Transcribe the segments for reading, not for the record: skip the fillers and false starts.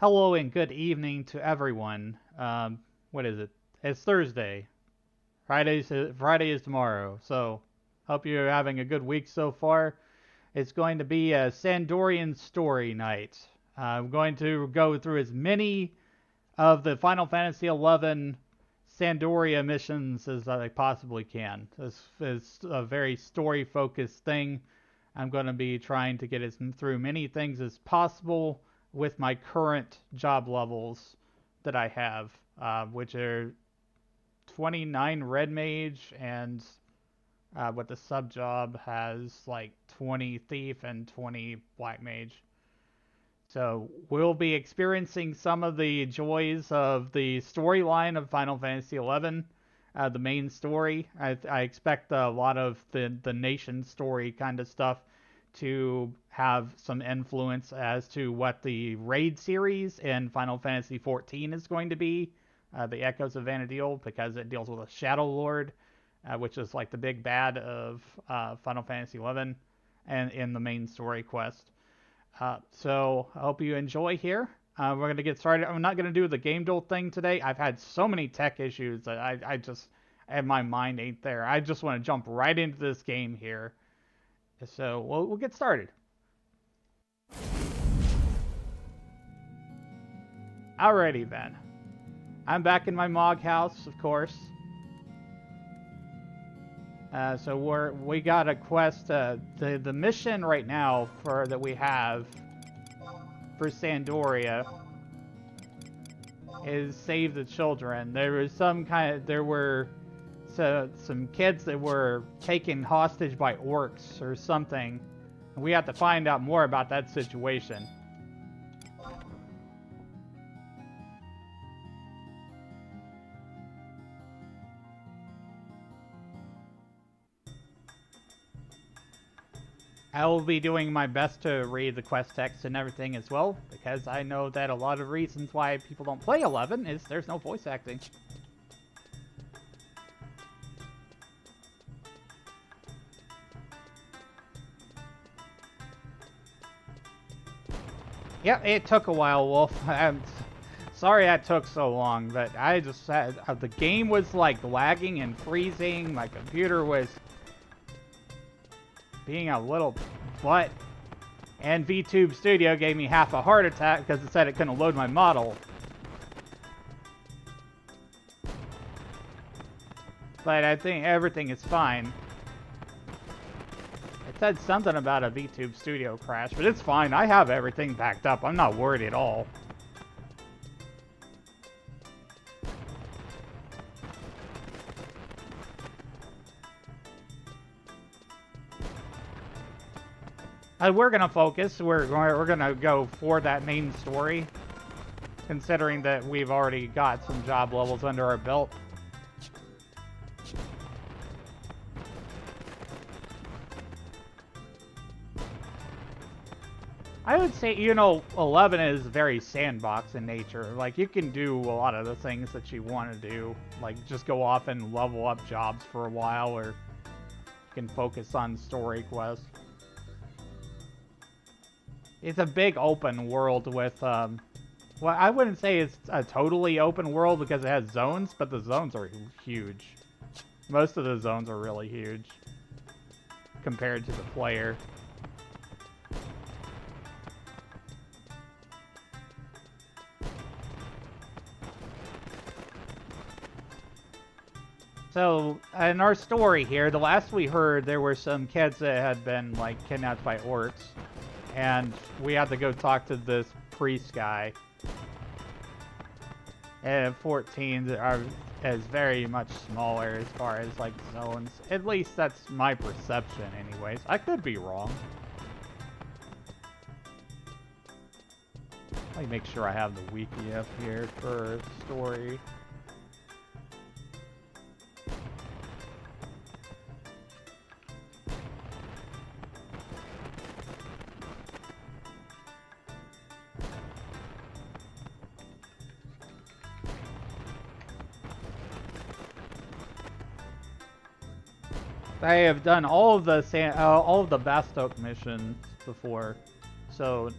Hello and good evening to everyone. What is it? It's Thursday. Friday is tomorrow. So, hope you're having a good week so far. It's going to be a Sandorian story night. I'm going to go through as many of the Final Fantasy XI Sandoria missions as I possibly can. This is a very story-focused thing. I'm going to be trying to get through many things as possible with my current job levels that I have, which are 29 red mage and what the sub job has like 20 thief and 20 black mage. So we'll be experiencing some of the joys of the storyline of Final Fantasy XI, the main story. I expect a lot of the nation story kind of stuff to have some influence as to what the raid series in Final Fantasy XIV is going to be, the Echoes of Vana'diel, because it deals with a Shadow Lord, which is like the big bad of Final Fantasy XI, and in the main story quest. So I hope you enjoy here. We're going to get started. I'm not going to do the game duel thing today. I've had so many tech issues that my mind ain't there. I just want to jump right into this game here. So we'll get started. Alrighty then. I'm back in my Mog house, of course. So we got a quest. The mission right now that we have for Sandoria is save the children. There were some kids that were taken hostage by orcs or something. And we have to find out more about that situation. I will be doing my best to read the quest text and everything as well, because I know that a lot of reasons why people don't play 11 is there's no voice acting. Yeah, it took a while, Wolf. I'm sorry that took so long, but I just had the game was like lagging and freezing. My computer was being a little butt, and vTuber Studio gave me half a heart attack because it said it couldn't load my model. But I think everything is fine. It said something about a vTuber Studio crash, but it's fine. I have everything backed up. I'm not worried at all. We're gonna focus. We're gonna go for that main story, considering that we've already got some job levels under our belt. I would say, 11 is very sandbox in nature. Like, you can do a lot of the things that you want to do. Like, just go off and level up jobs for a while, or you can focus on story quests. It's a big open world with, well, I wouldn't say it's a totally open world because it has zones, but the zones are huge. Most of the zones are really huge compared to the player. So, in our story here, the last we heard, there were some kids that had been, like, kidnapped by orcs. And we had to go talk to this priest guy. And 14 is very much smaller as far as, like, zones. At least that's my perception, anyways. I could be wrong. Let me make sure I have the wiki up here for story. I have done all of the Bastok missions before, so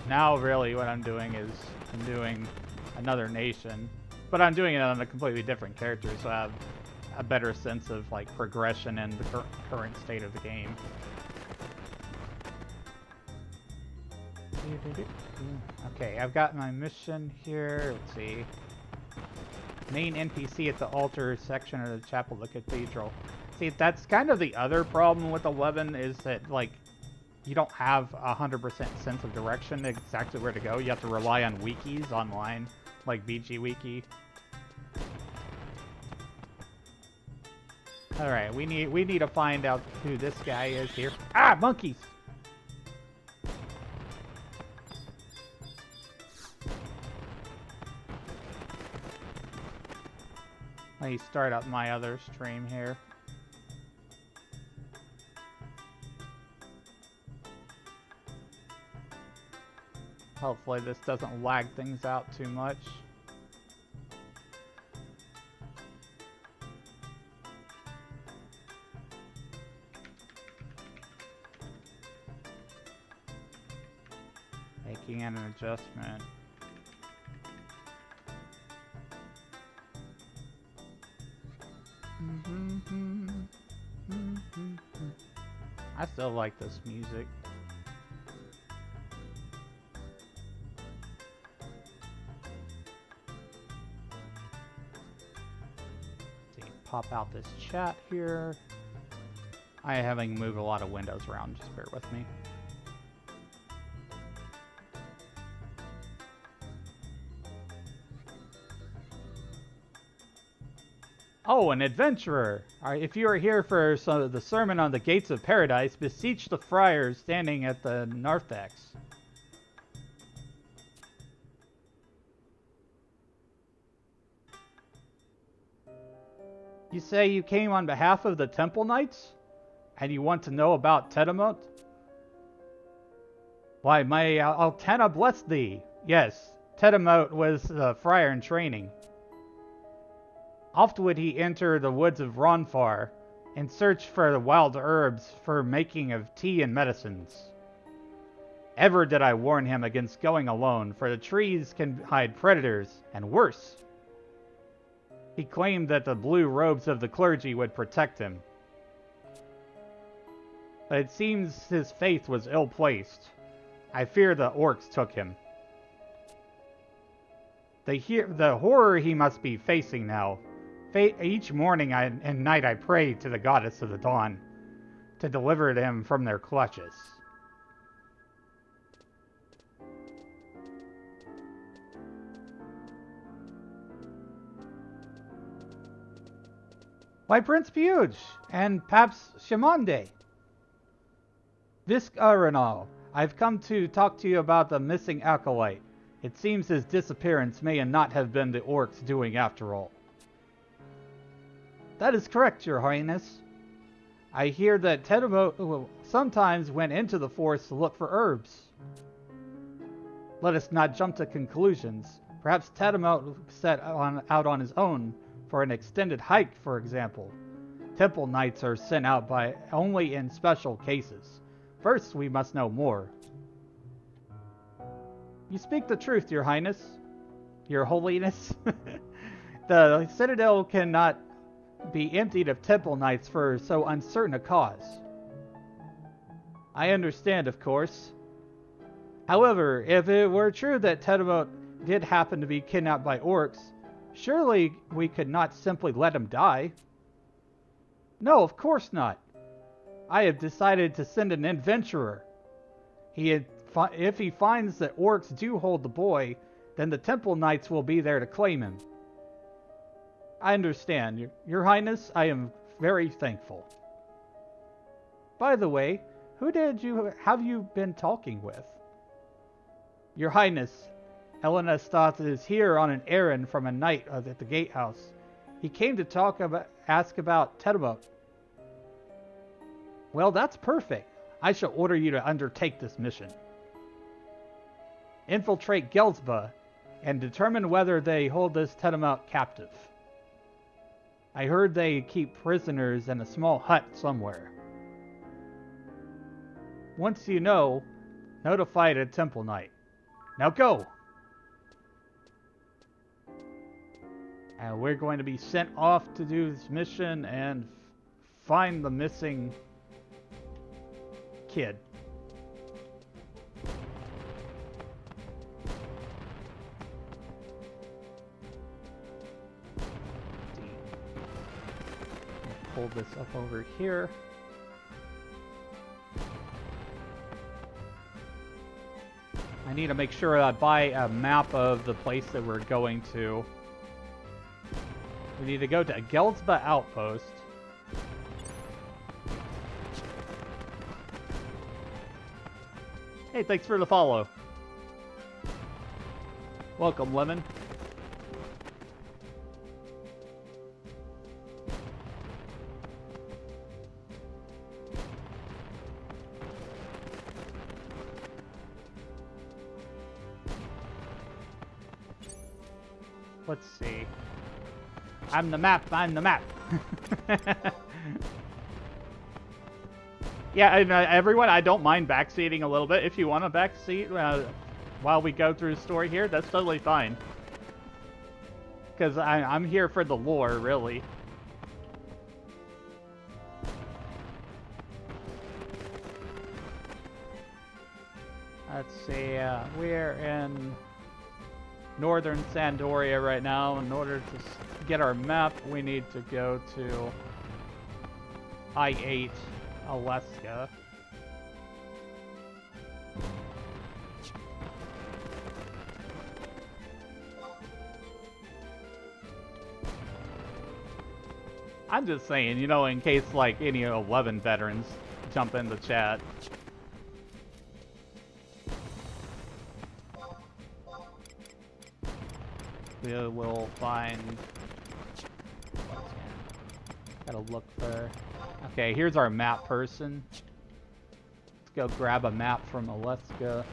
Now really what I'm doing is I'm doing another nation, but I'm doing it on a completely different character, so I have a better sense of like progression in the current state of the game. Okay, I've got my mission here. Let's see. Main NPC at the altar section of the chapel of the cathedral. See, that's kind of the other problem with 11 is that, like, you don't have 100% sense of direction exactly where to go. You have to rely on wikis online, like BG Wiki. Alright, we need to find out who this guy is here. Ah, monkeys! Let me start up my other stream here. Hopefully this doesn't lag things out too much. Making an adjustment. I still like this music. See, pop out this chat here. I am having to move a lot of windows around, just bear with me. Oh, an adventurer! If you are here for the sermon on the gates of paradise, beseech the friars standing at the narthex. You say you came on behalf of the Temple Knights? And you want to know about Tedamot? Why, may Altena bless thee! Yes, Tedamot was a friar in training. Oft would he enter the woods of Ronfar and search for the wild herbs for making of tea and medicines. Ever did I warn him against going alone, for the trees can hide predators, and worse. He claimed that the blue robes of the clergy would protect him. But it seems his faith was ill-placed. I fear the orcs took him. The horror he must be facing now. Each morning and night I pray to the goddess of the dawn to deliver them from their clutches. Why, Prince Puge and Paps Shamande. Visk Arenal, I've come to talk to you about the missing acolyte. It seems his disappearance may not have been the orcs' doing after all. That is correct, Your Highness. I hear that Tedamot sometimes went into the forest to look for herbs. Let us not jump to conclusions. Perhaps Tedamot set out on his own for an extended hike, for example. Temple Knights are sent out by only in special cases. First, we must know more. You speak the truth, Your Highness. Your Holiness. The Citadel cannot be emptied of Temple Knights for so uncertain a cause. I understand, of course. However, if it were true that Tedamot did happen to be kidnapped by orcs, surely we could not simply let him die. No, of course not. I have decided to send an adventurer. If he finds that orcs do hold the boy, then the Temple Knights will be there to claim him. I understand, Your Highness. I am very thankful. By the way, who have you been talking with? Your Highness, Elena Stott is here on an errand from a knight at the gatehouse. He came to ask about Tedamot. Well, that's perfect. I shall order you to undertake this mission. Infiltrate Gelsba and determine whether they hold this Tedamot captive. I heard they keep prisoners in a small hut somewhere. Once you know, notify the Temple Knight. Now go! And we're going to be sent off to do this mission and find the missing kid. Pull this up over here. I need to make sure I buy a map of the place that we're going to. We need to go to Gelsba Outpost. Hey, thanks for the follow. Welcome, Lemon. Let's see. I'm the map, I'm the map. Yeah, and, everyone, I don't mind backseating a little bit. If you want to backseat while we go through the story here, that's totally fine. Because I'm here for the lore, really. Let's see, we're in northern Sandoria right now. In order to get our map, we need to go to I-8, Alaska. I'm just saying, you know, in case, like, any 11 veterans jump in the chat. We will find... Gotta look for... Okay, here's our map person. Let's go grab a map from Alaska.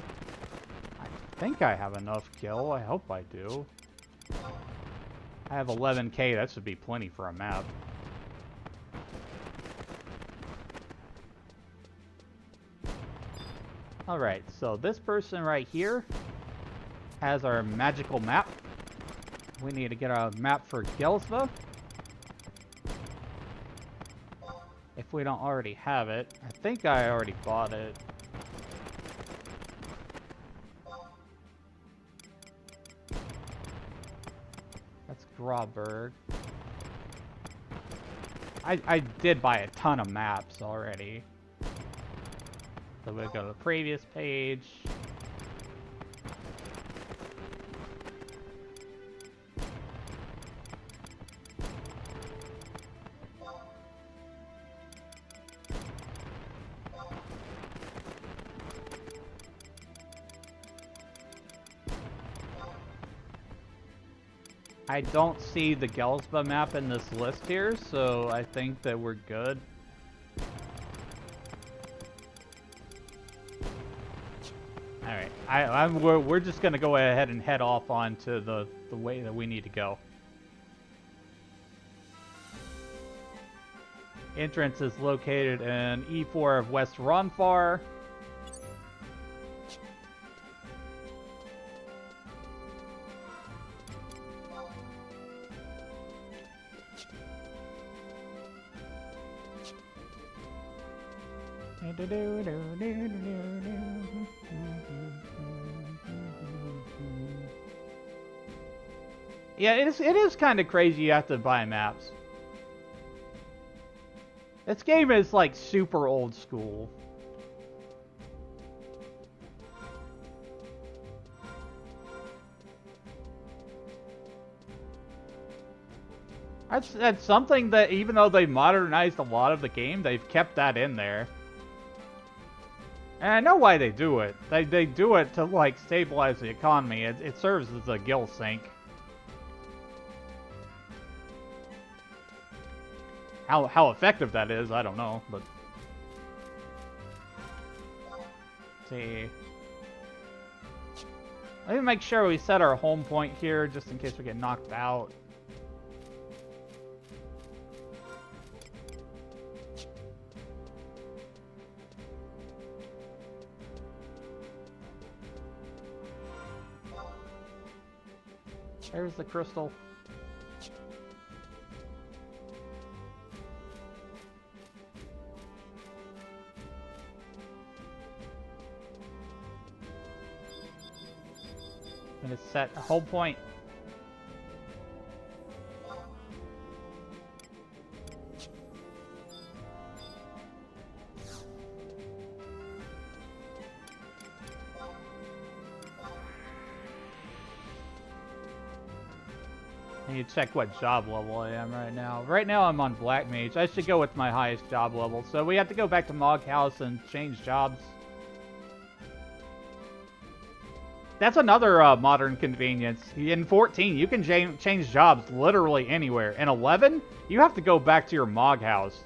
I think I have enough gil. I hope I do. I have 11k. That should be plenty for a map. Alright, so this person right here has our magical map. We need to get a map for Gelsva. If we don't already have it. I think I already bought it. That's Grauberg. I did buy a ton of maps already. So we'll go to the previous page. I don't see the Gelsba map in this list here, so I think that we're good. Alright, we're just gonna go ahead and head off onto the way that we need to go. Entrance is located in E4 of West Ronfar. Yeah, it is kind of crazy you have to buy maps. This game is like super old school. That's something that, even though they modernized a lot of the game, they've kept that in there. And I know why they do it. They do it to, like, stabilize the economy. It serves as a gill sink. How effective that is, I don't know, but... Let's see. Let me make sure we set our home point here, just in case we get knocked out. There's the crystal. And it's set a whole point. I need to check what job level I am right now. Right now I'm on Black Mage. I should go with my highest job level. So we have to go back to Mog House and change jobs. That's another modern convenience. In 14, you can change jobs literally anywhere. In 11, you have to go back to your Mog House.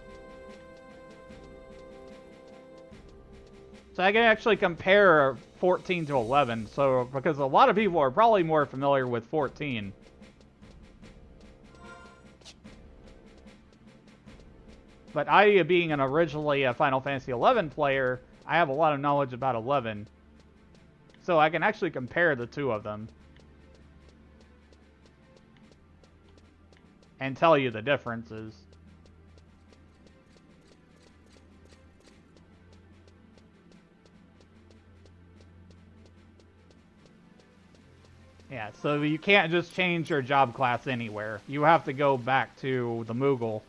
So I can actually compare 14 to 11. So because a lot of people are probably more familiar with 14. But I, being an originally a Final Fantasy XI player, I have a lot of knowledge about 11. So I can actually compare the two of them. And tell you the differences. Yeah, so you can't just change your job class anywhere. You have to go back to the Moogle.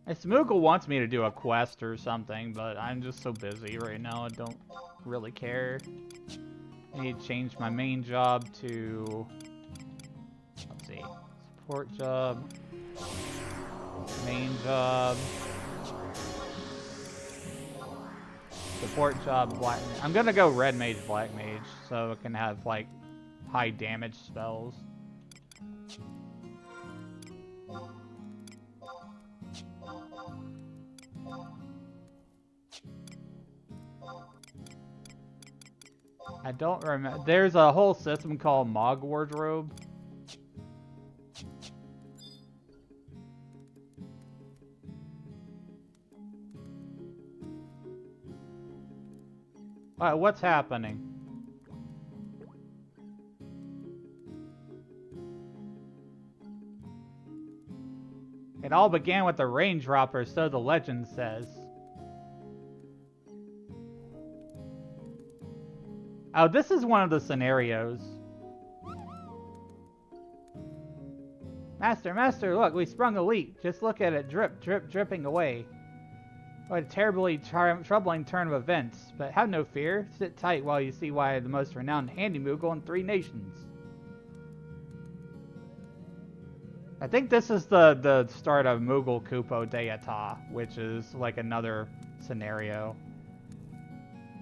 This Moogle wants me to do a quest or something, but I'm just so busy right now, I don't really care. I need to change my main job to... Let's see. Support job. Main job. Support job, Black... I'm gonna go Red Mage, Black Mage, so it can have, like, high damage spells. I don't remember. There's a whole system called Mog Wardrobe. What's happening? It all began with the rain dropper, so the legend says. Oh, this is one of the scenarios. Master, look, we sprung a leak. Just look at it, drip, dripping away. What a terribly troubling turn of events. But have no fear. Sit tight while you see why the most renowned handy Moogle in 3 nations. I think this is the start of Moogle Kupo Deata, which is like another scenario.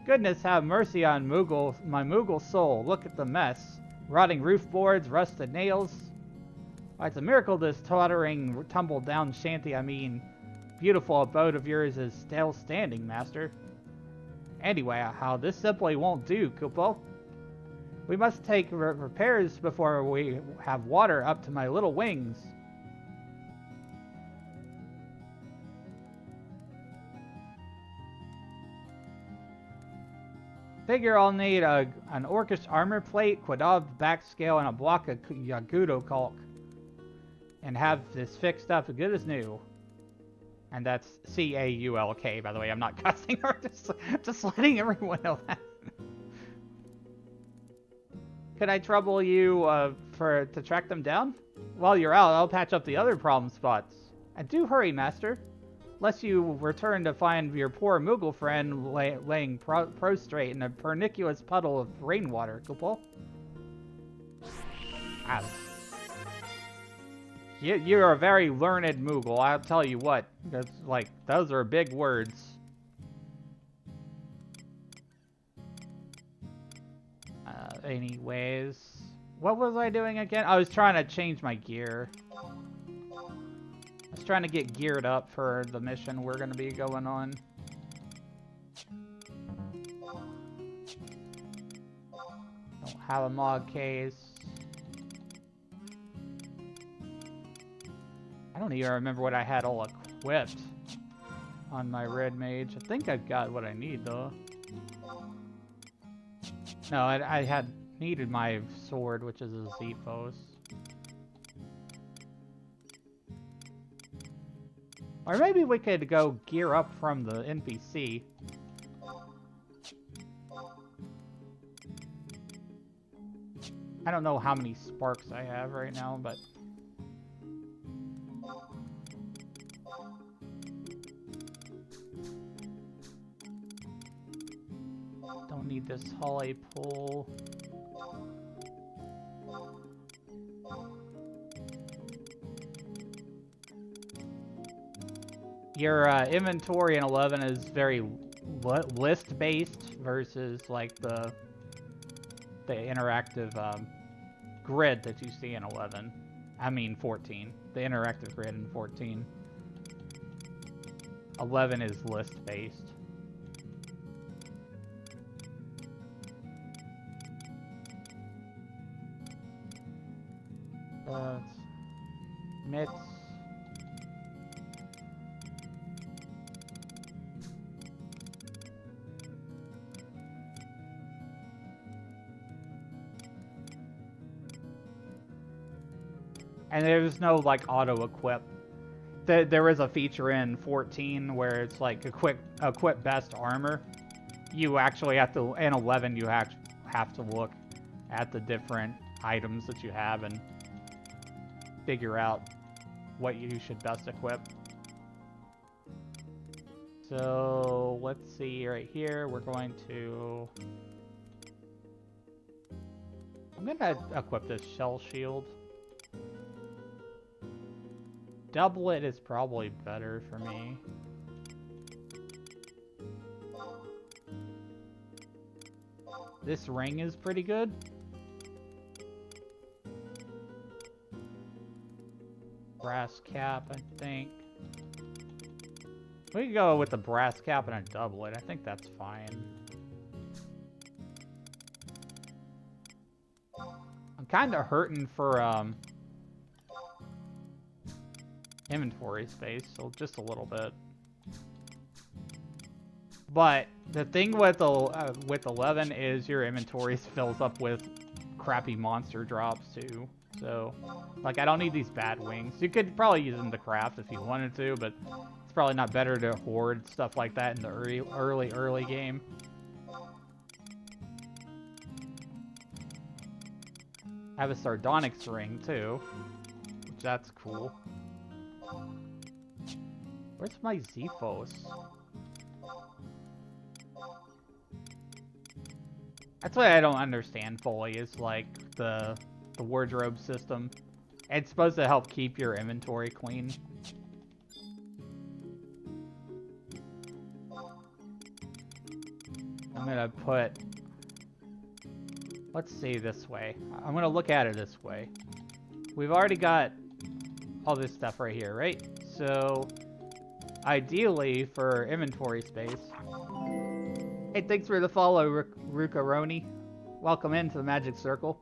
Goodness have mercy on my Moogle soul. Look at the mess. Rotting roof boards, rusted nails. Why, it's a miracle this tottering, tumble-down shanty, beautiful abode of yours is still standing, master. Anyway, how this simply won't do, Kupo. We must take repairs before we have water up to my little wings. Figure I'll need an orcish armor plate, Quadov backscale, and a block of Yagudo caulk. And have this fixed up as good as new. And that's C-A-U-L-K, by the way. I'm not cussing or just letting everyone know that. Could I trouble you to track them down? While you're out, I'll patch up the other problem spots. And do hurry, master. Lest you return to find your poor Moogle friend laying prostrate in a pernicious puddle of rainwater, Kupo. You're a very learned Moogle, I'll tell you what. That's like, those are big words. Anyways, What was I doing again? I was trying to change my gear. I was trying to get geared up for the mission we're going to be going on. Don't have a mod case. I don't even remember what I had all equipped on my red mage. I think I've got what I need though. No, I had needed my sword, which is a Zephos. Or maybe we could go gear up from the NPC. I don't know how many sparks I have right now, but... Don't need this holly pole. Your inventory in 11 is very list-based versus like the interactive grid that you see in 11. I mean 14. The interactive grid in 14. 11 is list-based. Mitts. And there's no like auto equip. There is a feature in 14 where it's like equip best armor. You actually have to, in 11 you have to look at the different items that you have and figure out what you should best equip. So let's see right here. We're going to... I'm gonna equip this shell shield. Doublet is probably better for me. This ring is pretty good. Brass cap, I think. We can go with the brass cap and a doublet. I think that's fine. I'm kind of hurting for inventory space, so just a little bit. But the thing with 11 is your inventory fills up with crappy monster drops too. So, like, I don't need these bat wings. You could probably use them to craft if you wanted to, but it's probably not better to hoard stuff like that in the early game. I have a sardonyx ring too, which that's cool. Where's my Zephos? That's what I don't understand fully, is like the wardrobe system. It's supposed to help keep your inventory clean. I'm gonna put... Let's see this way. I'm gonna look at it this way. We've already got all this stuff right here, right? So, ideally, for inventory space... Hey, thanks for the follow, Rukaroni. Welcome into the Magic Circle.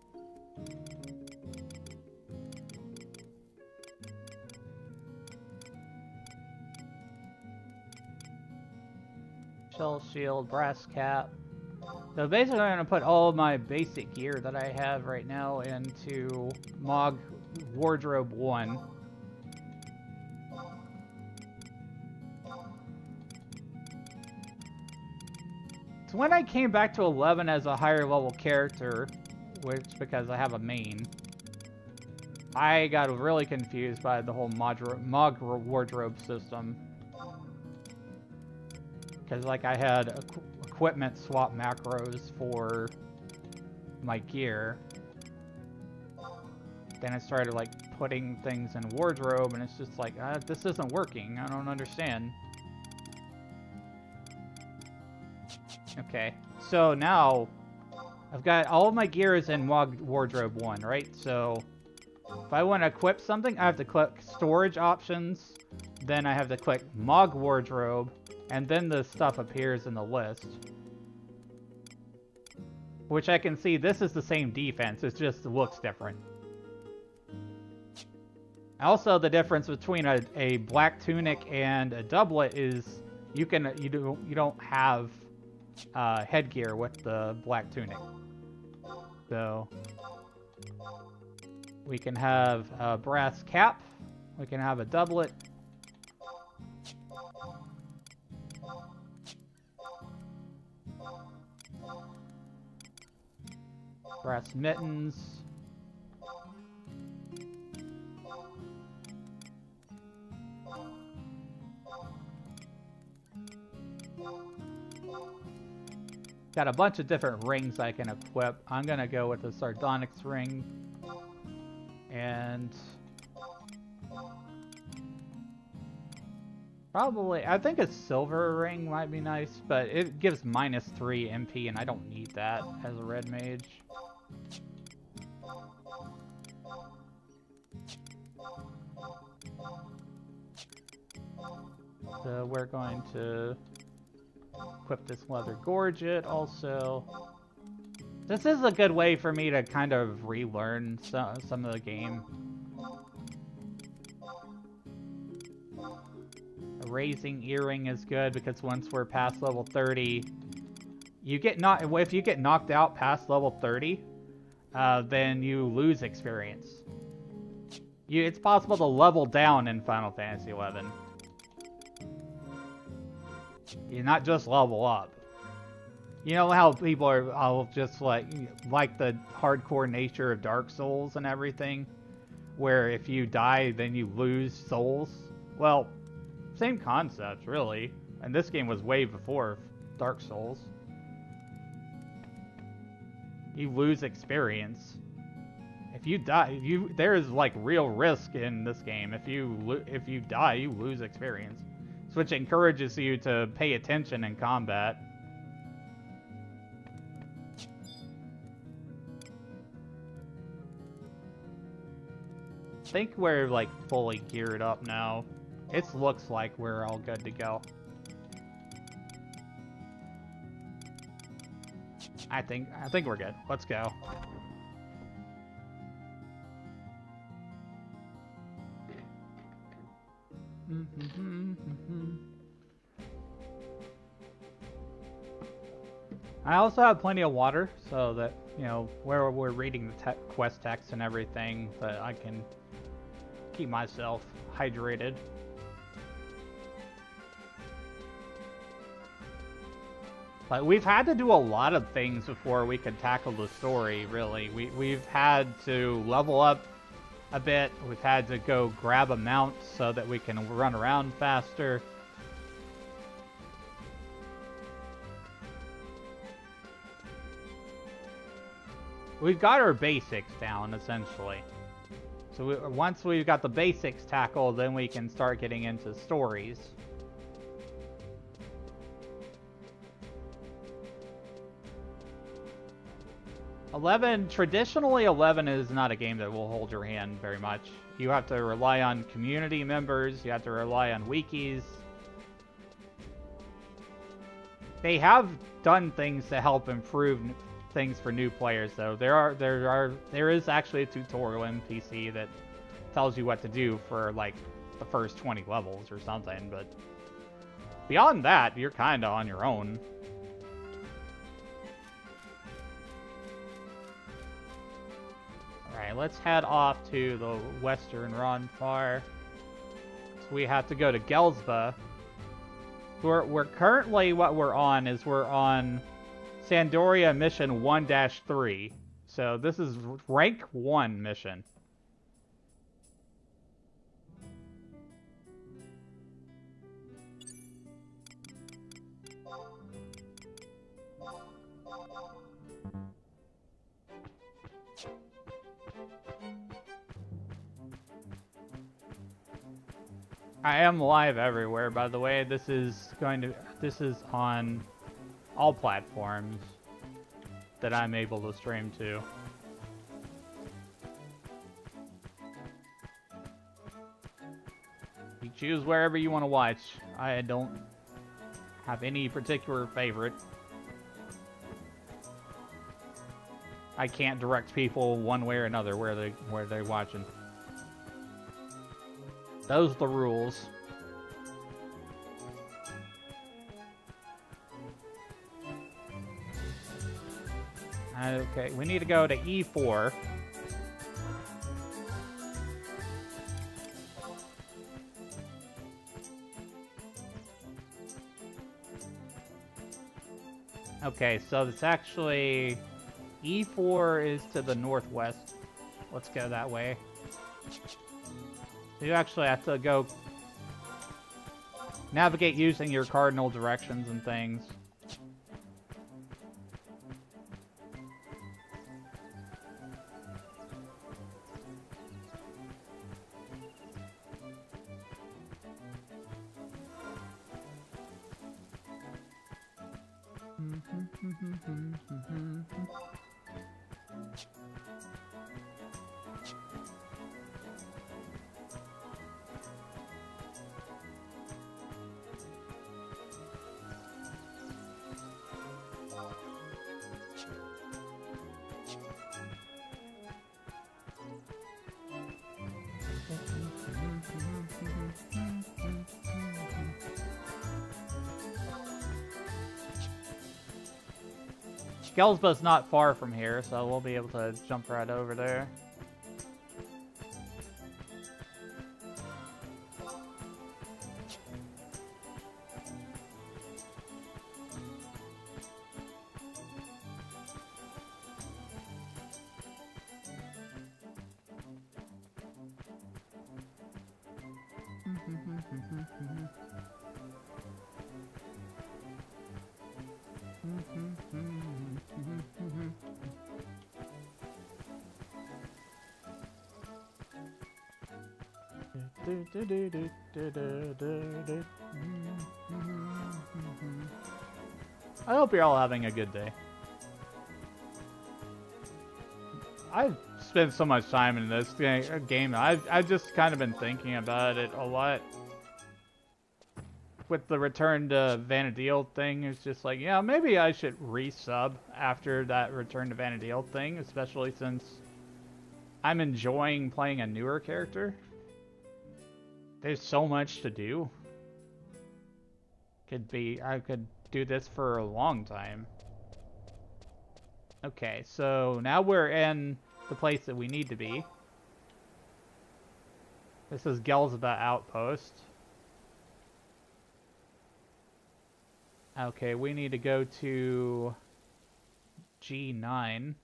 Shell shield, brass cap. So basically I'm going to put all of my basic gear that I have right now into MOG Wardrobe 1. So when I came back to 11 as a higher level character, which because I have a main, I got really confused by the whole MOG wardrobe system. Because like I had equipment swap macros for my gear. Then I started like putting things in wardrobe and it's just like, this isn't working. I don't understand. Okay, so now I've got all of my gear is in wardrobe 1, right? So if I want to equip something, I have to click storage options, then I have to click Mog wardrobe, and then the stuff appears in the list. Which I can see this is the same defense, it just looks different. Also, the difference between a black tunic and a doublet is you don't have headgear with the black tunic. So we can have a brass cap, we can have a doublet. Brass mittens. Got a bunch of different rings I can equip. I'm gonna go with the sardonyx ring. And probably, I think a silver ring might be nice, but it gives -3 MP and I don't need that as a red mage. So we're going to equip this leather gorget also. This is a good way for me to kind of relearn some of the game. A raising earring is good because once we're past level 30, you get if you get knocked out past level 30, then you lose experience. It's possible to level down in Final Fantasy XI. You not just level up. You know how people are all just like the hardcore nature of Dark Souls and everything, where if you die, then you lose souls? Well, same concept, really. And this game was way before Dark Souls. You lose experience. If you die, there is like real risk in this game. If you die, you lose experience, which encourages you to pay attention in combat. I think we're like fully geared up now. It looks like we're all good to go. I think we're good. Let's go. I also have plenty of water, so that, you know, where we're reading the quest text and everything, that I can keep myself hydrated. But we've had to do a lot of things before we could tackle the story, really. We've had to level up a bit. We've had to go grab a mount so that we can run around faster. We've got our basics down, essentially. So once we've got the basics tackled, then we can start getting into stories. Traditionally 11 is not a game that will hold your hand very much. You have to rely on community members, you have to rely on wikis. They have done things to help improve things for new players, though. There is actually a tutorial NPC that tells you what to do for like the first 20 levels or something, but beyond that, you're kind of on your own. Alright, let's head off to the Western Ronfar. So we have to go to Gelsba. We're currently, what we're on is we're on Sandoria Mission 1-3. So this is rank 1 mission. I am live everywhere, by the way. This is on all platforms. that I'm able to stream to. You choose wherever you want to watch. I don't have any particular favorite. I can't direct people one way or another where they're watching. Those are the rules. Okay, we need to go to E4. Okay, so it's actually... E4 is to the northwest. Let's go that way. You actually have to go... navigate using your cardinal directions and things. Gelsba's not far from here, so we'll be able to jump right over there. I hope you're all having a good day. I've spent so much time in this game. I've just kind of been thinking about it a lot. With the return to Vanadil thing, it's just like, yeah, maybe I should resub after that return to Vanadil thing, especially since I'm enjoying playing a newer character. There's so much to do. I could do this for a long time. Okay, so now we're in the place that we need to be. This is Gelsba Outpost. Okay, we need to go to G9.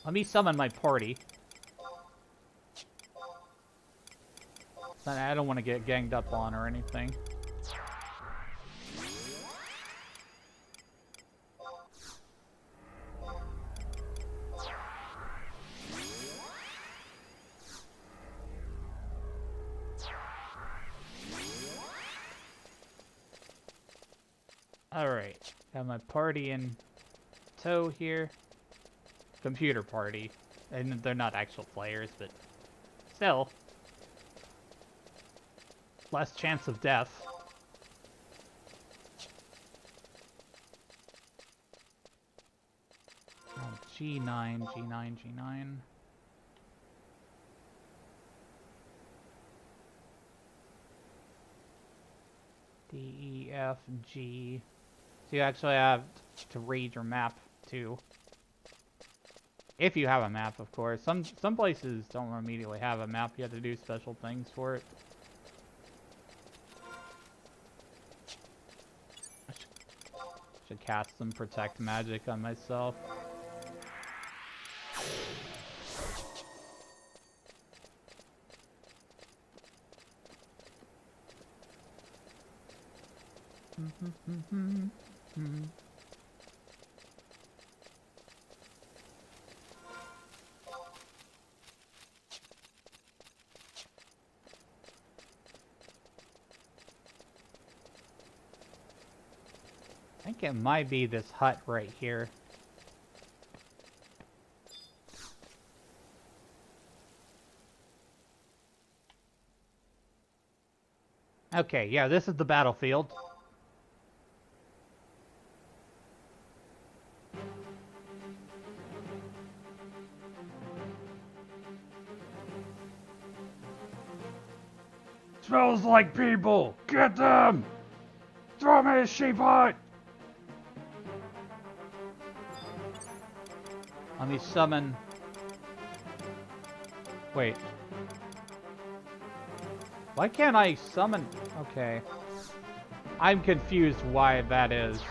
Let me summon my party. I don't want to get ganged up on or anything. Alright, got my party in tow here. Computer party. And they're not actual players, but still. Less chance of death. Oh, G9, G9, G9. D, E, F, G. So you actually have to read your map, too. If you have a map, of course. Some places don't immediately have a map. You have to do special things for it. I should cast some Protect Magic on myself. think it might be this hut right here. Okay, yeah, this is the battlefield. Smells like people! Get them! Throw me a sheep hut! Let me summon... Wait. Why can't I summon... Okay. I'm confused why that is.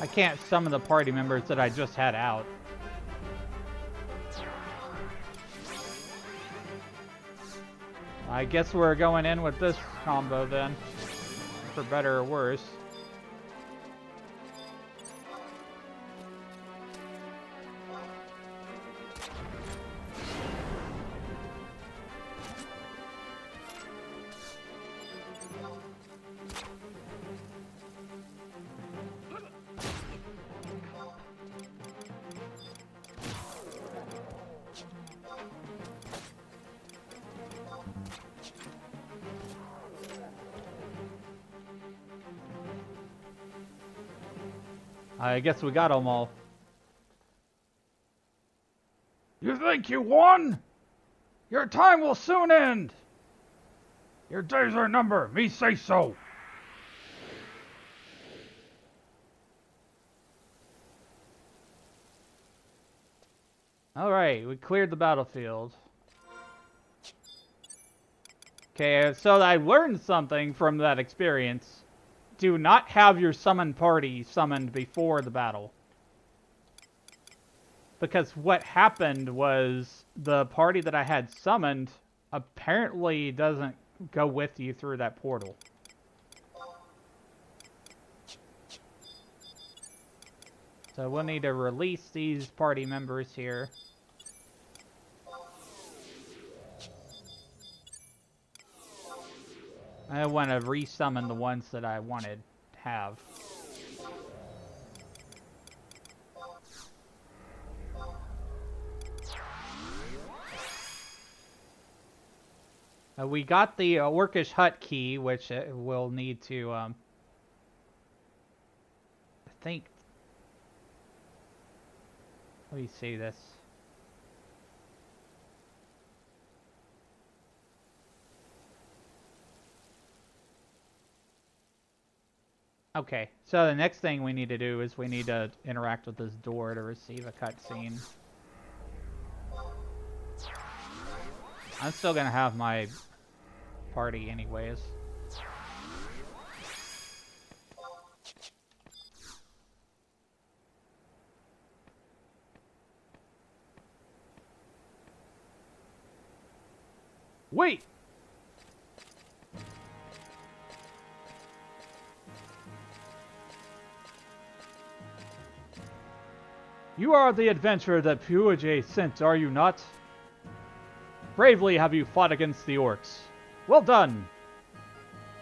I can't summon the party members that I just had out. I guess we're going in with this combo then. For better or worse. I guess we got them all. You think you won? Your time will soon end. Your days are numbered, me say so. Alright, we cleared the battlefield. Okay, so I learned something from that experience. Do not have your summon party summoned before the battle. Because what happened was the party that I had summoned apparently doesn't go with you through that portal. So we'll need to release these party members here. I want to resummon the ones that I wanted to have. We got the Orcish Hut key, which we'll need to, I think... Let me see this. Okay, so the next thing we need to do is we need to interact with this door to receive a cutscene. I'm still gonna have my party anyways. Wait! You are the adventurer that Puaj sent, are you not? Bravely have you fought against the orcs. Well done!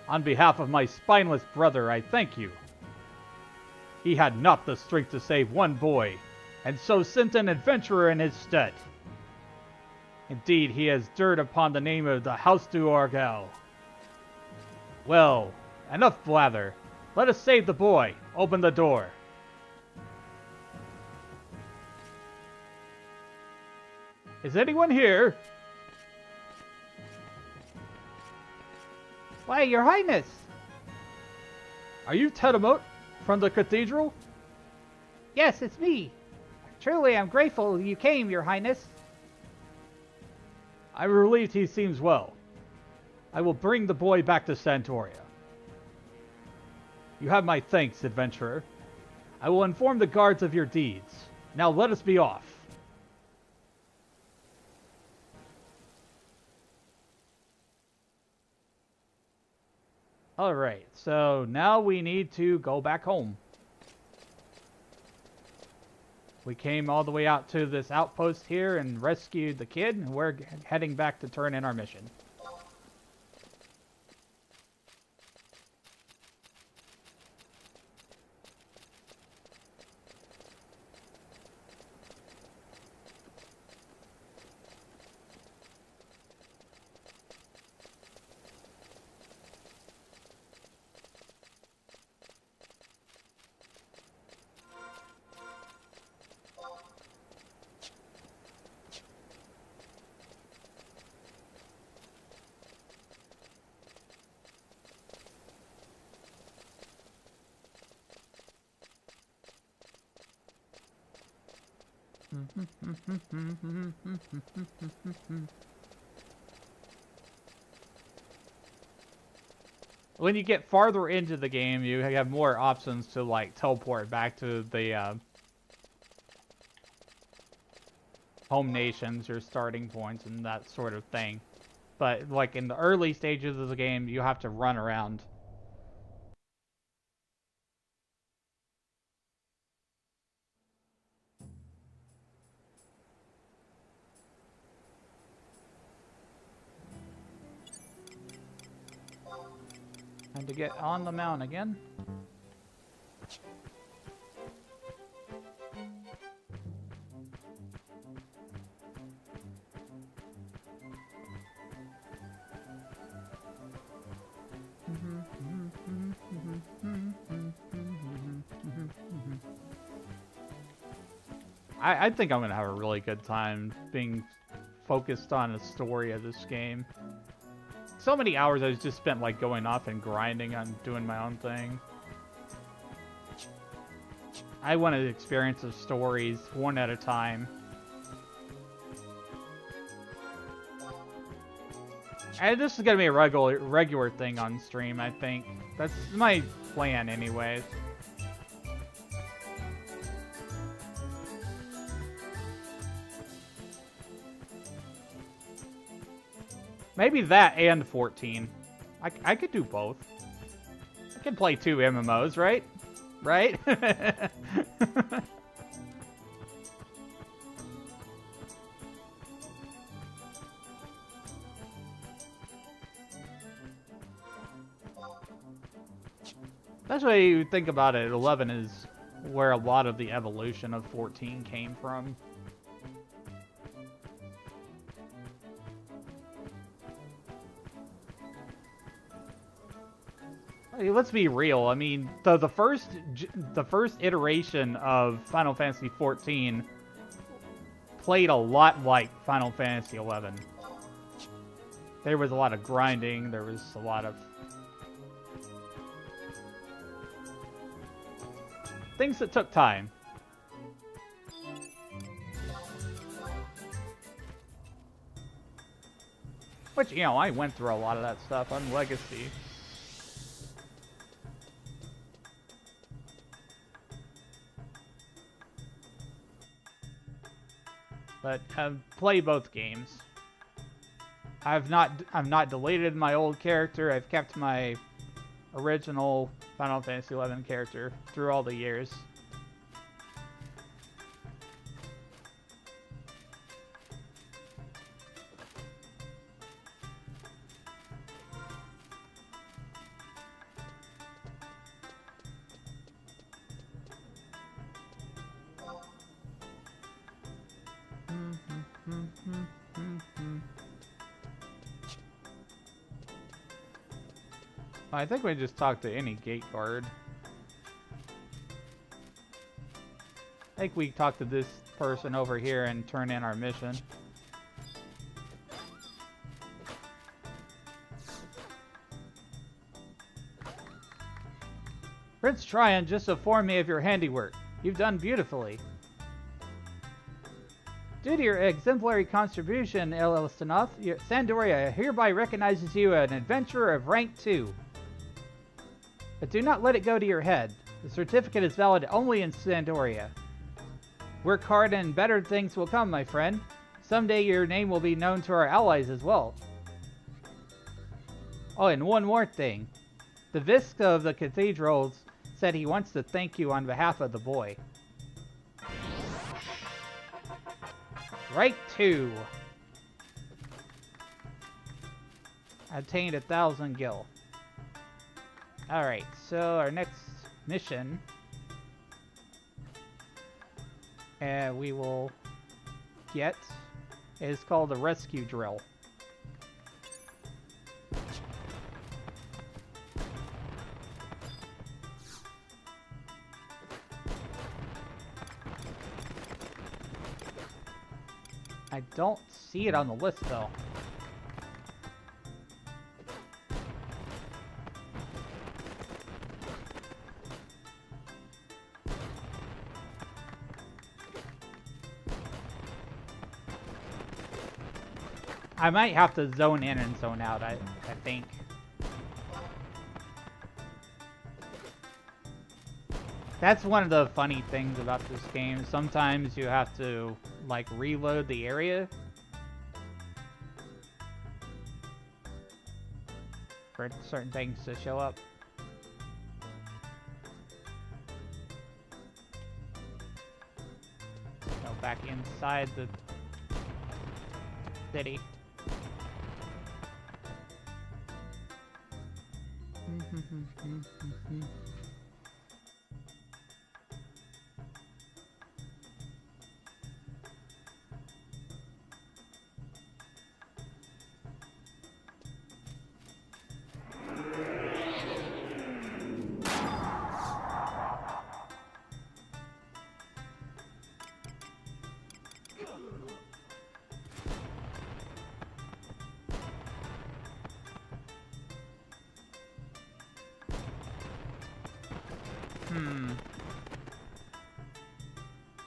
On behalf of my spineless brother, I thank you. He had not the strength to save one boy, and so sent an adventurer in his stead. Indeed, he has stirred upon the name of the House du Argal. Well, enough blather. Let us save the boy. Open the door. Is anyone here? Why, Your Highness! Are you Tedemote from the cathedral? Yes, it's me. Truly, I'm grateful you came, Your Highness. I'm relieved he seems well. I will bring the boy back to Santoria. You have my thanks, adventurer. I will inform the guards of your deeds. Now let us be off. Alright, so now we need to go back home. We came all the way out to this outpost here and rescued the kid, and we're heading back to turn in our mission. When you get farther into the game, you have more options to like teleport back to the home nations, your starting points, and that sort of thing. But like in the early stages of the game, you have to run around. And to get on the mount again. I think I'm gonna have a really good time being focused on the story of this game. So many hours I've just spent like going off and grinding on doing my own thing. I want to experience the stories one at a time. And this is gonna be a regular thing on stream, I think. That's my plan anyways. Maybe that and 14. I could do both. I could play 2 MMOs, right? Right? That's why you think about it. 11 is where a lot of the evolution of 14 came from. Let's be real. I mean, the first iteration of Final Fantasy XIV played a lot like Final Fantasy XI. There was a lot of grinding. There was a lot of things that took time. Which, you know, I went through a lot of that stuff on Legacy. But play both games. I've not deleted my old character. I've kept my original Final Fantasy XI character through all the years. I think we just talk to any gate guard. I think we talk to this person over here and turn in our mission. Prince Tryon just informed me of your handiwork. You've done beautifully. Due to your exemplary contribution, Elistanoth, Sandoria hereby recognizes you an adventurer of rank 2. But do not let it go to your head. The certificate is valid only in Sandoria. Work hard and better things will come, my friend. Someday your name will be known to our allies as well. Oh, and one more thing. The Visk of the Cathedrals said he wants to thank you on behalf of the boy. Right 2. Obtained 1,000 gil. Alright, so our next mission, we will get, is called the Rescue Drill. I don't see it on the list though. I might have to zone in and zone out, I think. That's one of the funny things about this game. Sometimes you have to, like, reload the area for certain things to show up. Go back inside the city.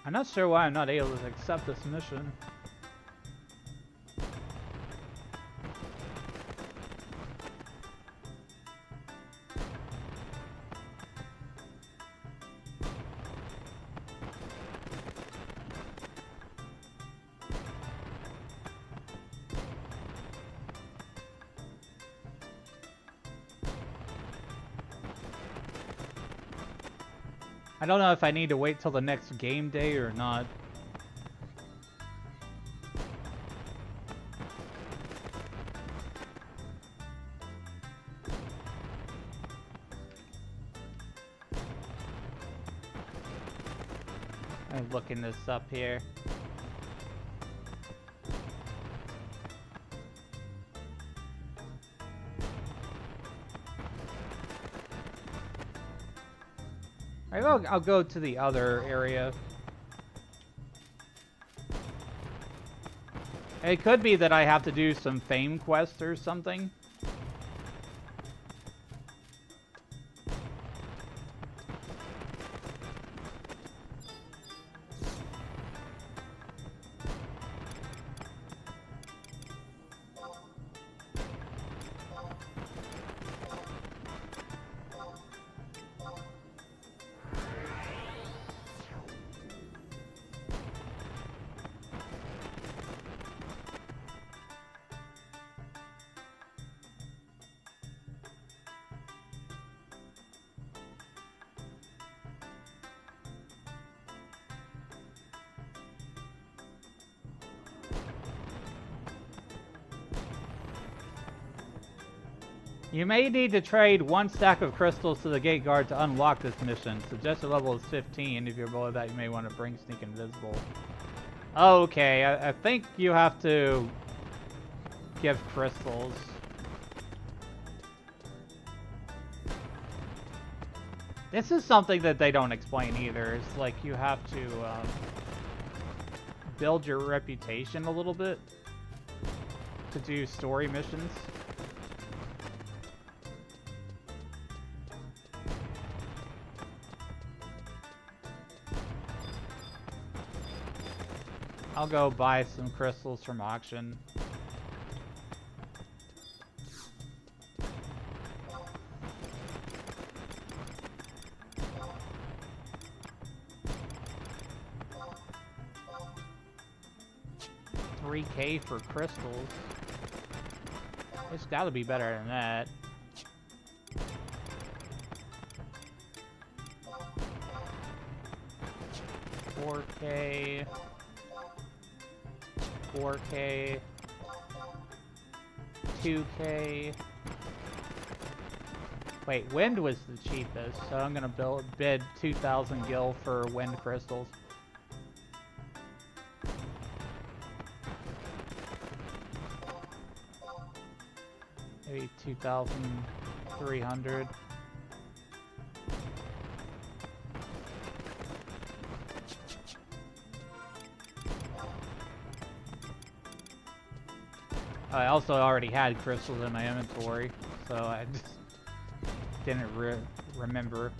I'm not sure why I'm not able to accept this mission. I don't know if I need to wait till the next game day or not. I'm looking this up here. I'll go to the other area. It could be that I have to do some fame quest or something. You may need to trade 1 stack of crystals to the gate guard to unlock this mission. Suggested level is 15. If you're below that, you may want to bring Sneak Invisible. Okay, I think you have to give crystals. This is something that they don't explain either. It's like you have to build your reputation a little bit to do story missions. I'll go buy some crystals from auction. $3K for crystals. It's gotta be better than that. $4K. 4K, 2K. Wait, wind was the cheapest, so I'm gonna bid 2,000 gil for wind crystals. Maybe 2,300. I also already had crystals in my inventory, so I just didn't remember.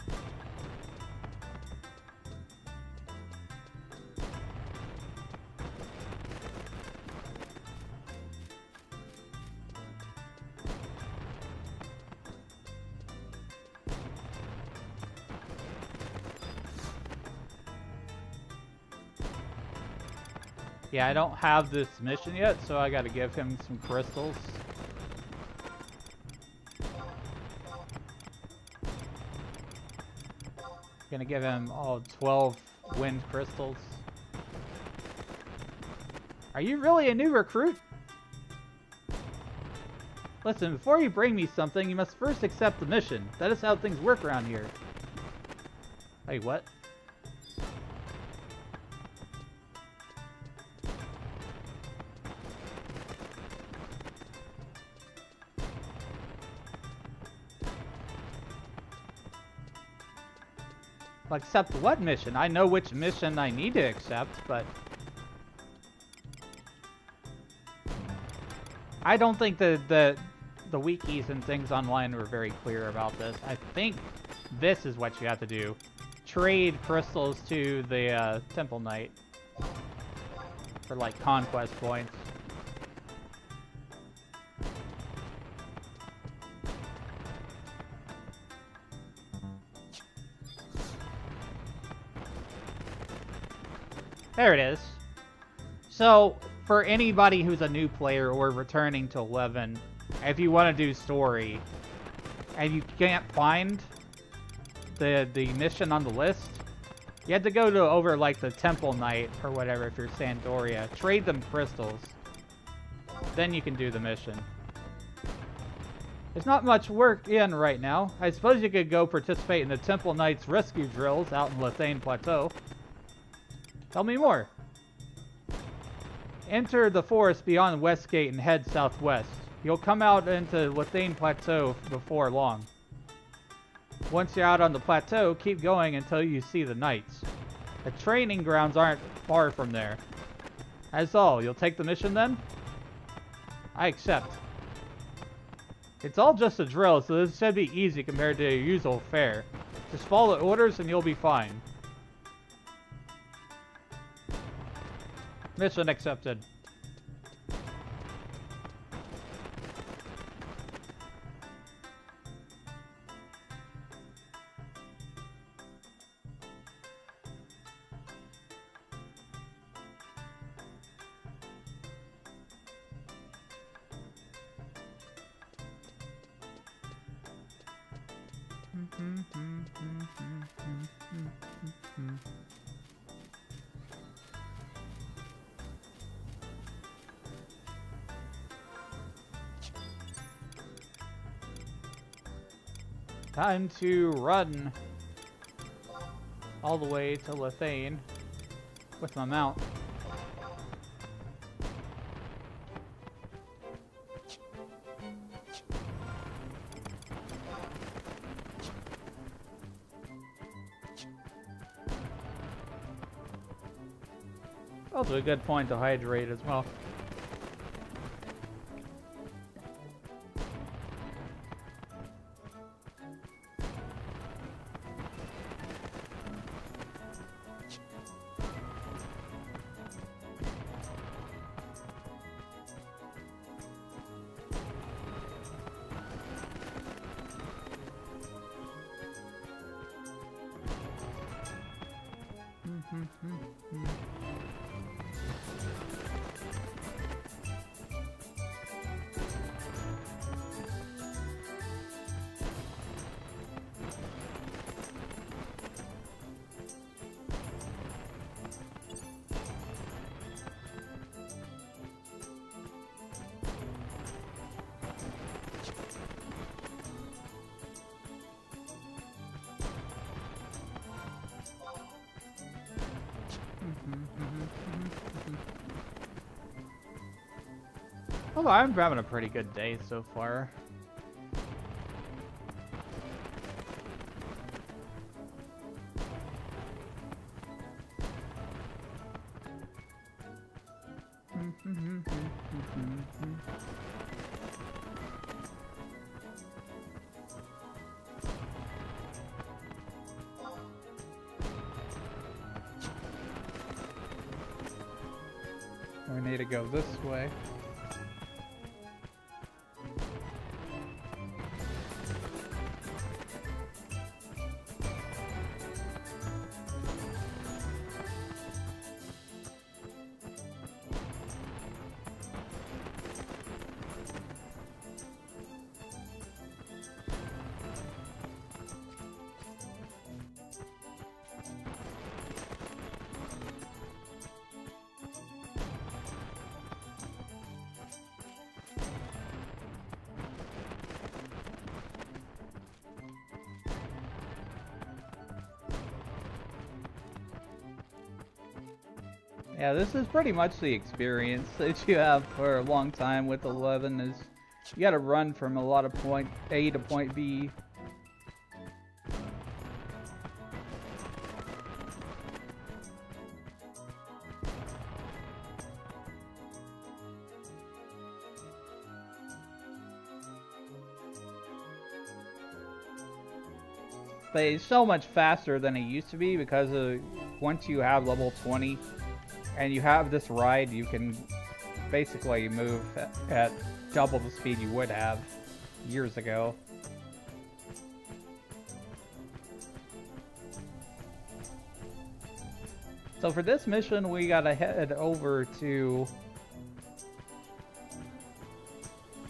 Yeah, I don't have this mission yet, so I gotta give him some crystals. Gonna give him all 12 wind crystals. Are you really a new recruit? Listen, before you bring me something, you must first accept the mission. That is how things work around here. Wait, what? Accept what mission? I know which mission I need to accept, but I don't think the wikis and things online were very clear about this. I think this is what you have to do. Trade crystals to the Temple Knight for like conquest points. There it is. So, for anybody who's a new player or returning to 11, if you want to do story, and you can't find the mission on the list, you have to go to over like the Temple Knight or whatever if you're Sandoria. Trade them crystals. Then you can do the mission. There's not much work in right now. I suppose you could go participate in the Temple Knight's rescue drills out in Lethane Plateau. Tell me more. Enter the forest beyond Westgate and head southwest. You'll come out into Lethane Plateau before long. Once you're out on the plateau, keep going until you see the knights. The training grounds aren't far from there. That's all. You'll take the mission then? I accept. It's all just a drill, so this should be easy compared to your usual fare. Just follow the orders and you'll be fine. Mission accepted. Time to run all the way to Lethane with my mount. Also a good point to hydrate as well. Although I'm having a pretty good day so far. We need to go this way. Yeah, this is pretty much the experience that you have for a long time with 11 is you gotta run from a lot of point A to point B. But it's so much faster than it used to be because once you have level 20 and you have this ride, you can basically move at double the speed you would have years ago. So for this mission, we gotta head over to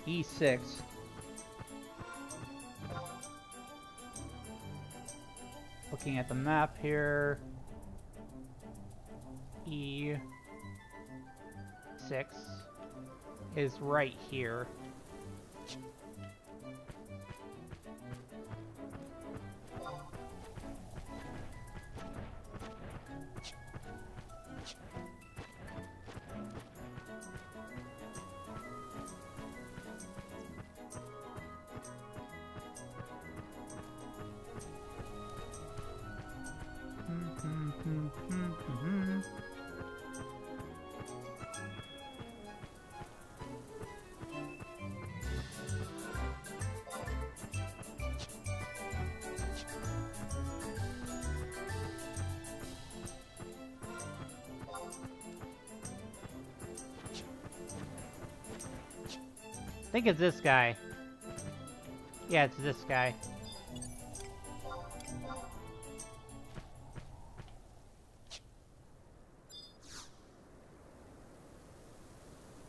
E6. Looking at the map here, E6 is right here. I think it's this guy. Yeah, it's this guy.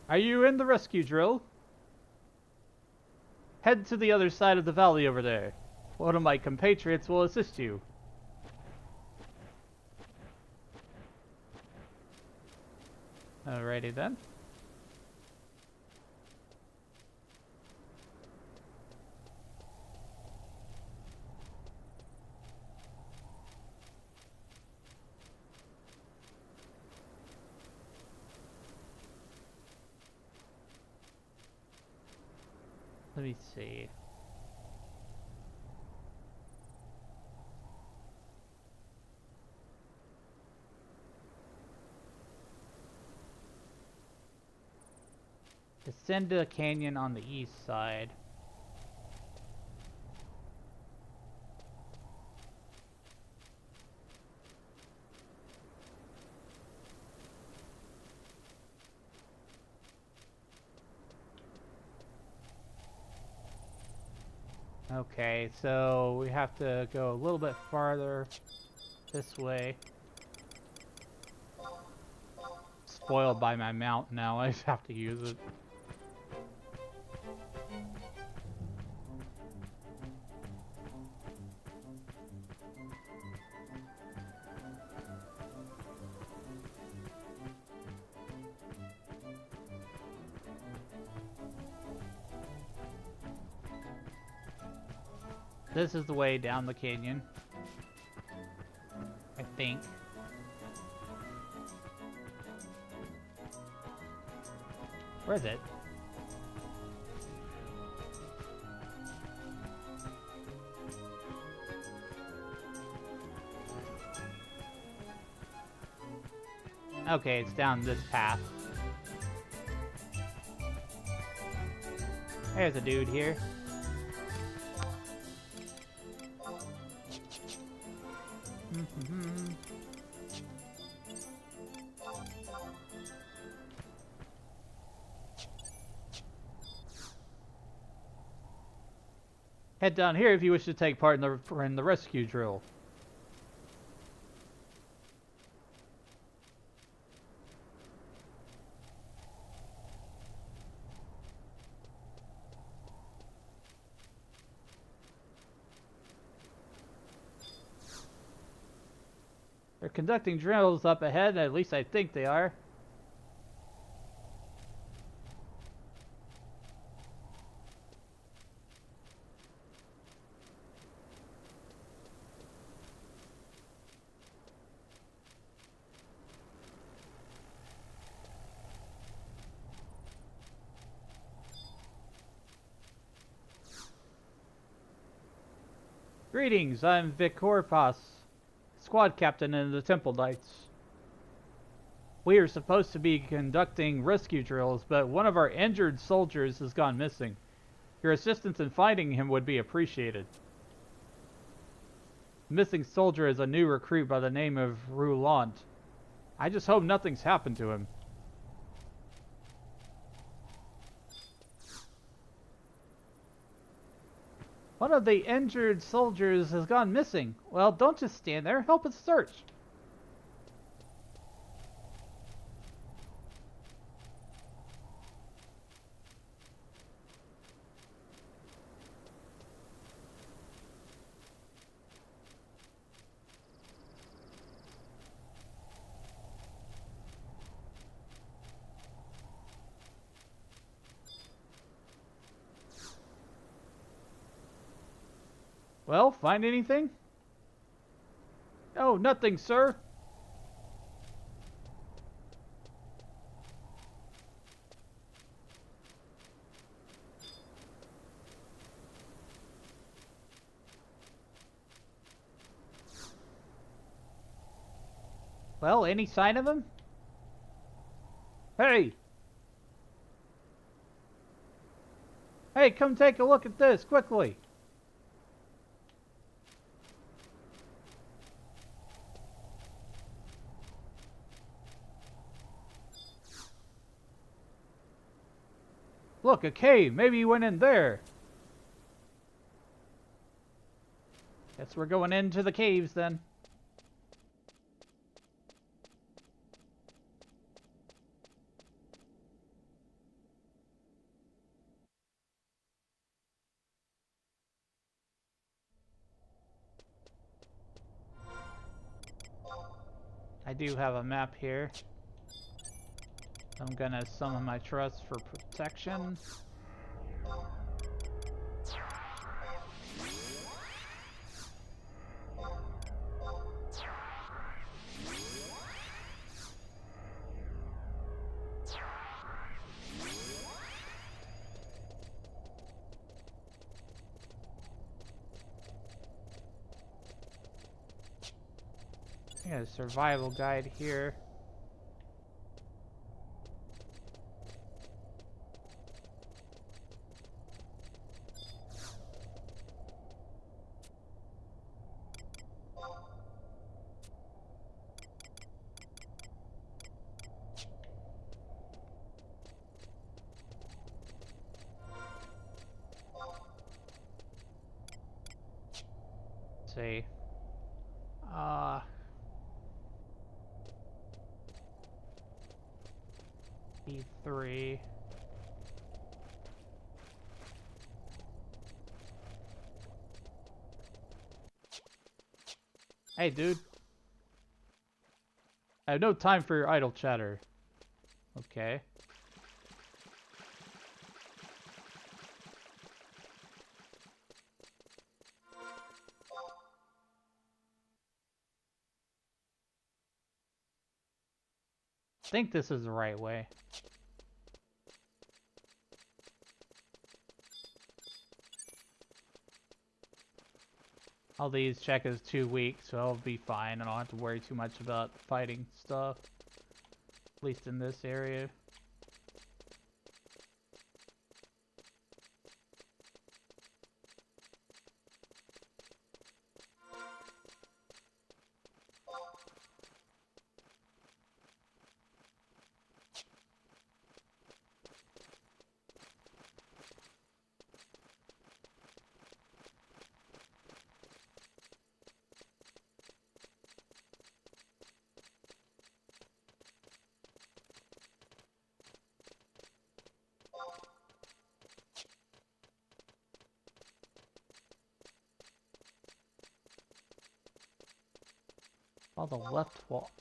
Are you in the rescue drill? Head to the other side of the valley over there. One of my compatriots will assist you. Alrighty then. Let me see. Descend to a canyon on the east side. Okay, so we have to go a little bit farther this way. Spoiled by my mount now, I just have to use it. This is the way down the canyon, I think. Where is it? Okay, it's down this path. There's a dude here. Head down here if you wish to take part in the rescue drill. They're conducting drills up ahead, at least I think they are. Greetings, I'm Vicorpas, squad captain in the Temple Knights. We are supposed to be conducting rescue drills, but one of our injured soldiers has gone missing. Your assistance in finding him would be appreciated. The missing soldier is a new recruit by the name of Roulant. I just hope nothing's happened to him. One of the injured soldiers has gone missing. Well, don't just stand there. Help us search. Well, find anything? Oh, nothing, sir. Well, any sign of him? Hey! Hey, come take a look at this, quickly! Look, a cave. Maybe he went in there. Guess we're going into the caves then. I do have a map here. I'm gonna summon my trust for protection. I got a survival guide here. Let's see. E3. Hey, dude. I have no time for your idle chatter. Okay. I think this is the right way. All these check as 2 weeks, so I'll be fine. I don't have to worry too much about fighting stuff. At least in this area. Oh, the left wall.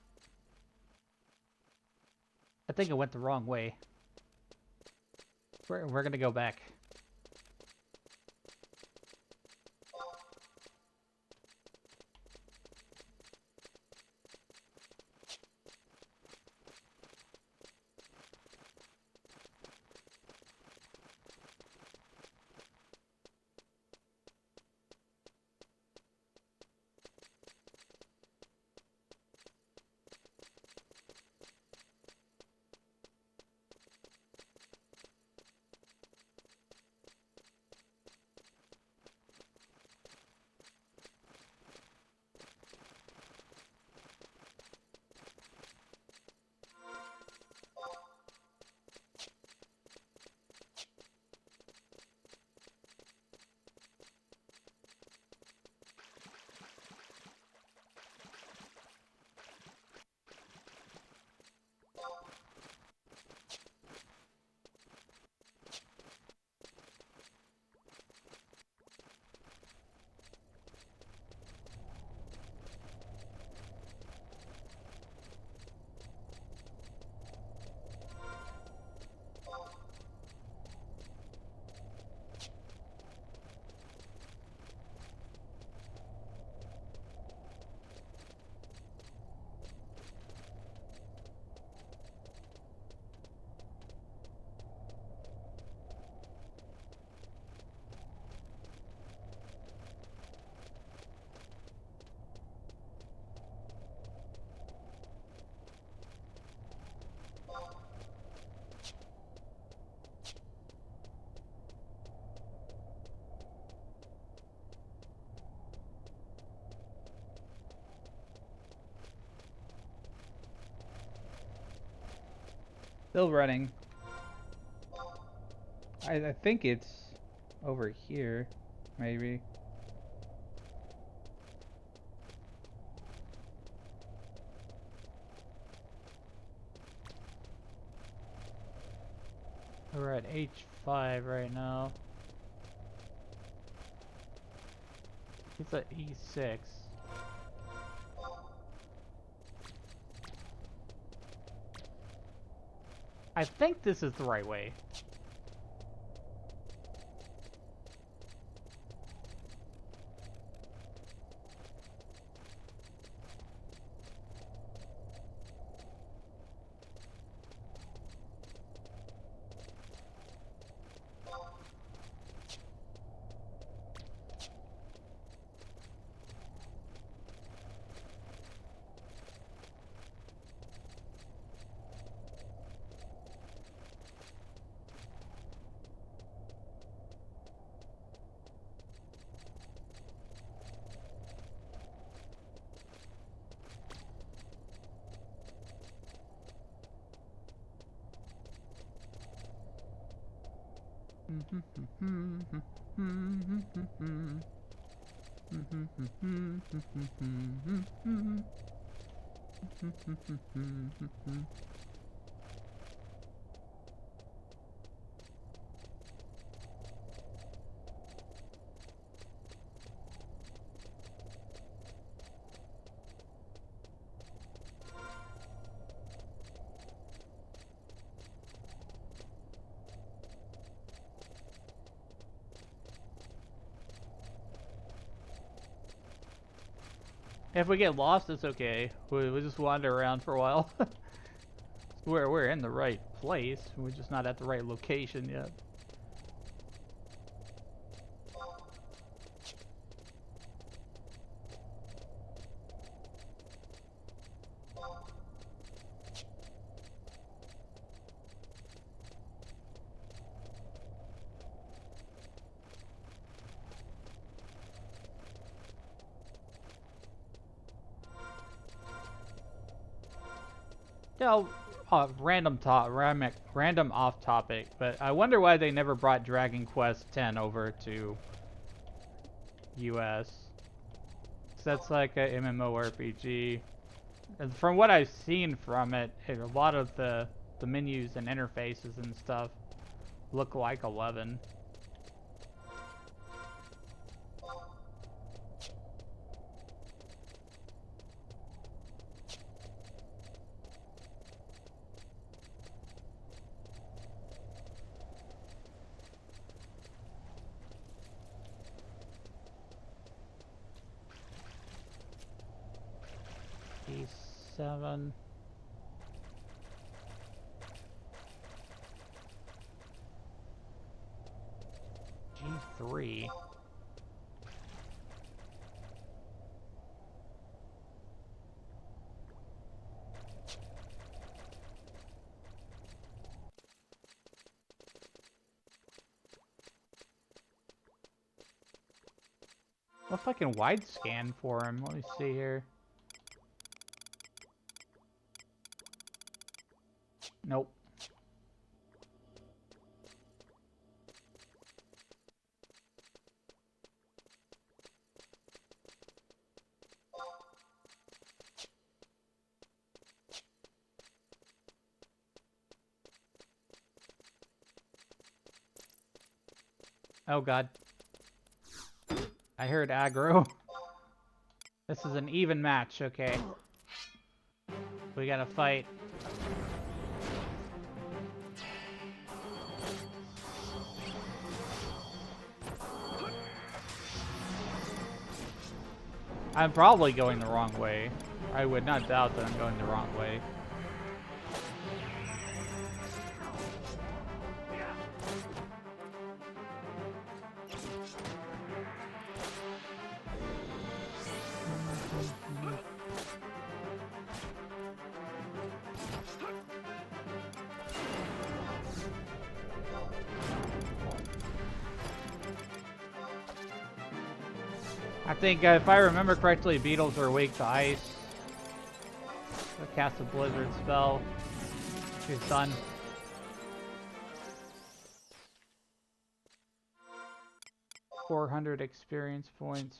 I think I went the wrong way. We're gonna go back. Still running. I think it's over here, maybe. We're at H5 right now. It's at E6. I think this is the right way. If we get lost, it's okay. We'll just wander around for a while. We're in the right place. We're just not at the right location yet. Yeah, random off topic, but I wonder why they never brought Dragon Quest X over to US. 'Cause that's like a MMORPG. And from what I've seen from it, a lot of the menus and interfaces and stuff look like 11. E7. G3. A fucking wide scan for him. Let me see here. Nope. Oh god. I heard aggro. This is an even match, okay. We gotta fight. I'm probably going the wrong way. I would not doubt that I'm going the wrong way. I think, if I remember correctly, beetles are weak to ice. So cast a blizzard spell. Your sun. 400 experience points.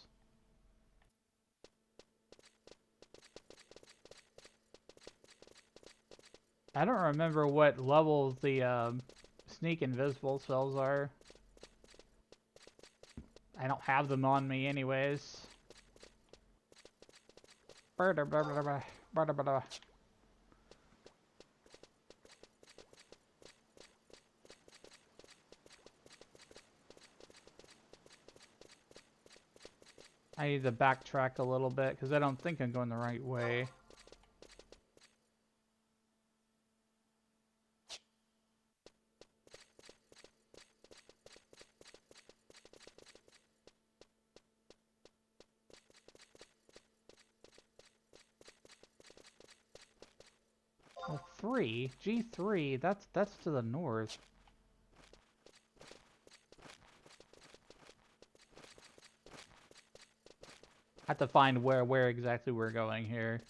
I don't remember what levels the sneak invisible spells are. I don't have them on me anyways. I need to backtrack a little bit because I don't think I'm going the right way. Oh, 3? G3, that's to the north. I have to find where exactly we're going here.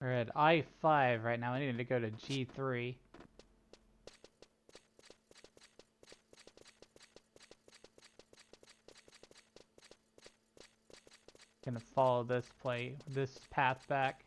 We're at I-5 right now. I need to go to G3. Gonna follow this path back.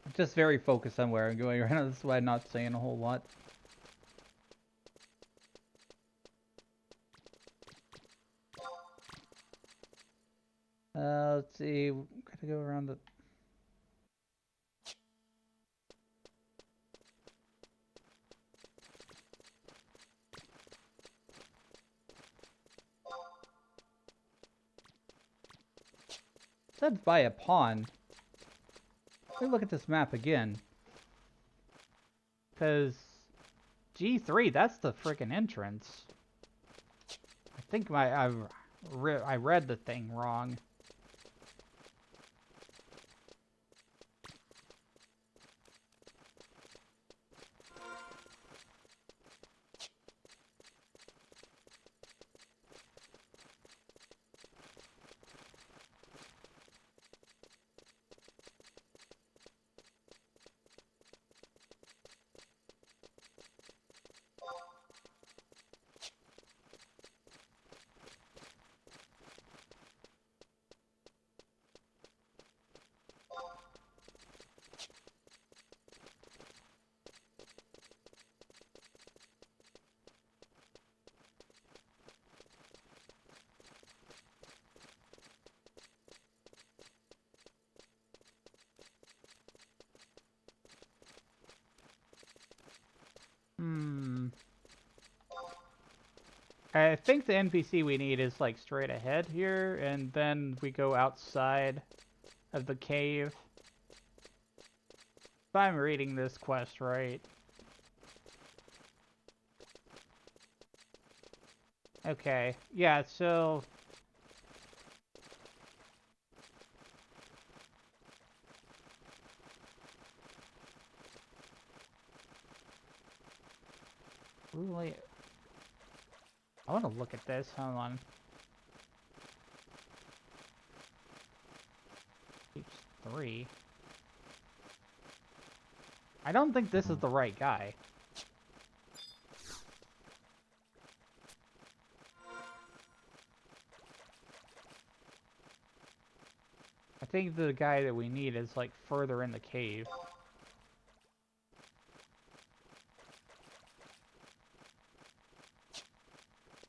I'm just very focused on where I'm going right now. This is why I'm not saying a whole lot. Let's see. Gotta go around the... Said by a pond. Let me look at this map again. Because G3, that's the freaking entrance. I think I read the thing wrong. I think the NPC we need is like straight ahead here, and then we go outside of the cave. If I'm reading this quest right. Okay, yeah, so... Really? I want to look at this. Hold on. Page 3. I don't think this is the right guy. I think the guy that we need is like further in the cave.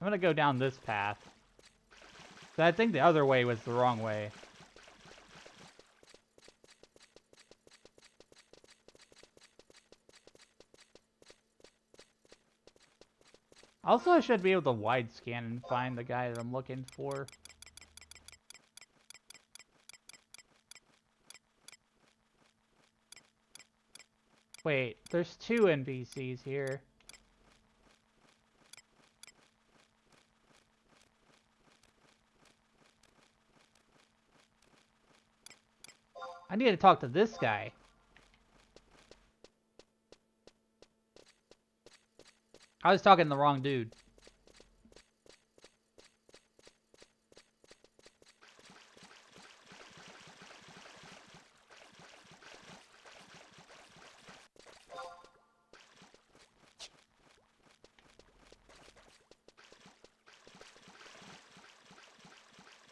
I'm gonna go down this path. So I think the other way was the wrong way. Also, I should be able to wide scan and find the guy that I'm looking for. Wait, there's 2 NPCs here. I need to talk to this guy. I was talking to the wrong dude.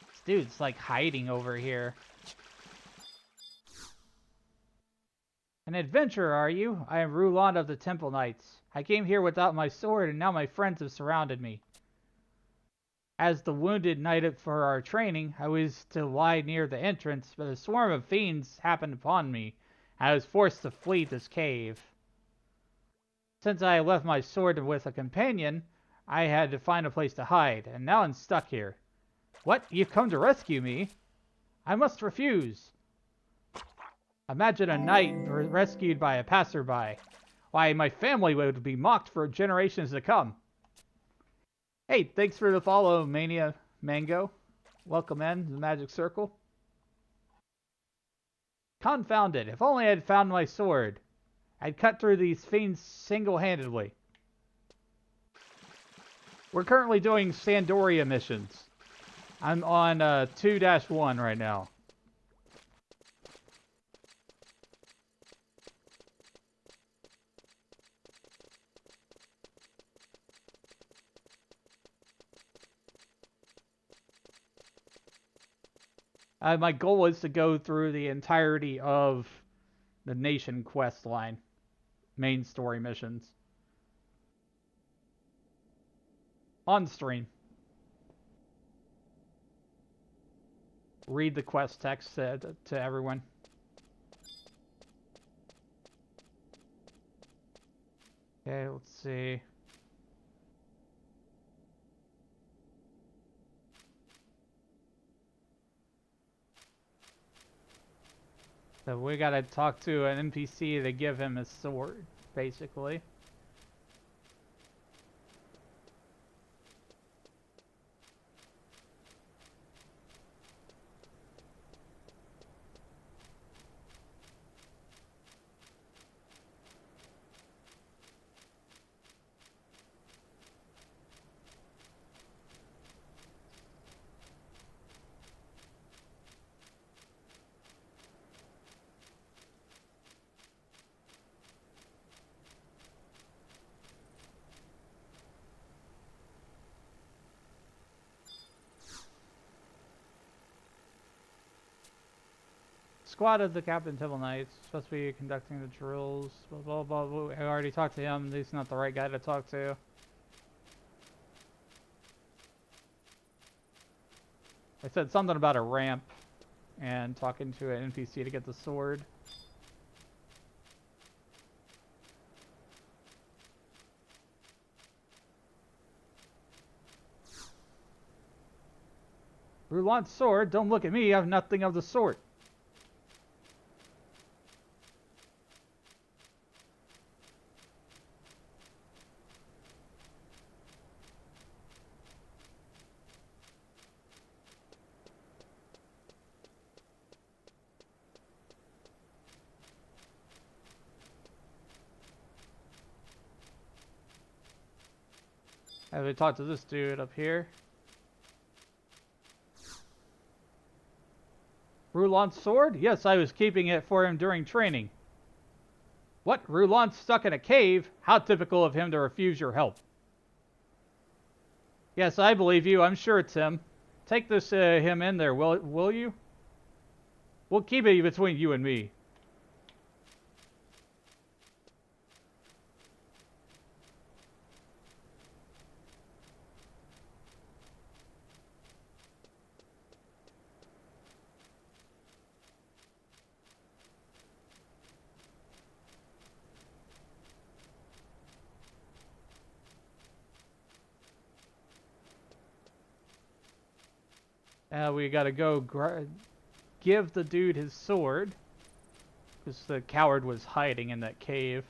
This dude's like hiding over here. An adventurer, are you? I am Ruland of the Temple Knights. I came here without my sword, and now my friends have surrounded me. As the wounded knight for our training, I was to lie near the entrance, but a swarm of fiends happened upon me, and I was forced to flee this cave. Since I left my sword with a companion, I had to find a place to hide, and now I'm stuck here. What? You've come to rescue me? I must refuse. Imagine a knight rescued by a passerby. Why, my family would be mocked for generations to come. Hey, thanks for the follow, Mania Mango. Welcome in the Magic Circle. Confounded. If only I had found my sword. I'd cut through these fiends single-handedly. We're currently doing Sandoria missions. I'm on 2-1 right now. My goal is to go through the entirety of the Nation quest line. Main story missions. On stream. Read the quest text to everyone. Okay, let's see. So we gotta talk to an NPC to give him his sword, basically. Squad of the Captain Temple Knights, supposed to be conducting the drills, blah, blah, blah, blah. I already talked to him, he's not the right guy to talk to. I said something about a ramp and talking to an NPC to get the sword. Ruland's sword? Don't look at me, I have nothing of the sort. Have we talked to this dude up here? Rulon's sword? Yes, I was keeping it for him during training. What? Rulon's stuck in a cave? How typical of him to refuse your help. Yes, I believe you. I'm sure it's him. Take this him in there, will you? We'll keep it between you and me. We gotta go give the dude his sword. Because the coward was hiding in that cave.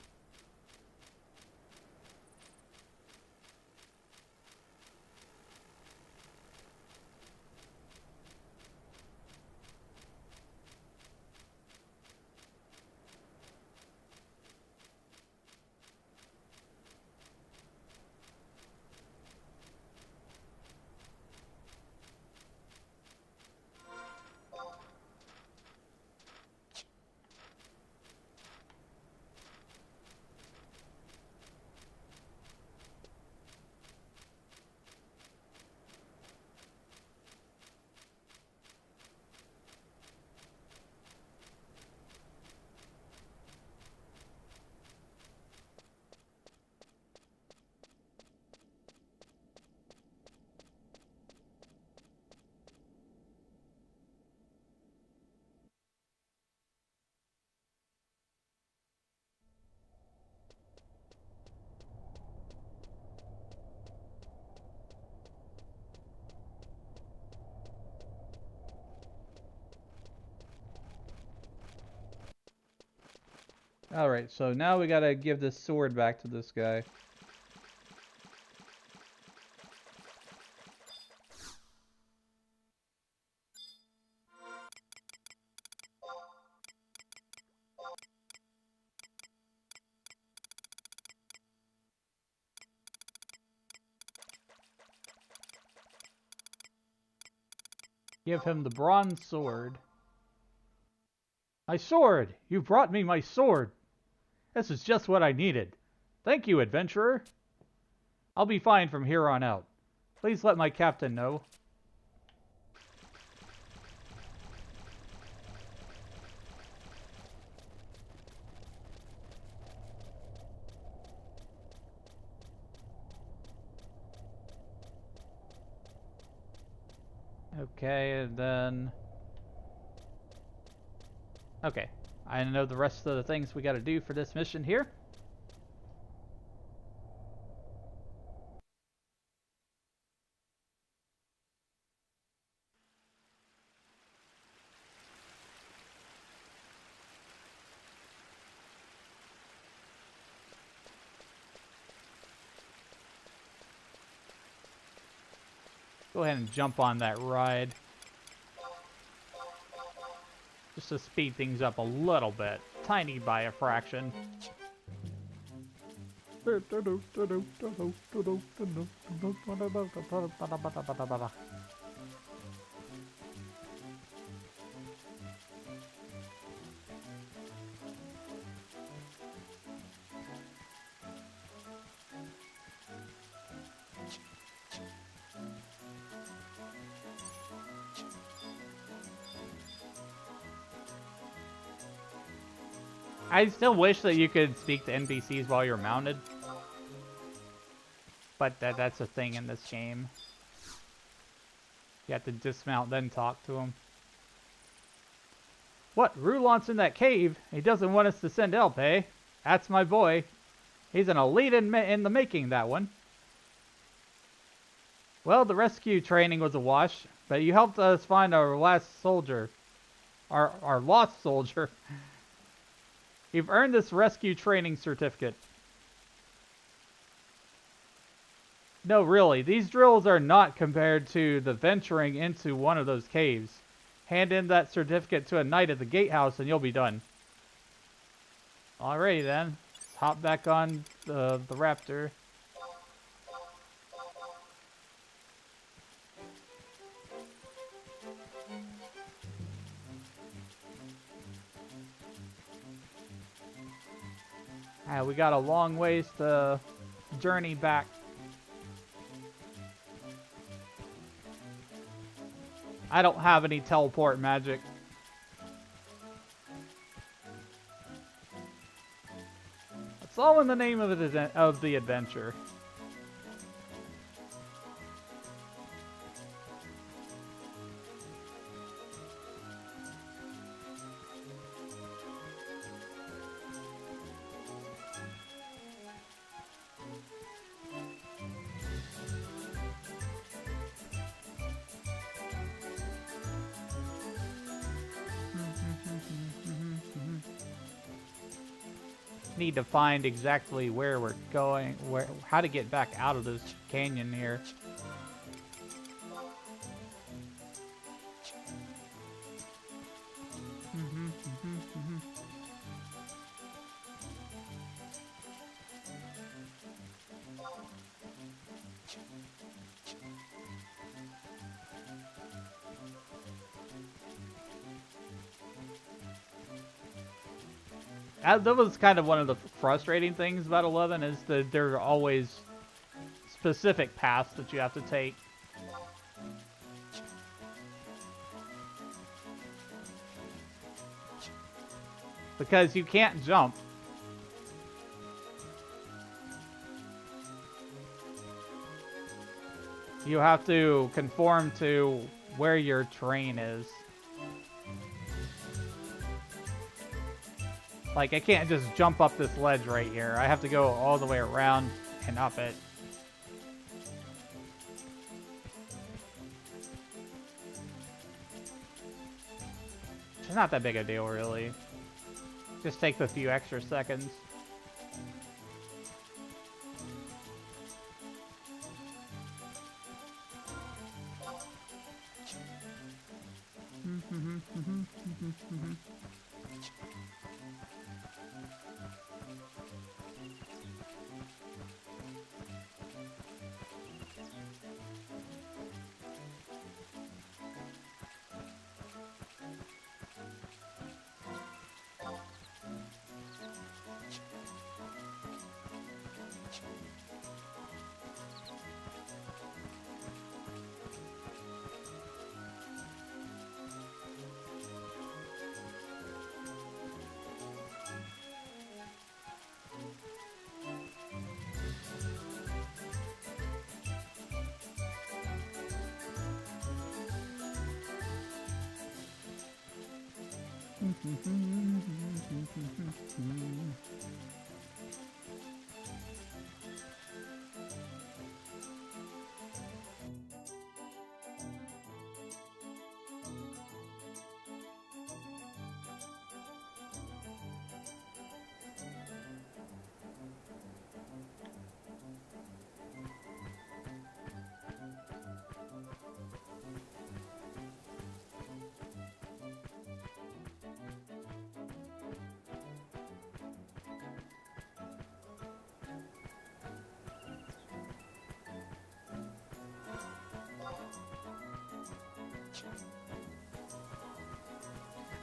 Alright, so now we gotta give this sword back to this guy. Give him the bronze sword. My sword! You brought me my sword! This is just what I needed. Thank you, adventurer. I'll be fine from here on out. Please let my captain know. Okay, and then... Okay, I know the rest of the things we gotta do for this mission here. Go ahead and jump on that ride. Just to speed things up a little bit. Tiny by a fraction. I still wish that you could speak to NPCs while you're mounted. But that's a thing in this game. You have to dismount, then talk to them. What? Rulon's in that cave? He doesn't want us to send help, eh? That's my boy. He's an elite in the making, that one. Well, the rescue training was a wash, but you helped us find our last soldier. Our lost soldier. You've earned this rescue training certificate. No, really, these drills are not compared to the venturing into one of those caves. Hand in that certificate to a knight at the gatehouse and you'll be done. Alrighty then, let's hop back on the raptor. We got a long ways to journey back. I don't have any teleport magic. It's all in the name of the adventure. Need to find exactly where we're going, how to get back out of this canyon here. That was kind of one of the frustrating things about 11 is that there are always specific paths that you have to take. Because you can't jump. You have to conform to where your train is. Like, I can't just jump up this ledge right here. I have to go all the way around and up it. It's not that big a deal, really. Just takes a few extra seconds.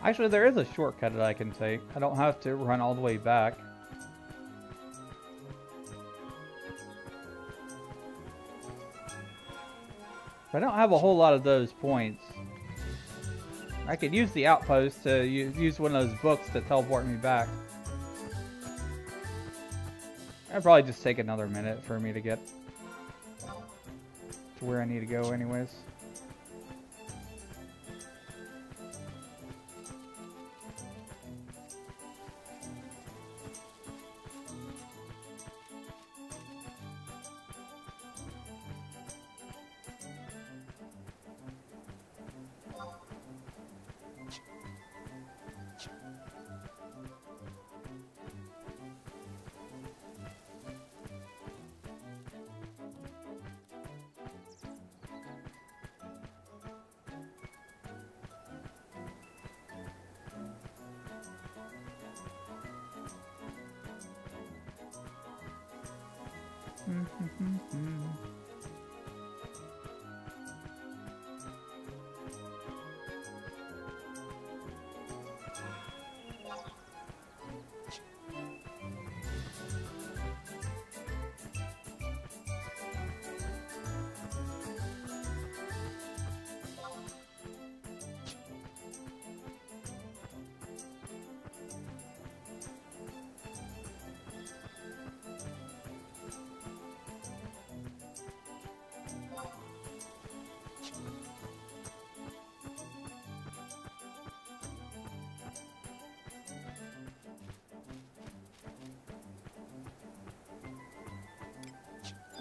Actually, there is a shortcut that I can take. I don't have to run all the way back. But I don't have a whole lot of those points. I could use the outpost to use one of those books to teleport me back. I'd probably just take another minute for me to get to where I need to go anyways.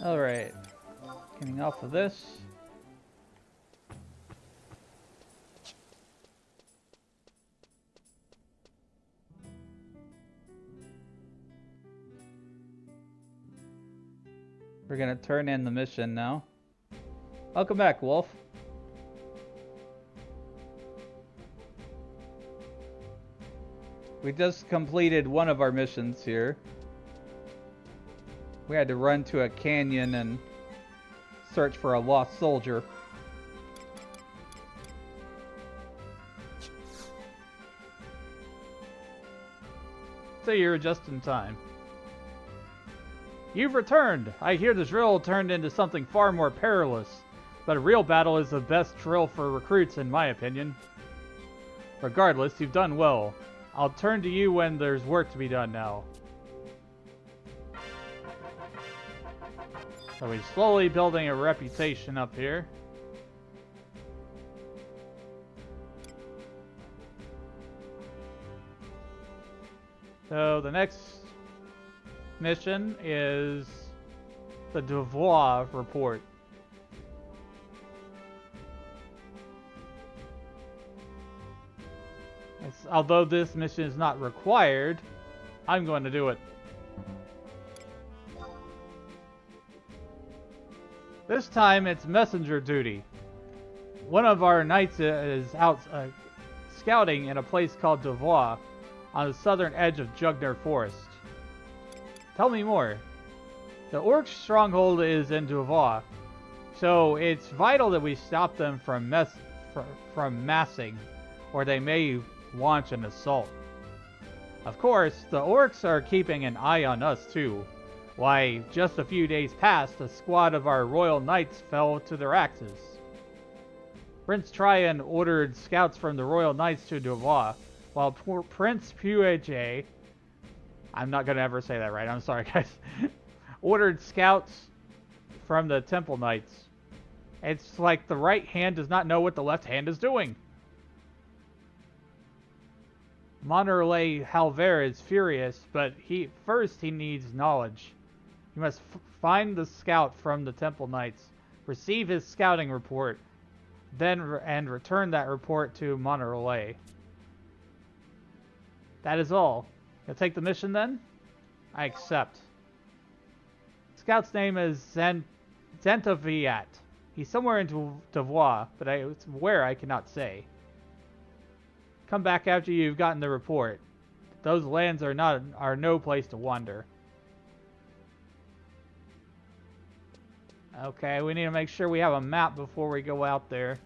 Alright. Getting off of this. We're gonna turn in the mission now. Welcome back, Wolf. We just completed one of our missions here. We had to run to a canyon and search for a lost soldier. So you're just in time. You've returned! I hear the drill turned into something far more perilous, but a real battle is the best drill for recruits in my opinion. Regardless, you've done well. I'll turn to you when there's work to be done now. So we're slowly building a reputation up here. So the next mission is the devoir report. Although this mission is not required, I'm going to do it. This time it's messenger duty. One of our knights is out scouting in a place called Devoir on the southern edge of Jugner Forest. Tell me more. The orc stronghold is in Devoir, so it's vital that we stop them from massing, or they may launch an assault. Of course, the orcs are keeping an eye on us too. Why, just a few days past, a squad of our royal knights fell to their axes. Prince Tryon ordered scouts from the royal knights to Devoir, while Prince Puege, I'm not going to ever say that right, I'm sorry guys, ordered scouts from the temple knights. It's like the right hand does not know what the left hand is doing. Monterley Halver is furious, but first he needs knowledge. You must find the scout from the Temple Knights, receive his scouting report, and return that report to Monterley. That is all. You'll take the mission then? I accept. Scout's name is Zentaviat. He's somewhere in Devoir, but where I cannot say. Come back after you've gotten the report. Those lands are no place to wander. Okay, we need to make sure we have a map before we go out there.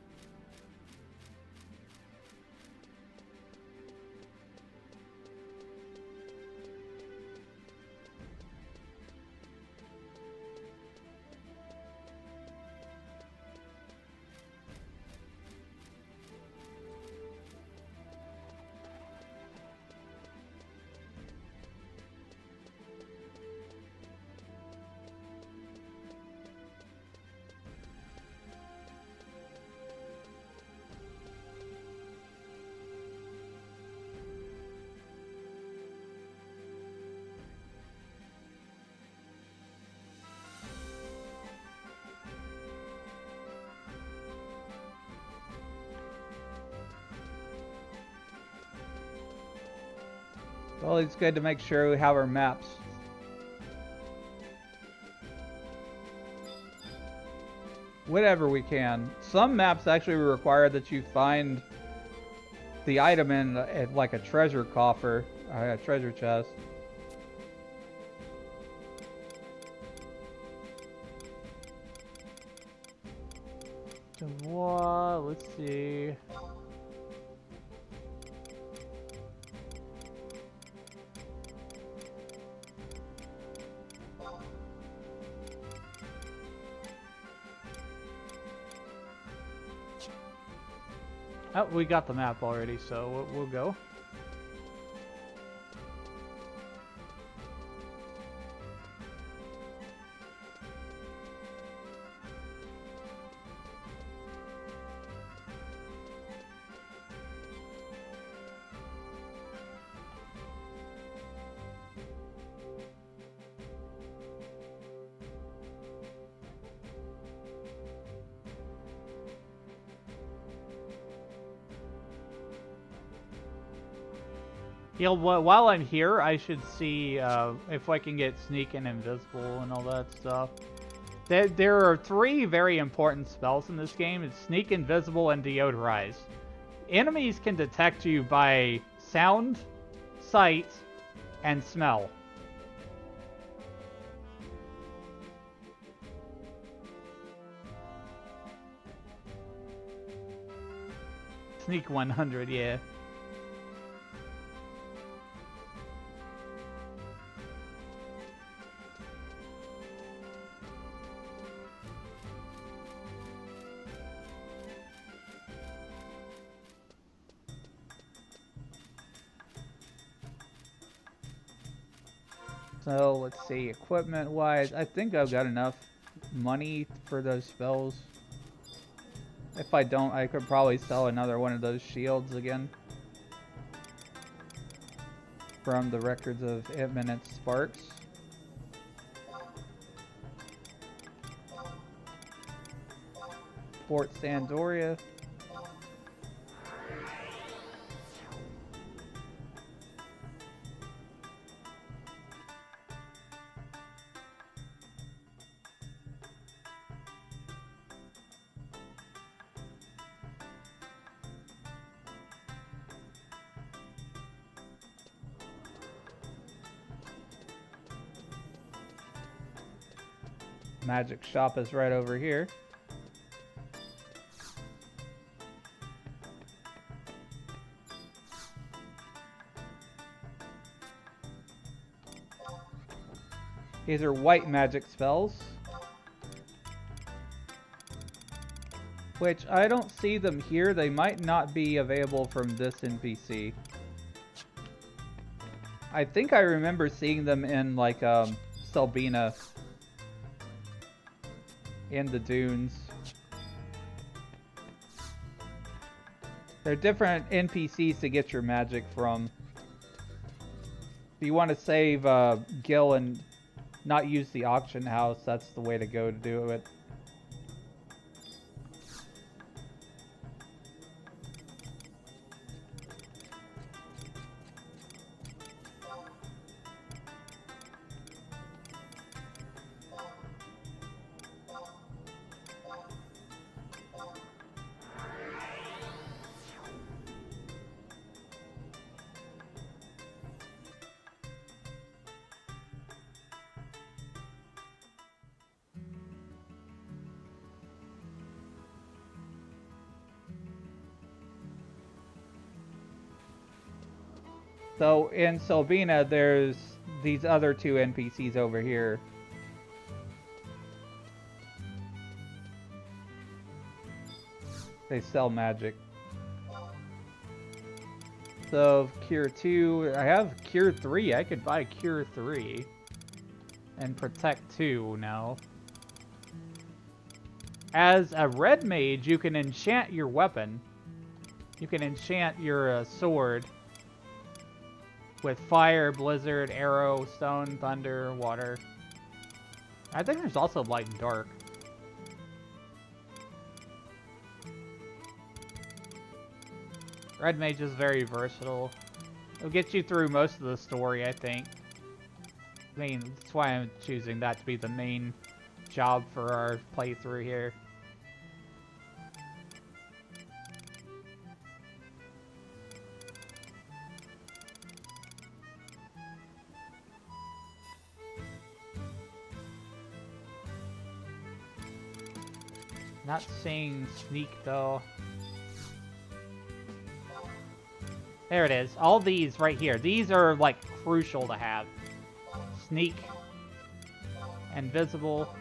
Well, it's good to make sure we have our maps. Whatever we can. Some maps actually require that you find the item in like a treasure coffer, a treasure chest. Devoir, let's see. Oh, we got the map already, so we'll go. You know, while I'm here, I should see if I can get sneak and invisible and all that stuff. There are 3 very important spells in this game. It's sneak, invisible, and deodorize. Enemies can detect you by sound, sight, and smell. Sneak 100, yeah. So, let's see, equipment-wise, I think I've got enough money for those spells. If I don't, I could probably sell another one of those shields again. From the records of Imminent Sparks. Fort Sandoria. Magic shop is right over here. These are white magic spells, which I don't see them here. They might not be available from this NPC. I think I remember seeing them in like Selbina in the dunes. They're different NPCs to get your magic from. If you want to save Gil and not use the auction house, that's the way to go to do it. So in Selbina, there's these other 2 NPCs over here. They sell magic. So Cure 2, I have Cure 3. I could buy Cure 3 and Protect 2 now. As a red mage, you can enchant your weapon. You can enchant your sword with fire, blizzard, arrow, stone, thunder, water. I think there's also light and dark. Red mage is very versatile. It'll get you through most of the story, I think. I mean, that's why I'm choosing that to be the main job for our playthrough here. Not seeing sneak though. There it is. All these right here. These are like crucial to have. Sneak. Invisible.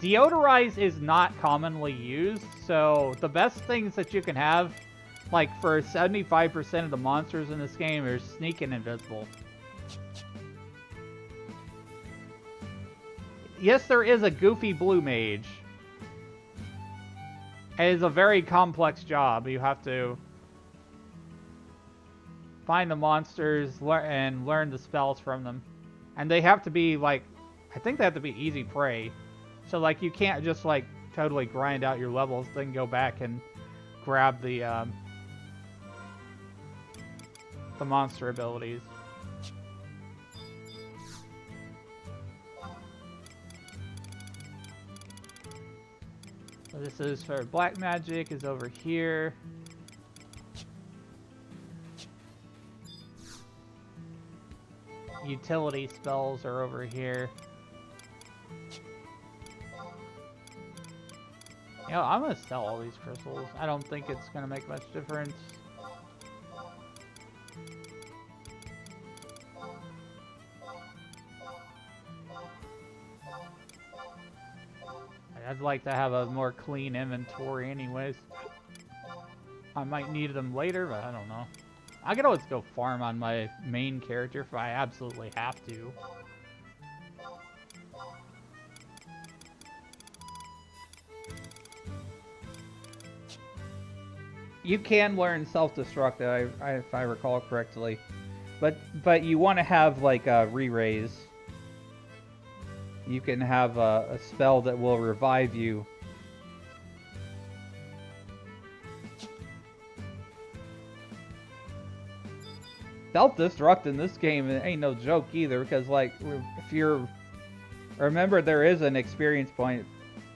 Deodorize is not commonly used, so the best things that you can have, like for 75% of the monsters in this game, are sneak and invisible. Yes, there is a goofy blue mage. It is a very complex job. You have to find the monsters and learn the spells from them. And they have to be, like, I think they have to be easy prey. So, like, you can't just, like, totally grind out your levels, then go back and grab the the monster abilities. So this is for black magic is over here. Utility spells are over here. You know, I'm gonna sell all these crystals. I don't think it's gonna make much difference. I'd like to have a more clean inventory anyways. I might need them later, but I don't know. I could always go farm on my main character if I absolutely have to. You can learn self-destruct, if I recall correctly, but you want to have like a re-raise. You can have a spell that will revive you. Self-destruct in this game ain't no joke either, because like if you're, remember there is an experience point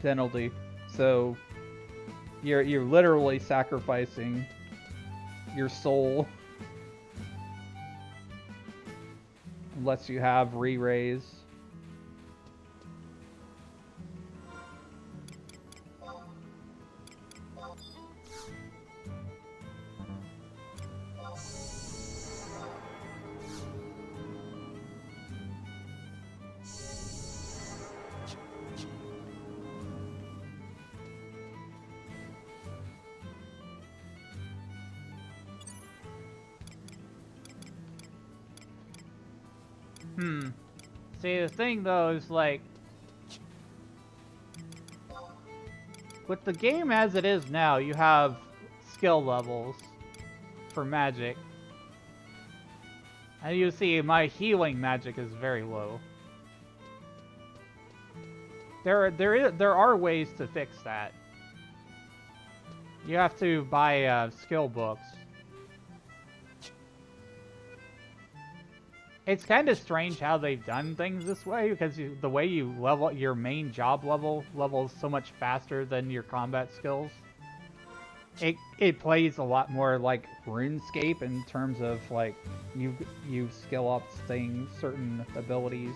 penalty, so you're literally sacrificing your soul unless you have re-raise. See, the thing though is like, with the game as it is now, you have skill levels for magic. And you see my healing magic is very low. There are ways to fix that. You have to buy skill books. It's kind of strange how they've done things this way, because the way you level your main job levels so much faster than your combat skills. It plays a lot more like RuneScape in terms of like you skill up certain abilities.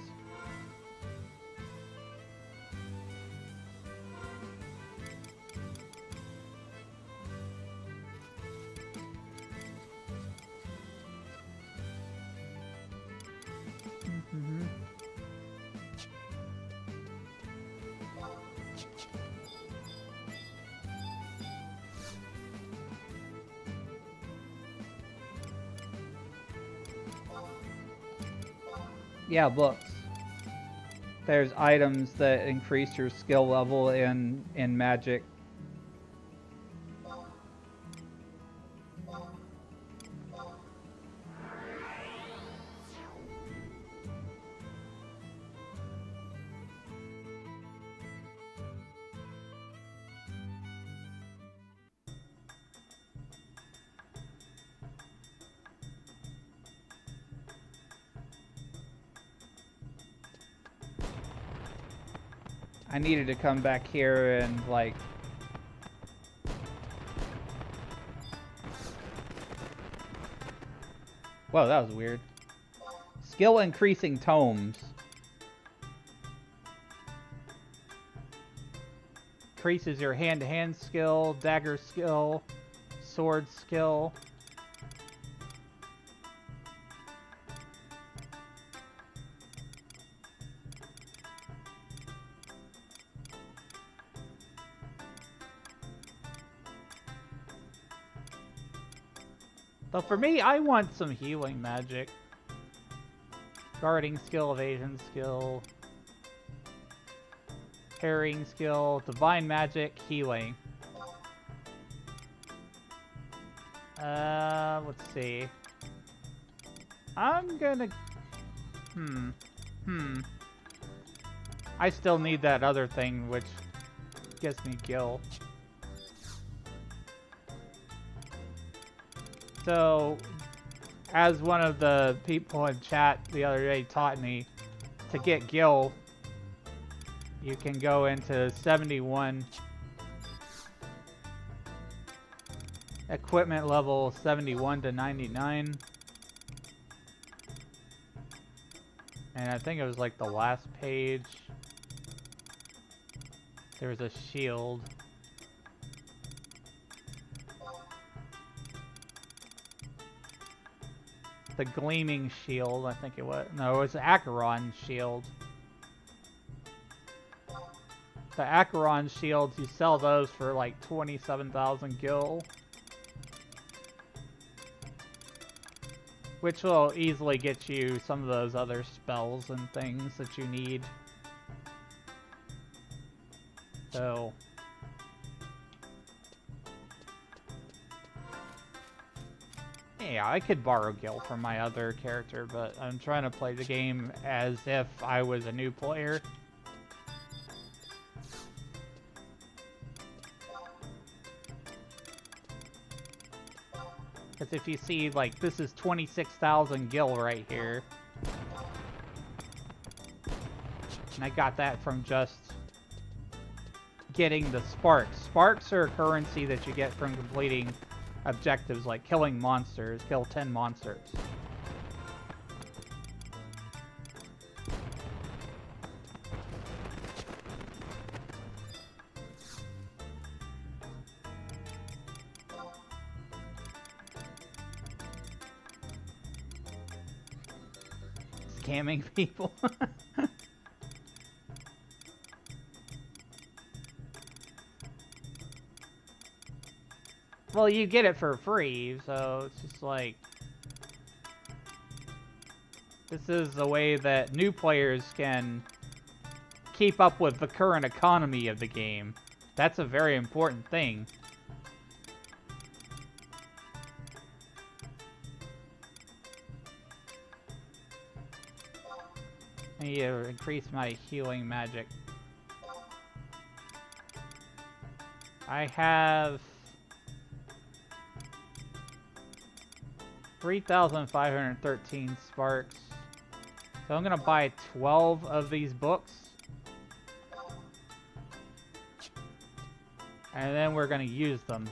Yeah, books. There's items that increase your skill level in magic. I needed to come back here and like whoa, that was weird. Skill increasing tomes. Increases your hand-to-hand skill, dagger skill, sword skill. So for me, I want some healing magic. Guarding skill, evasion skill, parrying skill, divine magic, healing. Let's see. I'm gonna... I still need that other thing, which gets me gil. So, as one of the people in chat the other day taught me, to get Gil, you can go into 71, equipment level 71 to 99. And I think it was like the last page. There was a shield. The gleaming shield, I think it was. No, it was the Acheron shield. The Acheron shields, you sell those for like 27,000 gil. Which will easily get you some of those other spells and things that you need. So... yeah, I could borrow Gil from my other character, but I'm trying to play the game as if I was a new player. Because if you see, like, this is 26,000 gil right here. And I got that from just getting the sparks. Sparks are a currency that you get from completing objectives like killing monsters. Kill 10 monsters. Scamming people. Well, you get it for free, so it's just like... this is a way that new players can keep up with the current economy of the game. That's a very important thing. I need to increase my healing magic. I have 3,513 sparks. So I'm gonna buy 12 of these books. And then we're gonna use them.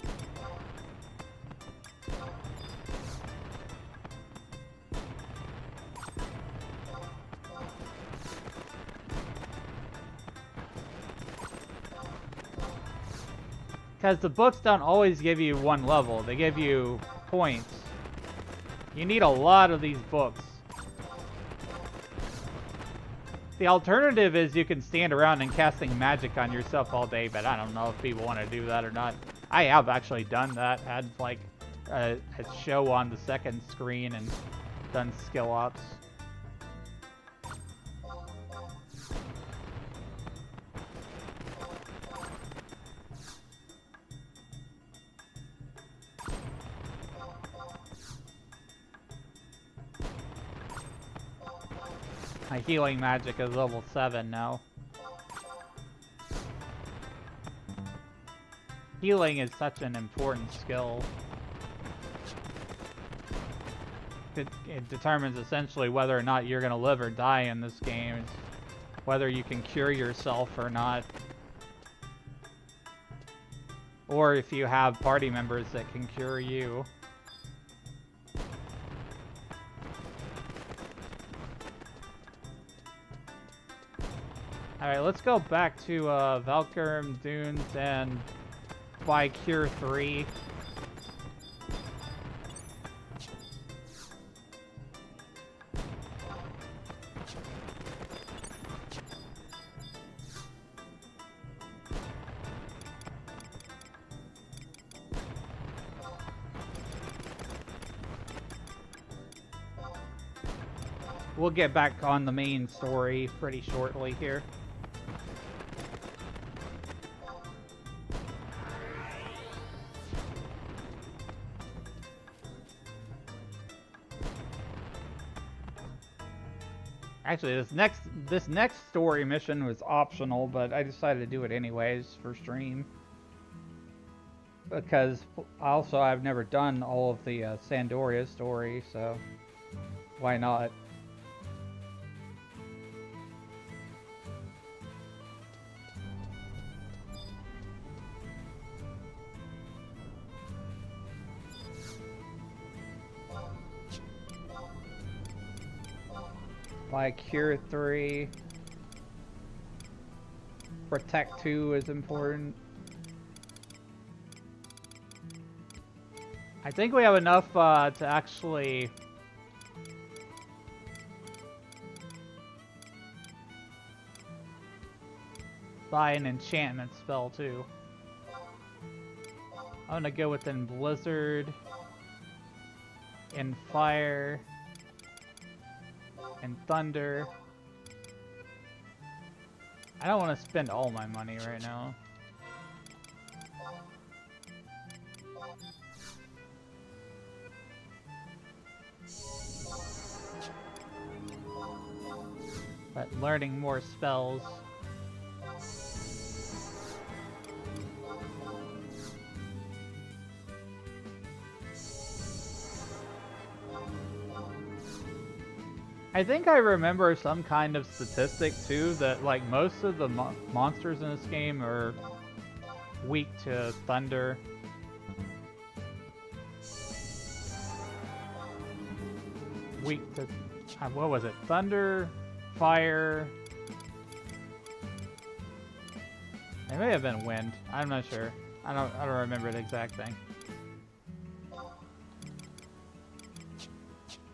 Because the books don't always give you one level, they give you points. You need a lot of these books. The alternative is you can stand around and casting magic on yourself all day, but I don't know if people want to do that or not. I have actually done that, had like a show on the second screen and done skill ups. My healing magic is level 7 now. Healing is such an important skill. It determines essentially whether or not you're going to live or die in this game. It's whether you can cure yourself or not. Or if you have party members that can cure you. Alright, let's go back to Valkyrim Dunes and buy Cure 3. We'll get back on the main story pretty shortly here. Actually, this next story mission was optional, but I decided to do it anyways for stream. because also I've never done all of the Sandoria story, so why not? Like Cure 3, Protect 2 is important. I think we have enough to actually buy an enchantment spell too. I'm gonna go within Blizzard and Fire and Thunder. I don't want to spend all my money right now. But learning more spells. I think I remember some kind of statistic too that like most of the monsters in this game are weak to thunder. Weak to what was it? Thunder, fire. It may have been wind. I'm not sure. I don't remember the exact thing.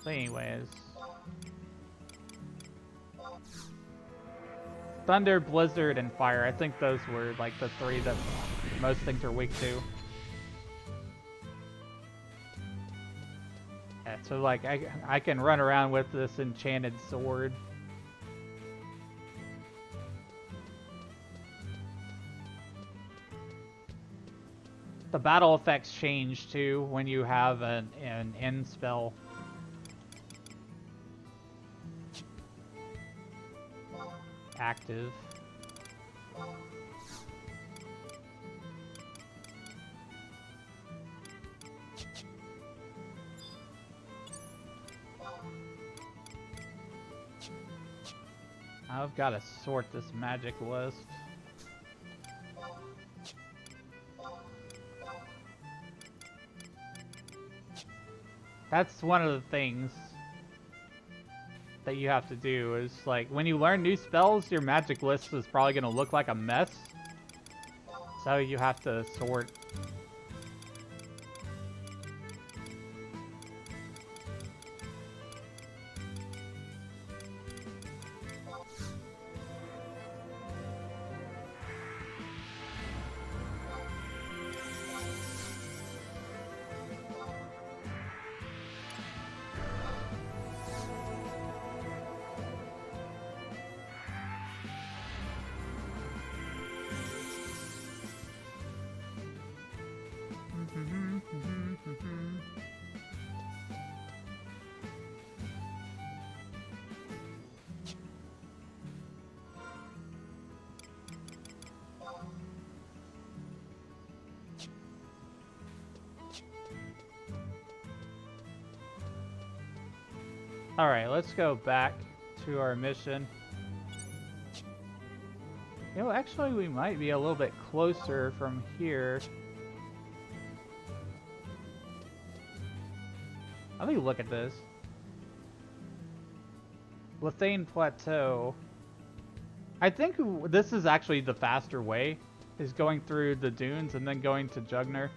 But anyways. Thunder, Blizzard, and Fire. I think those were like the three that most things are weak to. Yeah, so like I can run around with this enchanted sword. The battle effects change too when you have an end spell. Active. I've got to sort this magic list. That's one of the things that you have to do is like when you learn new spells, your magic list is probably going to look like a mess. So you have to sort. Alright, let's go back to our mission. You know, actually we might be a little bit closer from here. Let me look at this. Lethane Plateau. I think this is actually the faster way, is going through the dunes and then going to Jugner.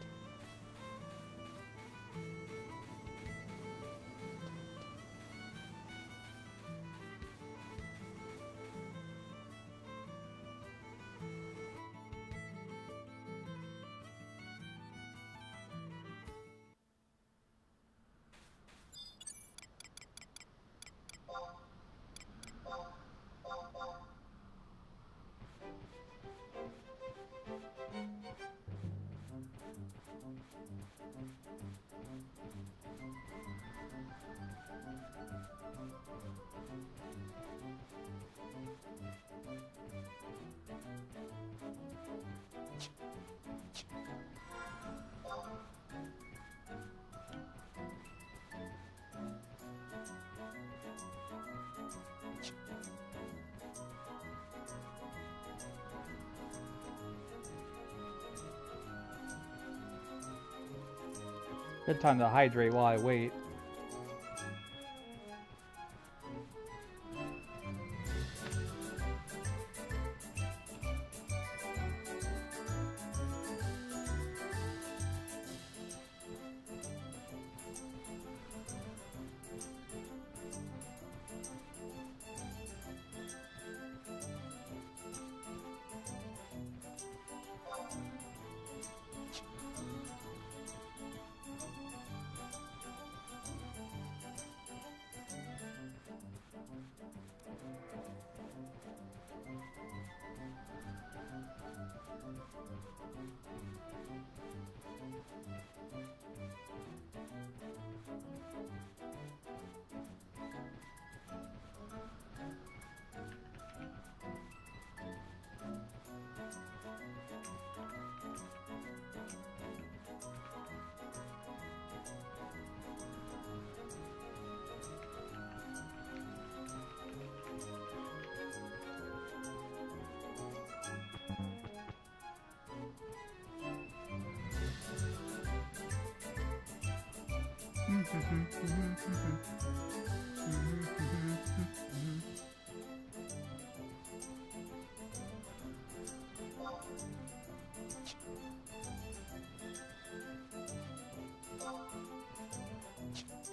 Good time to hydrate while I wait.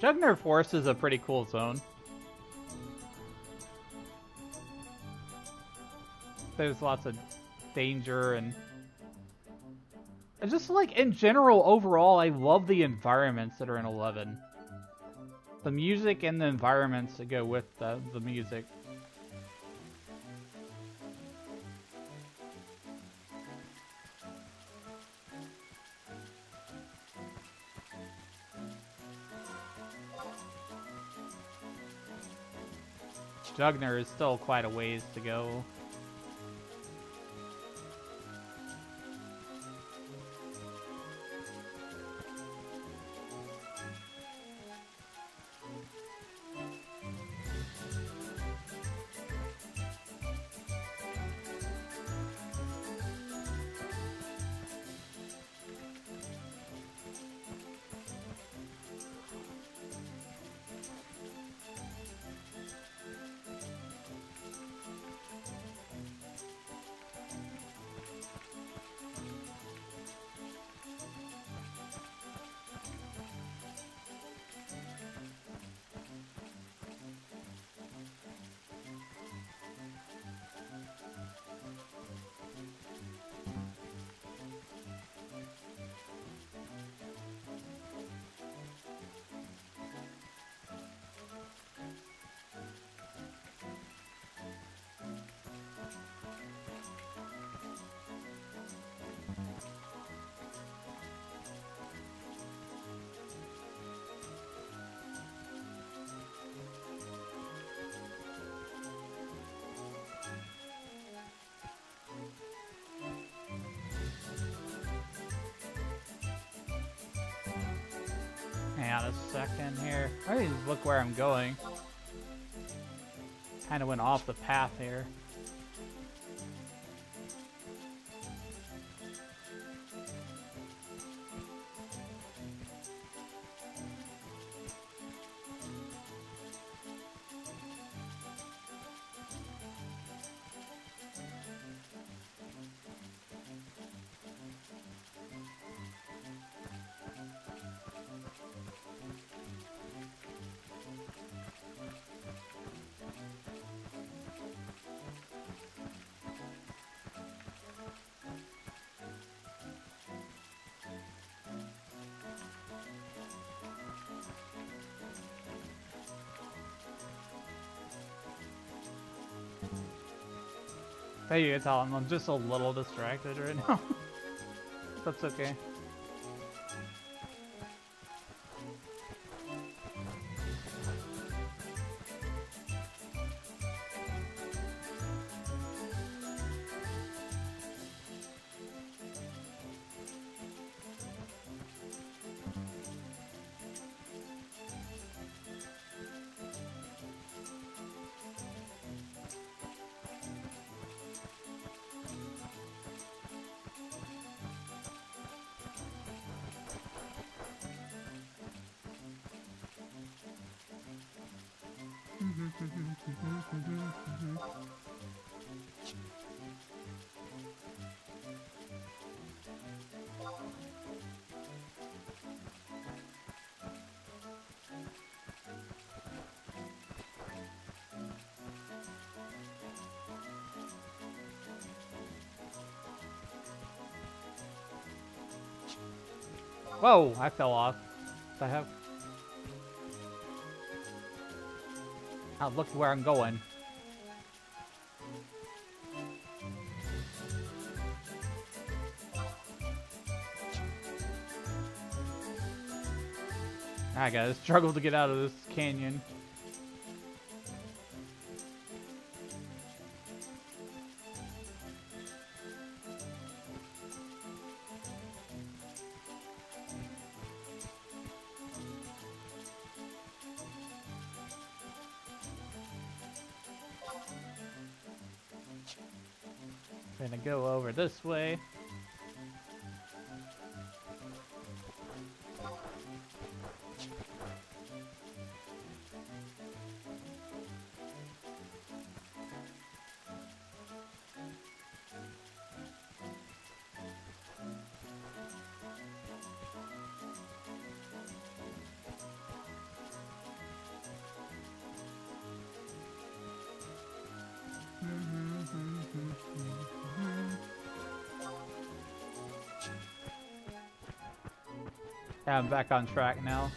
Jugner Forest is a pretty cool zone. There's lots of danger and just like in general, overall, I love the environments that are in 11. The music and the environments that go with the music. Jugner is still quite a ways to go. Hang on a second here. I need to look where I'm going. Kind of went off the path here. Hey, you can tell I'm just a little distracted right now. That's okay. Whoa, I fell off. What the heck? Oh, look where I'm going. I gotta struggle to get out of this canyon. Gonna go over this way. Yeah, I'm back on track now.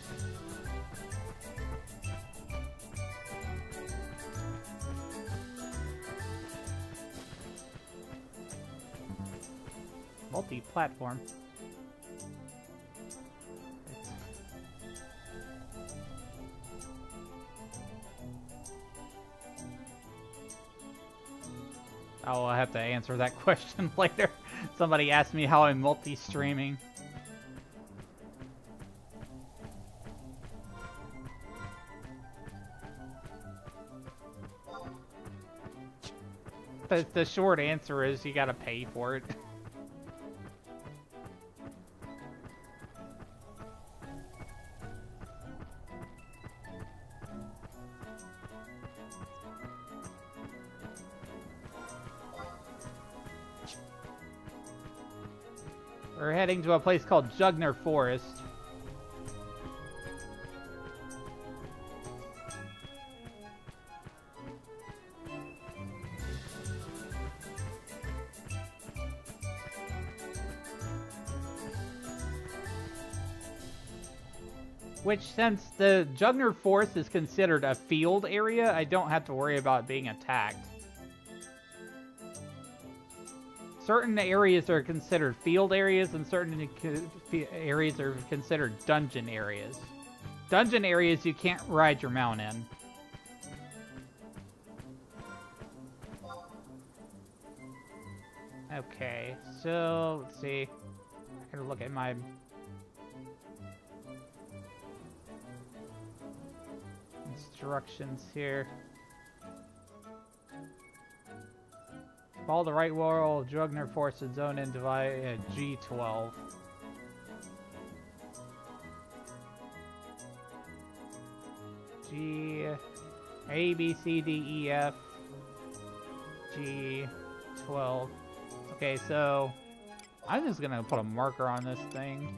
Multi-platform. Oh, I'll have to answer that question later. Somebody asked me how I'm multi-streaming. The short answer is you gotta pay for it. We're heading to a place called Jugner Forest. Which, since the Jugner Forest is considered a field area, I don't have to worry about being attacked. Certain areas are considered field areas, and certain areas are considered dungeon areas. Dungeon areas you can't ride your mount in. Okay, so let's see. I gotta look at my instructions here. Follow the right wall, Jugner Forest and zone in divide G12. G A B C D E F G12. Okay, so I'm just gonna put a marker on this thing.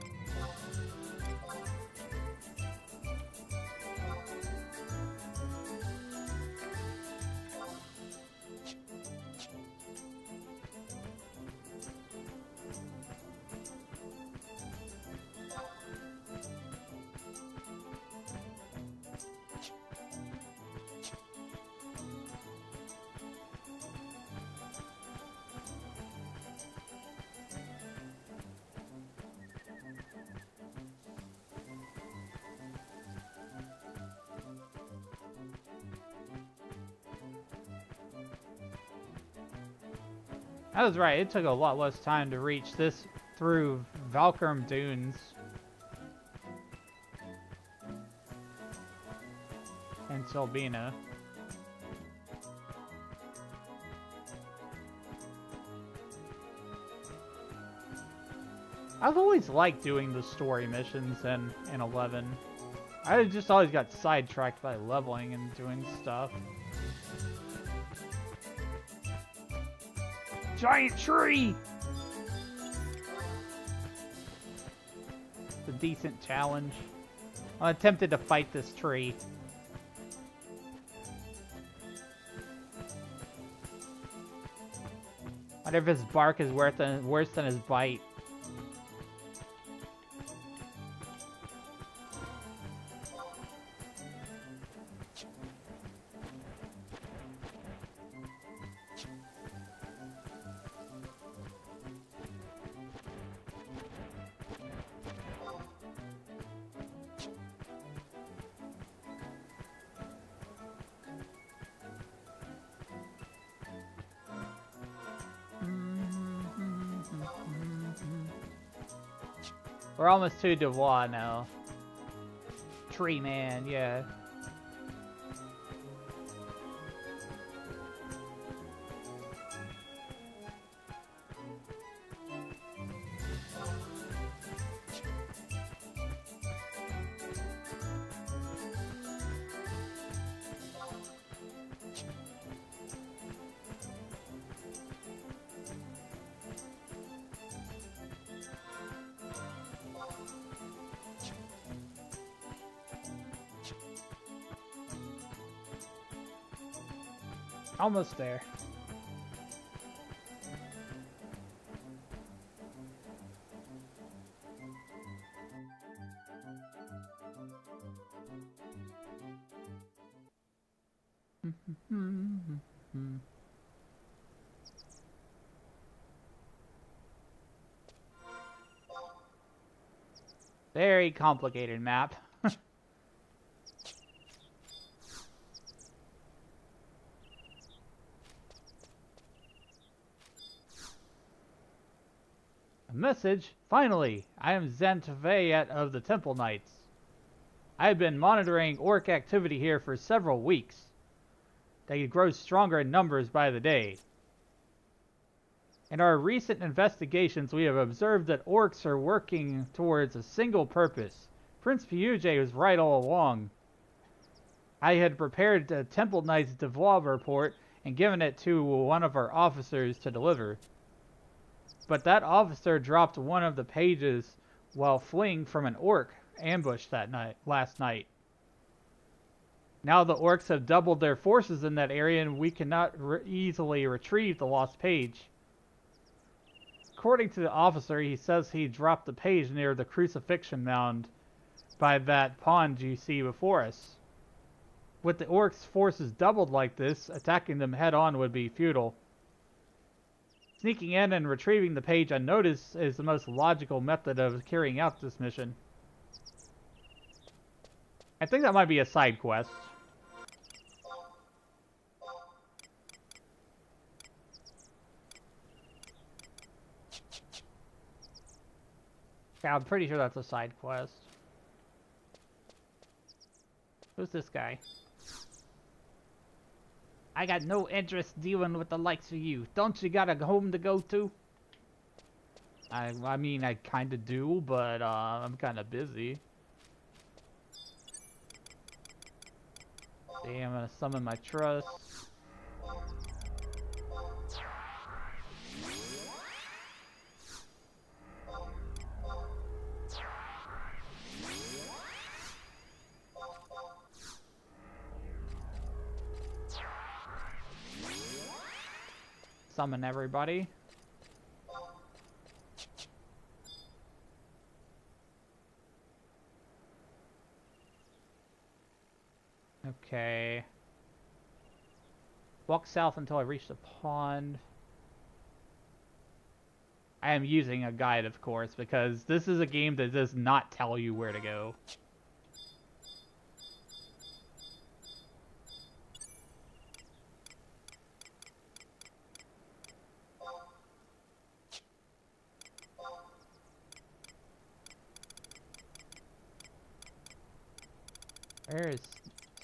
I was right, it took a lot less time to reach this through Valkyrum Dunes. And Selbina. I've always liked doing the story missions in 11. I just always got sidetracked by leveling and doing stuff. Giant tree! It's a decent challenge. I'm tempted to fight this tree. I wonder if his bark is worse than his bite. We're almost to Devois now. Tree man, yeah. Almost there. Very complicated map. A message? Finally! I am Xantvayet of the Temple Knights. I have been monitoring orc activity here for several weeks. They grow stronger in numbers by the day. In our recent investigations, we have observed that orcs are working towards a single purpose. Prince Pyuj was right all along. I had prepared the Temple Knight's Devois report and given it to one of our officers to deliver. But that officer dropped one of the pages while fleeing from an orc ambush last night. Now the orcs have doubled their forces in that area and we cannot easily retrieve the lost page. According to the officer, he says he dropped the page near the crucifixion mound by that pond you see before us. With the orcs' forces doubled like this, attacking them head-on would be futile. Sneaking in and retrieving the page unnoticed is the most logical method of carrying out this mission. I think that might be a side quest. Yeah, I'm pretty sure that's a side quest. Who's this guy? I got no interest dealing with the likes of you. Don't you got a home to go to? I mean, I kinda do, but I'm kinda busy. Damn, I'm gonna summon my trust. Summon everybody. Okay. Walk south until I reach the pond. I am using a guide, of course, because this is a game that does not tell you where to go. Where is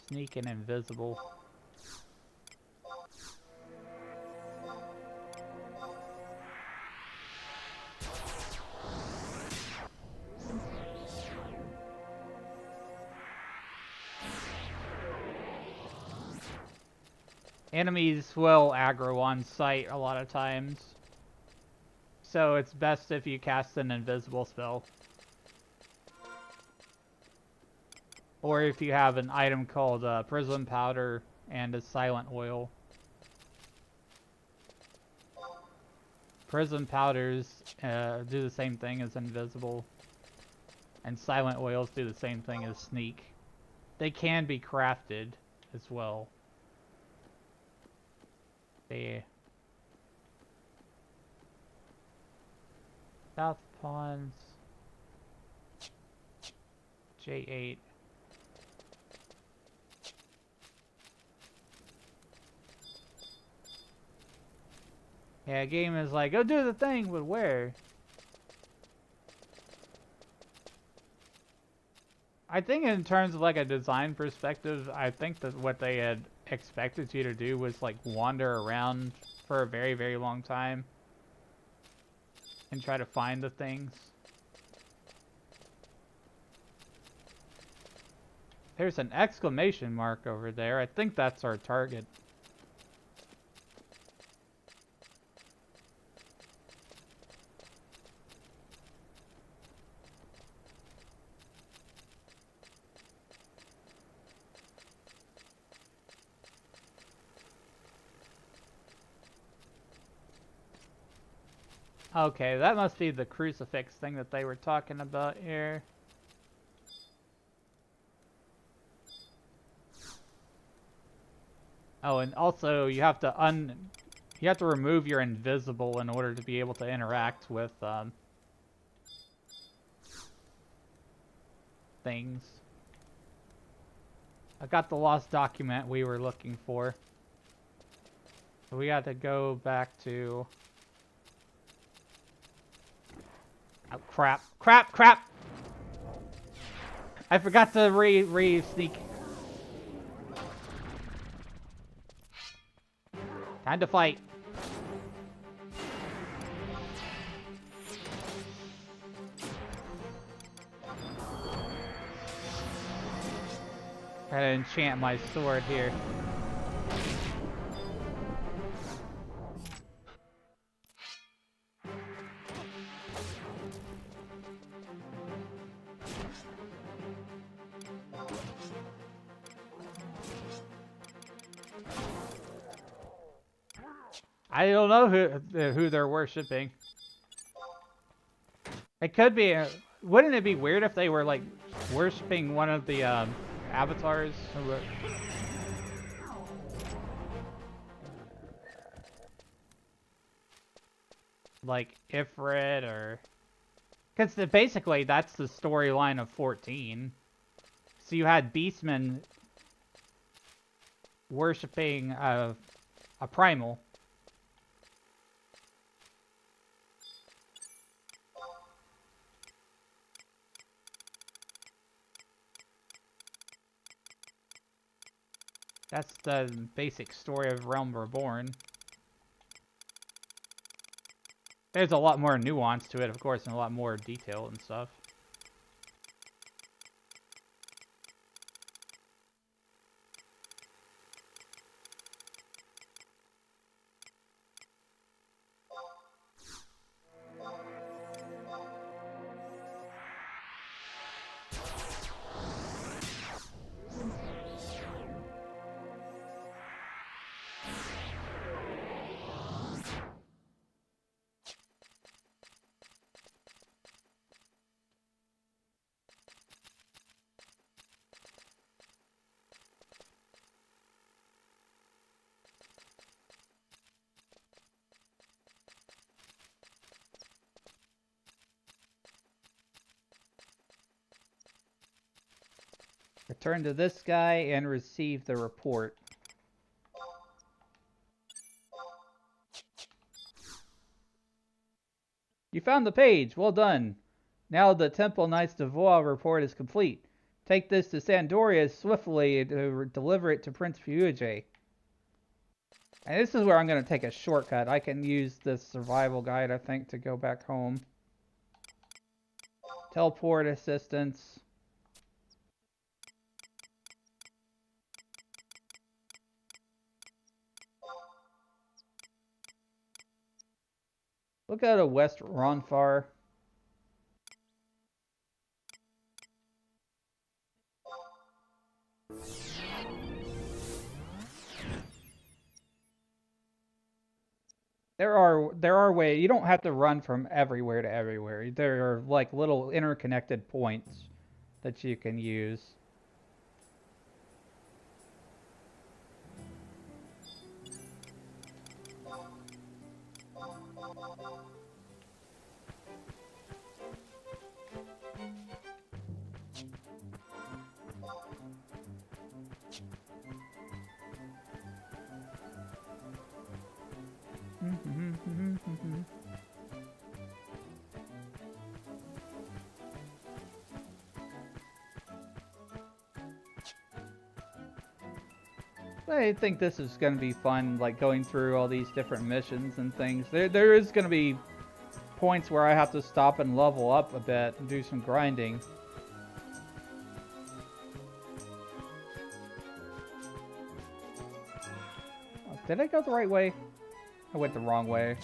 sneak and invisible? enemies will aggro on sight a lot of times. So it's best if you cast an invisible spell. Or if you have an item called Prism Powder and a Silent Oil. Prism Powders do the same thing as Invisible. And Silent Oils do the same thing as Sneak. They can be crafted as well. South Ponds. J8. Yeah, game is like, go do the thing, but where? I think in terms of like a design perspective, I think that what they had expected you to do was like wander around for a very, very long time and try to find the things. There's an exclamation mark over there. I think that's our target. Okay, that must be the crucifix thing that they were talking about here. Oh, and also you have to remove your invisible in order to be able to interact with things. I got the lost document we were looking for. So we got to go back to... Oh, crap. Crap! Crap! I forgot to re-sneak. Time to fight. Gotta enchant my sword here. I don't know who they're worshipping. It could be. Wouldn't it be weird if they were like worshipping one of the avatars? Like Ifrit or... Because basically that's the storyline of 14. So you had Beastmen worshipping a primal. That's the basic story of Realm Reborn. There's a lot more nuance to it, of course, and a lot more detail and stuff. Return to this guy and receive the report. You found the page. Well done. Now the Temple Knights Devois report is complete. Take this to Sandoria swiftly to deliver it to Prince Fuege. And this is where I'm going to take a shortcut. I can use this survival guide, I think, to go back home. Teleport assistance. We'll go to West Ronfar. There are ways. You don't have to run from everywhere to everywhere. There are like little interconnected points that you can use. I think this is going to be fun, like going through all these different missions and things. There is going to be points where I have to stop and level up a bit and do some grinding. Oh, did I go the right way? I went the wrong way.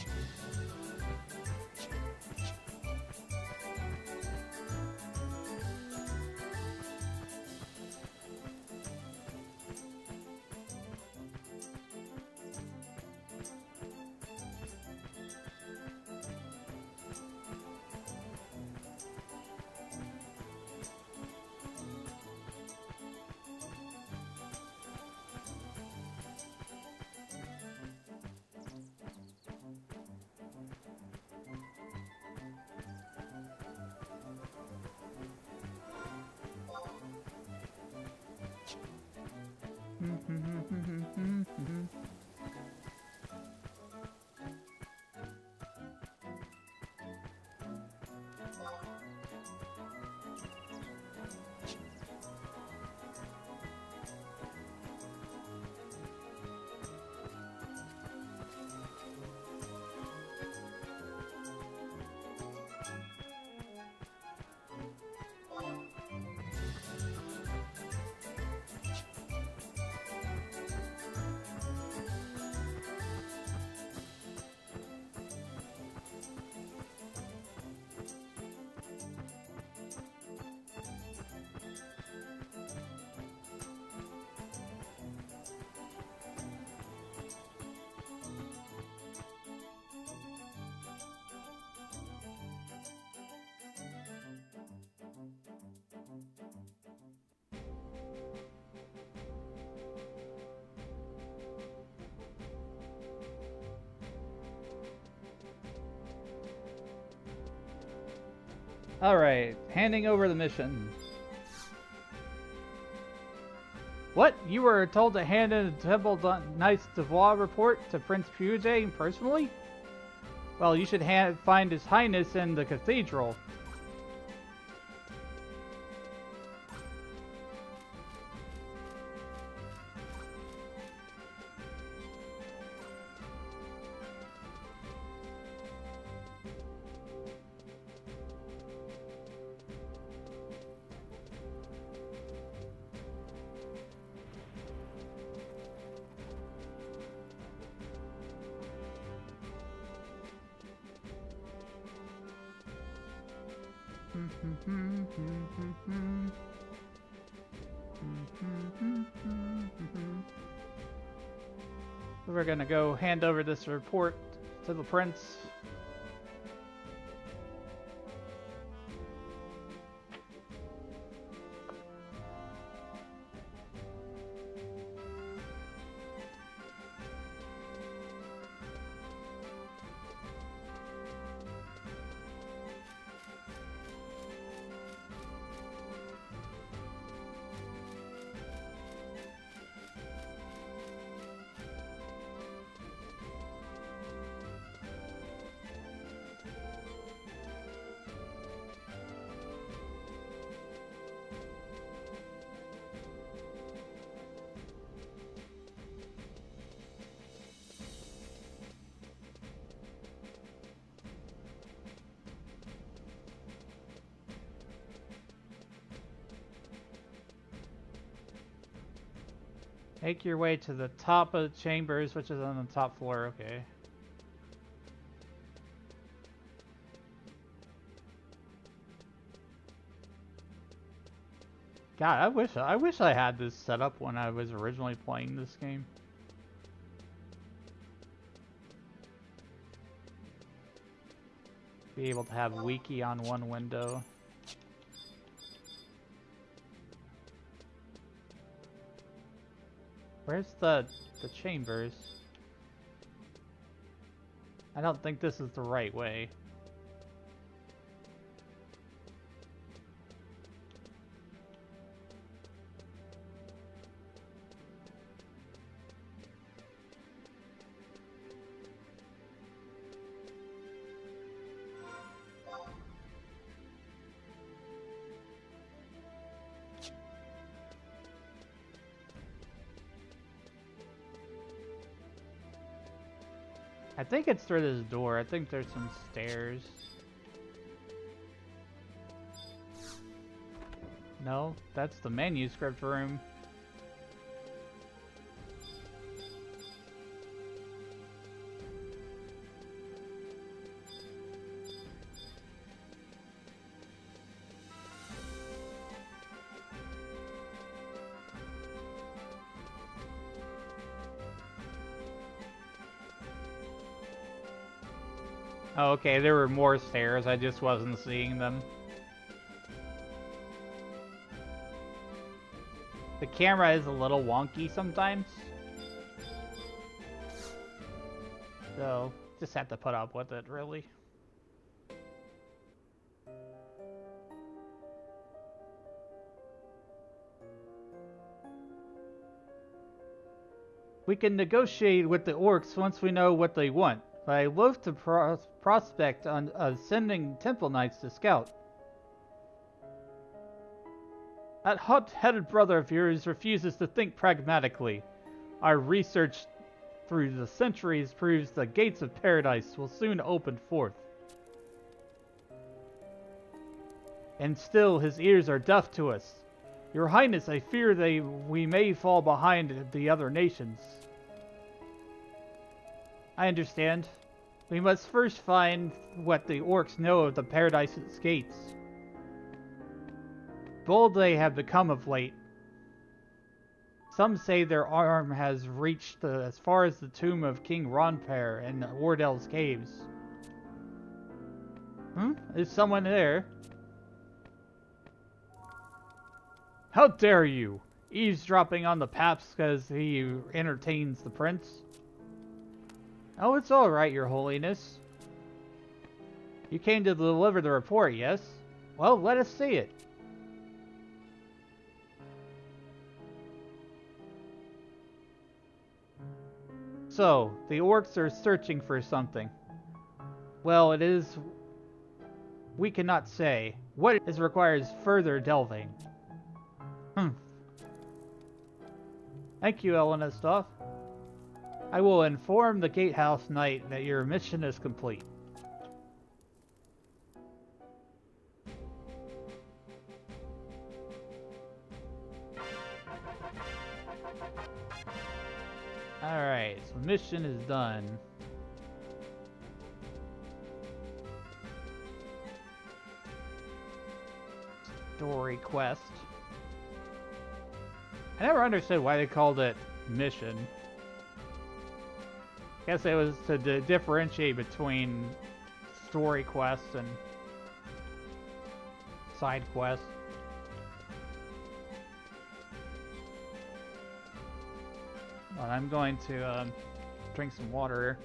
Alright, handing over the mission. What? You were told to hand in the Temple Knight's Devoir report to Prince Puget personally? Well, you should find His Highness in the cathedral. We're gonna go hand over this report to the prince. Make your way to the top of the chambers, which is on the top floor, okay. God, I wish I had this set up when I was originally playing this game. Be able to have wiki on one window. Where's the chambers? I don't think this is the right way. I think it's through this door. I think there's some stairs. No, that's the manuscript room. Oh, okay, there were more stairs. I just wasn't seeing them. The camera is a little wonky sometimes. So, just have to put up with it, really. We can negotiate with the orcs once we know what they want, but I loathe to prospect on sending temple knights to scout. That hot-headed brother of yours refuses to think pragmatically. Our research through the centuries proves the gates of paradise will soon open forth. And still his ears are deaf to us. Your Highness, I fear we may fall behind the other nations. I understand. We must first find what the orcs know of the Paradise's gates. Bold they have become of late. Some say their arm has reached as far as the tomb of King Ronpair in Wardel's caves. Is someone there? How dare you! Eavesdropping on the paps because he entertains the prince? Oh, it's alright, your holiness. You came to deliver the report, yes? Well, let us see it. So, the orcs are searching for something. Well, it is... we cannot say. What it is requires further delving. Thank you, Elenistov. I will inform the Gatehouse Knight that your mission is complete. Alright, so mission is done. Story quest. I never understood why they called it mission. I guess it was to differentiate between story quests and side quests. Well, I'm going to drink some water.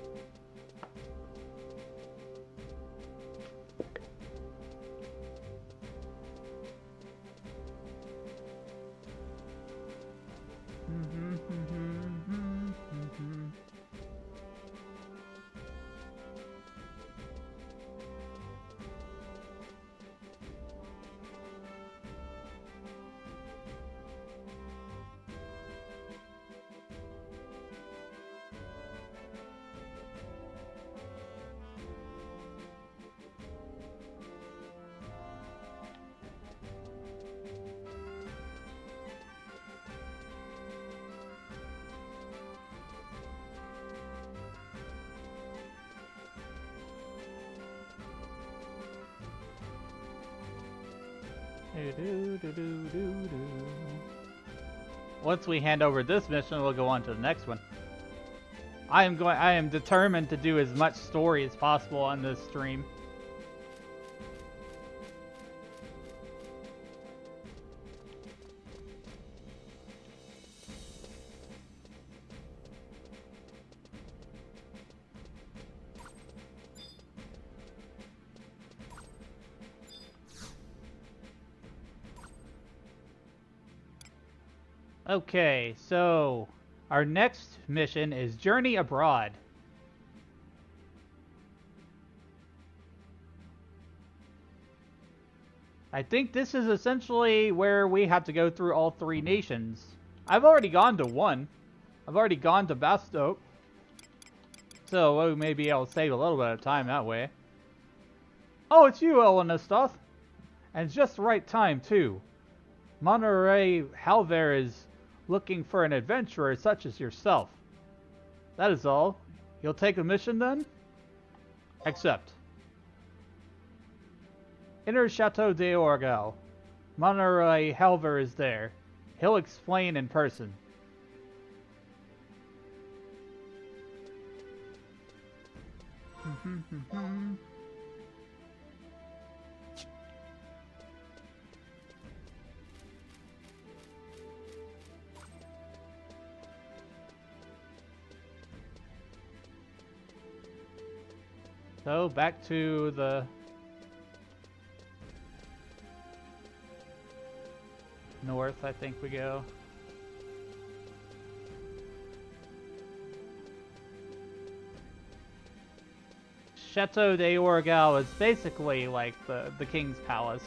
Once we hand over this mission, we'll go on to the next one. I am determined to do as much story as possible on this stream. Okay, so our next mission is Journey Abroad. I think this is essentially where we have to go through all 3 nations. I've already gone to one. I've already gone to Bastoke. So we may be able to save a little bit of time that way. Oh, it's you, Elenastoth. And it's just the right time, too. Monterey Halver is looking for an adventurer such as yourself. That is all. You'll take a mission then? Accept. Enter Chateau de Orgal. Monterey Halver is there. He'll explain in person. So, back to the north, I think we go. Chateau de Orgal is basically like the king's palace.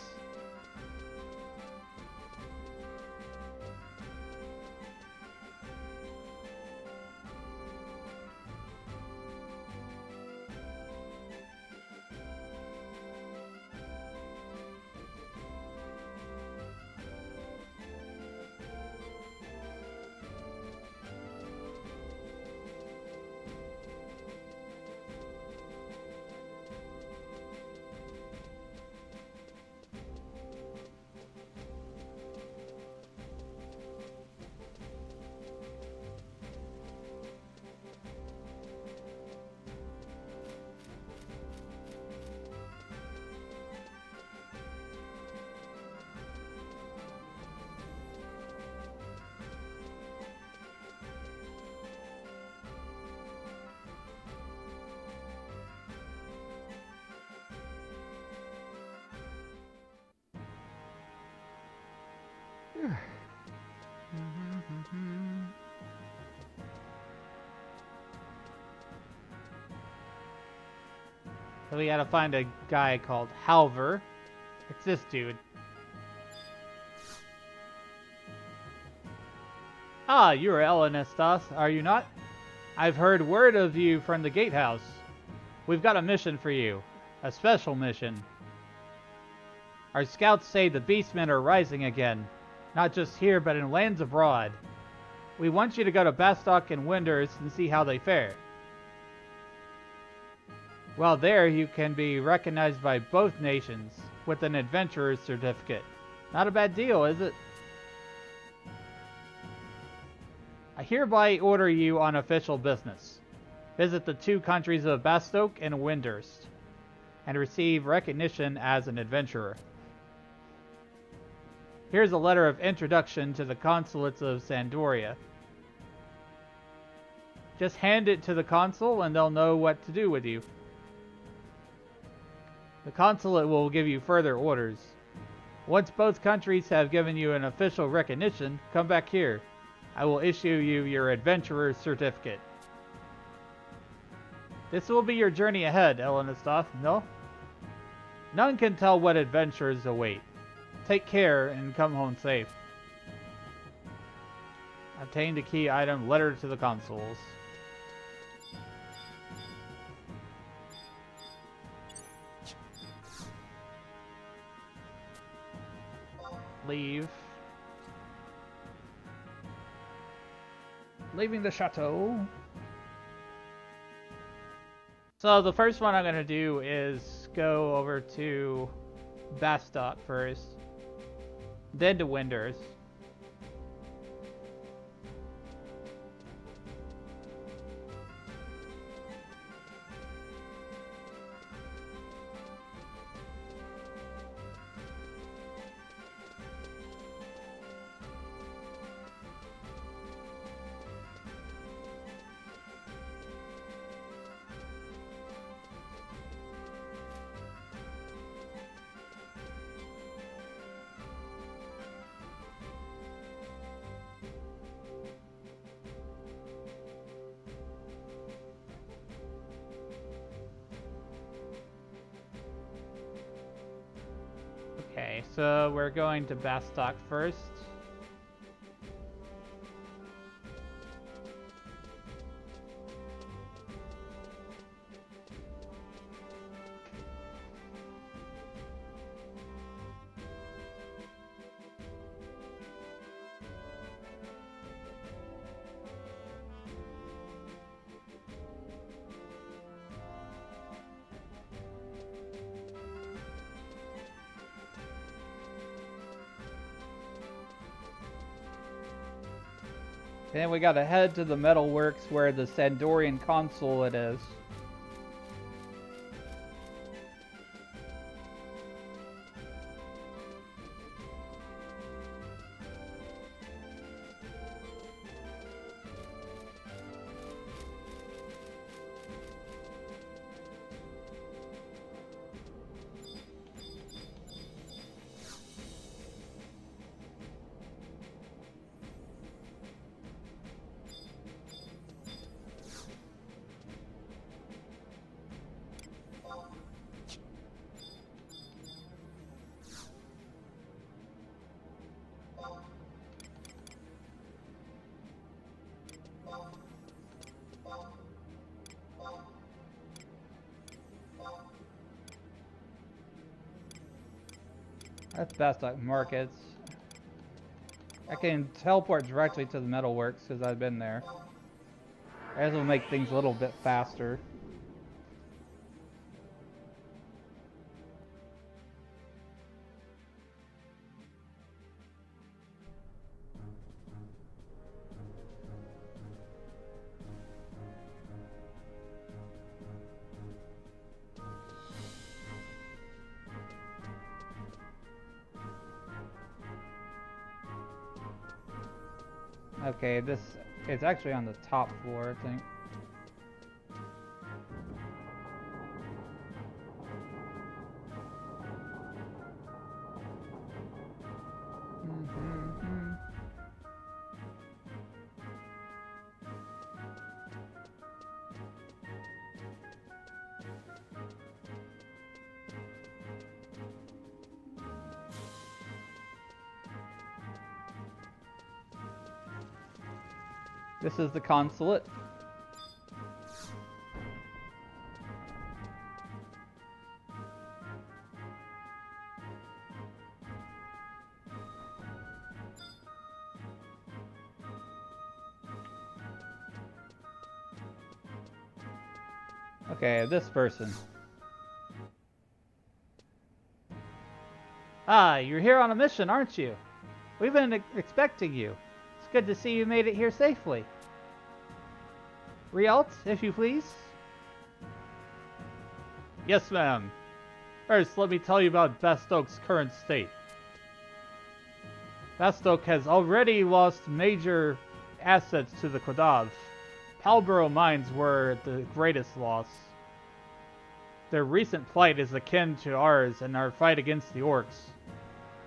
So we gotta find a guy called Halver. It's this dude. Ah, you are Elenestas, are you not? I've heard word of you from the gatehouse. We've got a mission for you. A special mission. Our scouts say the beastmen are rising again. Not just here, but in lands abroad. We want you to go to Bastock and Winders and see how they fare. While there, you can be recognized by both nations with an adventurer's certificate. Not a bad deal, is it? I hereby order you on official business. Visit the 2 countries of Bastoke and Windurst, and receive recognition as an adventurer. Here's a letter of introduction to the consulates of Sandoria. Just hand it to the consul and they'll know what to do with you. The consulate will give you further orders. Once both countries have given you an official recognition, come back here. I will issue you your adventurer's certificate. This will be your journey ahead, Elenastoth, no? None can tell what adventures await. Take care and come home safe. Obtain the key item, letter to the consuls. Leave. Leaving the chateau. So the first one I'm going to do is go over to Bastock first. then to Winders. Okay, so we're going to Bastock first. Then we gotta head to the metalworks where the Sandorian consulate is. That's Bastock Markets. I can teleport directly to the metalworks because I've been there. This will make things a little bit faster. Okay, this it's actually on the top floor, I think. This is the consulate. Okay, this person. Ah, you're here on a mission, aren't you? We've been expecting you. It's good to see you made it here safely. Rialt, if you please. Yes, ma'am. First, let me tell you about Bastock's current state. Bastock has already lost major assets to the Kodav. Palborough mines were the greatest loss. Their recent plight is akin to ours in our fight against the orcs.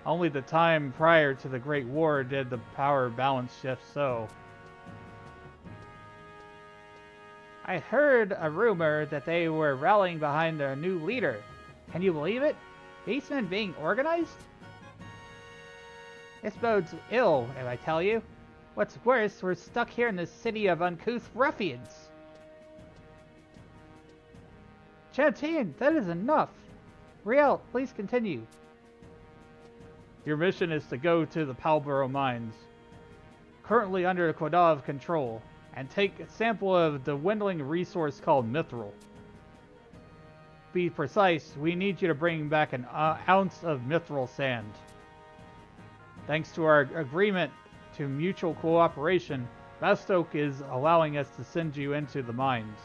Only the time prior to the Great War did the power balance shift so. I heard a rumor that they were rallying behind their new leader. Can you believe it? Beastmen being organized? This bodes ill, if I tell you. What's worse, we're stuck here in this city of uncouth ruffians. Chantian, that is enough. Riel, please continue. Your mission is to go to the Palborough mines, currently under Kodav control, and take a sample of the dwindling resource called mithril. Be precise, we need you to bring back an ounce of mithril sand. Thanks to our agreement to mutual cooperation, Bastoke is allowing us to send you into the mines.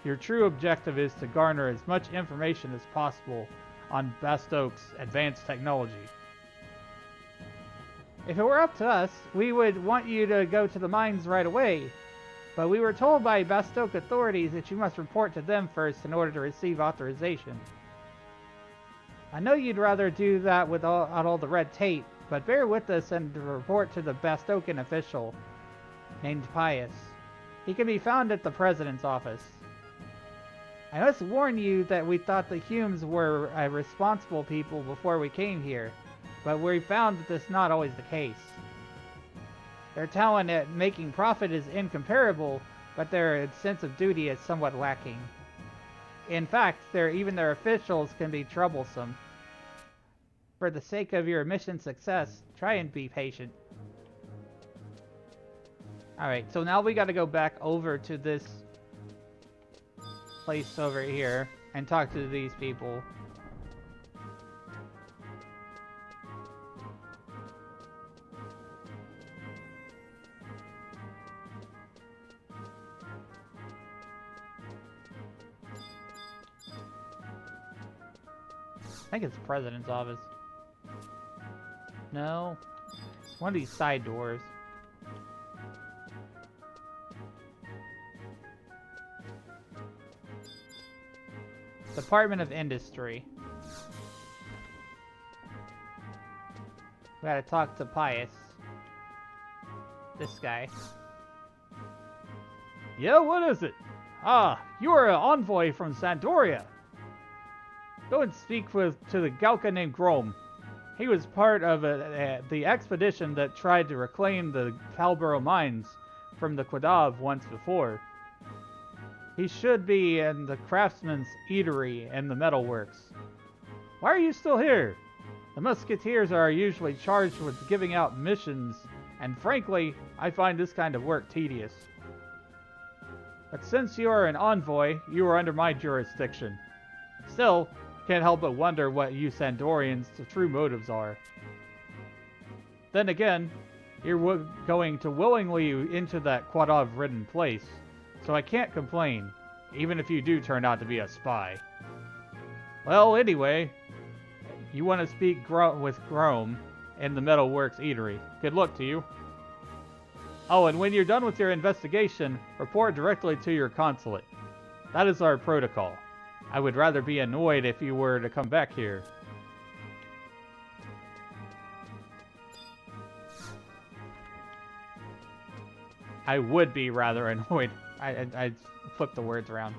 Your true objective is to garner as much information as possible on Bastoke's advanced technology. If it were up to us, we would want you to go to the mines right away, but we were told by Bastoke authorities that you must report to them first in order to receive authorization. I know you'd rather do that without all the red tape, but bear with us and report to the Bastokian official named Pius. He can be found at the president's office. I must warn you that we thought the Humes were responsible people before we came here, but we found that this is not always the case. Their talent at making profit is incomparable, but their sense of duty is somewhat lacking. In fact, even their officials can be troublesome. For the sake of your mission success, try and be patient. Alright, so now we gotta go back over to this place over here and talk to these people. I think it's the president's office. No. It's one of these side doors. Department of Industry. We gotta talk to Pius. This guy. Yeah, what is it? Ah, you are an envoy from Sandoria. Go and speak to the Galka named Grom. He was part of the expedition that tried to reclaim the Falborough mines from the Quadav once before. He should be in the craftsman's eatery and the metalworks. Why are you still here? The musketeers are usually charged with giving out missions, and frankly, I find this kind of work tedious. But since you are an envoy, you are under my jurisdiction. Still, can't help but wonder what you Sandorians' true motives are. Then again, you're going to willingly into that Quadav-ridden place, so I can't complain, even if you do turn out to be a spy. Well, anyway, you want to speak with Grom in the Metalworks Eatery. Good luck to you. Oh, and when you're done with your investigation, report directly to your consulate. That is our protocol. I would rather be annoyed if you were to come back here. I would be rather annoyed. I flipped the words around.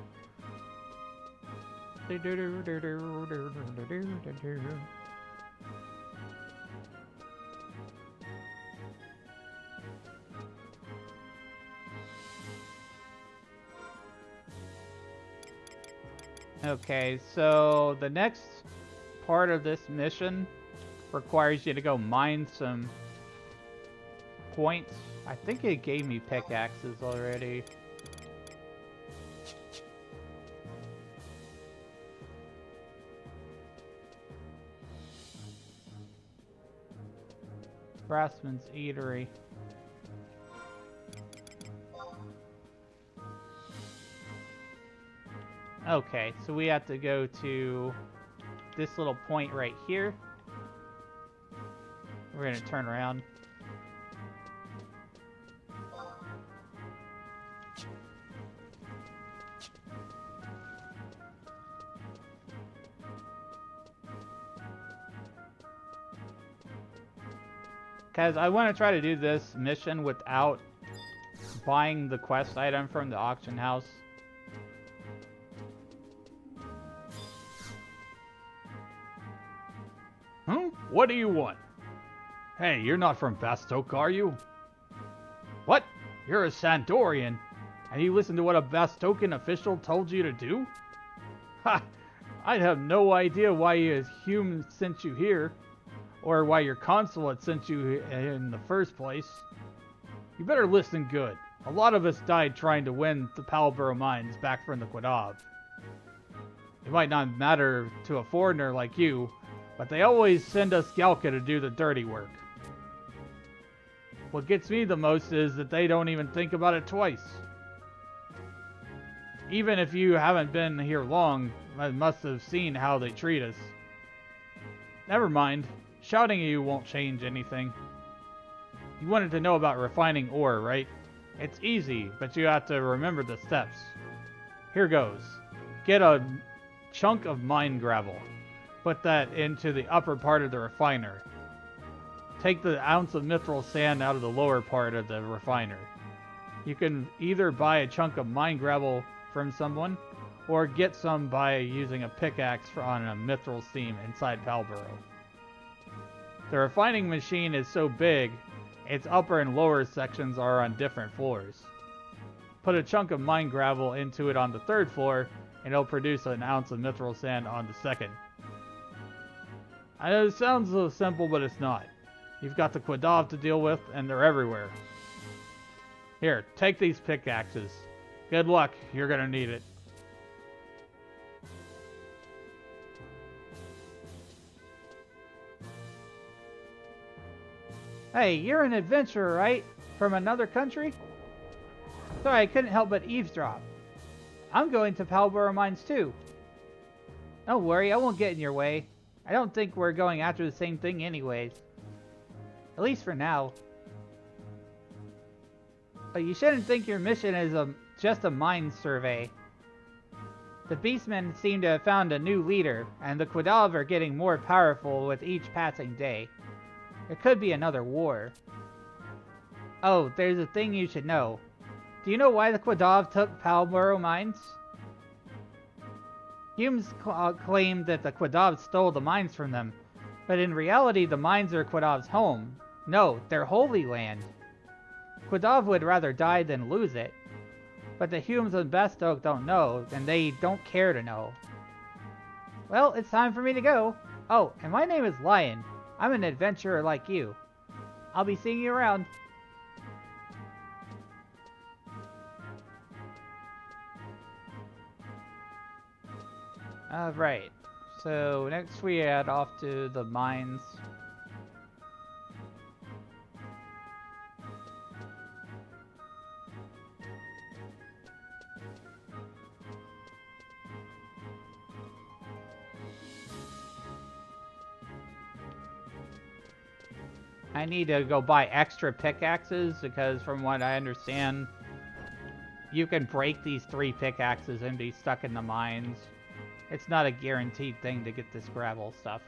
Okay, so the next part of this mission requires you to go mine some points. I think it gave me pickaxes already. Craftsman's Eatery. Okay, so we have to go to this little point right here. We're gonna turn around. Because I want to try to do this mission without buying the quest item from the auction house. What do you want? Hey, you're not from Bastoke, are you? What? You're a Sandorian, and you listen to what a Bastokian official told you to do? Ha! I have no idea why a human sent you here, or why your consulate sent you in the first place. You better listen good. A lot of us died trying to win the Palborough mines back from the Quadav. It might not matter to a foreigner like you, but they always send us Galka to do the dirty work. What gets me the most is that they don't even think about it twice. Even if you haven't been here long, I must have seen how they treat us. Never mind. Shouting at you won't change anything. You wanted to know about refining ore, right? It's easy, but you have to remember the steps. Here goes. Get a chunk of mine gravel. Put that into the upper part of the refiner. Take the ounce of mithril sand out of the lower part of the refiner. You can either buy a chunk of mine gravel from someone, or get some by using a pickaxe on a mithril seam inside Palborough. The refining machine is so big, its upper and lower sections are on different floors. Put a chunk of mine gravel into it on the third floor, and it'll produce an ounce of mithril sand on the second. I know it sounds so simple, but it's not. You've got the Quadav to deal with, and they're everywhere. Here, take these pickaxes. Good luck, you're gonna need it. Hey, you're an adventurer, right? From another country? Sorry, I couldn't help but eavesdrop. I'm going to Palborough Mines too. Don't worry, I won't get in your way. I don't think we're going after the same thing anyways. At least for now. But you shouldn't think your mission is just a mine survey. The Beastmen seem to have found a new leader, and the Quadav are getting more powerful with each passing day. There could be another war. Oh, there's a thing you should know. Do you know why the Quadav took Palborough Mines? Humans claim that the Quadav stole the mines from them, but in reality the mines are Quadav's home. No, their holy land. Quadav would rather die than lose it. But the humans of Bestoke don't know, and they don't care to know. Well, it's time for me to go. Oh, and my name is Lion. I'm an adventurer like you. I'll be seeing you around. Alright. So, next we head off to the mines. I need to go buy extra pickaxes because from what I understand, you can break these 3 pickaxes and be stuck in the mines. It's not a guaranteed thing to get this gravel stuff.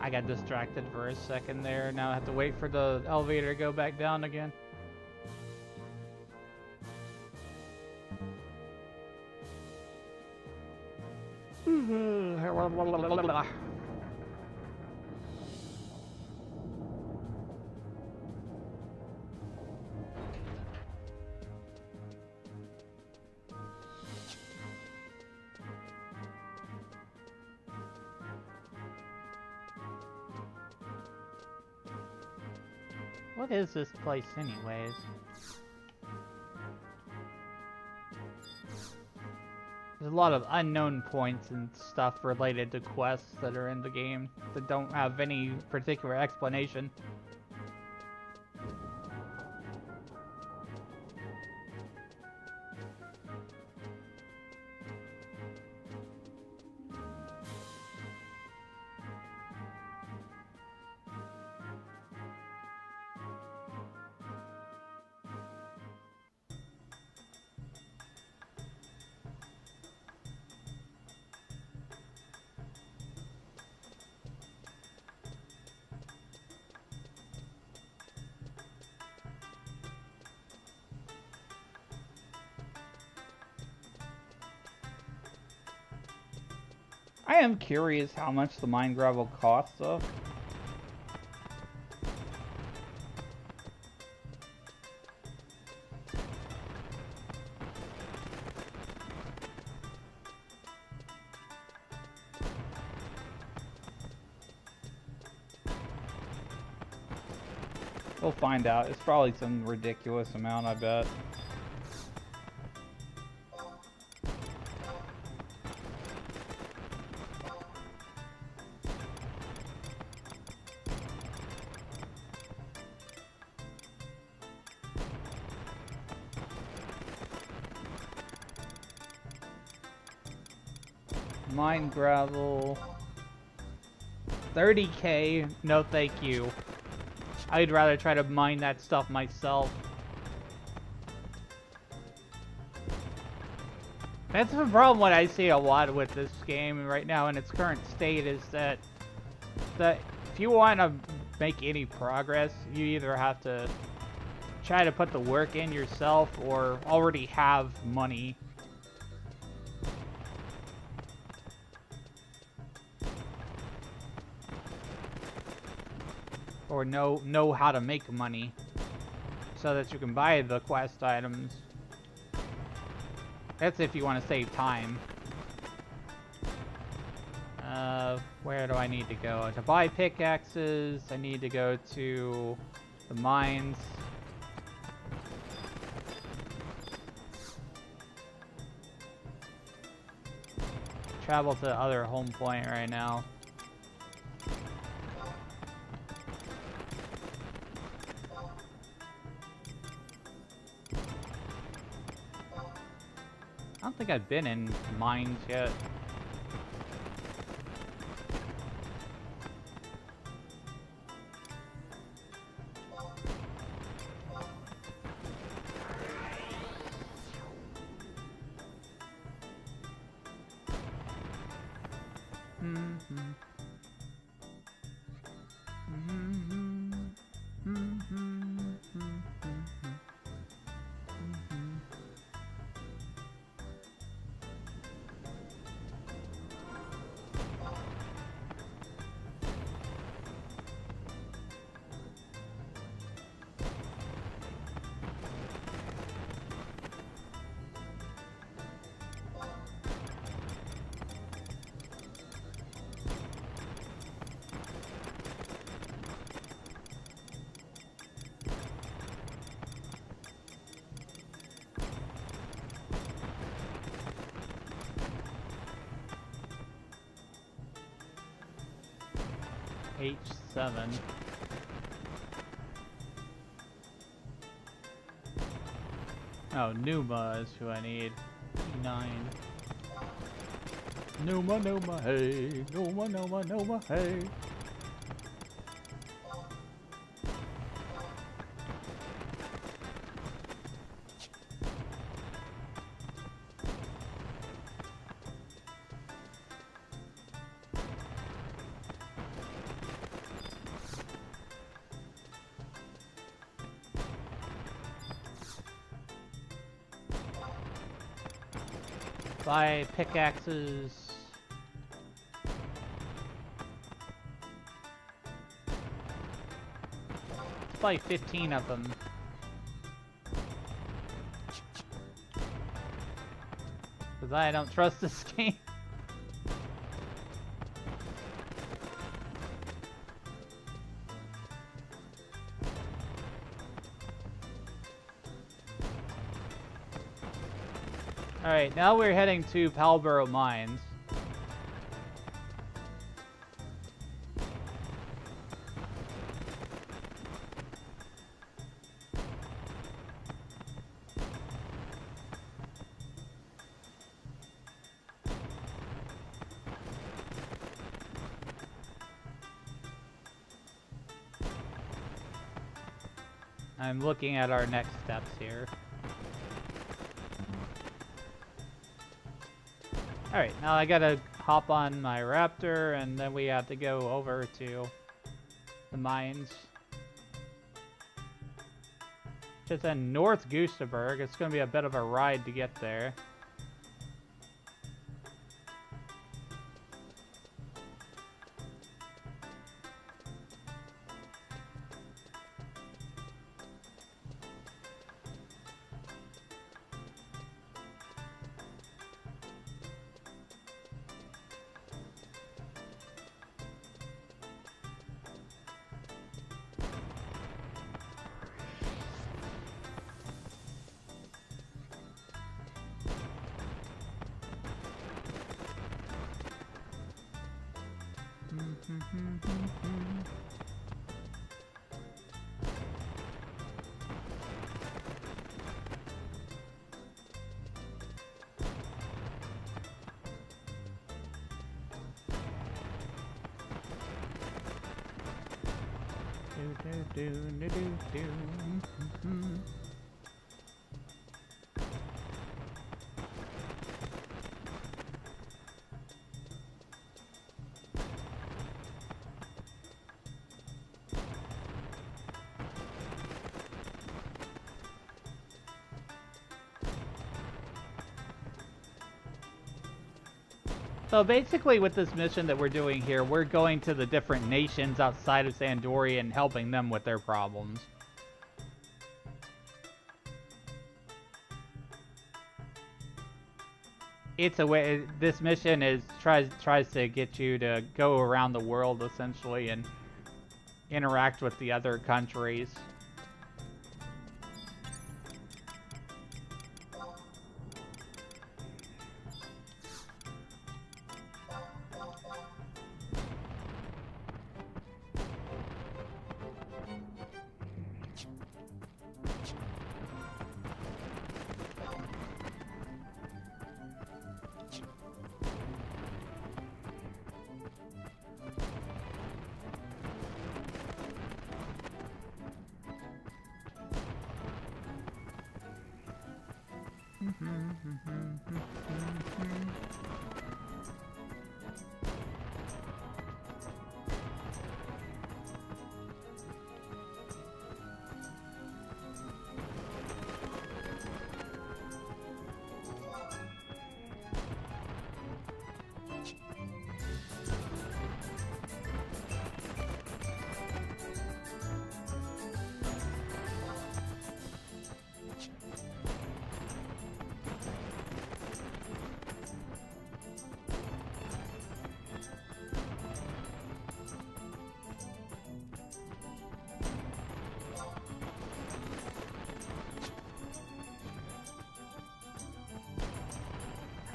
I got distracted for a second there. Now I have to wait for the elevator to go back down again. What is this place anyways? There's a lot of unknown points and stuff related to quests that are in the game that don't have any particular explanation. I am curious how much the mine gravel costs, though. We'll find out. It's probably some ridiculous amount, I bet. Mine gravel. 30k, no thank you. I'd rather try to mine that stuff myself. That's the problem what I see a lot with this game right now in its current state is that if you want to make any progress, you either have to try to put the work in yourself or already have money. Or know how to make money so that you can buy the quest items. That's if you want to save time. Where do I need to go? To buy pickaxes, I need to go to the mines. Travel to the other home point right now. I don't think I've been in mines yet. H7. Oh, Numa is who I need. 9. Numa, Numa, hey. Numa, Numa, Numa, hey. Buy pickaxes. Let's buy 15 of them. Because I don't trust this game. Alright, now we're heading to Palborough Mines. I'm looking at our next steps here. Alright, now I gotta hop on my raptor and then we have to go over to the mines. Just in North Gustaberg. It's gonna be a bit of a ride to get there. So basically with this mission that we're doing here, we're going to the different nations outside of Sandoria and helping them with their problems. It's a way, this mission is tries to get you to go around the world essentially and interact with the other countries.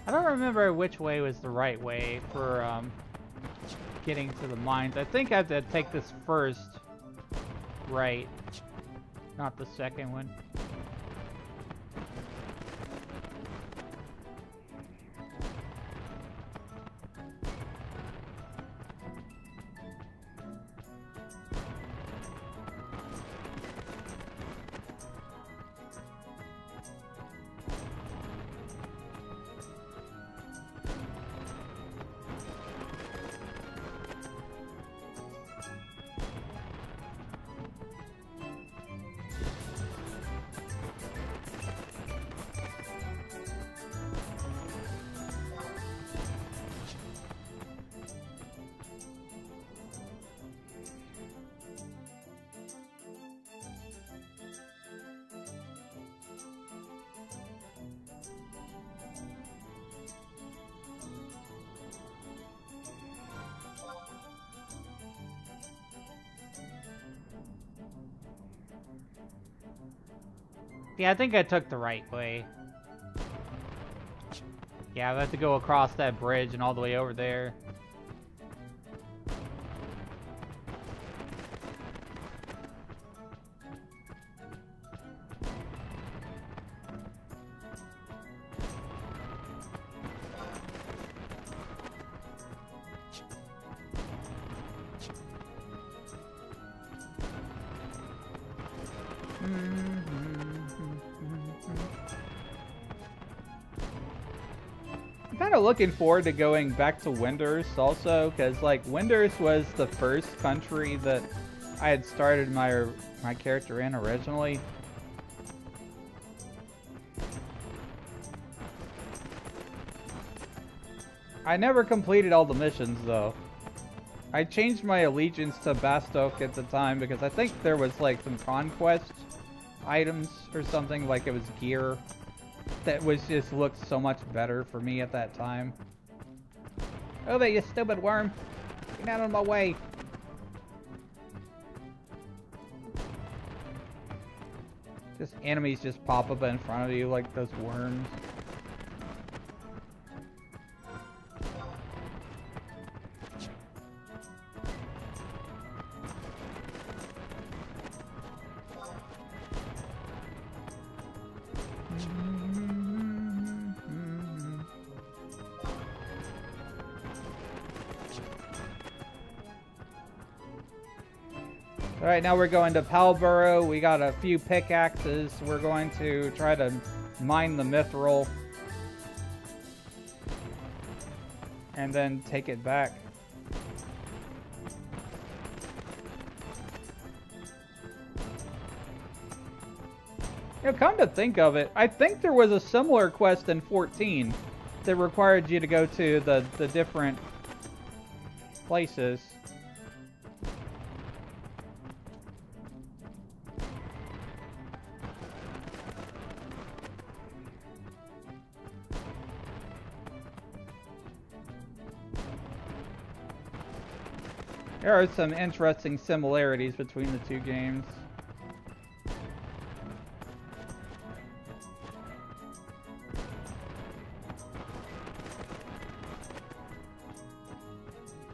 I don't remember which way was the right way for getting to the mines. I think I have to take this first right, not the second one. Yeah, I think I took the right way. Yeah, I have to go across that bridge and all the way over there. Kind of looking forward to going back to Winders also, because like Winders was the first country that I had started my character in originally. I never completed all the missions though. I changed my allegiance to Bastok at the time because I think there was like some conquest items or something, like it was gear that was just looked so much better for me at that time. Oh, there, you stupid worm! Get out of my way! Just enemies just pop up in front of you like those worms. Alright, now we're going to Palborough. We got a few pickaxes. We're going to try to mine the mithril. And then take it back. You know, come to think of it, I think there was a similar quest in 14 that required you to go to the different places. There are some interesting similarities between the two games.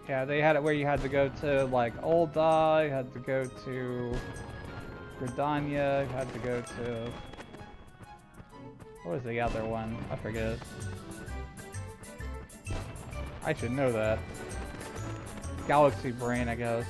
Yeah, they had it where you had to go to, like, Ul'dah, you had to go to Gridania, you had to go to... What was the other one? I forget. I should know that. Galaxy Brain, I guess.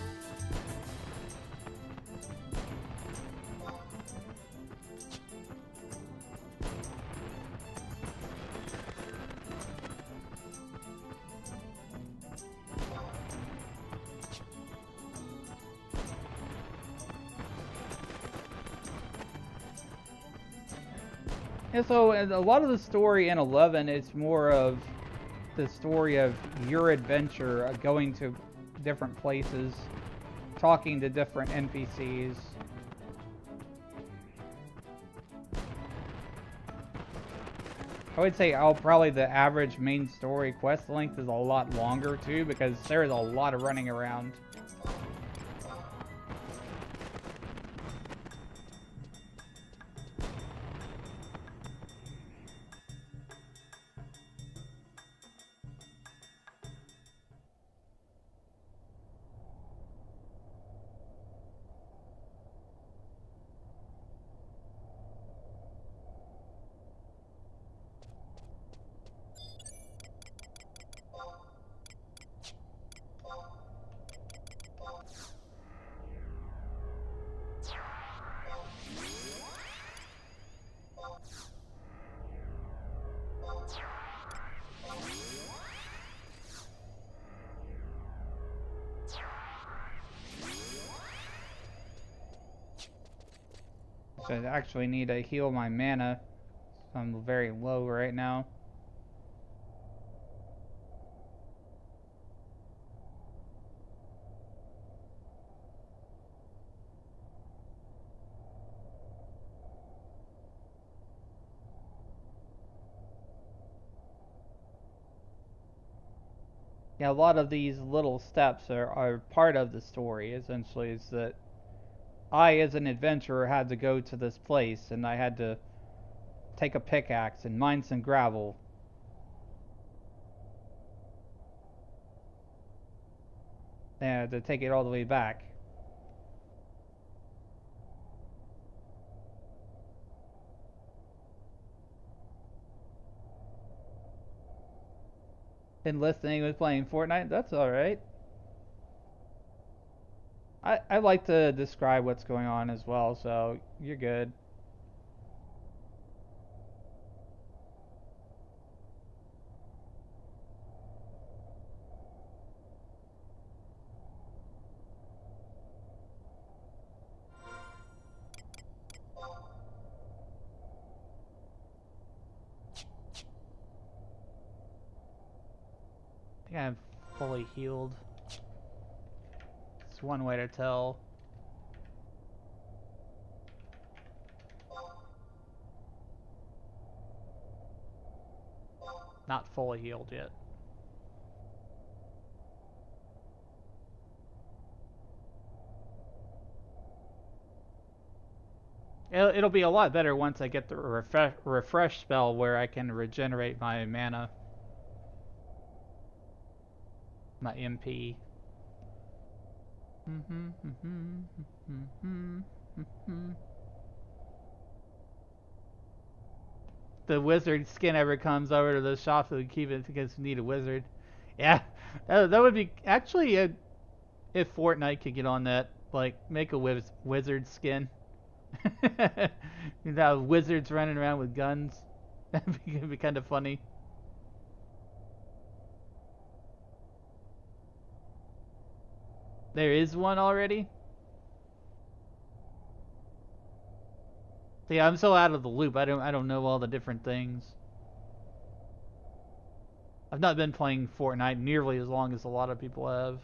And so a lot of the story in 11 is more of the story of your adventure of going to different places, talking to different NPCs. I would say probably the average main story quest length is a lot longer too, because there's a lot of running around. So I actually need to heal my mana. I'm very low right now. Yeah, a lot of these little steps are part of the story, essentially, is that I, as an adventurer, had to go to this place, and I had to take a pickaxe and mine some gravel. And to take it all the way back. And listening with playing Fortnite, that's alright. I like to describe what's going on as well, so you're good. I think I'm fully healed. It's one way to tell. Not fully healed yet. It'll be a lot better once I get the refresh spell where I can regenerate my mana. My MP. The wizard skin ever comes over to the shop to keep it because we need a wizard. Yeah, that would be actually if Fortnite could get on that. Like, make a wizard skin. You have wizards running around with guns. That'd be kind of funny. There is one already? See, I'm so out of the loop. I don't know all the different things. I've not been playing Fortnite nearly as long as a lot of people have.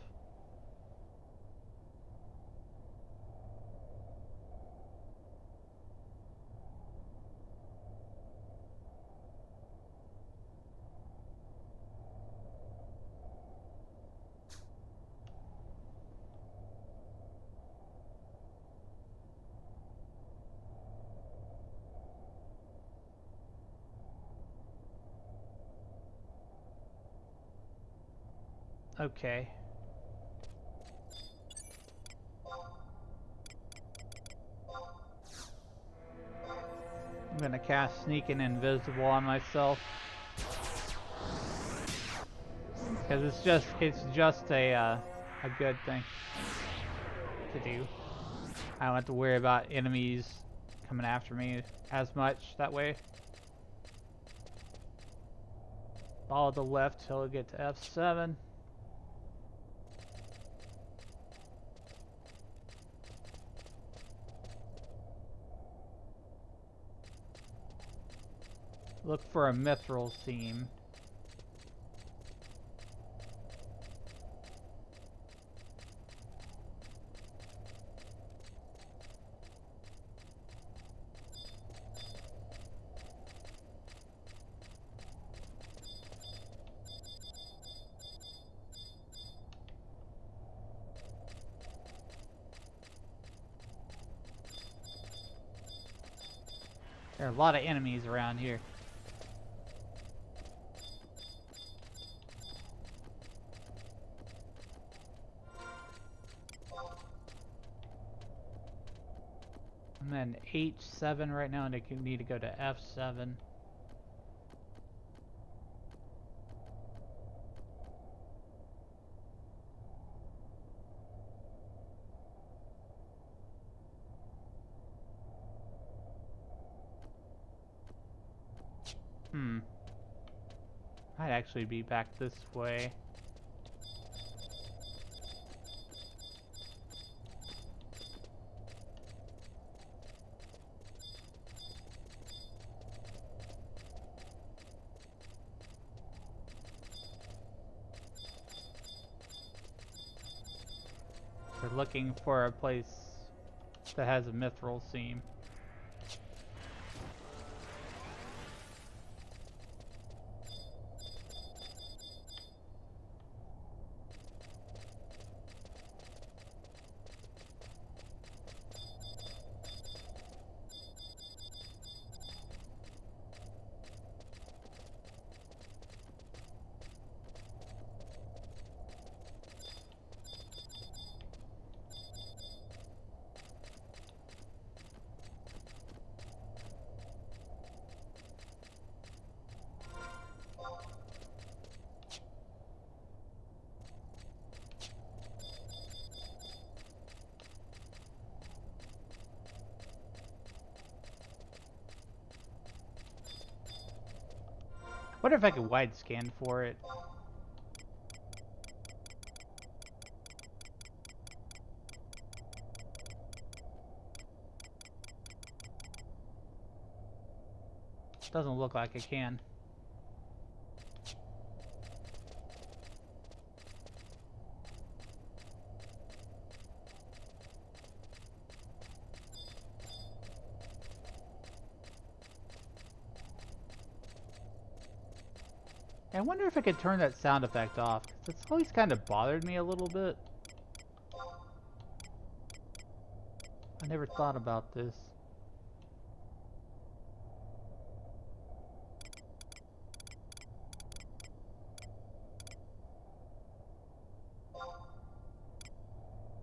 Okay. I'm gonna cast Sneaking Invisible on myself. Because it's just a good thing to do. I don't have to worry about enemies coming after me as much that way. Follow the left till we get to F7. Look for a mithril seam. There are a lot of enemies around here. I'm at H7 right now and I need to go to F7. Might actually be back this way. We're looking for a place that has a mithril seam. Wonder if I could wide scan for it. Doesn't look like I can. I wonder if I could turn that sound effect off, 'cause it's always kind of bothered me a little bit. I never thought about this.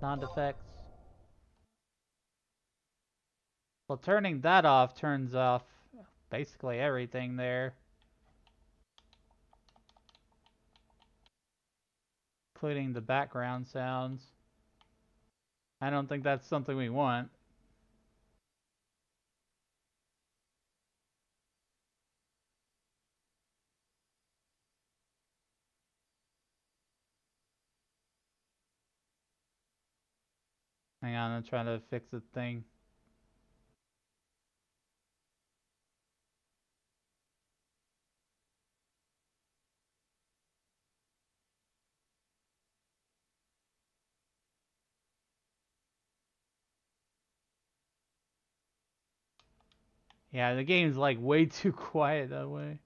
Sound effects. Well, turning that off turns off basically everything there. Including the background sounds. I don't think that's something we want. Hang on, I'm trying to fix the thing. Yeah, the game's like way too quiet that way.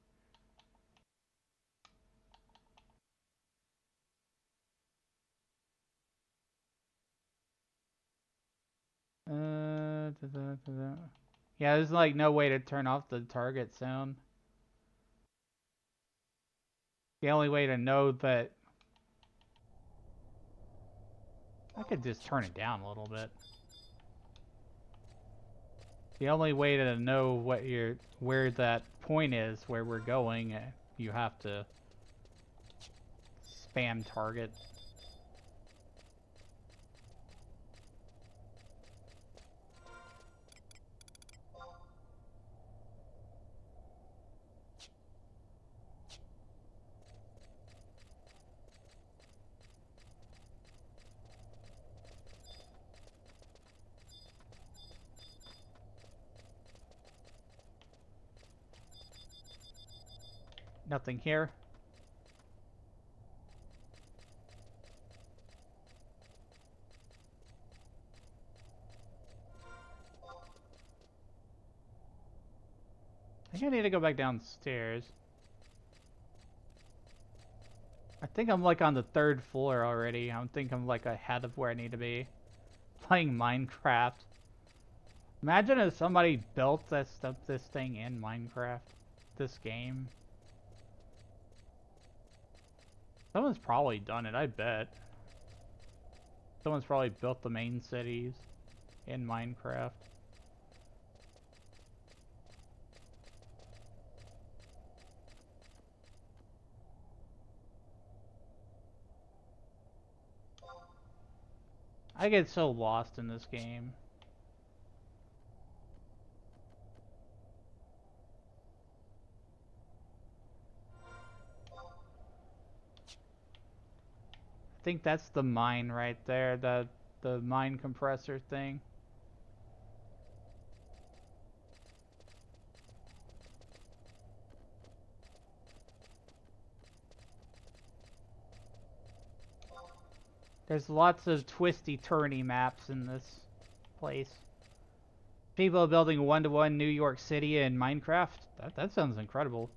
Yeah, there's like no way to turn off the target sound. The only way to know that I could just turn it down a little bit. The only way to know where that point is, where we're going, you have to spam target. Nothing here. I think I need to go back downstairs. I think I'm like on the 3rd floor already. I think I'm like ahead of where I need to be. Playing Minecraft. Imagine if somebody built this thing in Minecraft. This game. Someone's probably done it, I bet. Someone's probably built the main cities in Minecraft. I get so lost in this game. I think that's the mine right there, the mine compressor thing. There's lots of twisty-turny maps in this place. People building one-to-one New York City in Minecraft? That sounds incredible.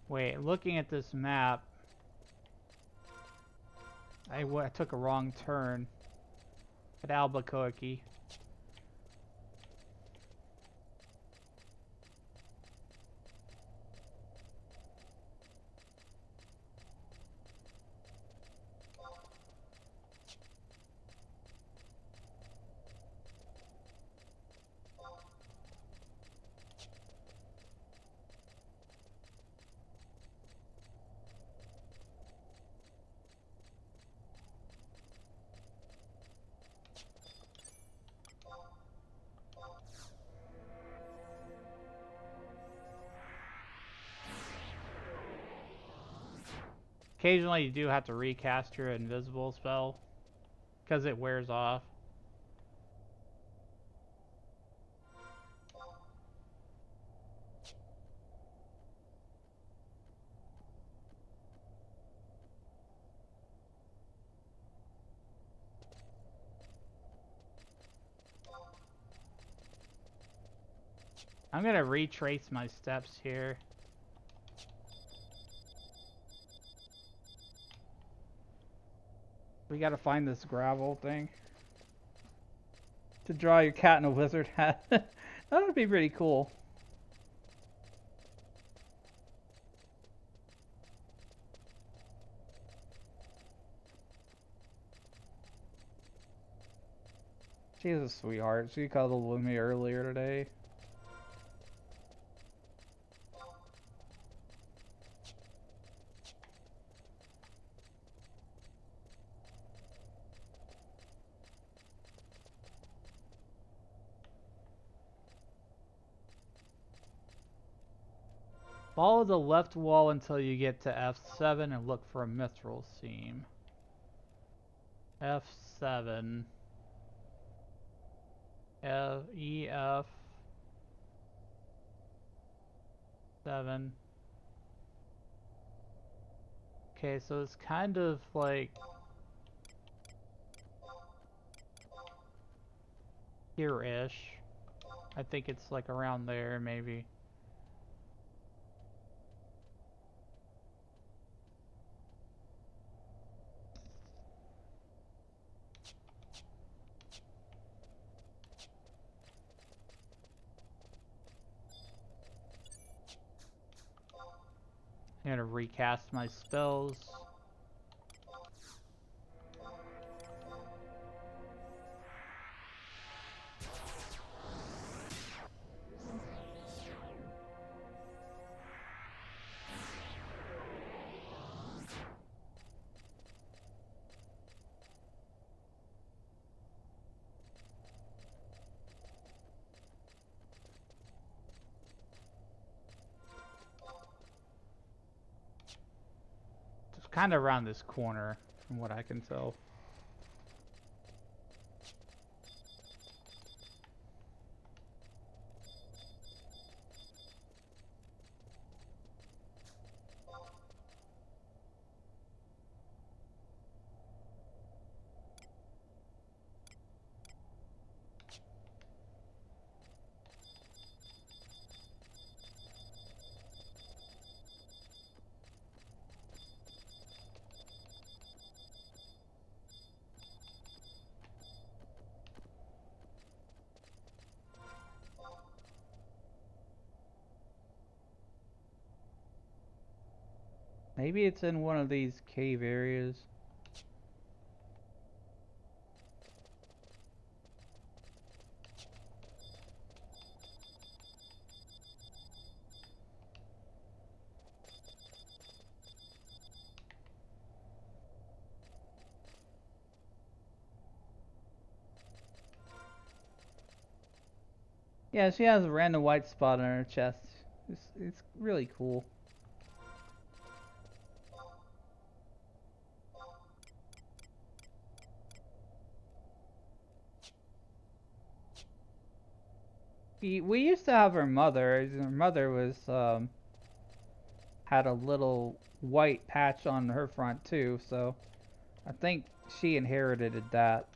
Wait, looking at this map, I took a wrong turn at Albuquerque. Occasionally you do have to recast your invisible spell because it wears off. I'm gonna retrace my steps here. We gotta find this gravel thing to draw your cat in a wizard hat. That would be pretty cool. She's a sweetheart. She cuddled with me earlier today. Follow the left wall until you get to F7 and look for a mithril seam. F7. EF 7. Okay, so it's kind of like here-ish. I think it's like around there, maybe. I'm gonna recast my spells. Just kind of around this corner, from what I can tell. Maybe it's in one of these cave areas. Yeah, she has a random white spot on her chest. It's really cool. We used to have her mother. Her mother was had a little white patch on her front too, so I think she inherited that.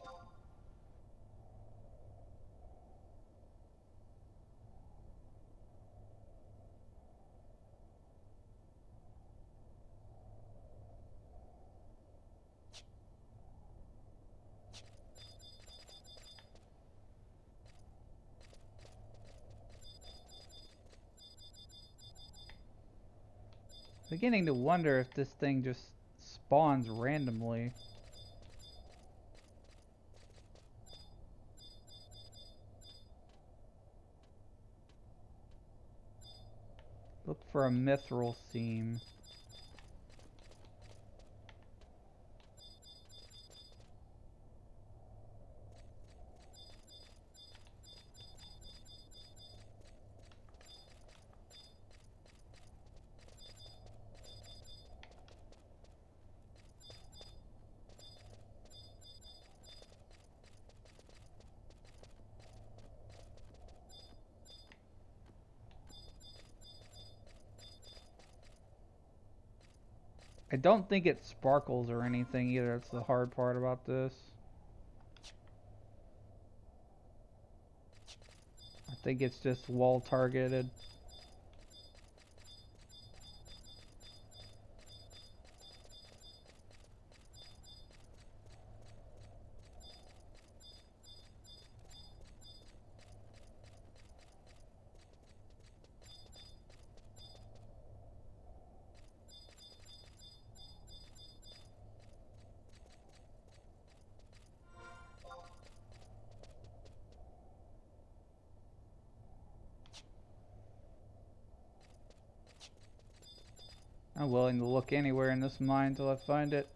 Beginning to wonder if this thing just spawns randomly. Look for a mithril seam. I don't think it sparkles or anything either. That's the hard part about this. I think it's just wall targeted. I'm willing to look anywhere in this mine until I find it.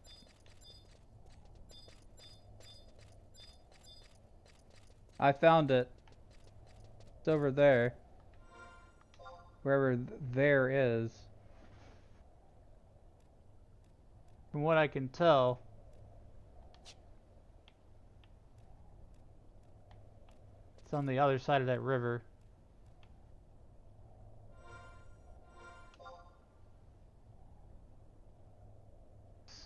I found it. It's over there. Wherever there is. From what I can tell, it's on the other side of that river.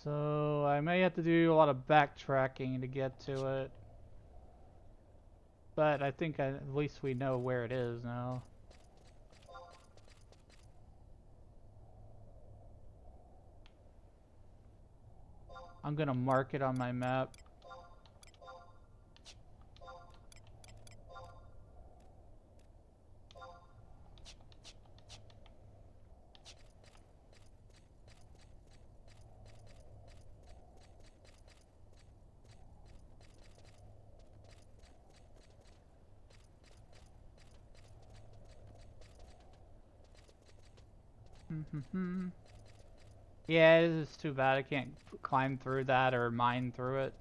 So I may have to do a lot of backtracking to get to it. But I think at least we know where it is now. I'm gonna mark it on my map. Yeah, it is too bad I can't climb through that or mine through it.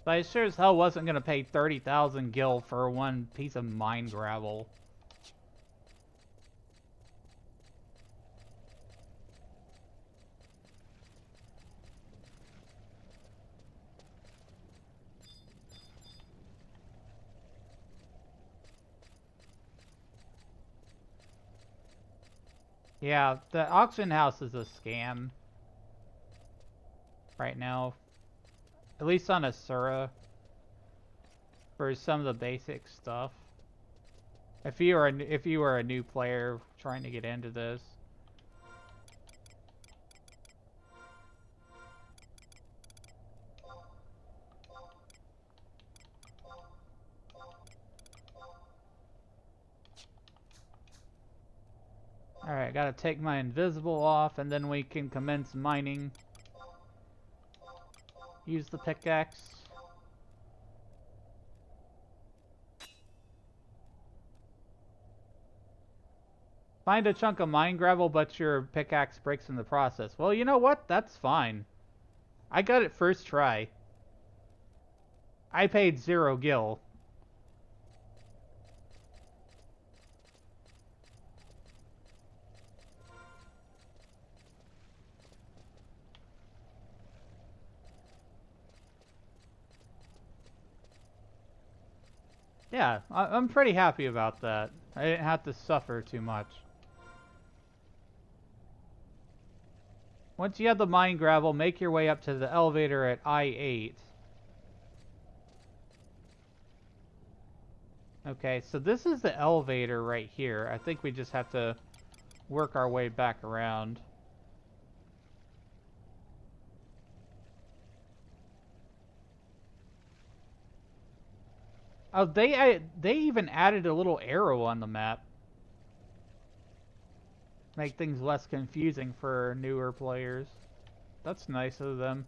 But I sure as hell wasn't gonna pay 30,000 gil for one piece of mine gravel. Yeah, the auction house is a scam right now. At least on Asura. For some of the basic stuff. If you were a new player trying to get into this. Alright, gotta take my invisible off and then we can commence mining. Use the pickaxe. Find a chunk of mine gravel, but your pickaxe breaks in the process. Well, you know what? That's fine. I got it first try. I paid 0 gil. Yeah, I'm pretty happy about that. I didn't have to suffer too much. Once you have the mine gravel, make your way up to the elevator at I-8. Okay, so this is the elevator right here. I think we just have to work our way back around. Oh, they even added a little arrow on the map. Make things less confusing for newer players. That's nice of them.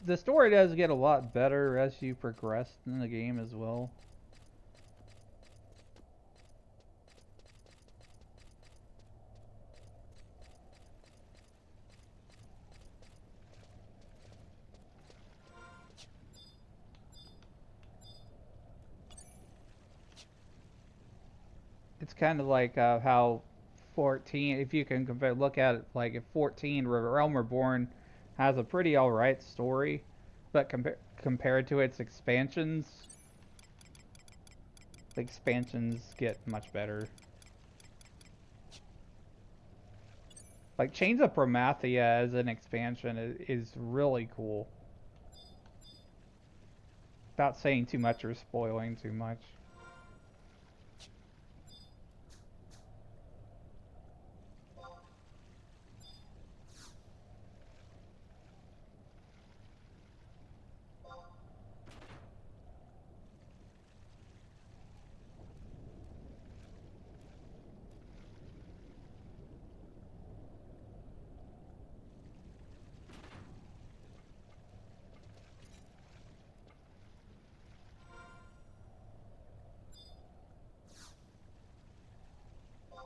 the story does get a lot better as you progress in the game as well. It's kind of like how 14, if you can compare, look at it like if 14 Realm Reborn has a pretty alright story, but compared to its expansions, the expansions get much better. Like Chains of Promathia as an expansion is really cool. Without saying too much or spoiling too much.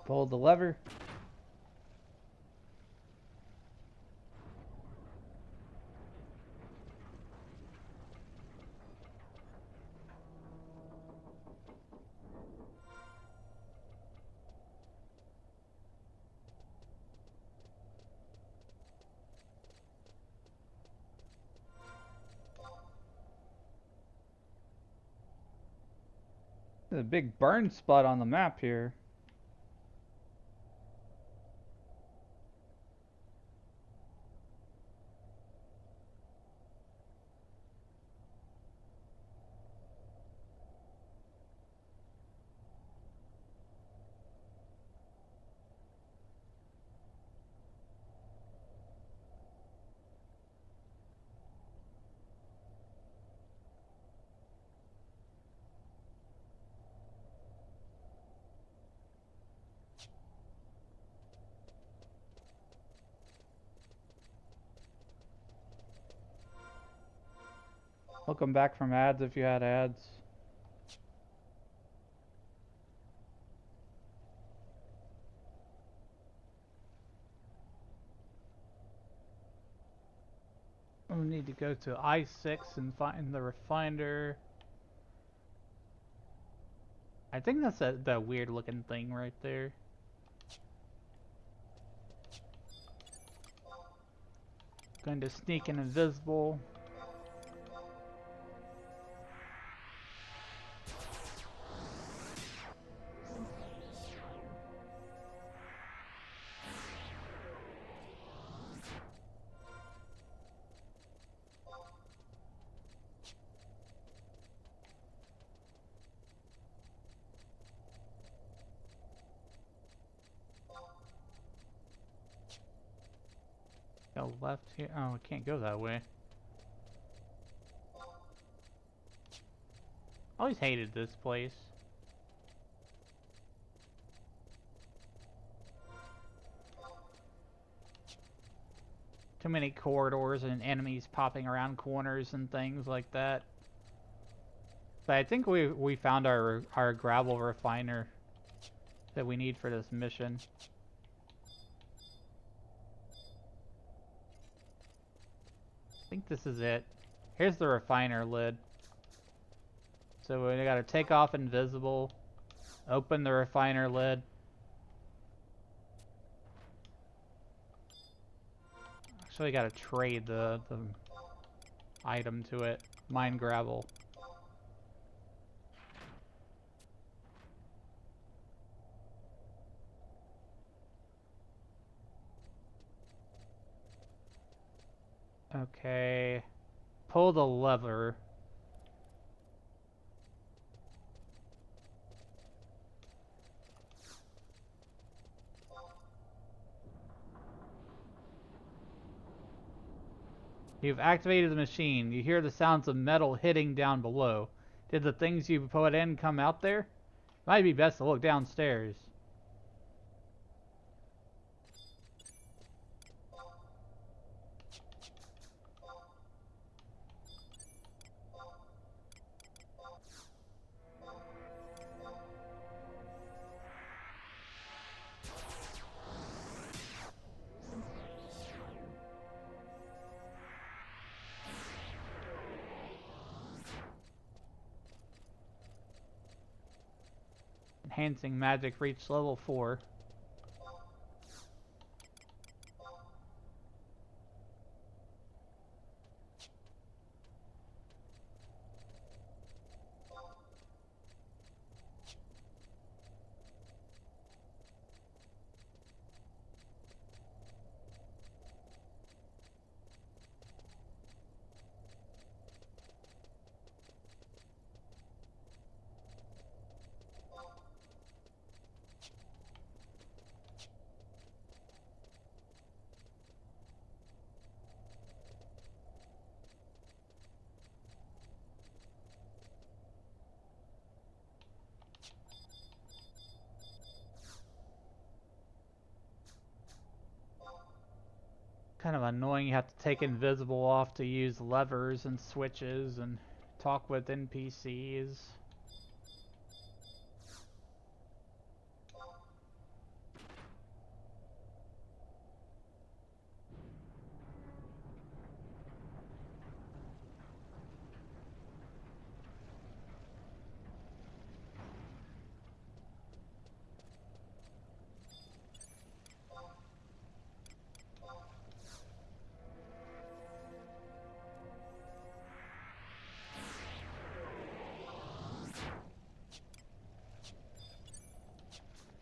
Pull the lever. There's a big burn spot on the map here. Welcome back from ads if you had ads. We need to go to I6 and find the refiner. I think that's that weird looking thing right there. Going to sneak in invisible. Go left here. Oh, I can't go that way. Always hated this place. Too many corridors and enemies popping around corners and things like that. But I think we found our gravel refiner that we need for this mission. I think this is it. Here's the refiner lid. So we gotta take off invisible, open the refiner lid. Actually gotta trade the item to it. Mine gravel. Okay. Pull the lever. You've activated the machine. You hear the sounds of metal hitting down below. Did the things you put in come out there? Might be best to look downstairs. enhancing magic reached level 4. Kind of annoying, you have to take invisible off to use levers and switches and talk with NPCs.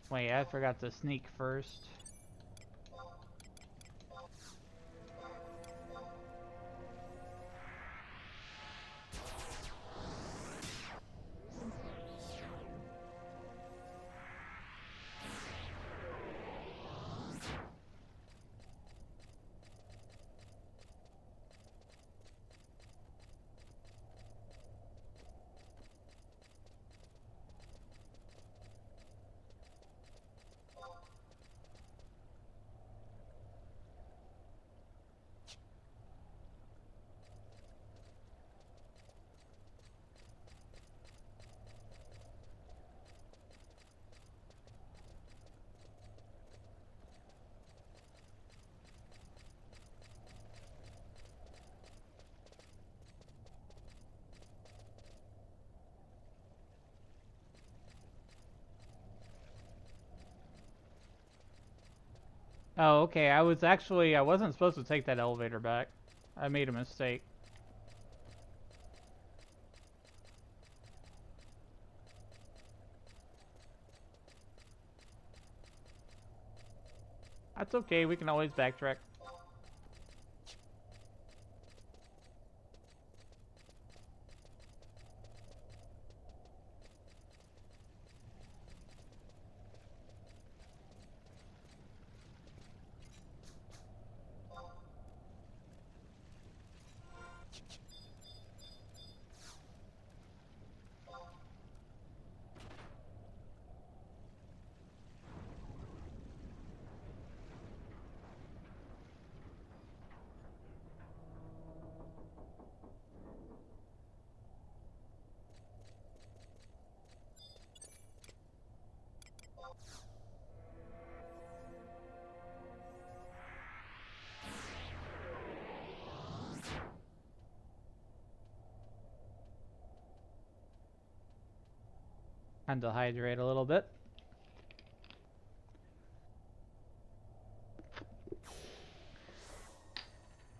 Wait, I forgot to sneak first. Oh, okay, I wasn't supposed to take that elevator back. I made a mistake. That's okay, we can always backtrack. And to hydrate a little bit.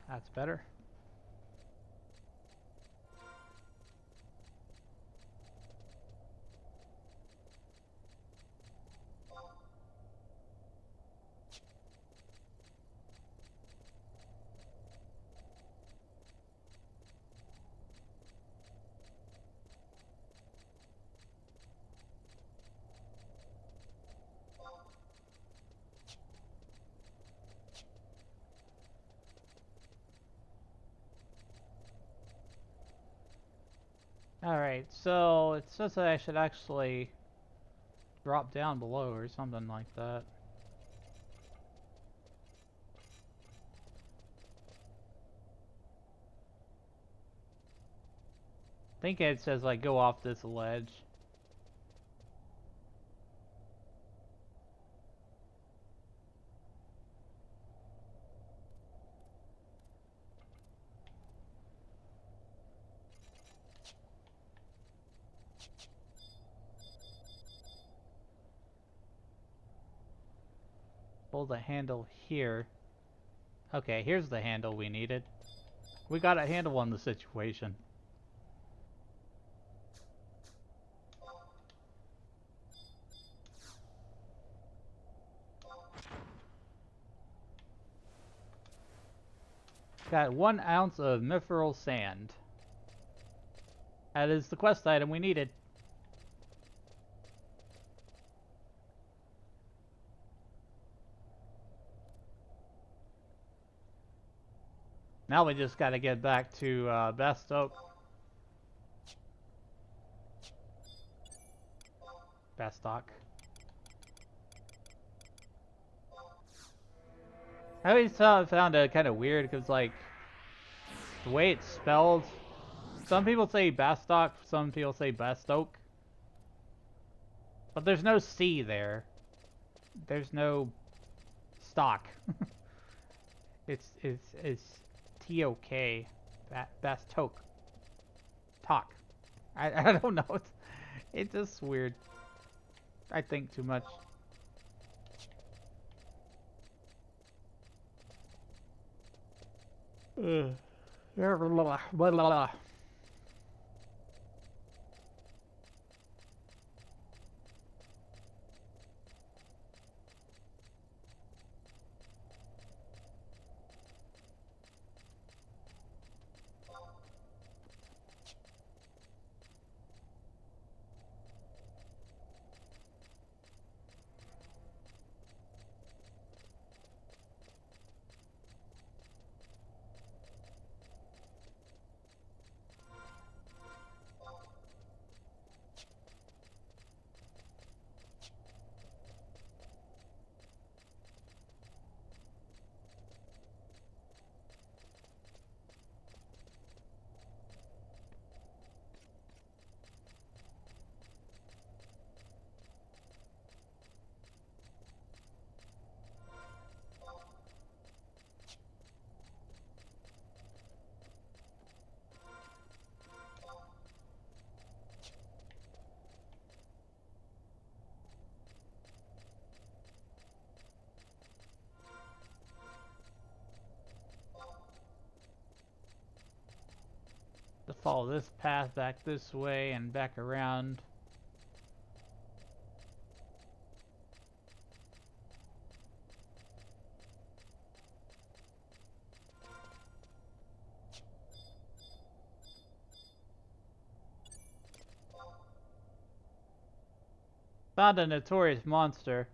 That's better. Alright, so it says that I should actually drop down below or something like that. I think it says like go off this ledge. Pull the handle here. Okay, here's the handle we needed. We got a handle on the situation. Got 1 ounce of mithril sand. That is the quest item we needed. Now we just gotta get back to Bestoke. Bestock. I always found it kind of weird because, like, the way it's spelled. Some people say Bestock, some people say Bestoke. But there's no C there. There's no stock. It's T-O-K. Bestoke. Talk. I don't know. It's just weird. I think too much. Blah, blah, blah. To follow this path back this way and back around. Found a notorious monster.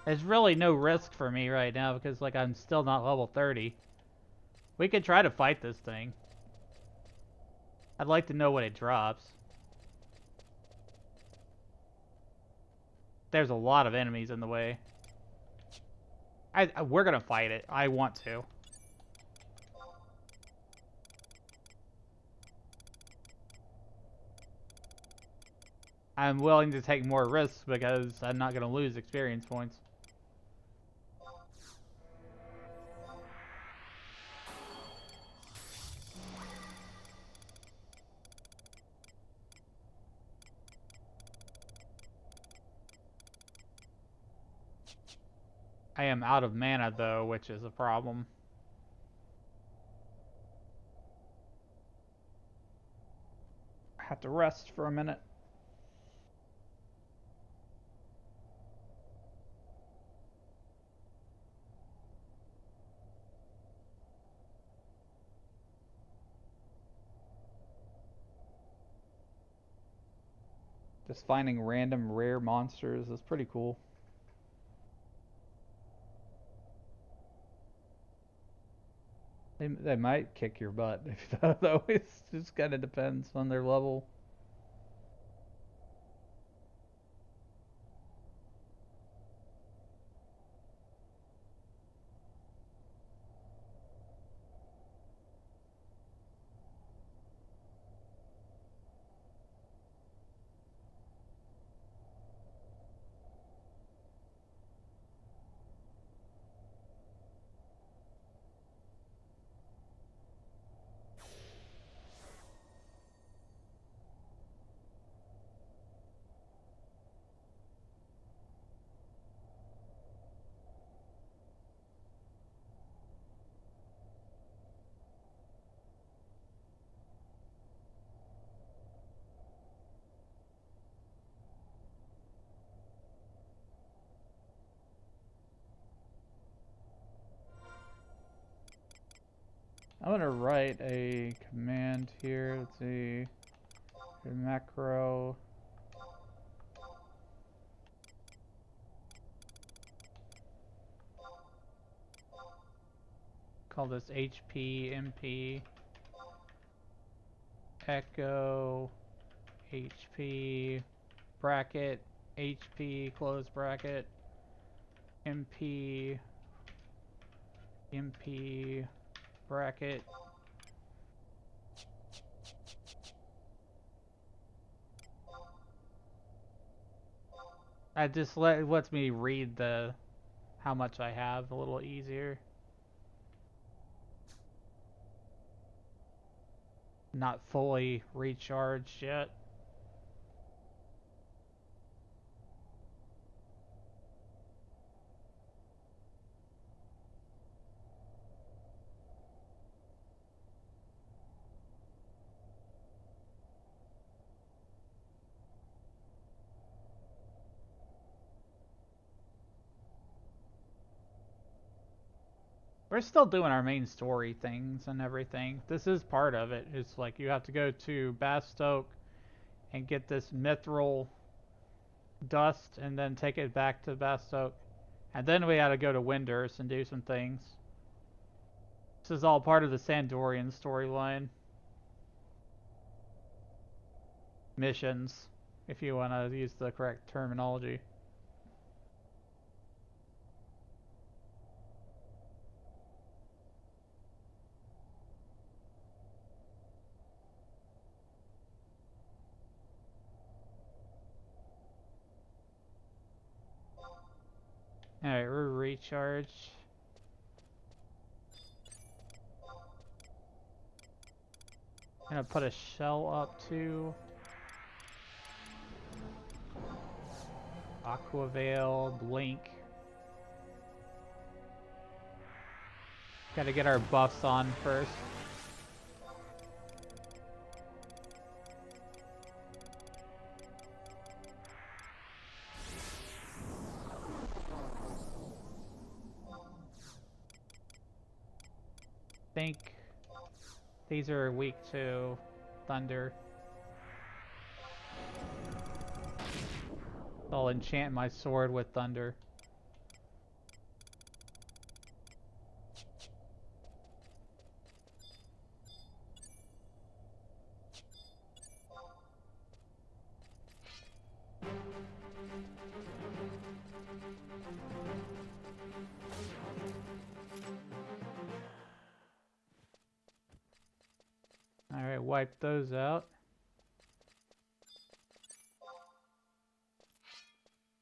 There's really no risk for me right now because, like, I'm still not level 30. We could try to fight this thing. I'd like to know what it drops. There's a lot of enemies in the way. We're gonna fight it. I want to. I'm willing to take more risks because I'm not gonna lose experience points. I am out of mana though, which is a problem. I have to rest for a minute. Just finding random rare monsters is pretty cool. They might kick your butt, though. It just kind of depends on their level. I'm gonna write a command here. Let's see. A macro. Call this HP MP echo HP bracket HP close bracket MP bracket that just lets me read the how much I have a little easier. Not fully recharged yet. We're still doing our main story things and everything. This is part of it. It's like you have to go to Bastoke and get this mithril dust and then take it back to Bastoke. And then we gotta go to Windurst and do some things. This is all part of the Sandorian storyline. Missions, if you want to use the correct terminology. Alright, we're recharged. Gonna put a shell up too. Aqua Veil, Blink. Gotta get our buffs on first. Think these are weak to thunder. I'll enchant my sword with thunder. Alright, wipe those out.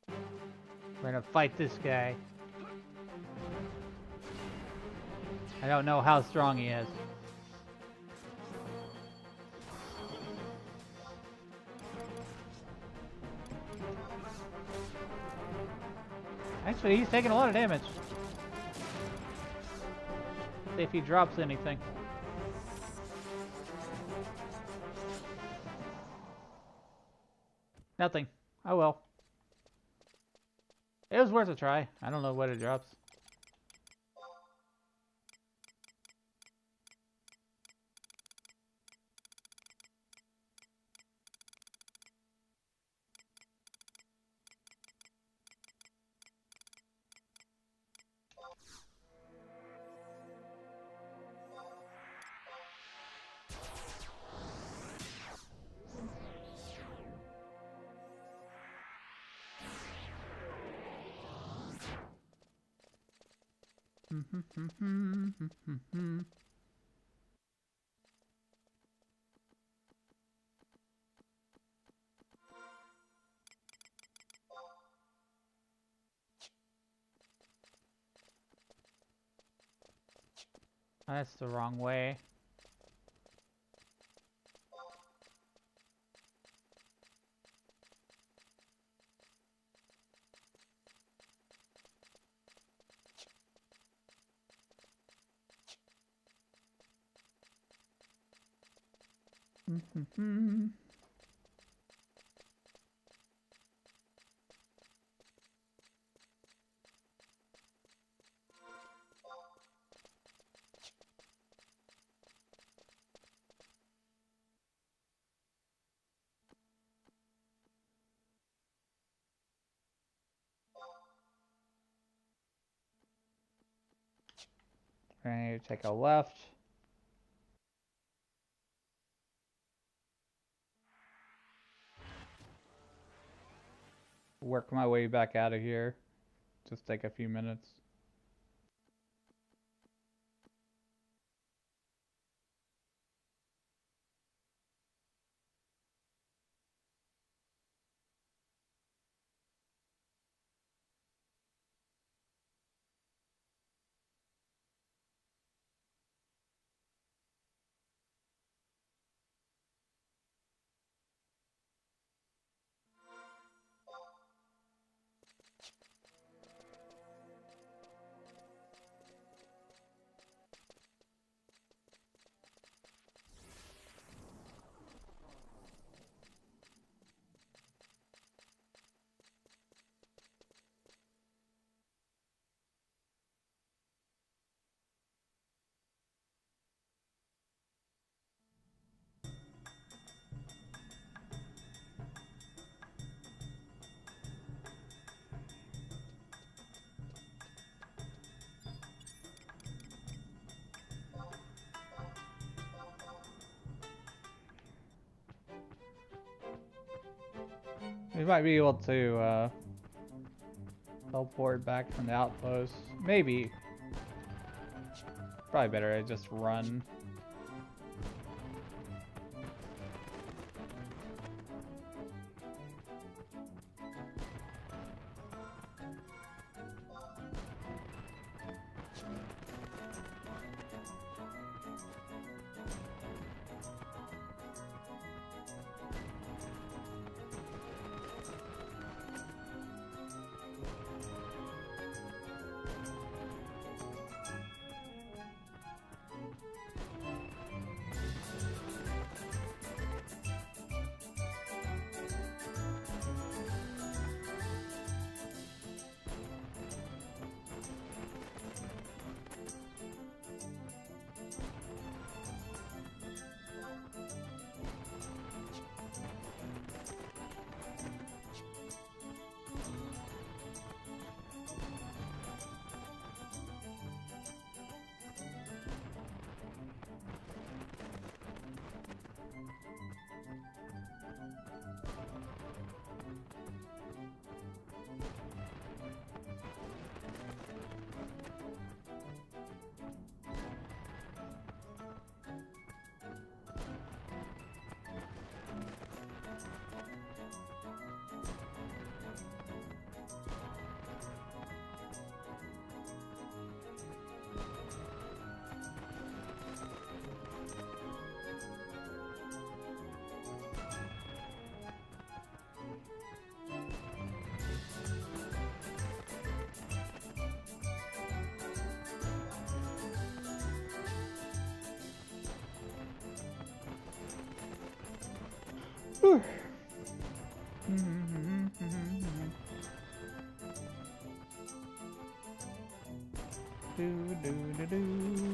We're gonna fight this guy. I don't know how strong he is. Actually, he's taking a lot of damage. See if he drops anything. Nothing. Oh well. It was worth a try. I don't know what it drops. That's the wrong way. Right, take a left. Work my way back out of here. Just take a few minutes. We might be able to teleport back from the outpost. Maybe. Probably better I just run. Whew. Do, do, do, do.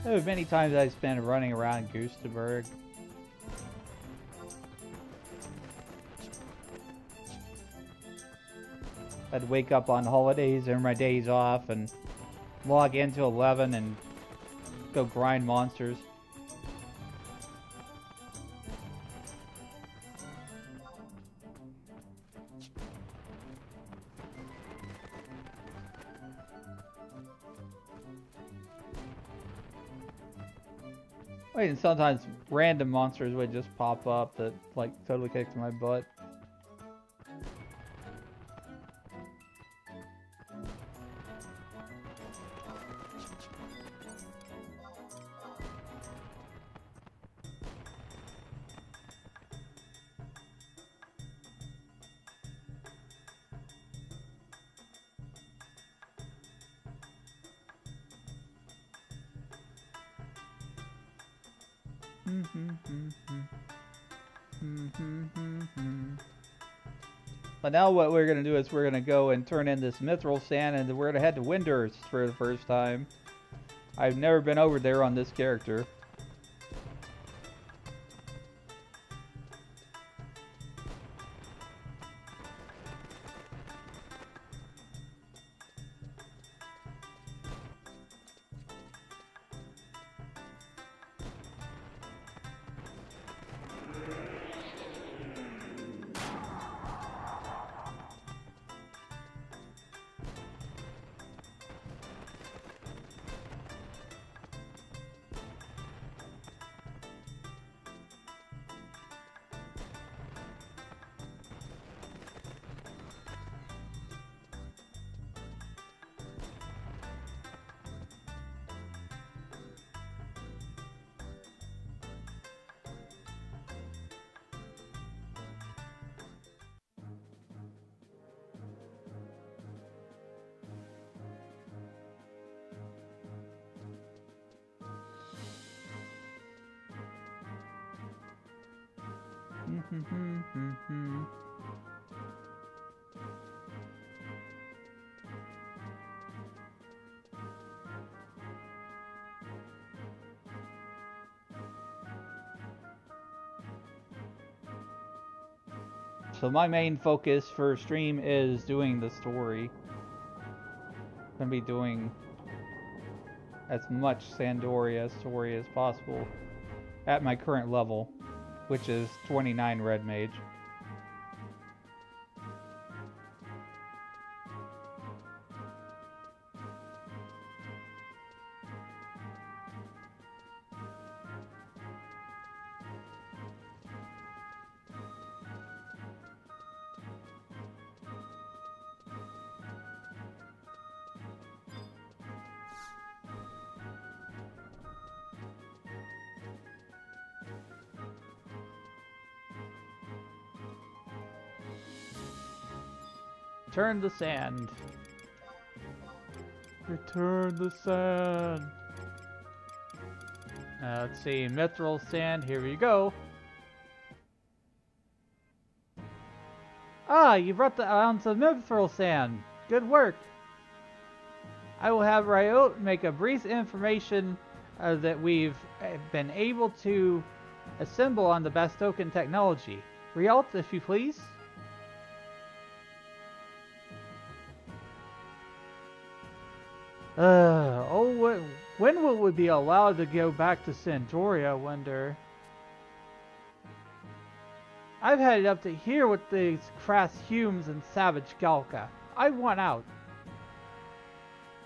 There were many times I spent running around Goosterberg. I'd wake up on holidays or my days off and log into 11 and go grind monsters. Wait, and sometimes random monsters would just pop up that, like, totally kicked my butt. But now what we're going to do is we're going to go and turn in this mithril sand, and we're going to head to Windurst for the first time. I've never been over there on this character. So my main focus for stream is doing the story. I'm gonna be doing as much Sandoria story as possible at my current level, which is 29 Red Mage. Return the sand. Return the sand. Let's see, mithril sand, here we go. Ah, you brought the ounce of mithril sand. Good work. I will have Ryot make a brief information that we've been able to assemble on the best token technology. Ryot, if you please. When will we be allowed to go back to Sandoria, I wonder? I've had it up to here with these crass Humes and savage Galka. I want out.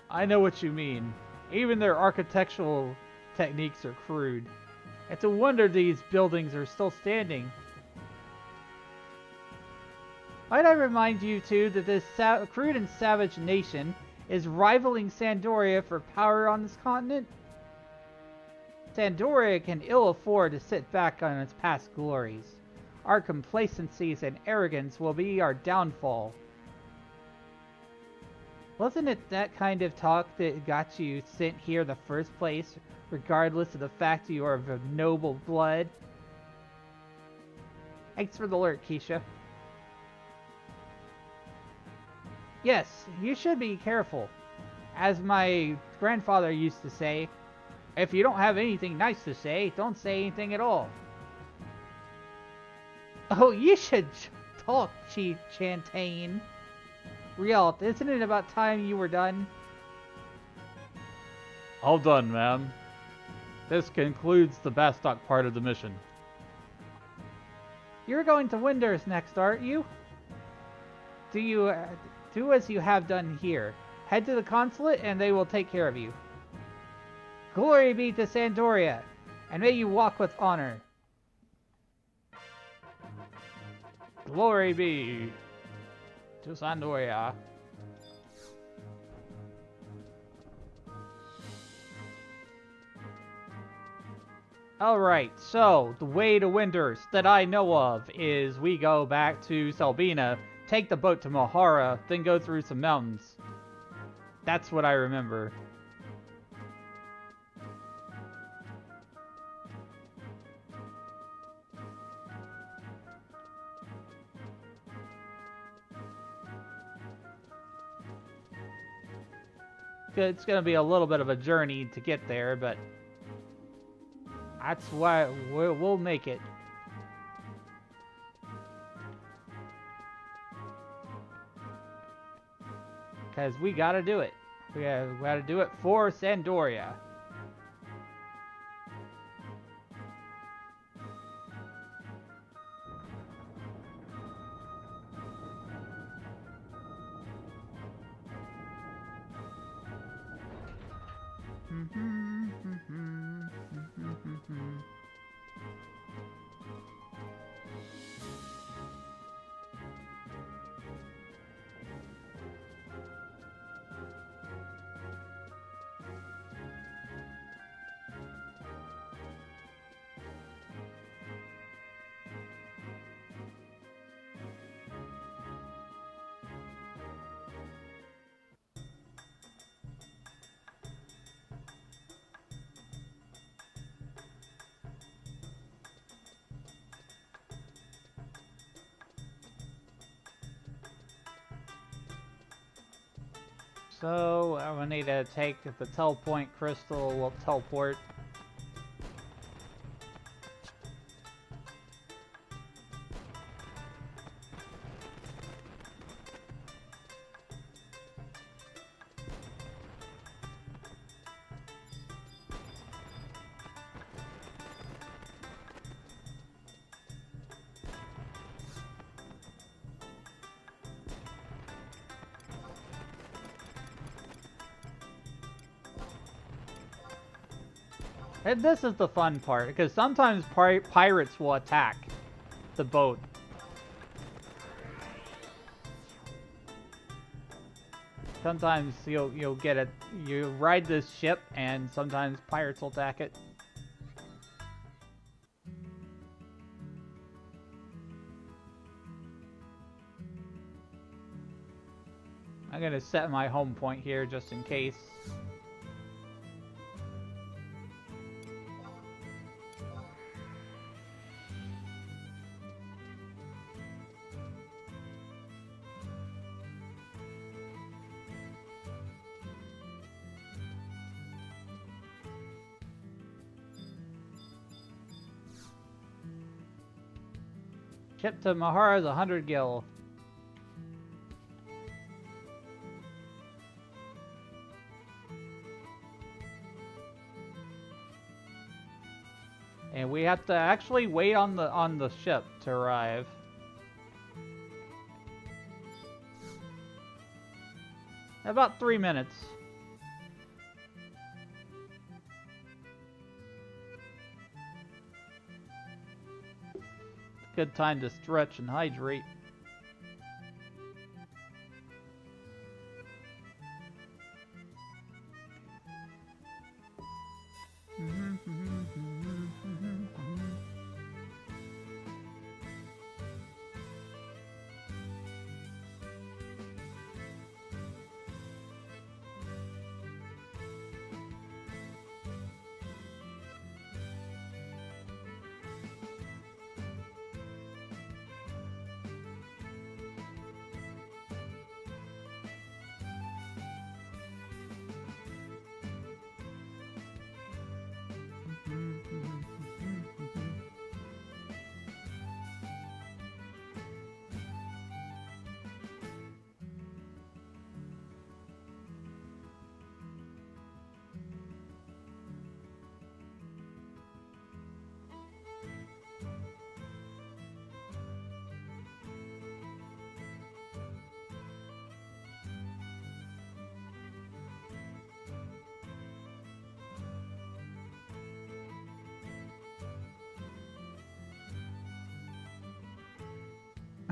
I know what you mean. Even their architectural techniques are crude. It's a wonder these buildings are still standing. Might I remind you too that this crude and savage nation is rivaling Sandoria for power on this continent? Sandoria can ill afford to sit back on its past glories. Our complacencies and arrogance will be our downfall. Wasn't it that kind of talk that got you sent here in the first place, regardless of the fact you are of noble blood? Thanks for the alert, Keisha. Yes, you should be careful. As my grandfather used to say, If you don't have anything nice to say, don't say anything at all. Oh, you should talk, Chief Chantain. Real, isn't it about time you were done? All done, ma'am. This concludes the Bastock part of the mission. You're going to Winders next, aren't you? Do as you have done here. Head to the consulate and they will take care of you. Glory be to Sandoria, and may you walk with honor. Glory be to Sandoria. Alright, so the way to Winders that I know of is we go back to Selbina, take the boat to Mahara, then go through some mountains. That's what I remember. It's gonna be a little bit of a journey to get there, but that's why we'll make it. Because we gotta do it. We gotta do it for Sandoria. So, I'm gonna need to take the telepoint crystal, we'll teleport. And this is the fun part, because sometimes pirates will attack the boat. Sometimes you'll get it. You ride this ship, and sometimes pirates will attack it. I'm gonna set my home point here just in case. Ship to Mahara's 100 gil. And we have to actually wait on the ship to arrive. About 3 minutes. Good time to stretch and hydrate.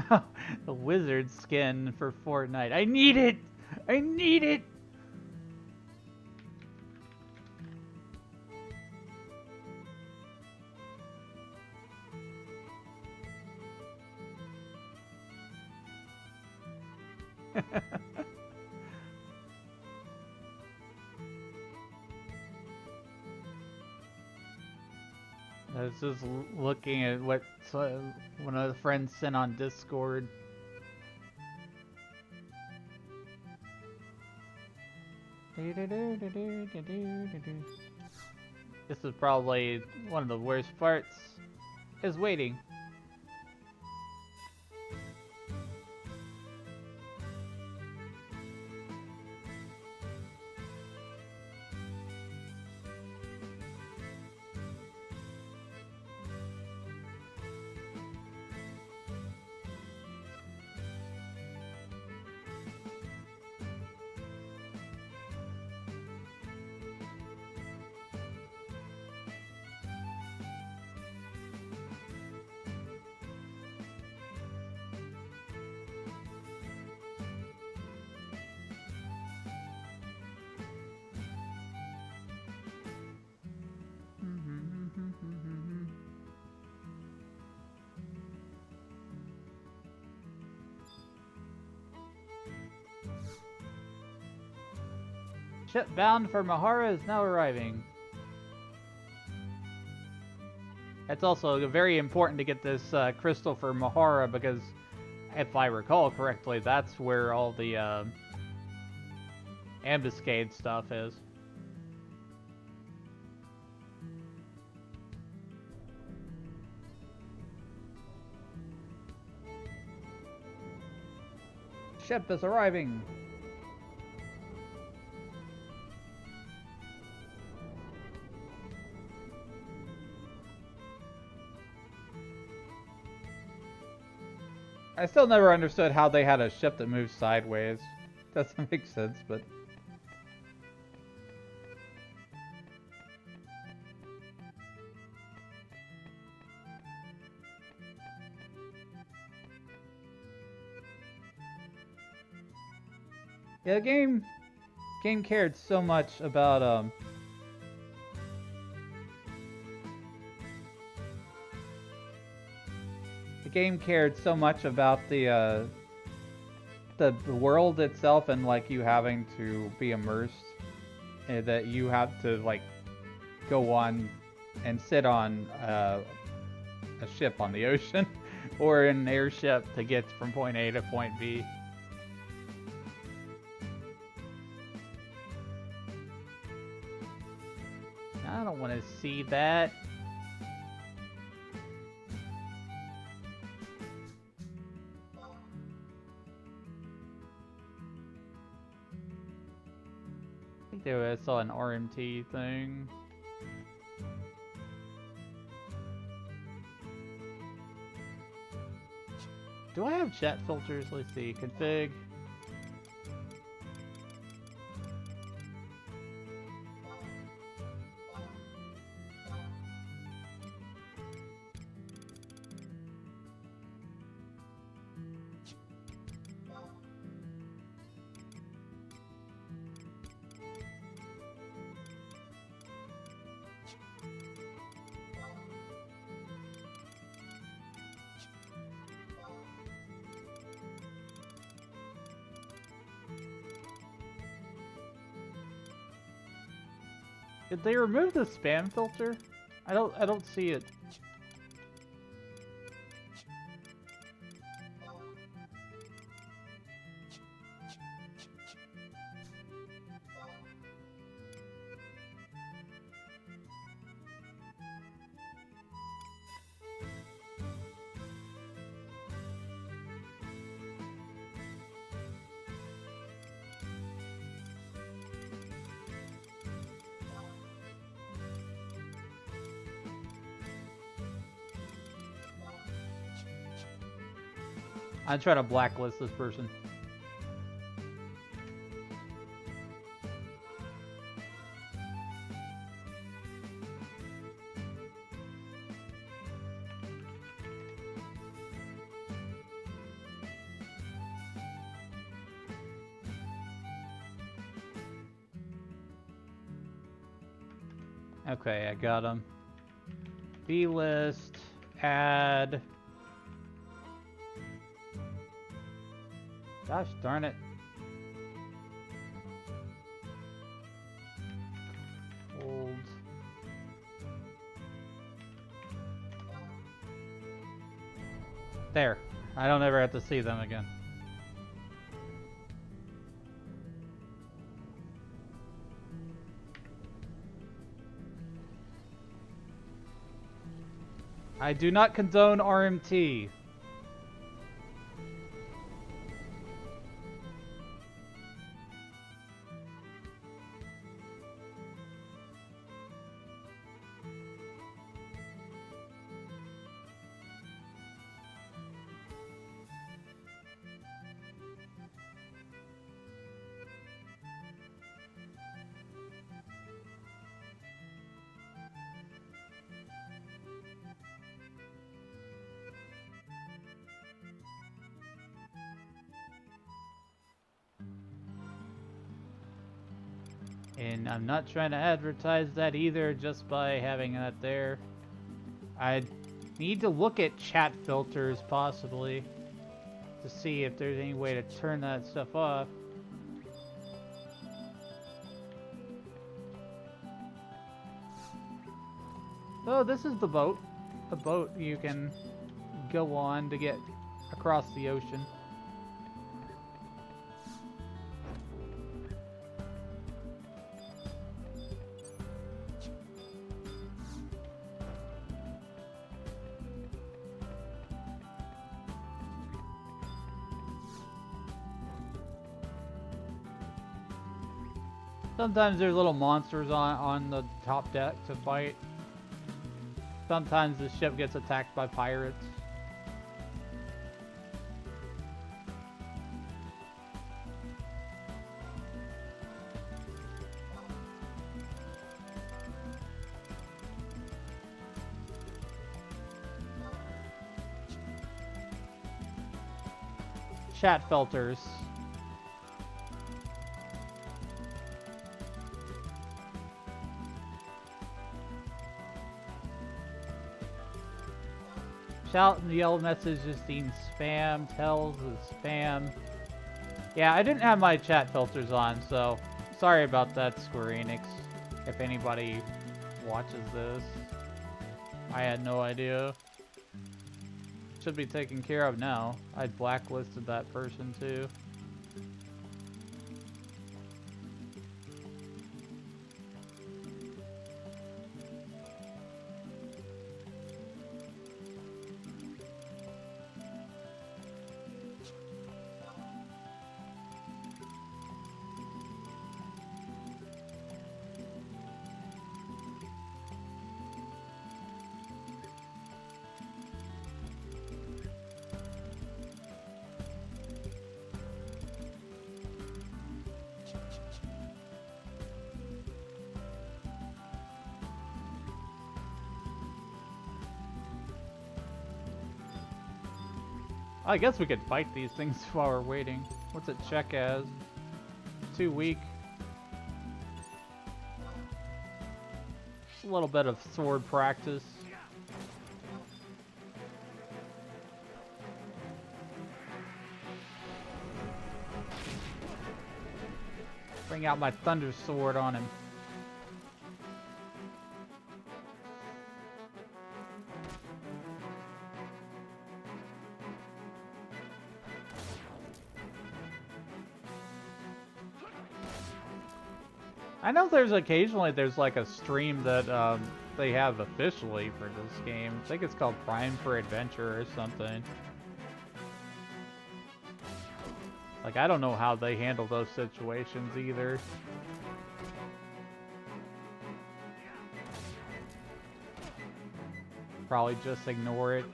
The wizard skin for Fortnite. I need it! I need it! I was just looking at what one of the friends sent on Discord. This is probably one of the worst parts, is waiting. Ship bound for Mahara is now arriving. It's also very important to get this crystal for Mahara because, if I recall correctly, that's where all the ambuscade stuff is. Ship is arriving. I still never understood how they had a ship that moves sideways. Doesn't make sense, but... yeah, the game cared so much about, the game cared so much about the world itself and like you having to be immersed, that you have to like go on and sit on a ship on the ocean or an airship to get from point A to point B. I don't want to see that. I saw an RMT thing. Do I have chat filters? Let's see. Config. Did they remove the spam filter? I don't see it. I'm trying to blacklist this person. Okay, I got them. B-list, add. Gosh darn it. Hold. There. I don't ever have to see them again. I do not condone RMT. And I'm not trying to advertise that either just by having that there. I need to look at chat filters possibly to see if there's any way to turn that stuff off. Oh, this is the boat. The boat you can go on to get across the ocean. Sometimes there's little monsters on the top deck to fight. Sometimes the ship gets attacked by pirates. Chat filters. Shout and yell messages deemed spam, tells is spam. Yeah, I didn't have my chat filters on, so sorry about that, Square Enix. If anybody watches this, I had no idea. Should be taken care of now. I blacklisted that person too. I guess we could fight these things while we're waiting. What's it check as? Too weak. A little bit of sword practice. Bring out my thunder sword on him. I know there's like a stream that they have officially for this game. I think it's called Prime for Adventure or something. Like, I don't know how they handle those situations either. Probably just ignore it.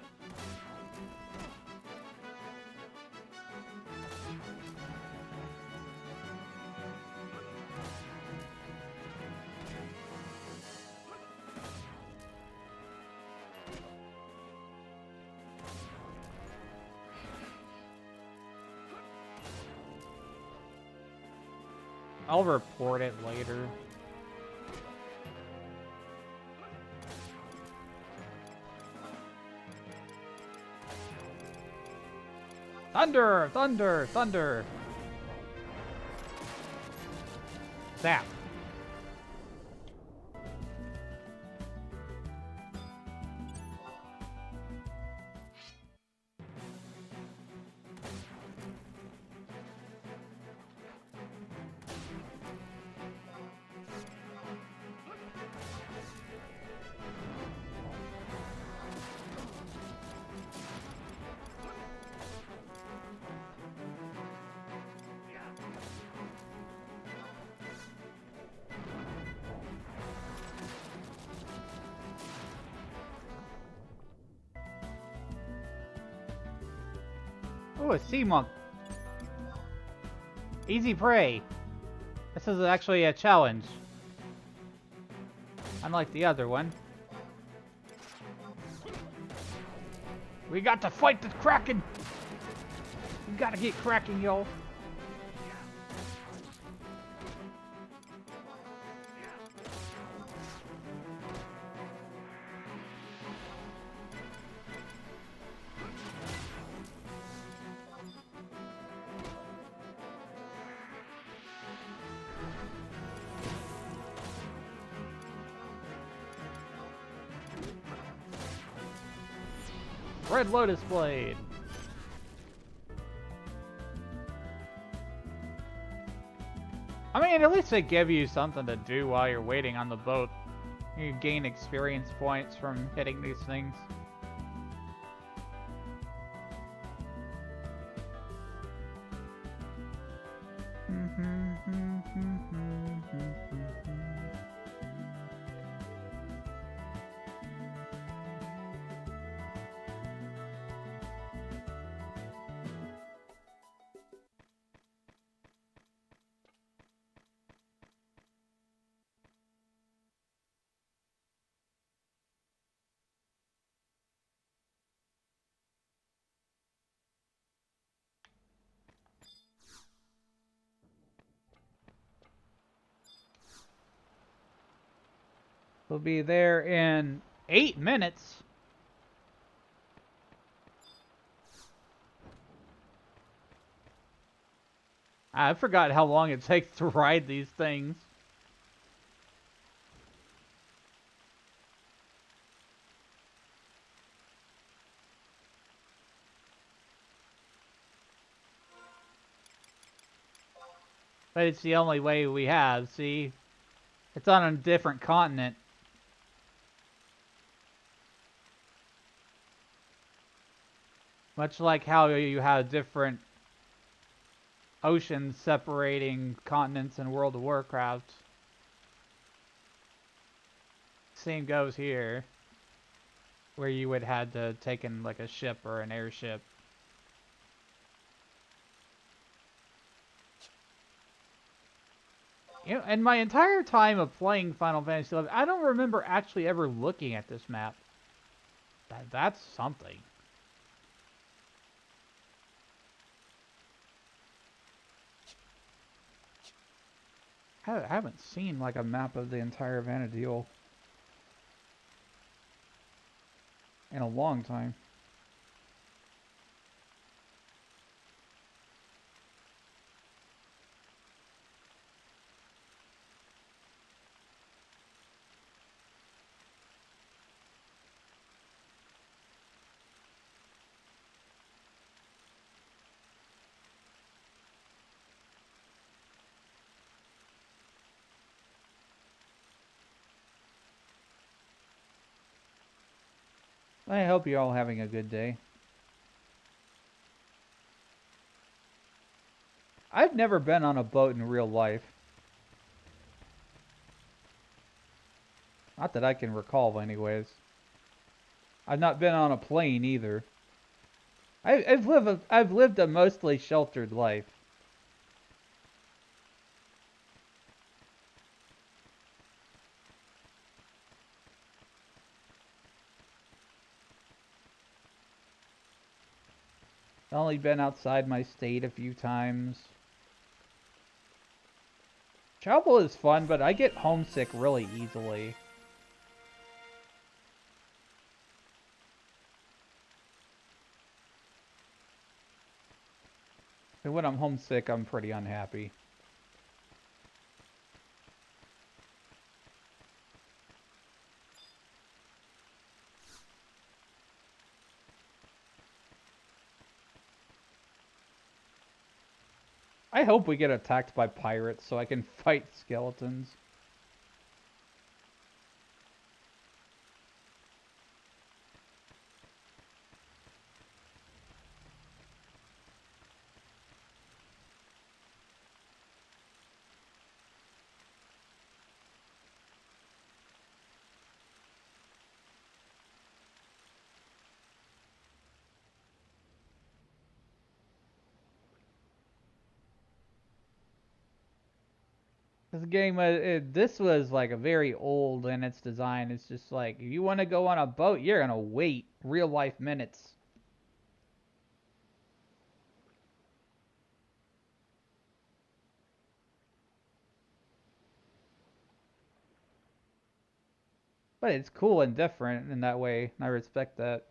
I'll report it later. Thunder! Thunder! Thunder! Zap. Oh, a sea monk. Easy prey. This is actually a challenge. Unlike the other one. We got to fight the Kraken! We gotta get cracking, y'all. Red Lotus Blade. I mean, at least they give you something to do while you're waiting on the boat. You gain experience points from hitting these things. We'll be there in 8 minutes. I forgot how long it takes to ride these things. But it's the only way we have, see? It's on a different continent. Much like how you have different oceans separating continents in World of Warcraft. Same goes here. Where you would have to take in like a ship or an airship. You know, in my entire time of playing Final Fantasy XI, I don't remember actually ever looking at this map. That's something. I haven't seen like a map of the entire Vanadil in a long time. I hope you're all having a good day. I've never been on a boat in real life. Not that I can recall anyways. I've not been on a plane either. I've lived a mostly sheltered life. I've only been outside my state a few times. Travel is fun, but I get homesick really easily. And when I'm homesick, I'm pretty unhappy. I hope we get attacked by pirates so I can fight skeletons. This game, this was like a very old in its design. It's just like, if you want to go on a boat, you're gonna wait real life minutes. But it's cool and different in that way, and I respect that.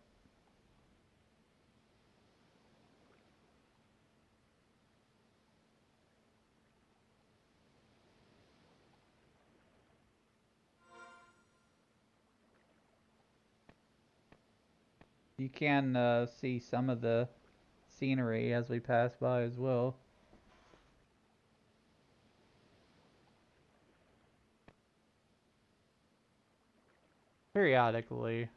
You can see some of the scenery as we pass by as well. Periodically.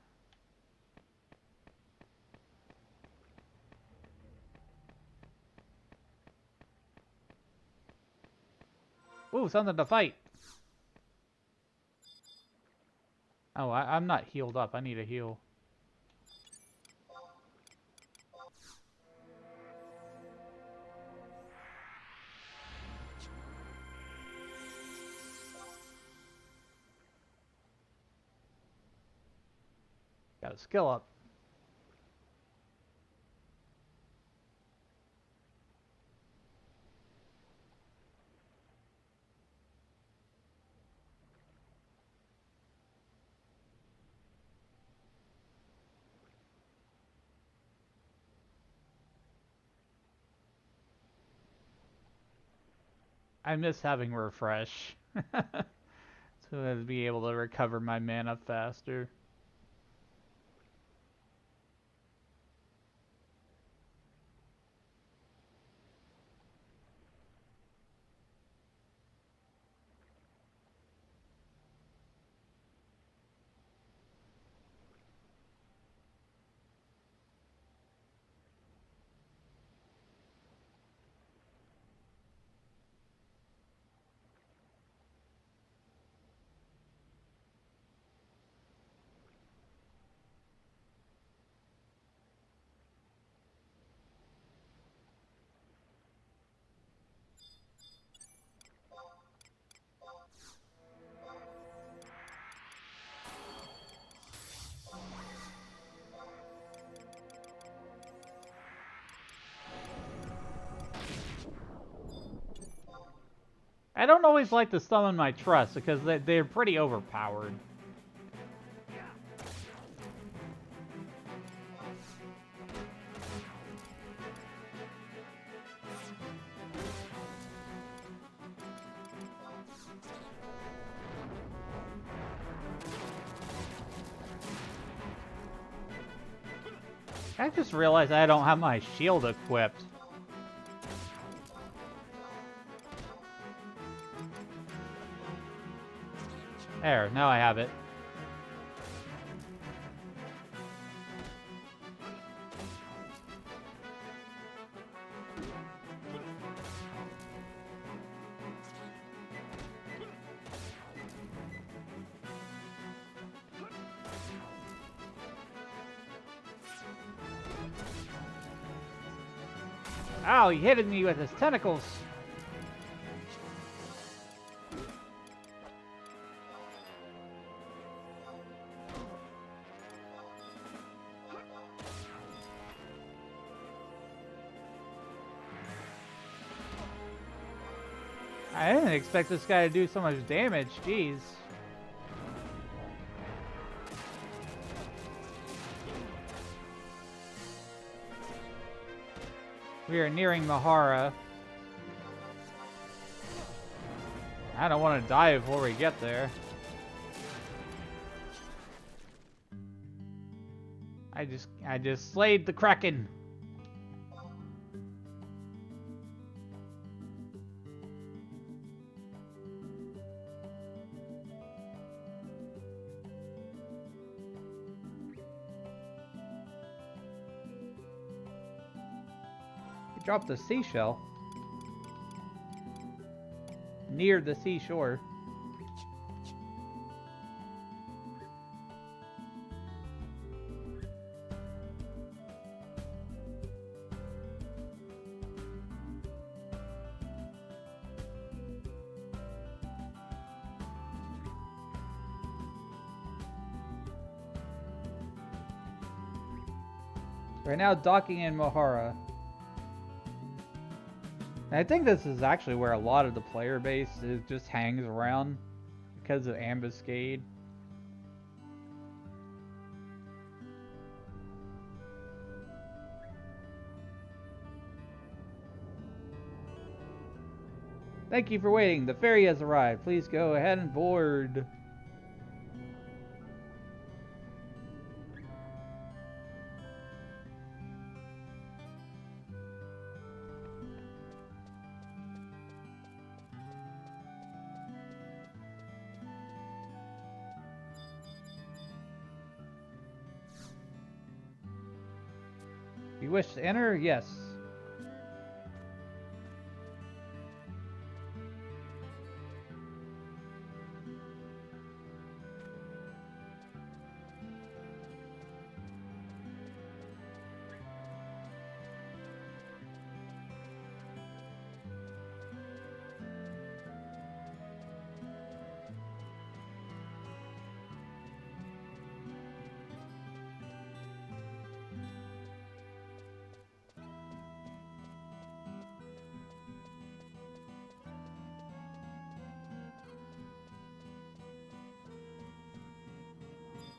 Ooh, something to fight. Oh, I'm not healed up. I need a heal. Got a skill up. I miss having refresh. So I'd be able to recover my mana faster. I don't always like to summon my trust because they're pretty overpowered. I just realized I don't have my shield equipped. There, now I have it. Ow, he hit me with his tentacles. I didn't expect this guy to do so much damage, jeez. We are nearing Mahara. I don't want to die before we get there. I just slayed the Kraken. You dropped a seashell near the seashore. We're now docking in Mahara. And I think this is actually where a lot of the player base just hangs around because of Ambuscade. Thank you for waiting. The ferry has arrived. Please go ahead and board. You wish to enter? Yes.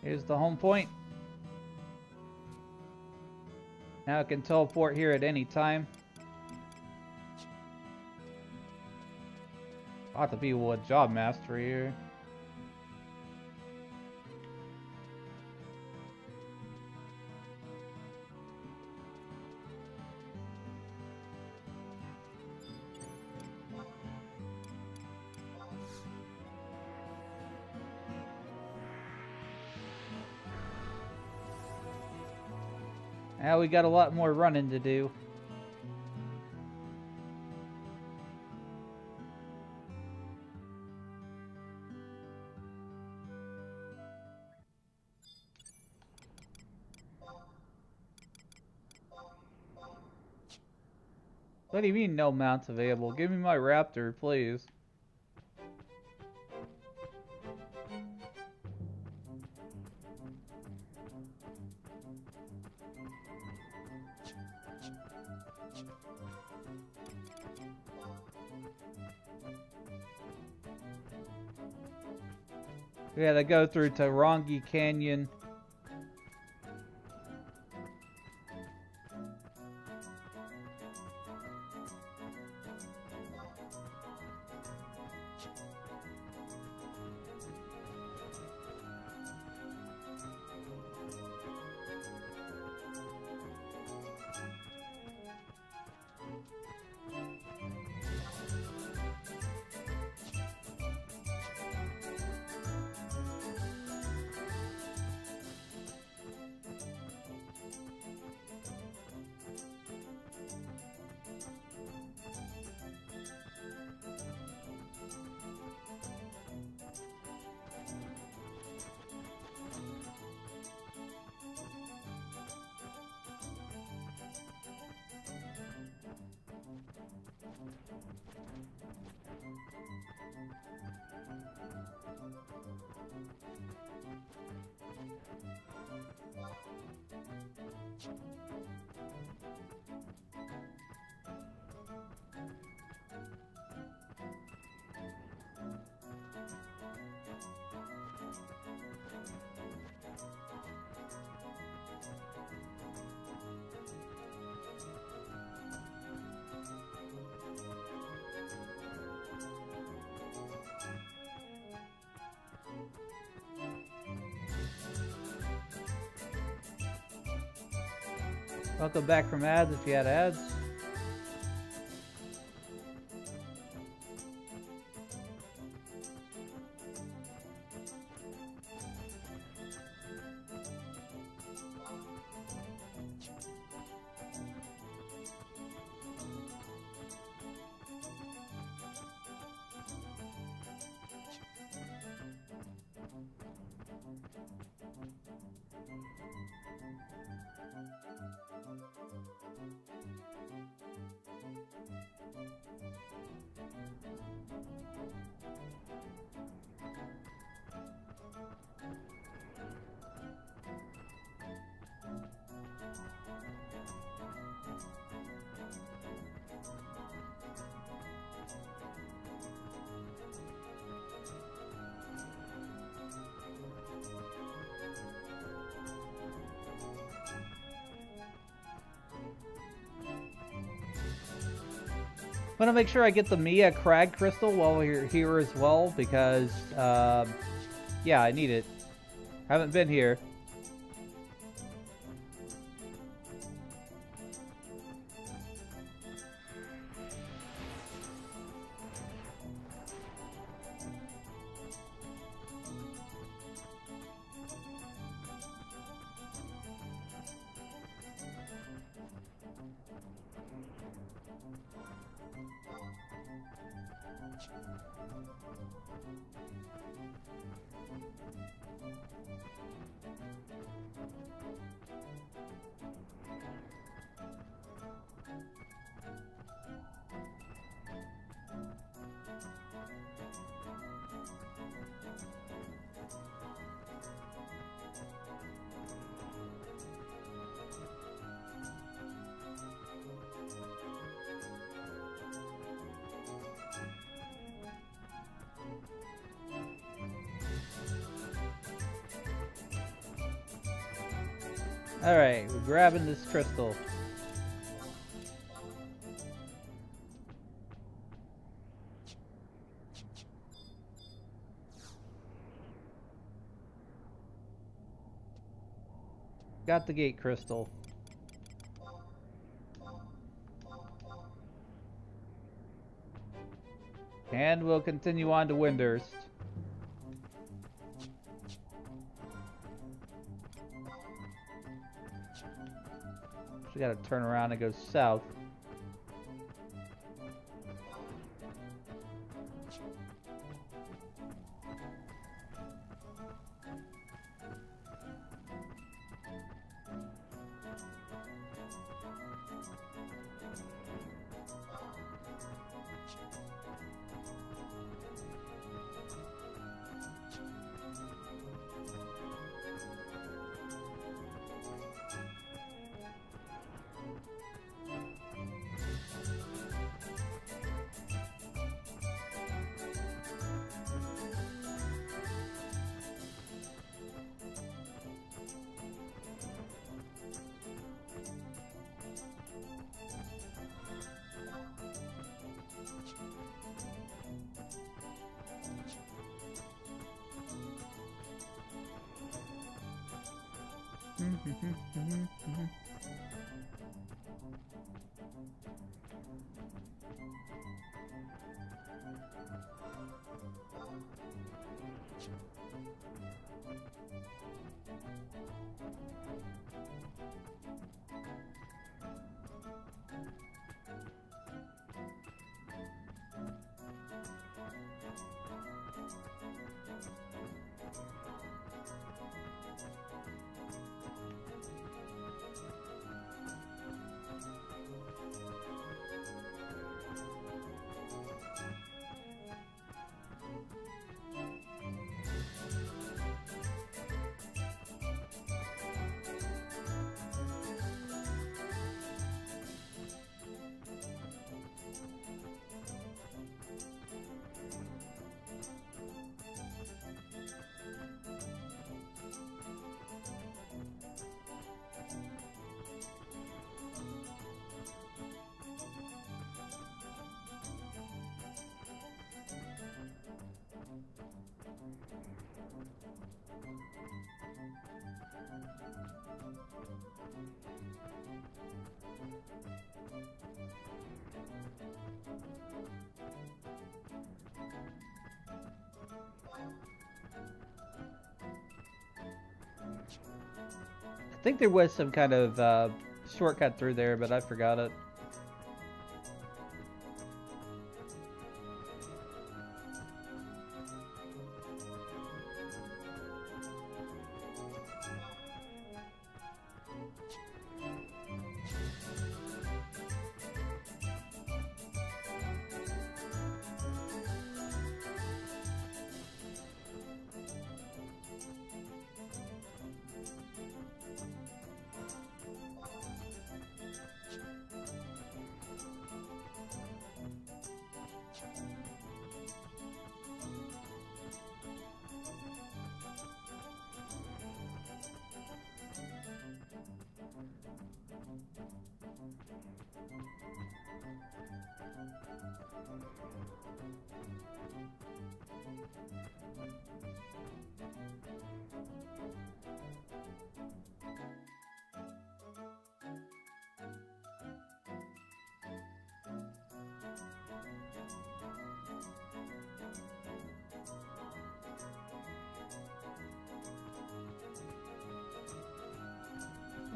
Here's the home point. Now it can teleport here at any time. Lots of people with job mastery here. Now we got a lot more running to do. What do you mean no mounts available? Give me my raptor, please. We gotta go through Tarongi Canyon. Welcome back from ads if you had ads. I'm gonna make sure I get the Mia Crag Crystal while we're here as well, because, yeah, I need it. Haven't been here. Alright, we're grabbing this crystal. Got the gate crystal. And we'll continue on to Windhurst. We gotta turn around and go south. think there was some kind of shortcut through there, but I forgot it.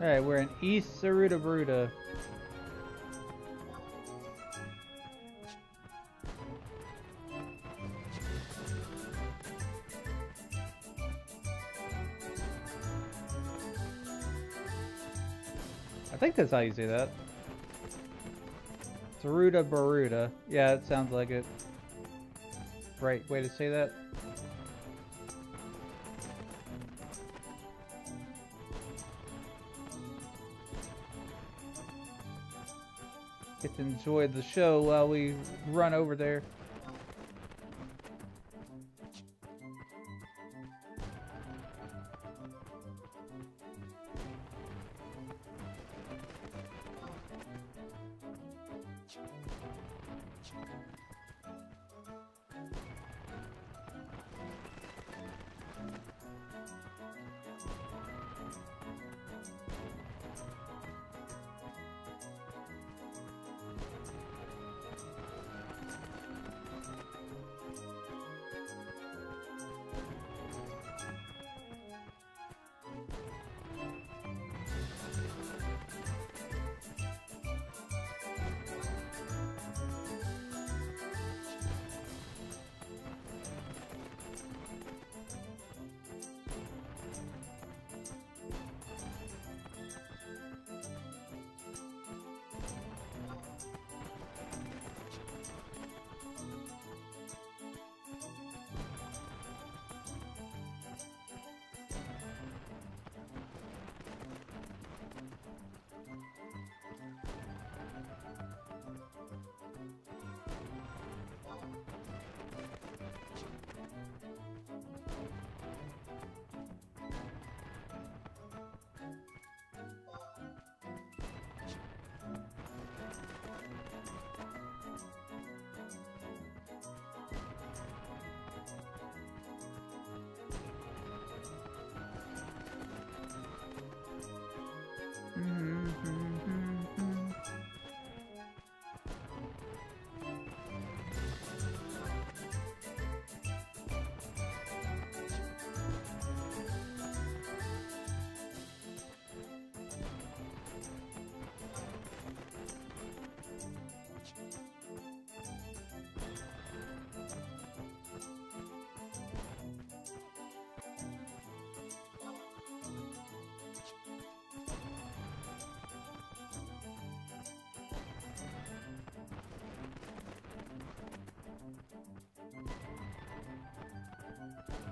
Alright, we're in East Saruta Bruta. I think that's how you say that. Saruta Baruta. Yeah, it sounds like it. Right way to say that. Get to enjoy the show while we run over there.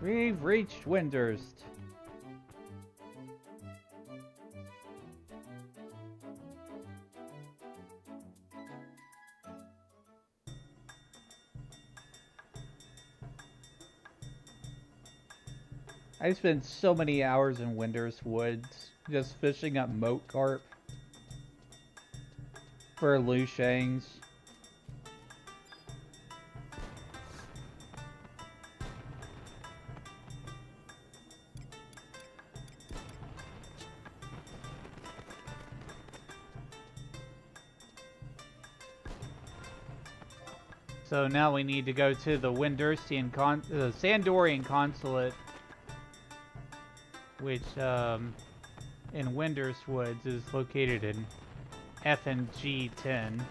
We've reached Windurst. I spent so many hours in Windurst Woods just fishing up moat carp for Lushangs. So now we need to go to the Sandorian consulate, which in Winders Woods is located in FNG 10.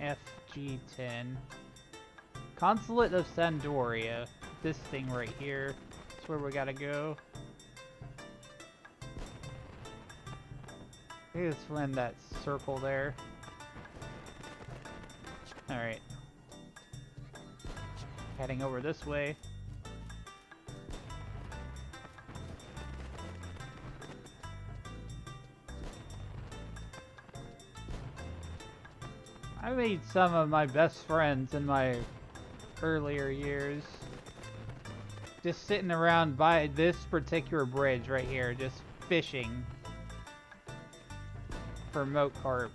FG10. Consulate of Sandoria. This thing right here. That's where we gotta go. I think it's when that circle there. Alright. Heading over this way. I made some of my best friends in my earlier years. Just sitting around by this particular bridge right here, just fishing for moat carp.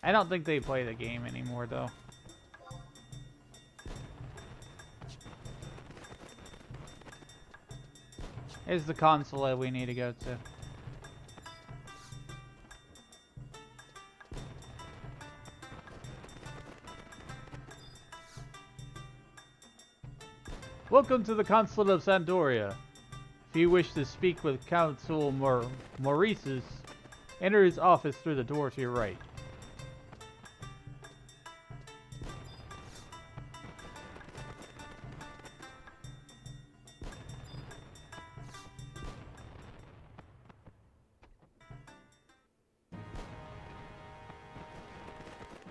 I don't think they play the game anymore though. Here's the consulate we need to go to. Welcome to the Consulate of Sandoria. If you wish to speak with Consul Maurice's, enter his office through the door to your right.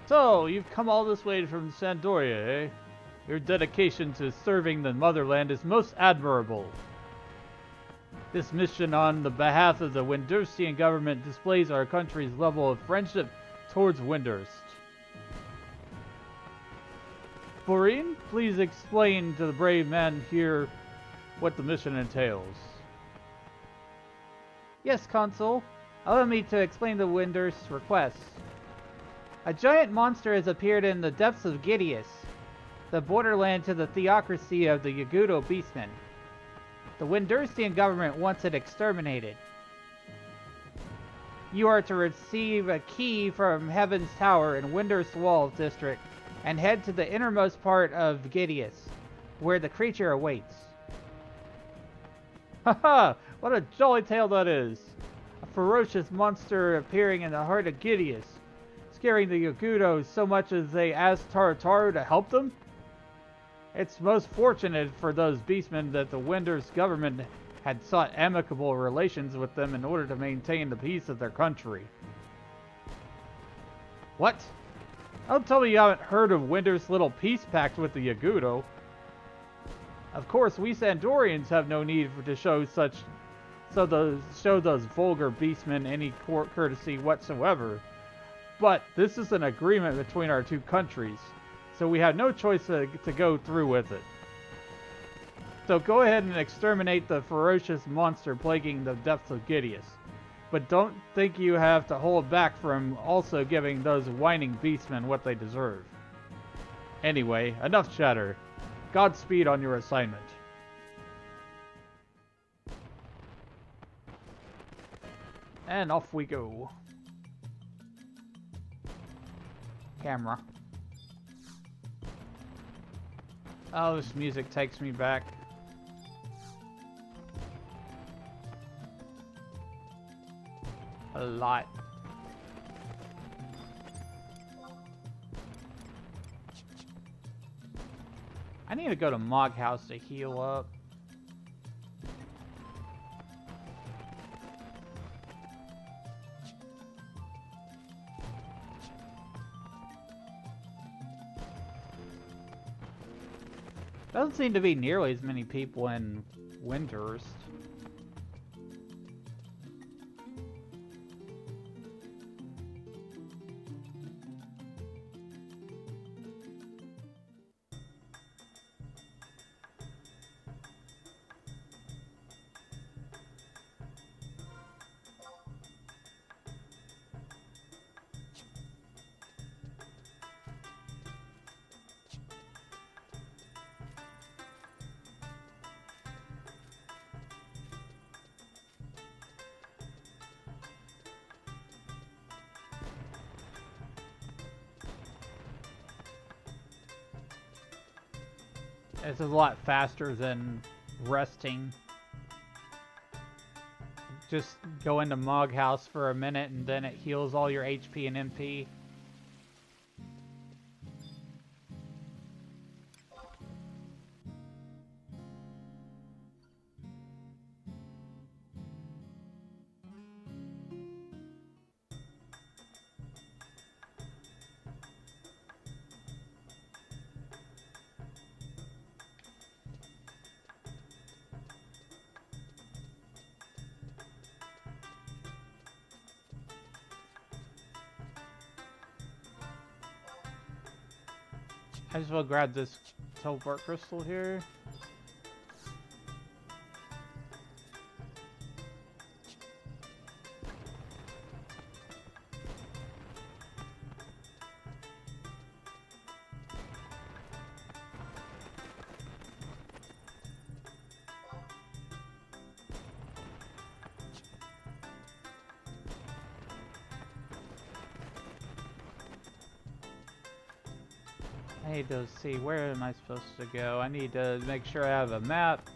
So, you've come all this way from Sandoria, eh? Your dedication to serving the motherland is most admirable. This mission on the behalf of the Windersian government displays our country's level of friendship towards Windurst. Faurine, please explain to the brave man here what the mission entails. Yes, Consul. Allow me to explain the Windurst's request. A giant monster has appeared in the depths of Gideus, the borderland to the theocracy of the Yagudo Beastmen. The Windurstian government wants it exterminated. You are to receive a key from Heaven's Tower in Windurst Walls District and head to the innermost part of Gideus, where the creature awaits. Haha! What a jolly tale that is! A ferocious monster appearing in the heart of Gideus, scaring the Yagudo so much as they asked Tarataru to help them? It's most fortunate for those beastmen that the Windurst government had sought amicable relations with them in order to maintain the peace of their country. What? Don't tell me you haven't heard of Windurst's little peace pact with the Yagudo. Of course, we Sandorians have no need to show those vulgar beastmen any courtesy whatsoever. But this is an agreement between our two countries, so we have no choice to go through with it. So go ahead and exterminate the ferocious monster plaguing the depths of Gideus. But don't think you have to hold back from also giving those whining beastmen what they deserve. Anyway, enough chatter. Godspeed on your assignment. And off we go. Camera. Oh, this music takes me back. A lot. I need to go to Mog House to heal up. Doesn't seem to be nearly as many people in Windurst. It's a lot faster than resting. Just go into Mog House for a minute and then it heals all your HP and MP. I just will grab this teleport crystal here. I need to see, where am I supposed to go? I need to make sure I have a map.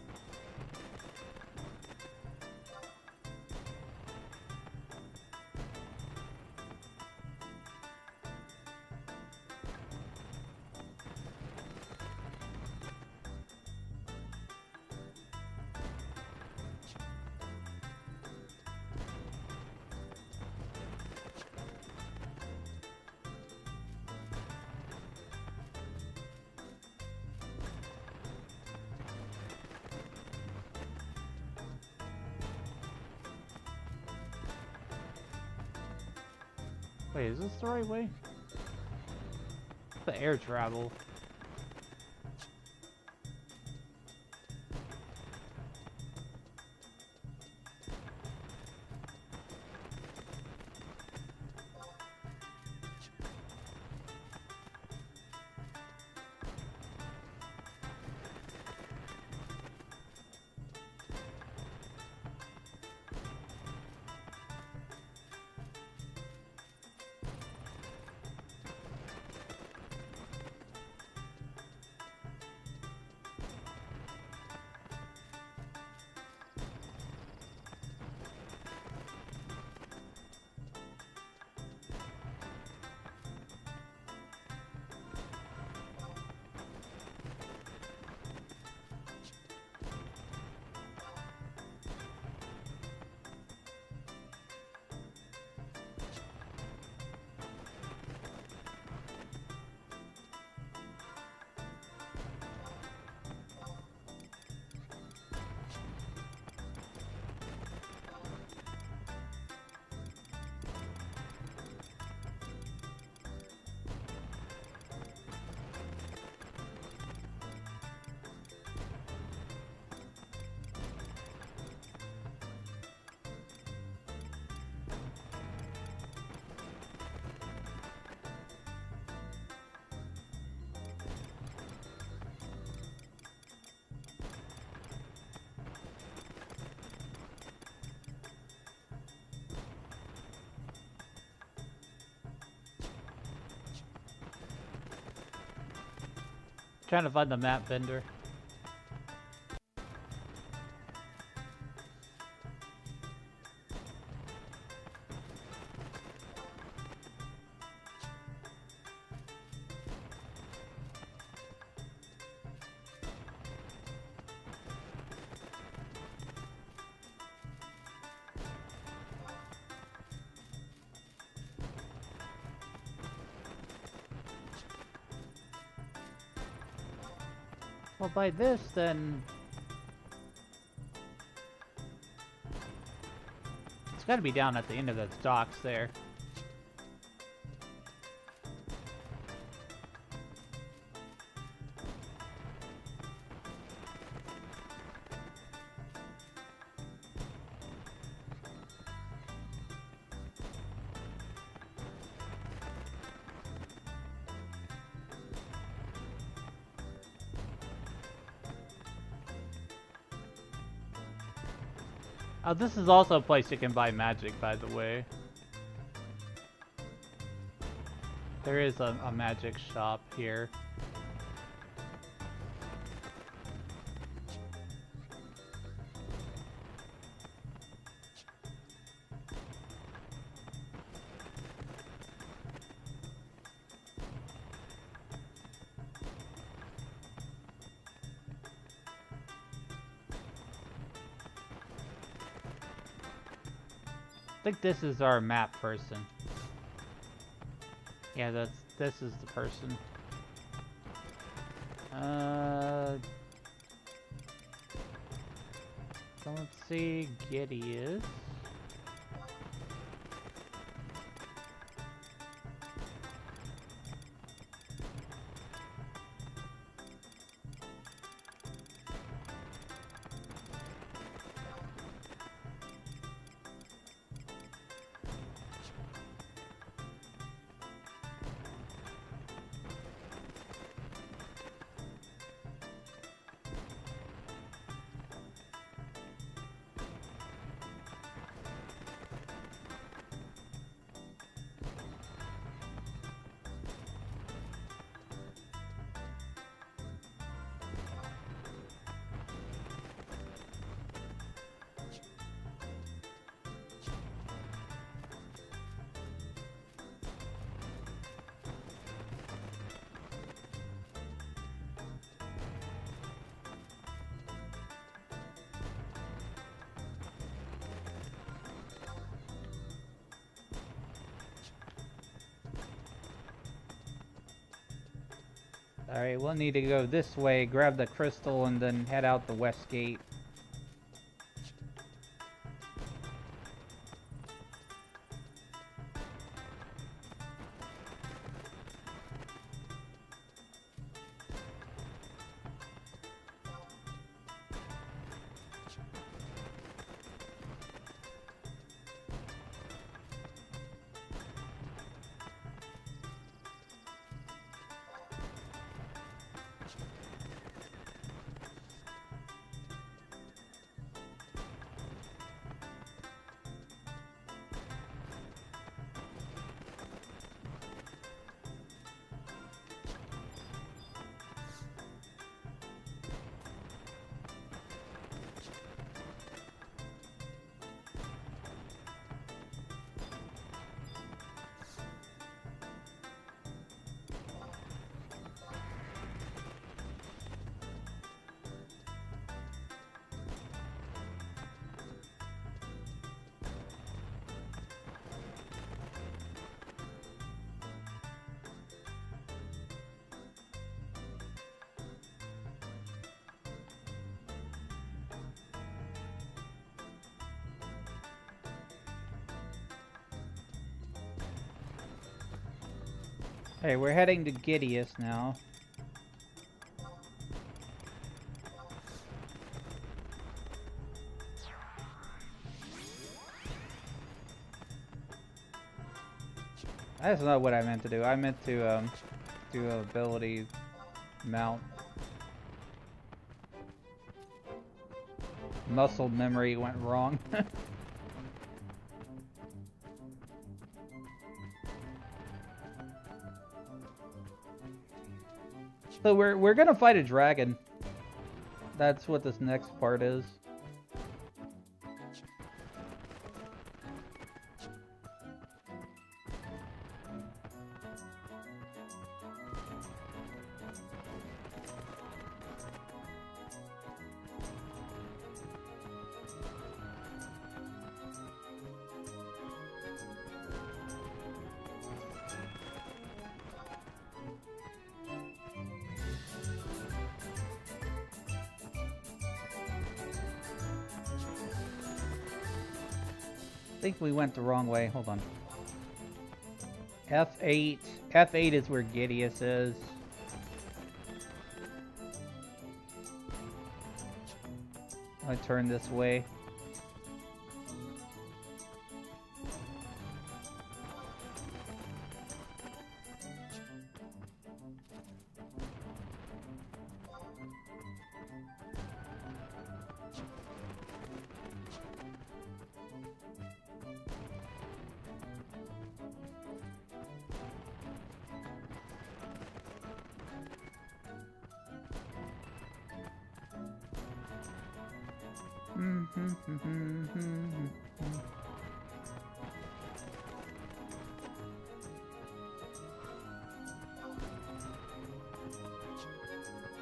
Wait, is this the right way? The air travel. Trying to find the map vendor. Well, by this, then... It's gotta be down at the end of the docks there. Oh, this is also a place you can buy magic, by the way. There is a magic shop here. think this is our map person. Yeah, this is the person. So let's see, Gideus. Alright, we'll need to go this way, grab the crystal, and then head out the west gate. Hey, we're heading to Gideus now. That's not what I meant to do. I meant to do an ability mount. Muscle memory went wrong. So we're gonna fight a dragon. That's what this next part is. I think we went the wrong way. Hold on. F8. F8 is where Gideus is. I turn this way.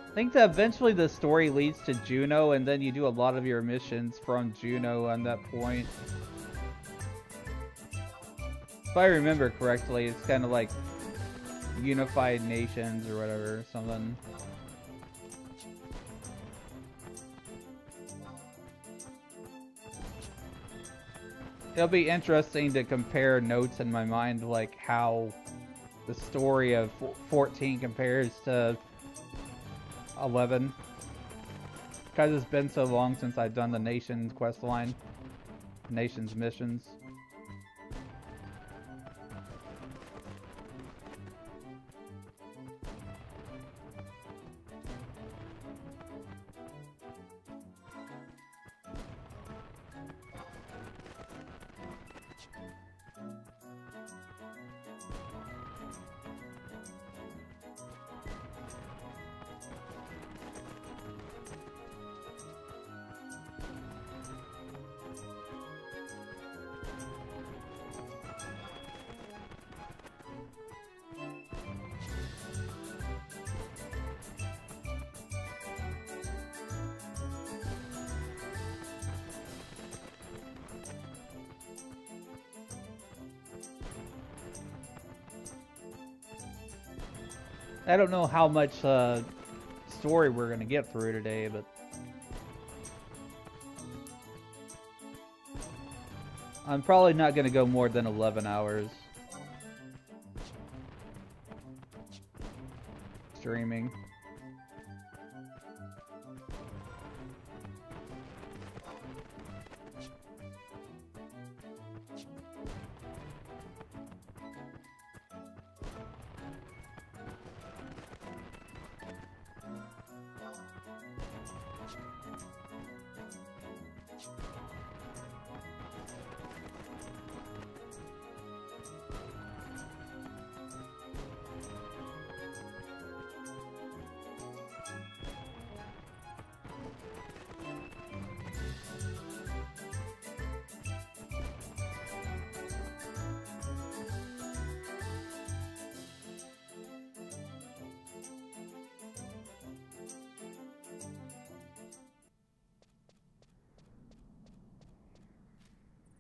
I think that eventually the story leads to Juno, and then you do a lot of your missions from Juno on that point. If I remember correctly, it's kind of like Unified Nations or whatever, something. It'll be interesting to compare notes in my mind, like how the story of 14 compares to 11. Because it's been so long since I've done the Nations questline, Nations missions. I don't know how much story we're gonna get through today, but I'm probably not gonna go more than 11 hours streaming.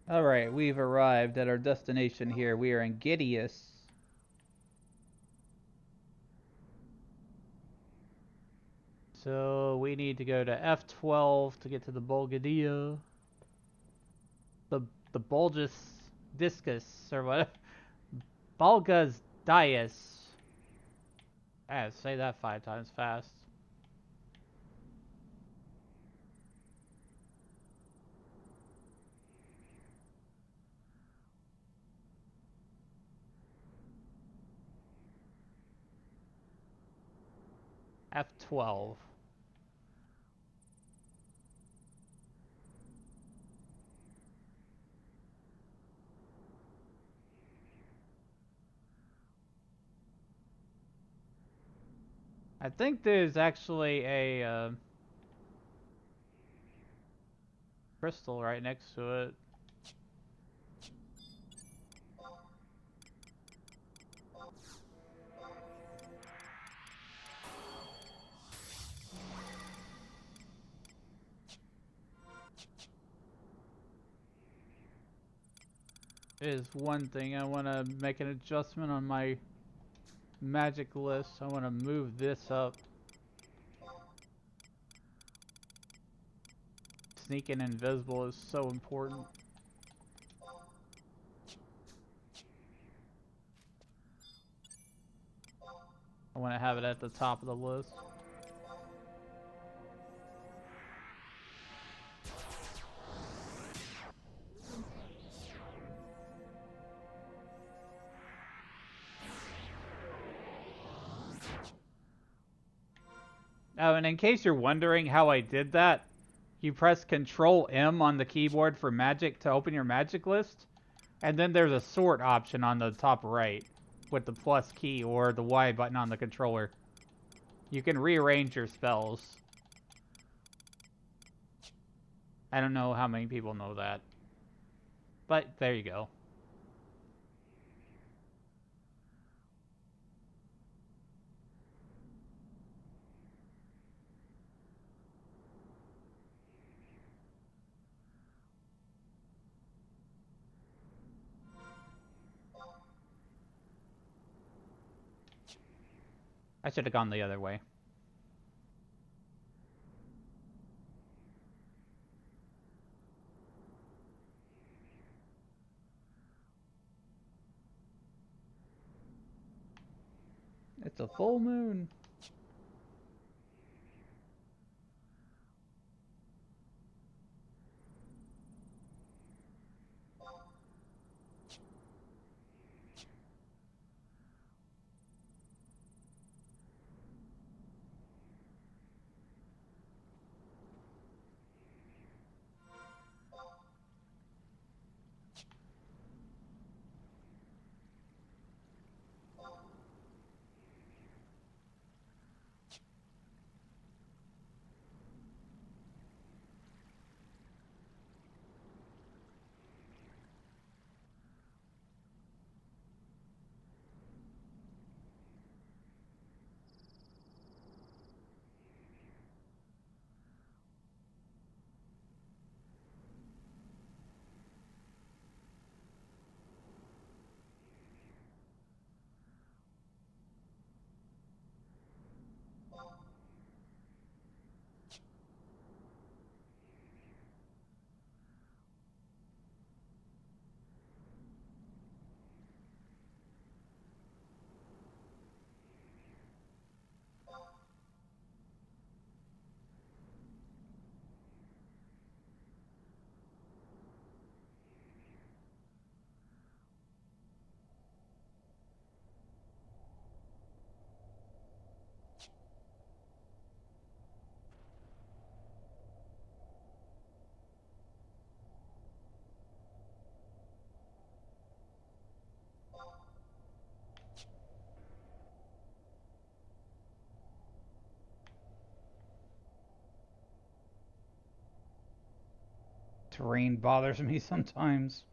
Alright, we've arrived at our destination here. We are in Gideus. So we need to go to F12 to get to the Bulgaria. The Bulgus Discus, or what? Bulgas Dias. Say that 5 times fast. F12. I think there's actually a crystal right next to it. Is one thing I want to make an adjustment on my magic list. I want to move this up. Sneaking invisible is so important. I want to have it at the top of the list. Oh, and in case you're wondering how I did that, you press Control M on the keyboard for magic to open your magic list, and then there's a sort option on the top right with the plus key or the Y button on the controller. You can rearrange your spells. I don't know how many people know that, but there you go. I should have gone the other way. It's a full moon. Terrain bothers me sometimes.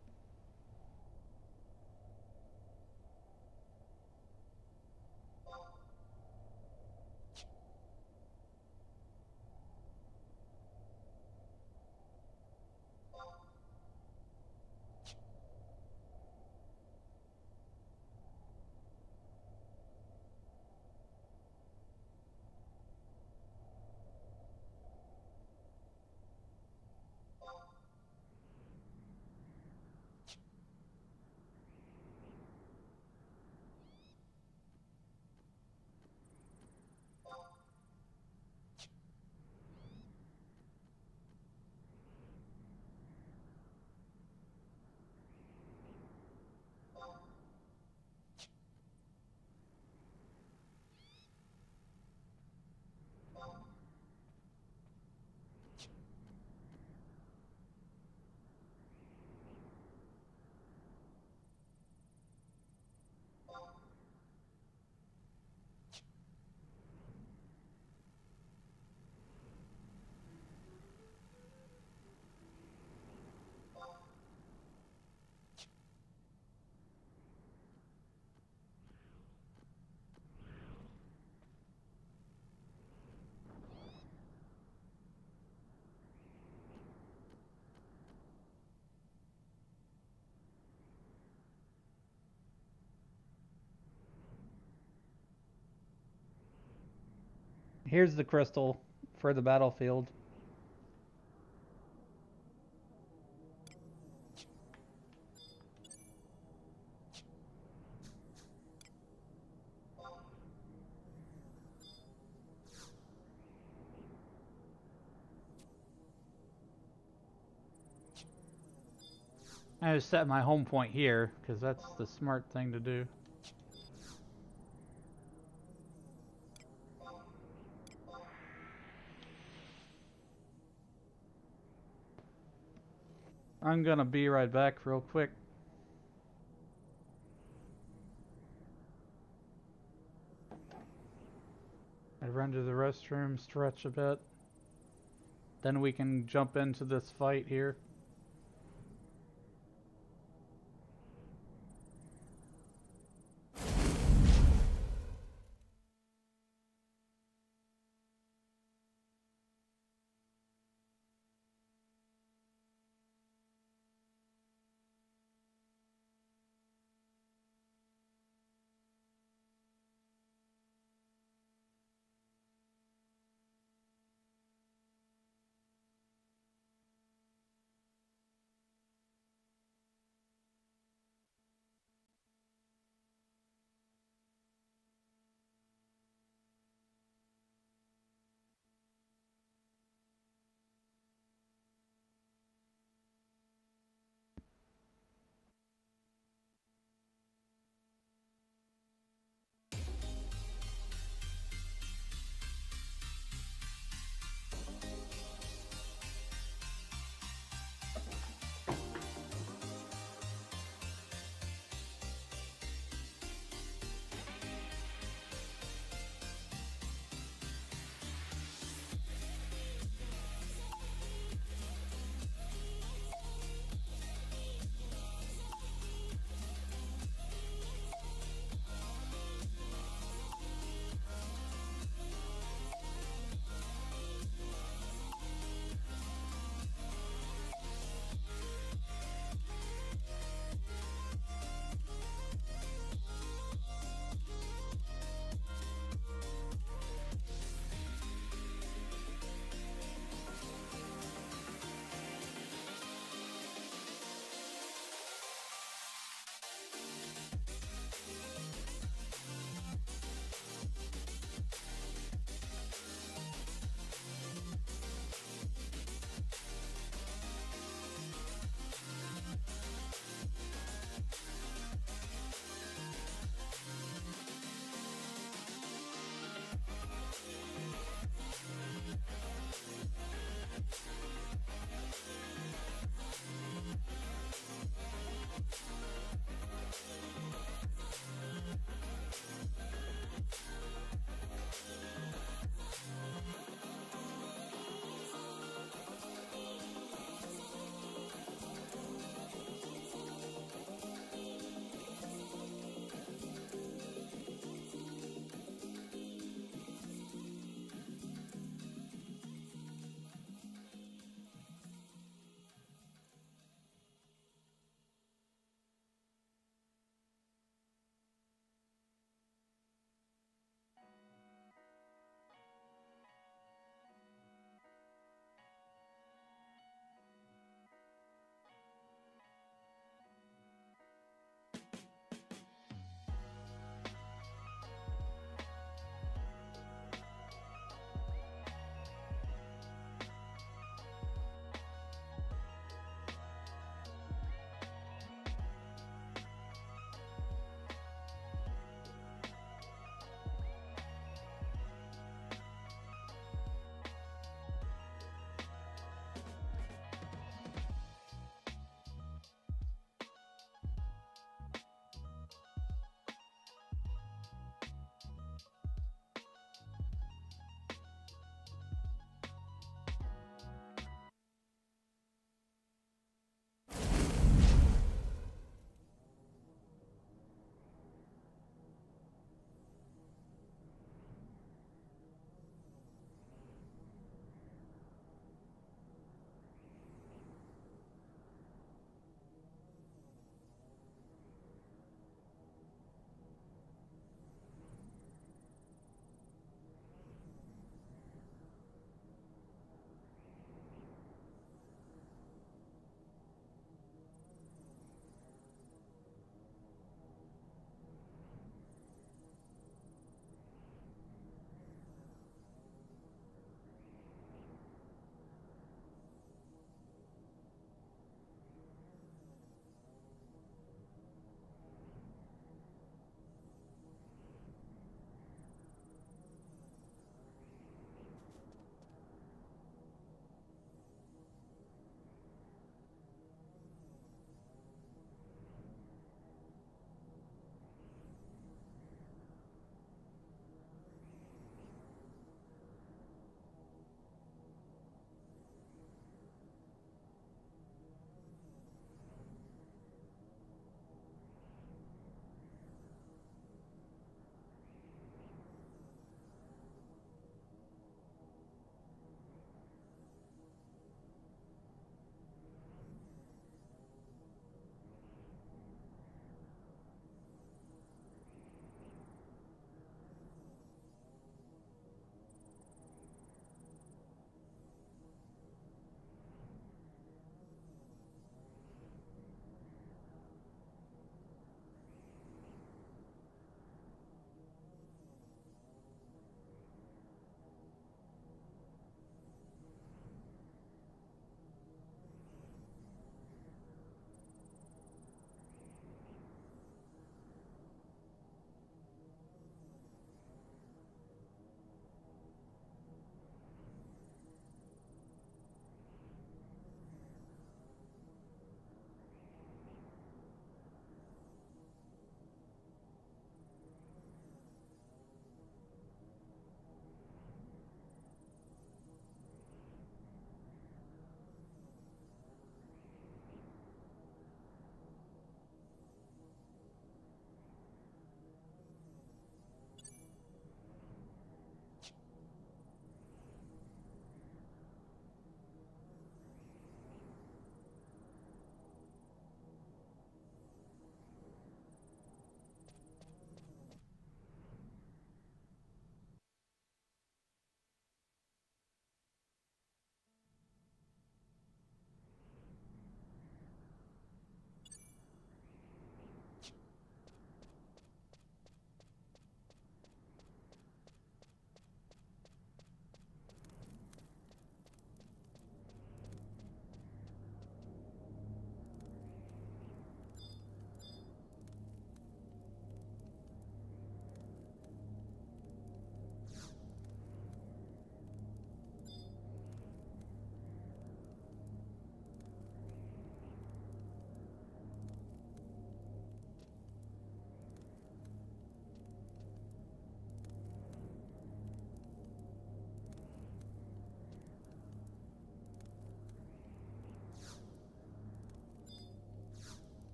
Here's the crystal for the battlefield. I just set my home point here, because that's the smart thing to do. I'm gonna be right back real quick. I run to the restroom, stretch a bit. Then we can jump into this fight here.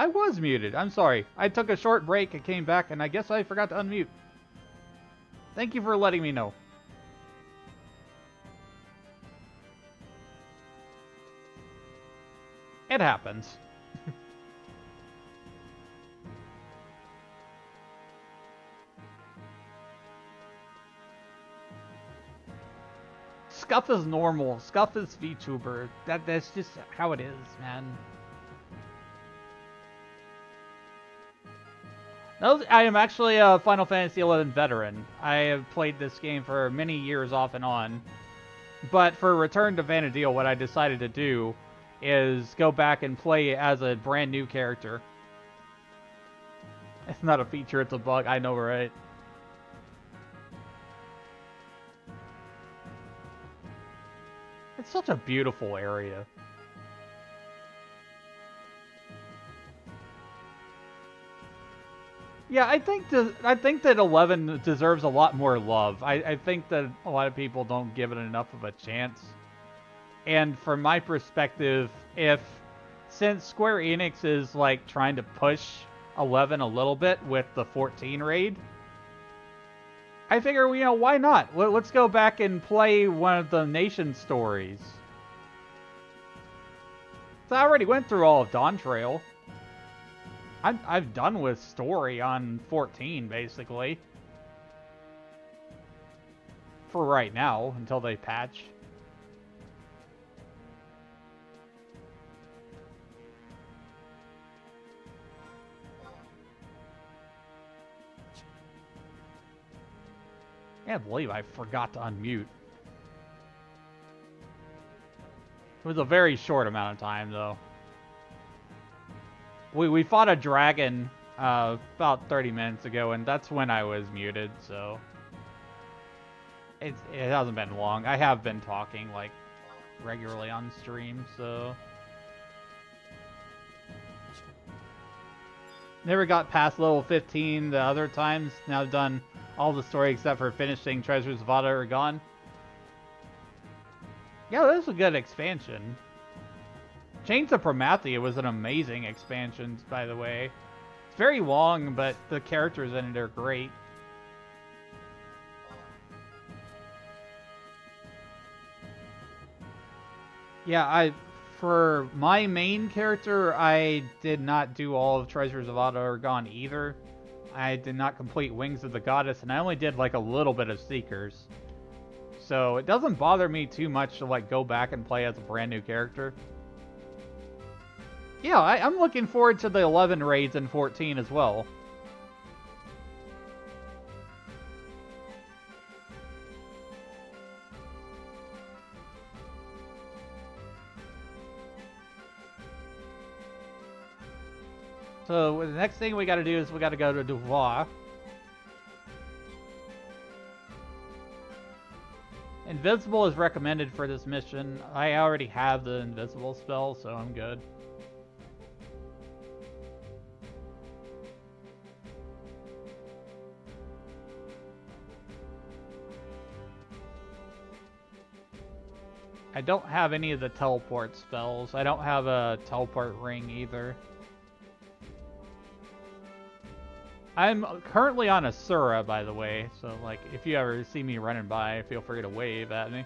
I was muted. I'm sorry. I took a short break and came back, and I guess I forgot to unmute. Thank you for letting me know. It happens. Scuff is normal. Scuff is VTuber. That's just how it is, man. No, I am actually a Final Fantasy XI veteran. I have played this game for many years off and on. But for Return to Vana'diel, what I decided to do is go back and play as a brand new character. It's not a feature, it's a bug. I know, right? It's such a beautiful area. Yeah, I think that 11 deserves a lot more love. I think that a lot of people don't give it enough of a chance. And from my perspective, since Square Enix is like trying to push 11 a little bit with the 14 raid, I figure, why not? Let's go back and play one of the nation stories. So I already went through all of Dawn Trail. I've done with story on 14, basically. For right now, until they patch. I can't believe I forgot to unmute. It was a very short amount of time, though. We fought a dragon about 30 minutes ago, and that's when I was muted, so... It hasn't been long. I have been talking, like, regularly on stream, so... Never got past level 15 the other times. Now I've done all the story except for finishing Treasures of Vada are Gone. Yeah, that was a good expansion. Chains of Promathia was an amazing expansion, by the way. It's very long, but the characters in it are great. Yeah, for my main character, I did not do all of Treasures of Vada are Gone either. I did not complete Wings of the Goddess, and I only did like a little bit of Seekers. So it doesn't bother me too much to like go back and play as a brand new character. Yeah, I'm looking forward to the 11 raids in 14 as well. So the next thing we gotta do is we gotta go to Duvois. Invisible is recommended for this mission. I already have the invisible spell, so I'm good. I don't have any of the teleport spells. I don't have a teleport ring either. I'm currently on Asura, by the way, so like if you ever see me running by, feel free to wave at me.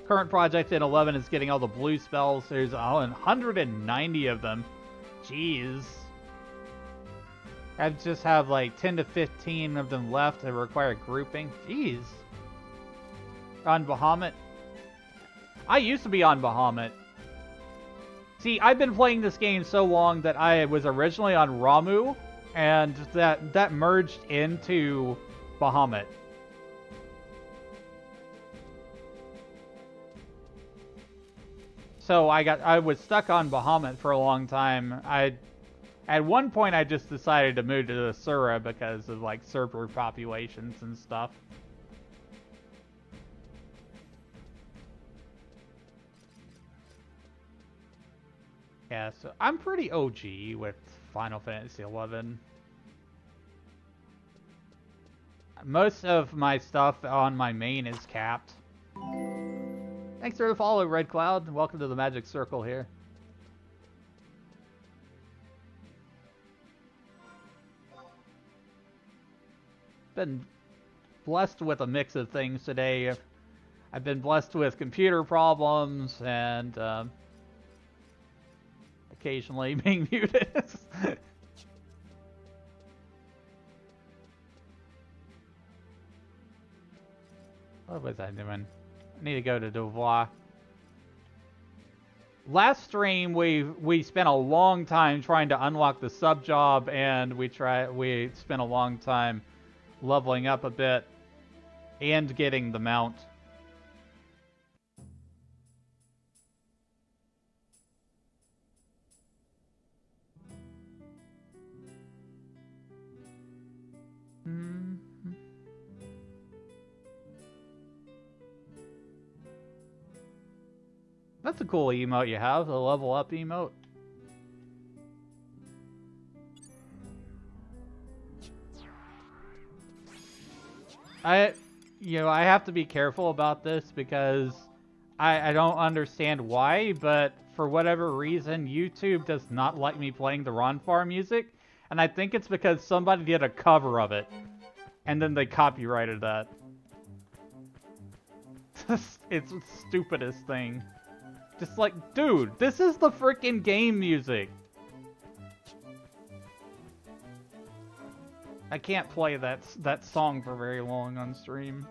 Current project in 11 is getting all the blue spells. There's 190 of them. Jeez. I just have like 10 to 15 of them left that require grouping. Jeez. On Bahamut. I used to be on Bahamut. See, I've been playing this game so long that I was originally on Ramu, and that merged into Bahamut. So I was stuck on Bahamut for a long time. At one point I just decided to move to Asura because of like server populations and stuff. Yeah, so I'm pretty OG with Final Fantasy XI. Most of my stuff on my main is capped. Thanks for the follow, Red Cloud. Welcome to the Magic Circle here. Been blessed with a mix of things today. I've been blessed with computer problems and occasionally being muted. What was I doing? I need to go to Devoir. Last stream, we spent a long time trying to unlock the sub job, and we spent a long time leveling up a bit and getting the mount. That's a cool emote you have, the level up emote. I have to be careful about this because I don't understand why, but for whatever reason, YouTube does not like me playing the Ron Farm music, and I think it's because somebody did a cover of it, and then they copyrighted that. It's the stupidest thing. Just like, dude, this is the freaking game music. I can't play that song for very long on stream.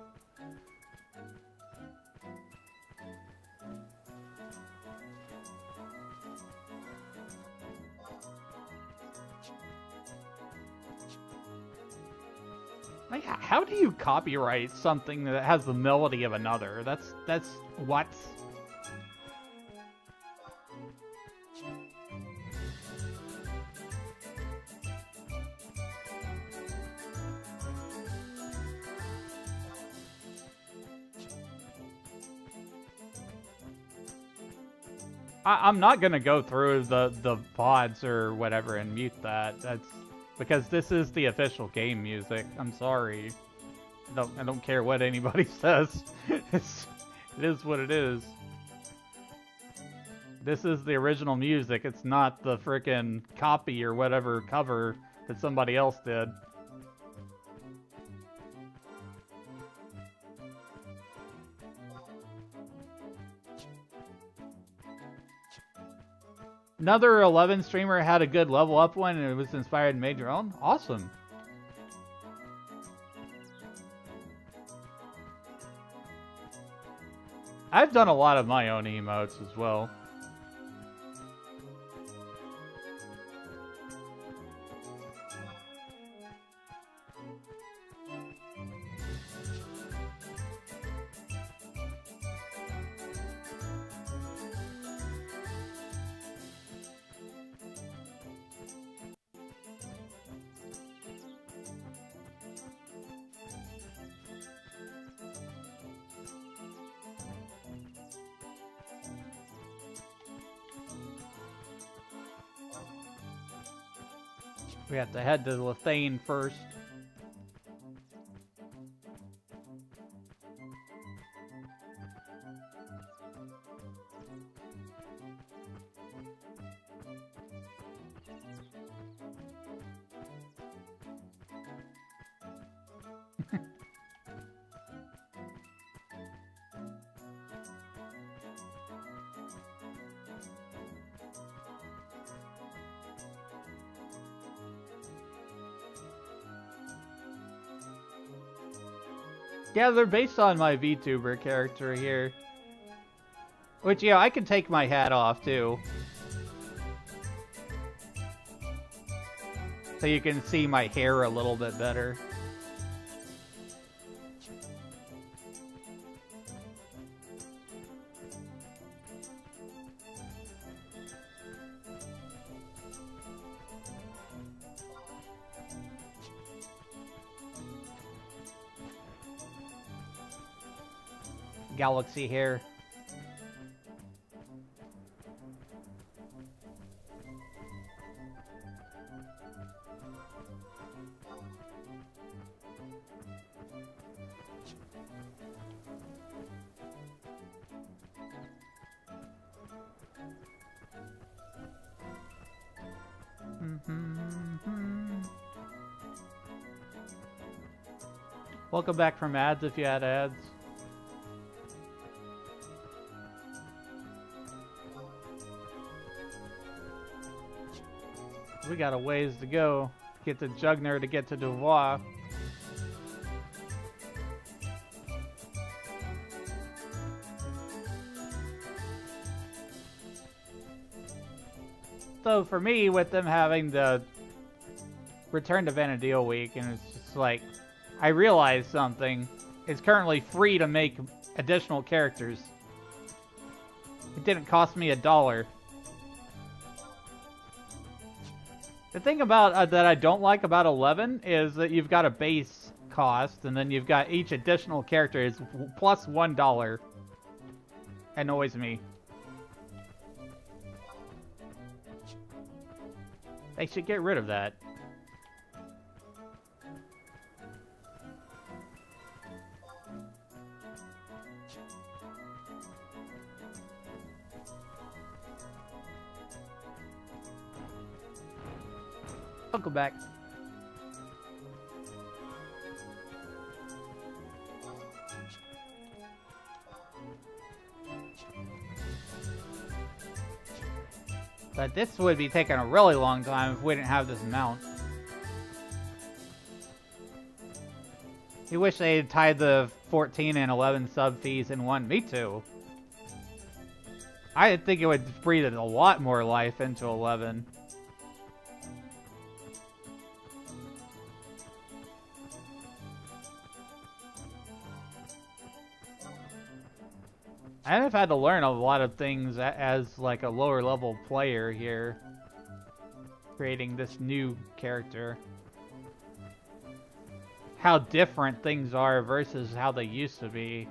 Like, how do you copyright something that has the melody of another? That's what? I'm not gonna go through the VODs or whatever and mute that. That's because this is the official game music. I'm sorry. I don't care what anybody says. It is what it is. This is the original music. It's not the frickin' copy or whatever cover that somebody else did. Another 11 streamer had a good level up one and it was inspired and made your own? Awesome. I've done a lot of my own emotes as well. We have to head to Lethane first. Yeah, they're based on my VTuber character here. Which, yeah, I can take my hat off, too. So you can see my hair a little bit better. Galaxy hair. Welcome back from ads if you had ads. We got a ways to go. Get to Jugner to get to Devoir. So for me, with them having the return to Vanadil week, and it's just like, I realized something. It's currently free to make additional characters. It didn't cost me $1. The thing about that I don't like about 11 is that you've got a base cost, and then you've got each additional character is plus $1. Annoys me. They should get rid of that. Welcome back. But this would be taking a really long time if we didn't have this mount. You wish they had tied the 14 and 11 sub fees in one. Me too. I think it would breathe a lot more life into 11. I've had to learn a lot of things as like a lower level player here, creating this new character. How different things are versus how they used to be.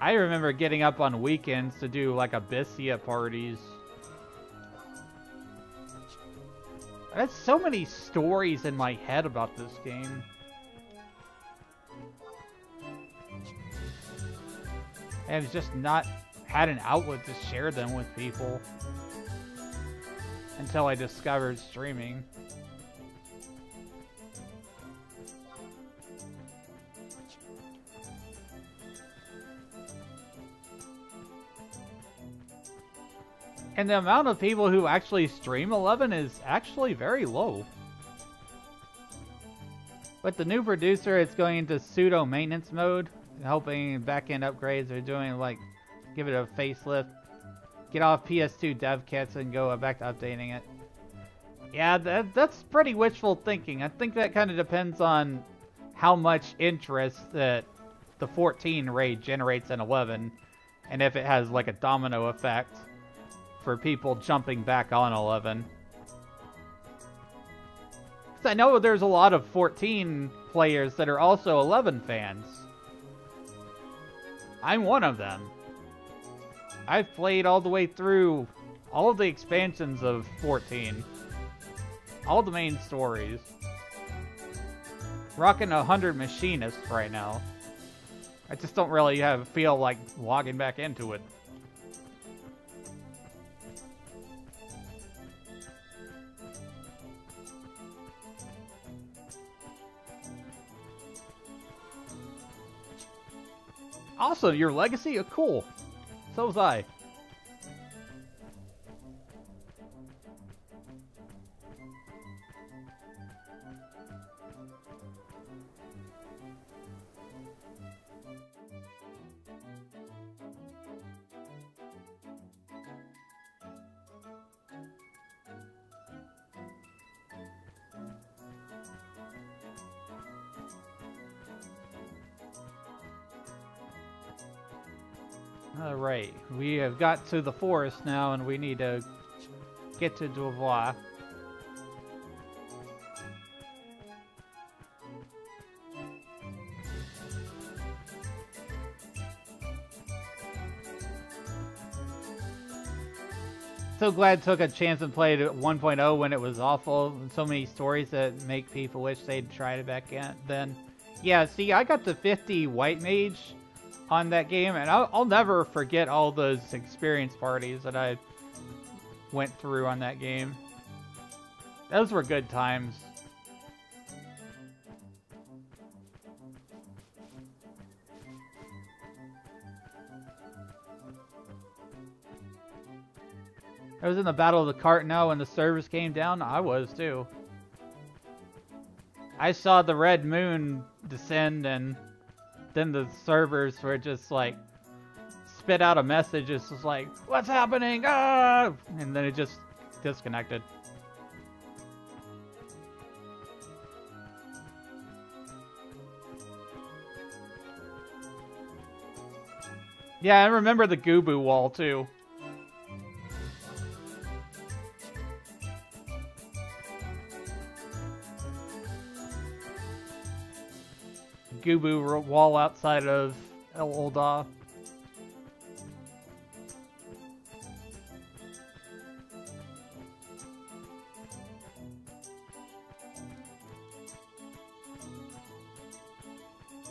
I remember getting up on weekends to do like Abyssia parties. There's so many stories in my head about this game. I've just not had an outlet to share them with people until I discovered streaming. And the amount of people who actually stream 11 is actually very low. With the new producer, it's going into pseudo maintenance mode, helping back-end upgrades. They're doing like, give it a facelift, get off PS2 dev kits and go back to updating it. Yeah, that's pretty wishful thinking. I think that kind of depends on how much interest that the 14 raid generates in 11, and if it has like a domino effect for people jumping back on 11. Because I know there's a lot of 14 players that are also 11 fans. I'm one of them. I've played all the way through all of the expansions of 14. All the main stories. Rocking 100 machinists right now. I just don't really feel like logging back into it. Also, your legacy? Cool. So was I. Alright, we have got to the forest now and we need to get to Devoir. So glad took a chance and played 1.0 when it was awful. So many stories that make people wish they'd tried it back then. Yeah, see, I got to 50 White Mage on that game, and I'll never forget all those experience parties that I went through on that game. Those were good times. I was in the Battle of the Cartnell when the servers came down. I was too. I saw the red moon descend, and then the servers were just like spit out a message. It's just like, "What's happening?" Ah! And then it just disconnected. Yeah, I remember the Goobu wall too. Goobu wall outside of El Olda.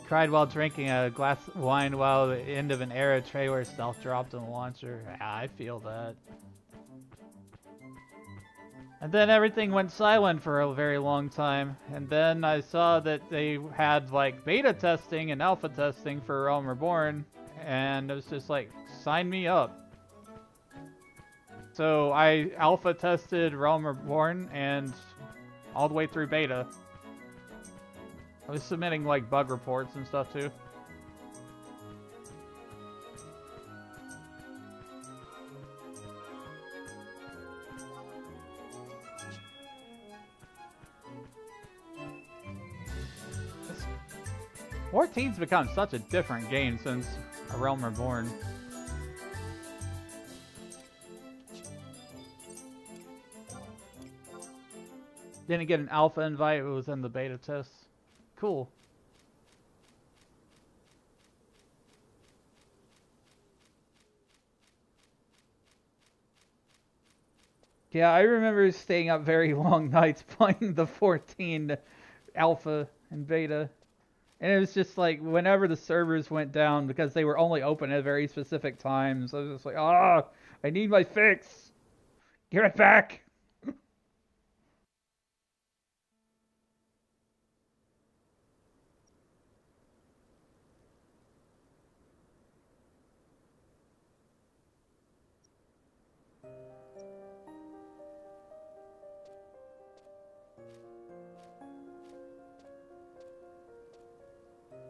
Cried while drinking a glass of wine while the end of an era trailer self-dropped in the launcher. Yeah, I feel that. And then everything went silent for a very long time. And then I saw that they had like beta testing and alpha testing for Realm Reborn. And it was just like, sign me up. So I alpha tested Realm Reborn and all the way through beta. I was submitting like bug reports and stuff too. Fourteen's become such a different game since A Realm Reborn. Didn't get an alpha invite, it was in the beta test. Cool. Yeah, I remember staying up very long nights playing the 14 alpha and beta. And it was just like, whenever the servers went down, because they were only open at very specific times, I was just like, ah, I need my fix. Give it back.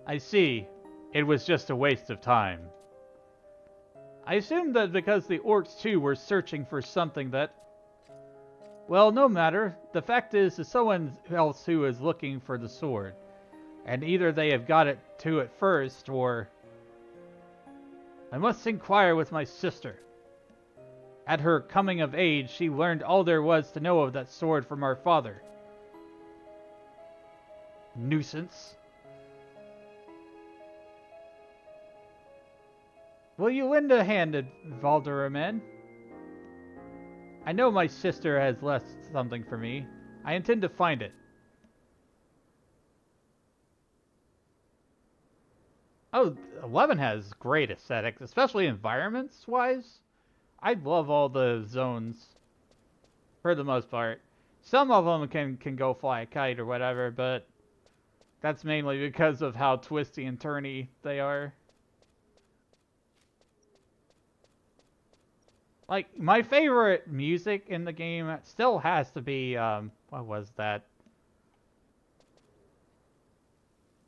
I see. It was just a waste of time. I assumed that because the orcs too were searching for something that... Well, no matter. The fact is, there's someone else who is looking for the sword. And either they have got it to it first, or... I must inquire with my sister. At her coming of age, she learned all there was to know of that sword from our father. Nuisance. Will you lend a hand, Valderemen? I know my sister has left something for me. I intend to find it. Oh, 11 has great aesthetics, especially environments-wise. I love all the zones, for the most part. Some of them can go fly a kite or whatever, but that's mainly because of how twisty and turny they are. Like, my favorite music in the game still has to be, what was that?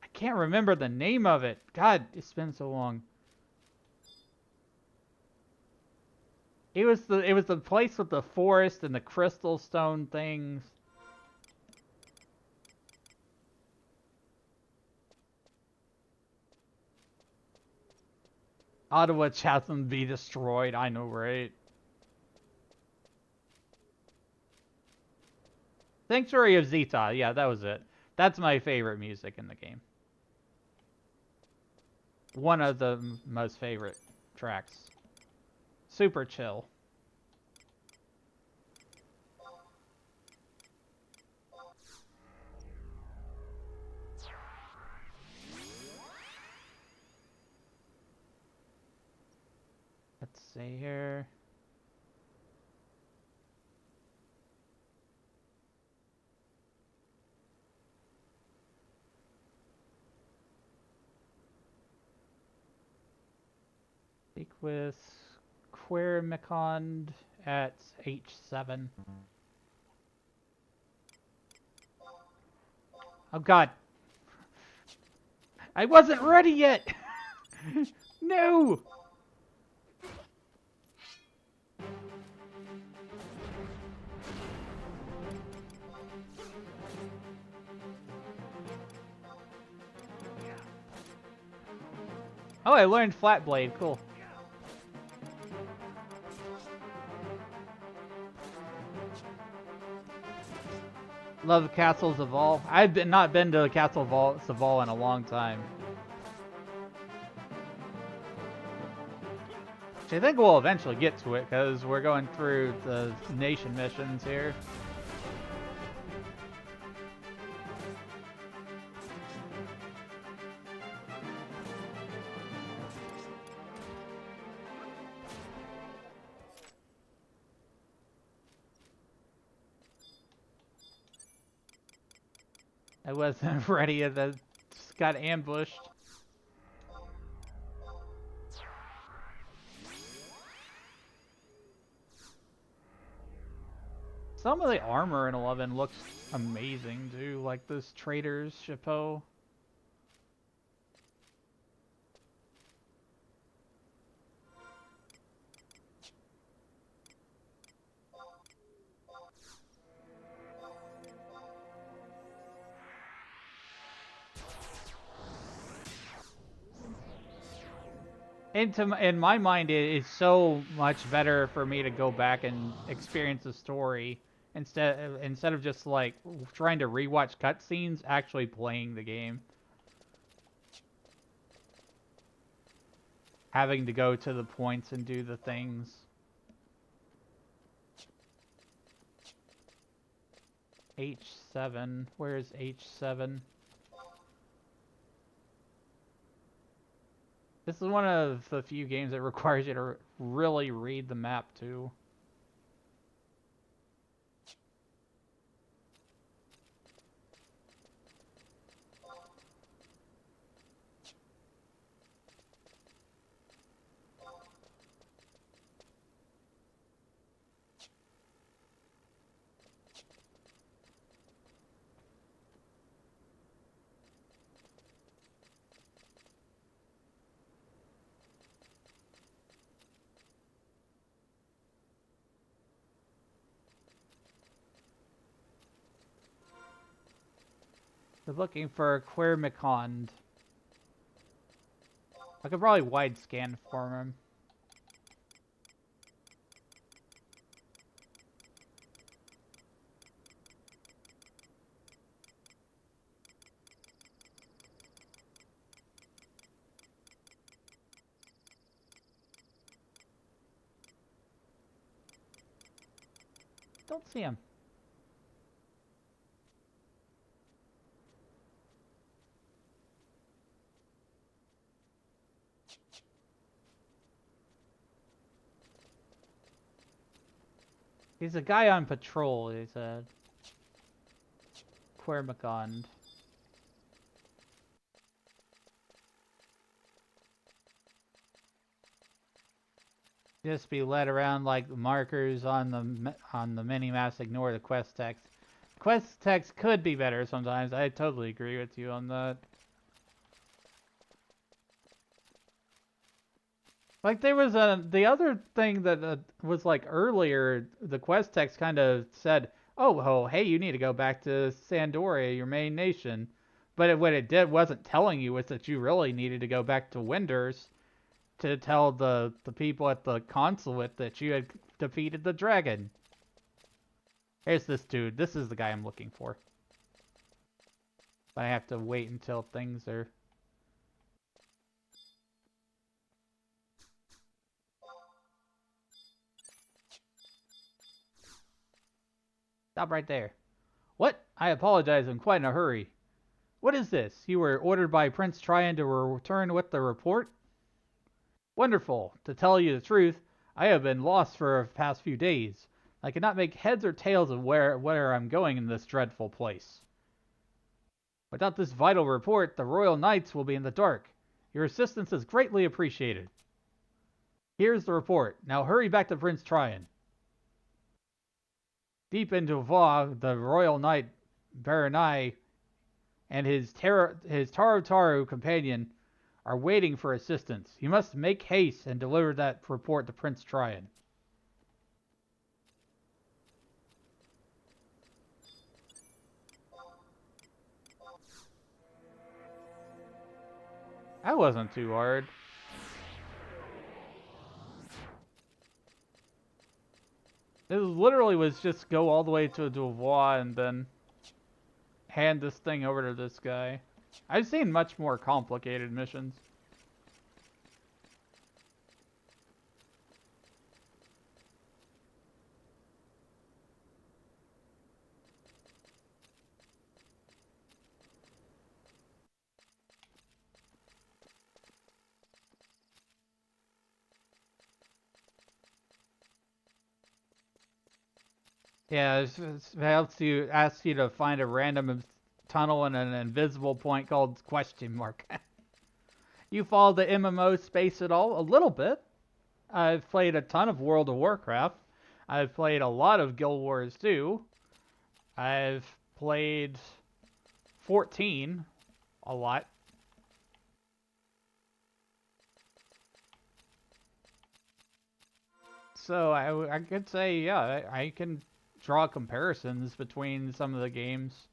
I can't remember the name of it. God, it's been so long. It was the place with the forest and the crystal stone things. Ottawa Chatham be destroyed, I know, right? Sanctuary of Zeta, yeah, that was it. That's my favorite music in the game. One of the most favorite tracks. Super chill. let's see here. Speak with Queermicond at H7. Oh god. I wasn't ready yet! No! Oh, I learned Flat Blade. Cool. Love Castle Zaval. I've not been to Castle Zaval in a long time. Which I think we'll eventually get to it, because we're going through the nation missions here. I wasn't ready as I just got ambushed. Some of the armor in 11 looks amazing too, like this trader's chapeau. In my mind, it is so much better for me to go back and experience the story instead of just like trying to rewatch cutscenes, actually playing the game. Having to go to the points and do the things. H7, where is H7? This is one of the few games that requires you to really read the map too. We're looking for Queermicond. I could probably wide scan for him. Don't see him. He's a guy on patrol, he said. Queermicond. Just be led around like markers on the mini-maps. Ignore the quest text. Quest text could be better sometimes. I totally agree with you on that. Like there was the other thing that was like earlier, the quest text kind of said, oh, hey, you need to go back to Sandoria, your main nation. But what it did wasn't telling you was that you really needed to go back to Winders to tell the people at the consulate that you had defeated the dragon. Here's this dude. This is the guy I'm looking for. But I have to wait until things are... Stop right there. What? I apologize, I'm quite in a hurry. What is this? You were ordered by Prince Tryon to return with the report? Wonderful. To tell you the truth, I have been lost for the past few days. I cannot make heads or tails of where I'm going in this dreadful place. Without this vital report, the Royal Knights will be in the dark. Your assistance is greatly appreciated. Here's the report. Now hurry back to Prince Tryon. Deep into Vaugh, the Royal Knight Baranai and his Taru companion are waiting for assistance. You must make haste and deliver that report to Prince Tryon. That wasn't too hard. It literally was just go all the way to Duvois and then hand this thing over to this guy. I've seen much more complicated missions. Yeah, it helps you ask you to find a random tunnel in an invisible point called question mark. You follow the MMO space at all? A little bit. I've played a ton of World of Warcraft. I've played a lot of Guild Wars 2. I've played 14 a lot. So I could say, yeah, I can draw comparisons between some of the games.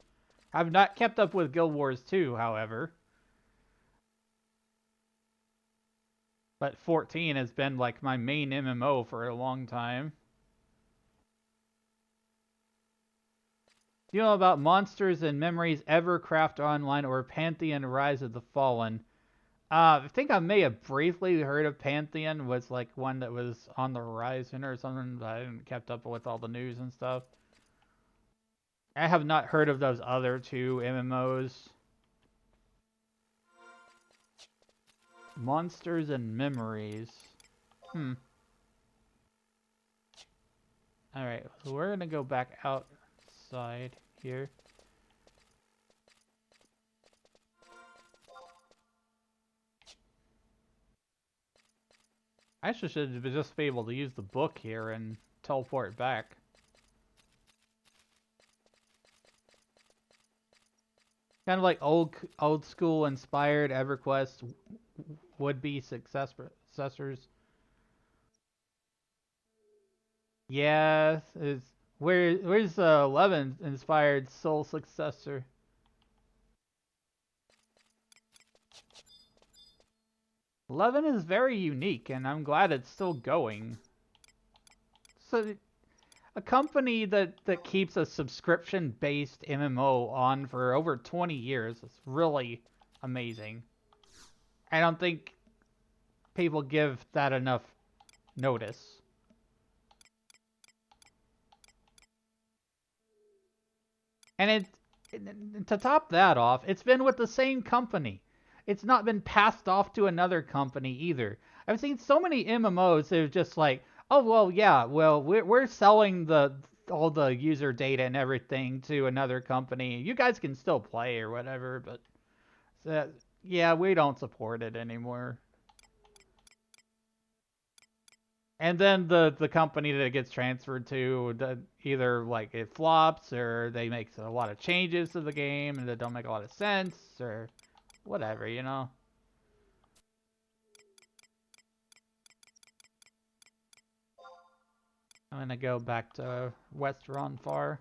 I've not kept up with Guild Wars 2, however. But 14 has been like my main MMO for a long time. Do you know about Monsters and Memories, Evercraft Online, or Pantheon Rise of the Fallen? I think I may have briefly heard of Pantheon, was like one that was on the horizon or something, but I hadn't kept up with all the news and stuff. I have not heard of those other two MMOs. Monsters and Memories. Alright, so we're gonna go back outside here. I should just be able to use the book here and teleport back. Kind of like old school inspired EverQuest would-be successors. Yes, where's the 11 inspired soul successor? Eleven is very unique, and I'm glad it's still going. So, a company that keeps a subscription-based MMO on for over 20 years is really amazing. I don't think people give that enough notice. And to top that off, it's been with the same company. It's not been passed off to another company either. I've seen so many MMOs that are just like, oh, well, yeah, well, we're selling all the user data and everything to another company. You guys can still play or whatever, but yeah, we don't support it anymore. And then the company that it gets transferred to, either like it flops or they make a lot of changes to the game and that don't make a lot of sense or whatever, you know. I'm gonna go back to West Ronfar.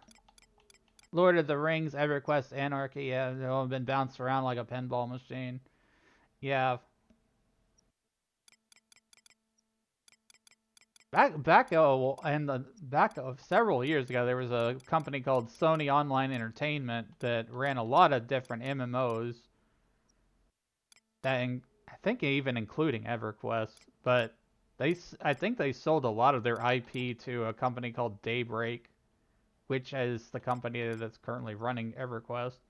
Lord of the Rings, EverQuest, Anarchy, yeah, they've all been bounced around like a pinball machine. Yeah. Back of several years ago, there was a company called Sony Online Entertainment that ran a lot of different MMOs. That I think even including EverQuest, but I think they sold a lot of their IP to a company called Daybreak, which is the company that's currently running EverQuest.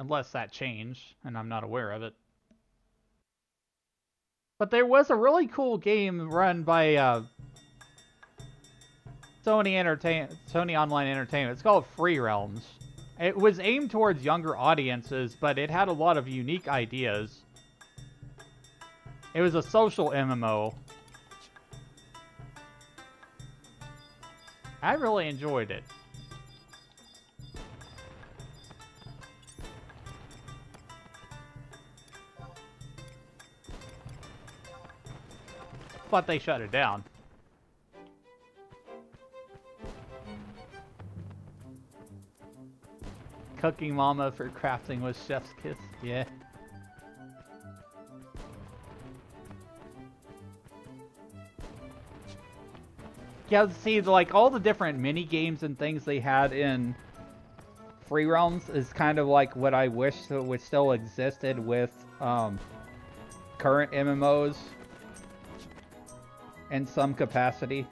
unless that changed, and I'm not aware of it. But there was a really cool game run by Sony Online Entertainment. It's called Free Realms. It was aimed towards younger audiences, but it had a lot of unique ideas. It was a social MMO. I really enjoyed it. But they shut it down. Cooking mama for crafting with chef's kiss. Yeah. Yeah, see, like, all the different mini games and things they had in Free Realms is kind of like what I wish that would still existed with current MMOs in some capacity.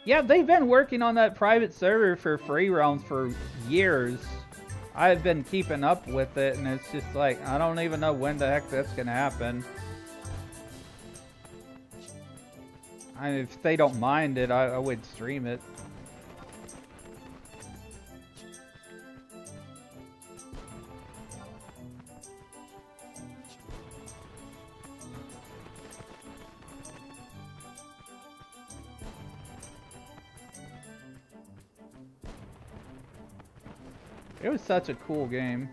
Yeah, they've been working on that private server for Free Realms for years. I've been keeping up with it, and it's just like, I don't even know when the heck that's gonna happen. I mean, if they don't mind it, I would stream it. It was such a cool game.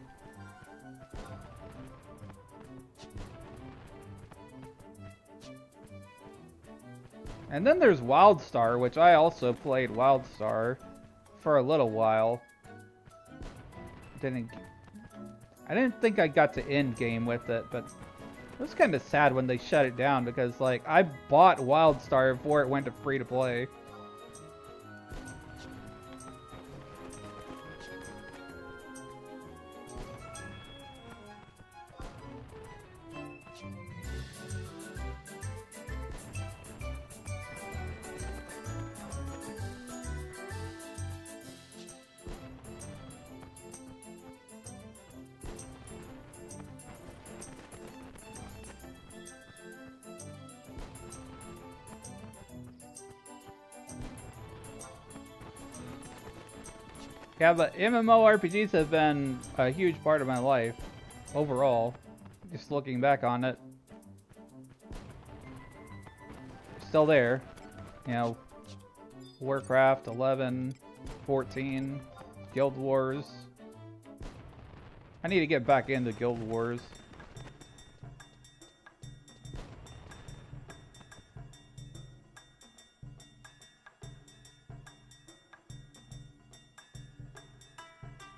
And then there's WildStar, which I also played WildStar for a little while. I didn't think I got to end game with it, but it was kind of sad when they shut it down because, like, I bought WildStar before it went to free to play. Yeah, but MMORPGs have been a huge part of my life, overall. Just looking back on it. Still there. You know, Warcraft, 11, 14, Guild Wars. I need to get back into Guild Wars.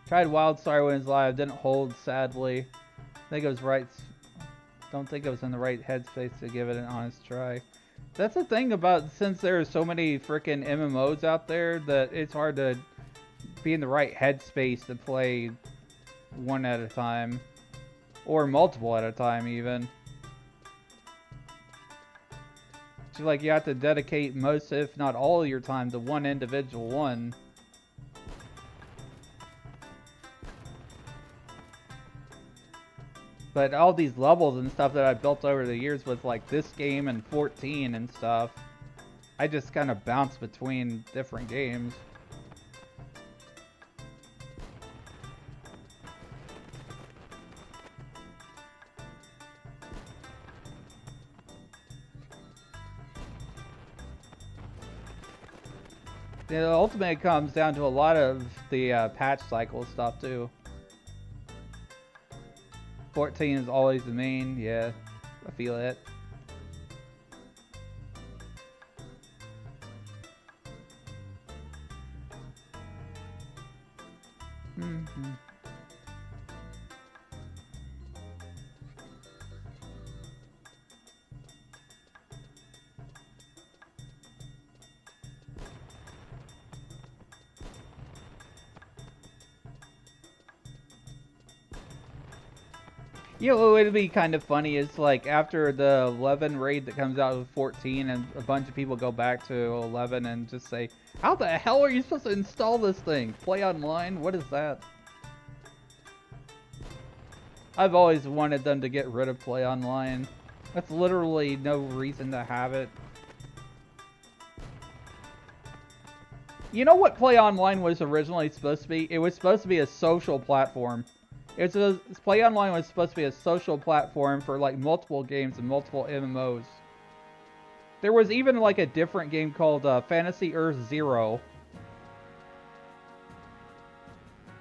Tried WildStar when it was live, didn't hold, sadly. I think it was right. Don't think I was in the right headspace to give it an honest try. That's the thing about, since there are so many freaking MMOs out there, that it's hard to be in the right headspace to play one at a time. Or multiple at a time, even. So, like, you have to dedicate most, if not all of your time to one individual one. But all these levels and stuff that I built over the years with, like, this game and 14 and stuff, I just kind of bounce between different games. Ultimately, it comes down to a lot of the patch cycle stuff, too. 14 is always the main, yeah, I feel it. You know what would be kind of funny is like after the 11 raid that comes out with 14 and a bunch of people go back to 11 and just say, how the hell are you supposed to install this thing? Play online? What is that? I've always wanted them to get rid of play online. That's literally no reason to have it. You know what play online was originally supposed to be? It was supposed to be a social platform. Play Online was supposed to be a social platform for like multiple games and multiple MMOs. There was even like a different game called Fantasy Earth Zero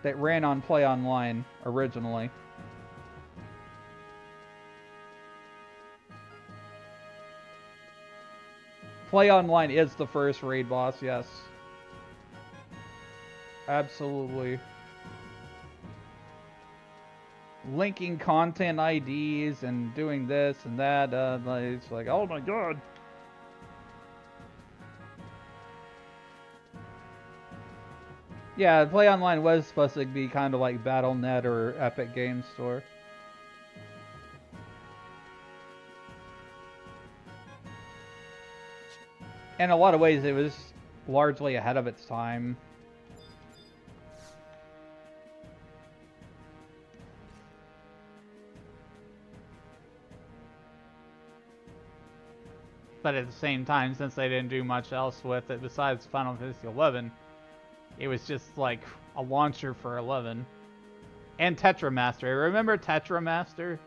that ran on Play Online originally. Play Online is the first raid boss, yes. Absolutely. Linking content IDs and doing this and that, it's like, oh my god. Yeah, Play Online was supposed to be kind of like Battle.net or Epic Games Store. In a lot of ways, it was largely ahead of its time. But at the same time, since they didn't do much else with it besides Final Fantasy XI, it was just like a launcher for 11. And Tetramaster. Remember Tetramaster?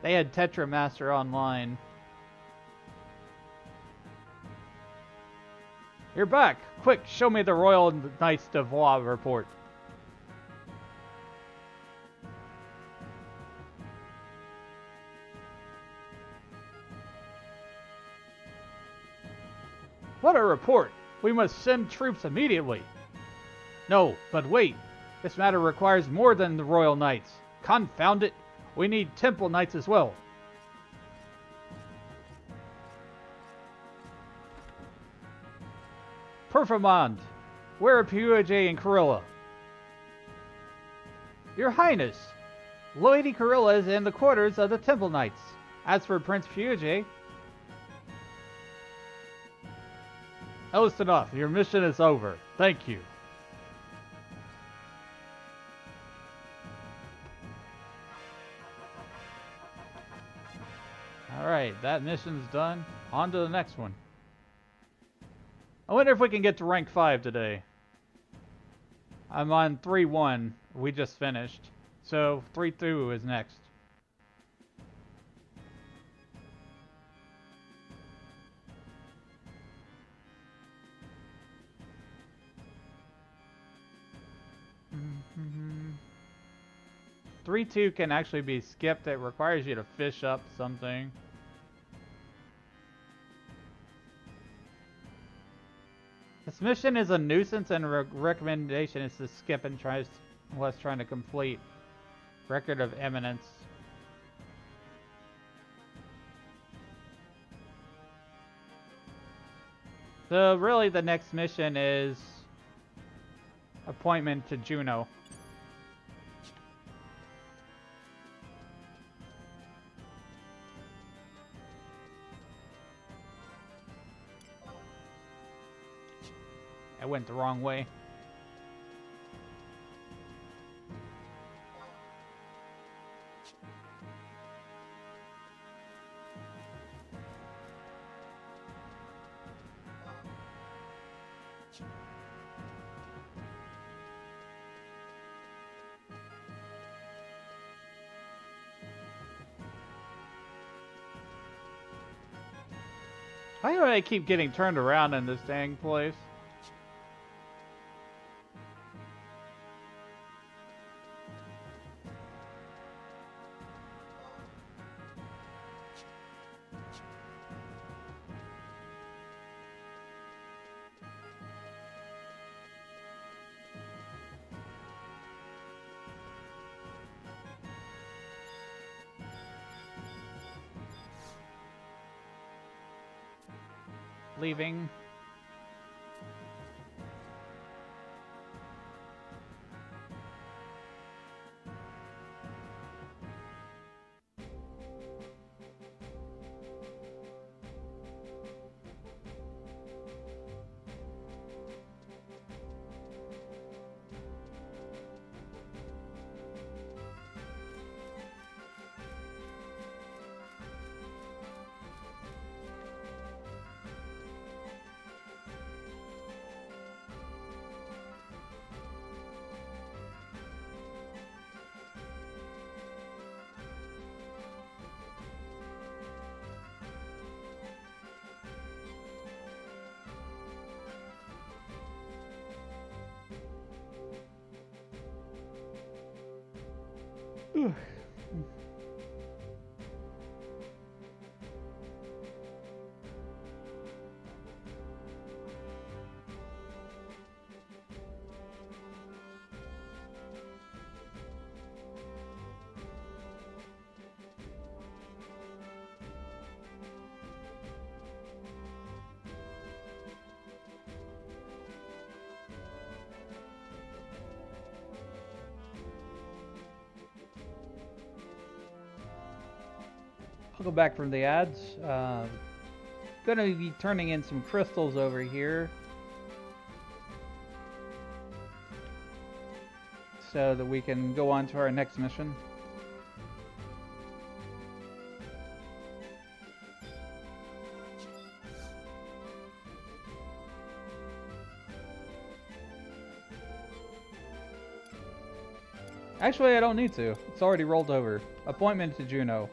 They had Tetramaster Online. You're back! Quick, show me the Royal Knights Devoir report. What a report! We must send troops immediately! No, but wait! This matter requires more than the Royal Knights. Confound it! We need Temple Knights as well. Perfamond! Where are Puaj and Corilla? Your Highness! Lady Corilla is in the quarters of the Temple Knights. As for Prince Puaj... Close enough. Your mission is over. Thank you. Alright, that mission's done. On to the next one. I wonder if we can get to rank 5 today. I'm on 3-1. We just finished. So 3-2 is next. Mm-hmm. 3-2 can actually be skipped. It requires you to fish up something. This mission is a nuisance, and recommendation is to skip and unless trying to complete. Record of Eminence. So really the next mission is appointment to Juno. I went the wrong way. Why do I keep getting turned around in this dang place? Leaving. I'll go back from the ads. Gonna be turning in some crystals over here, so that we can go on to our next mission. Actually, I don't need to. It's already rolled over. Appointment to Juno.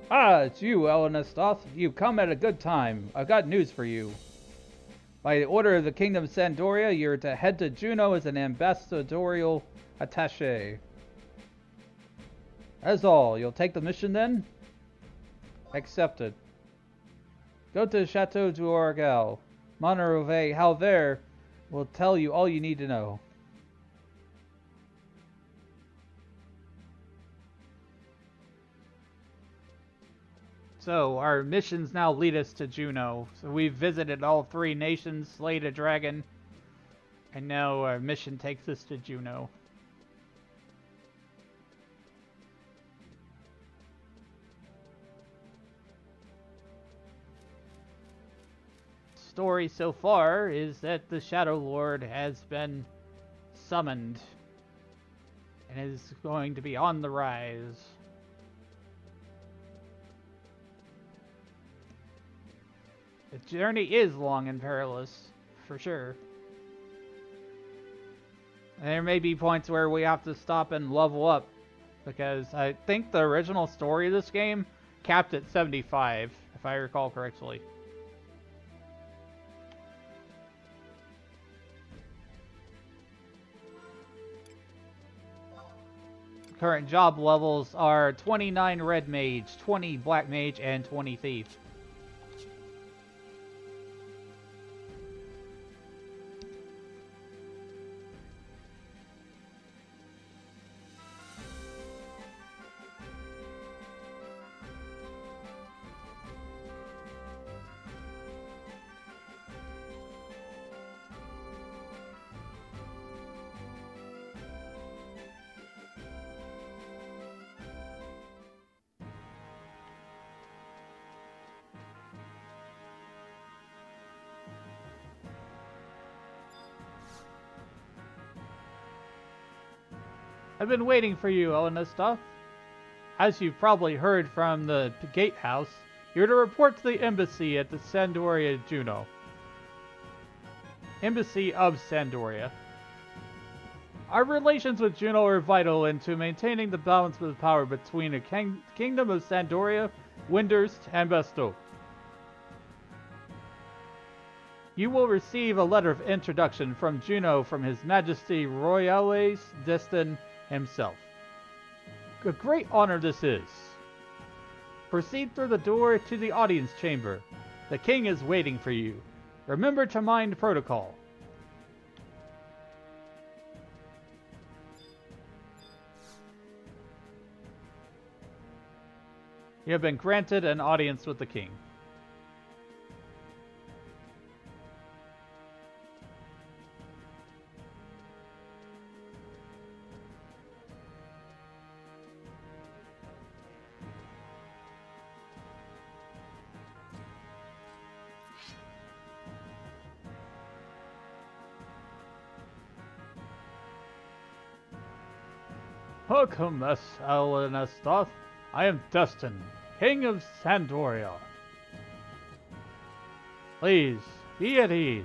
Ah, it's you, Elenastoth. You've come at a good time. I've got news for you. By the order of the Kingdom of Sandoria, you're to head to Juno as an ambassadorial attaché. That's all. You'll take the mission then? Accepted. Go to Chateau d'Orgal. Monterove Halver will tell you all you need to know. So, our missions now lead us to Juno. So we've visited all 3 nations, slayed a dragon, and now our mission takes us to Juno. Story so far is that the Shadow Lord has been summoned and is going to be on the rise. The journey is long and perilous, for sure. And there may be points where we have to stop and level up, because I think the original story of this game capped at 75, if I recall correctly. Current job levels are 29 Red Mage, 20 Black Mage, and 20 Thief. I've been waiting for you, Elenastoth. As you've probably heard from the gatehouse, you're to report to the embassy at the Sandoria Juno. Embassy of Sandoria. Our relations with Juno are vital into maintaining the balance of power between the Kingdom of Sandoria, Windurst, and Bestow. You will receive a letter of introduction from Juno from His Majesty Royales Destin himself. A great honor this is. Proceed through the door to the audience chamber. The king is waiting for you. Remember to mind protocol. You have been granted an audience with the king. Welcome, Elenastoth. I am Destin, King of Sandoria. Please, be at ease.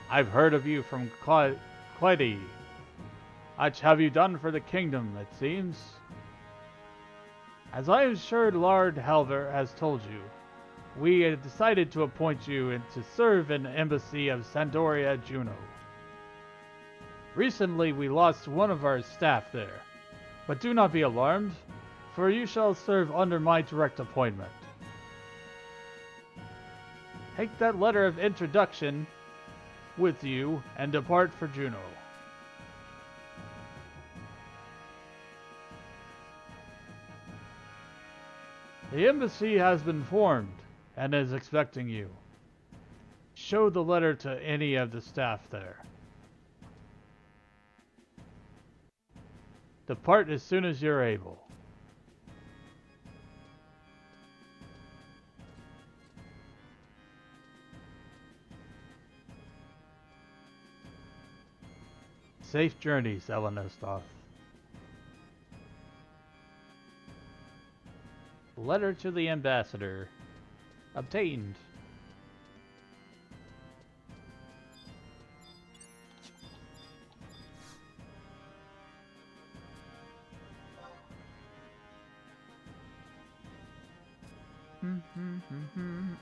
I've heard of you from Cledy. Much have you done for the kingdom, it seems. As I am sure Lord Halver has told you, we have decided to appoint you to serve in the embassy of Sandoria Juno. Recently, we lost one of our staff there, But do not be alarmed, for you shall serve under my direct appointment. Take that letter of introduction with you and depart for Juno. The embassy has been formed and is expecting you. Show the letter to any of the staff there. Depart as soon as you're able. Safe journeys, Elenostoth. Letter to the ambassador. Obtained.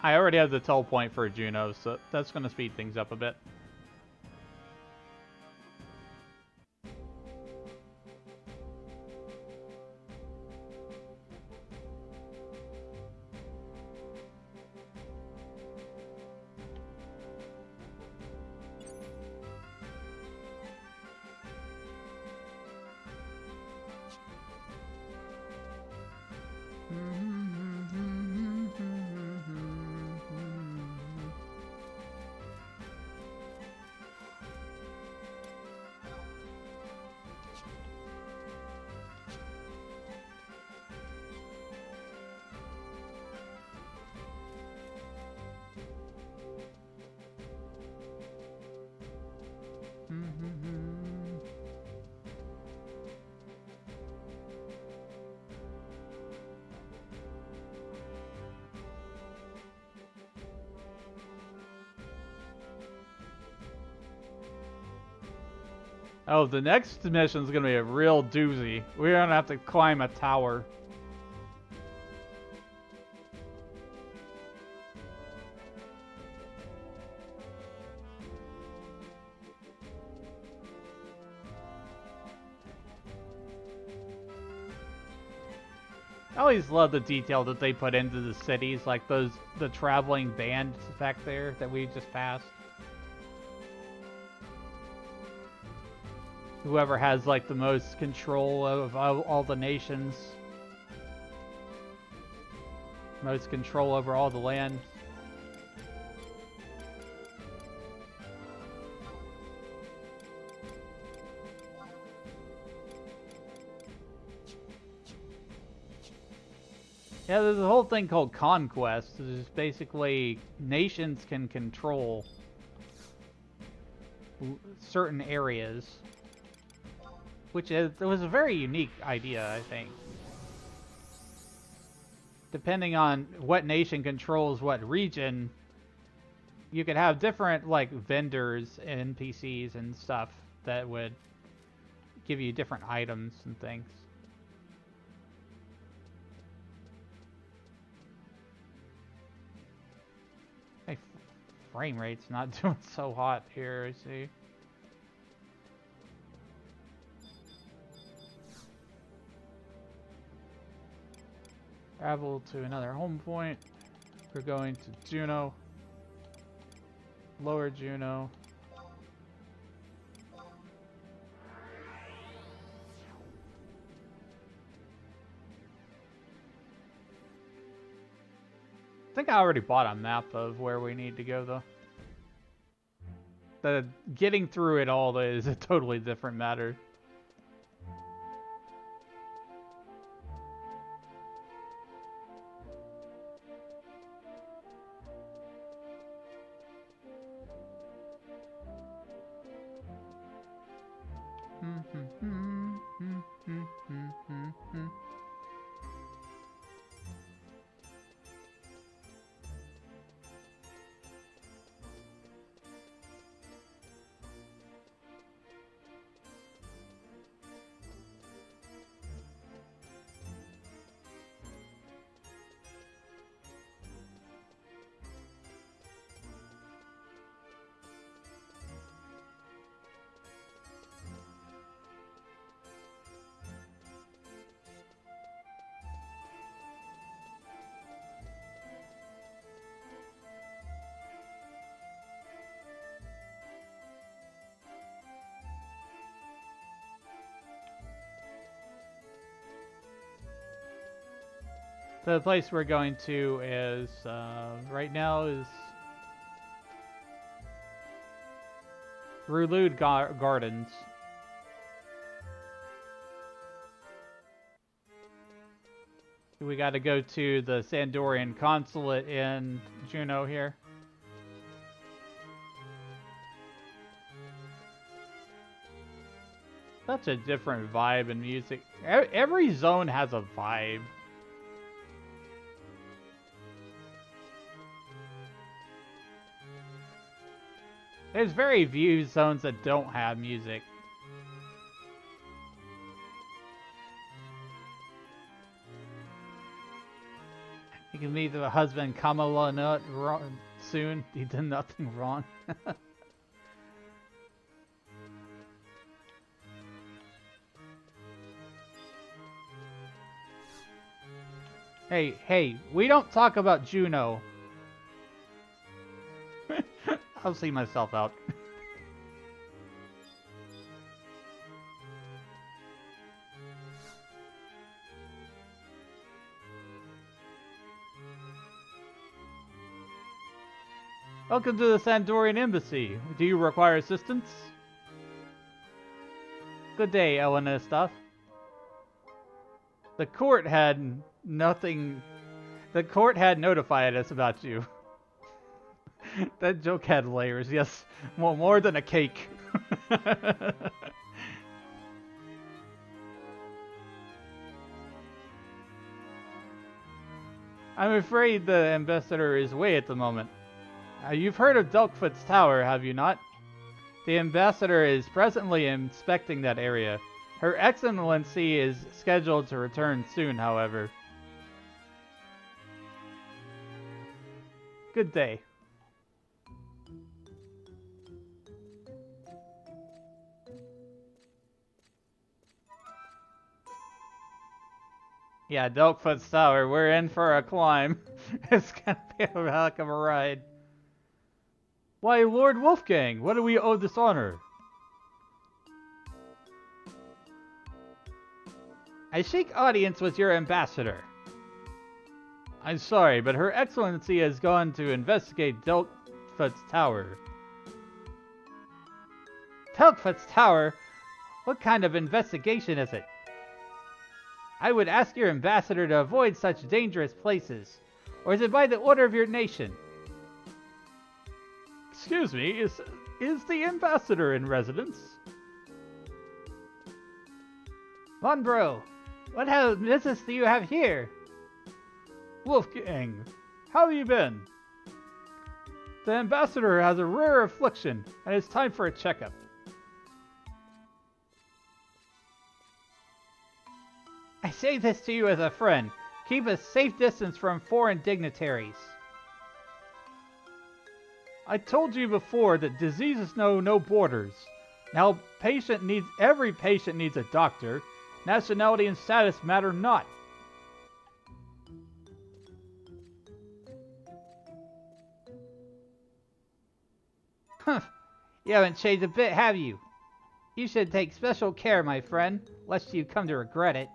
I already have the tell point for Juno, so that's going to speed things up a bit. Oh, the next mission is going to be a real doozy. We're going to have to climb a tower. I always love the detail that they put into the cities, like the traveling bands back there that we just passed. Whoever has like the most control of all the nations, most control over all the land. Yeah, there's a whole thing called conquest. It's just basically nations can control certain areas. Which it was a very unique idea, I think. Depending on what nation controls what region, you could have different, like, vendors and NPCs and stuff that would give you different items and things. Hey, frame rate's not doing so hot here, I see. Travel to another home point. We're going to Juno. Lower Juno. I think I already bought a map of where we need to go, though. The getting through it all is a totally different matter. So the place we're going to is, right now is Rulude Gardens. We got to go to the Sandorian consulate in Juneau here. Such a different vibe in music. Every zone has a vibe. There's very few zones that don't have music. You can meet the husband Kamala Nut soon. He did nothing wrong. Hey, we don't talk about Juno. I'll see myself out. Welcome to the Sandorian Embassy. Do you require assistance? Good day, Elenista. The court had nothing... The court had notified us about you. That joke had layers, yes. More than a cake. I'm afraid the ambassador is away at the moment. You've heard of Delkfoot's Tower, have you not? The ambassador is presently inspecting that area. Her Excellency is scheduled to return soon, however. Good day. Yeah, Delkfoot's Tower, we're in for a climb. It's gonna be a heck of a ride. Why, Lord Wolfgang, what do we owe this honor? I seek audience with your ambassador. I'm sorry, but Her Excellency has gone to investigate Delkfoot's Tower. Delkfoot's Tower? What kind of investigation is it? I would ask your ambassador to avoid such dangerous places. Or is it by the order of your nation? Excuse me, is the ambassador in residence? Monbro, what business do you have here? Wolfgang, how have you been? The ambassador has a rare affliction, and it's time for a checkup. I say this to you as a friend. Keep a safe distance from foreign dignitaries. I told you before that diseases know no borders. Now, every patient needs a doctor. Nationality and status matter not. Huh. You haven't changed a bit, have you? You should take special care, my friend, lest you come to regret it.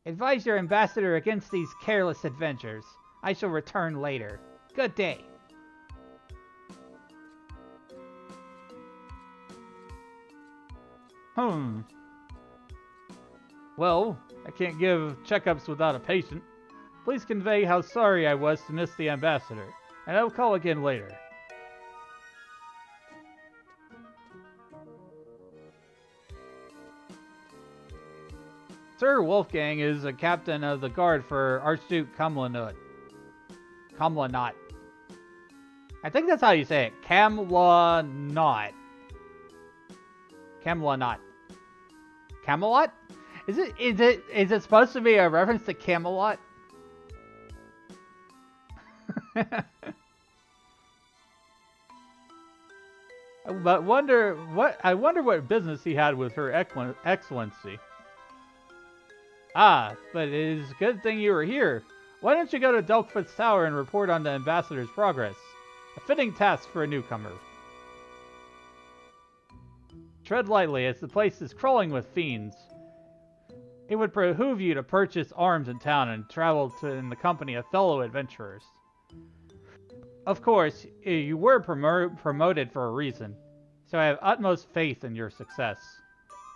Advise your ambassador against these careless adventures. I shall return later. Good day. Well, I can't give checkups without a patient. Please convey how sorry I was to miss the ambassador, and I'll call again later. Sir Wolfgang is a captain of the guard for Archduke Kamlanut. Kamlanut. I think that's how you say it. Kamlanut. Kamlanut. Camelot? Is it supposed to be a reference to Camelot? But I wonder what business he had with Her Excellency. Ah, but it is a good thing you were here. Why don't you go to Delkfoot's Tower and report on the ambassador's progress? A fitting task for a newcomer. Tread lightly, as the place is crawling with fiends. It would behoove you to purchase arms in town and travel in the company of fellow adventurers. Of course, you were promoted for a reason, so I have utmost faith in your success.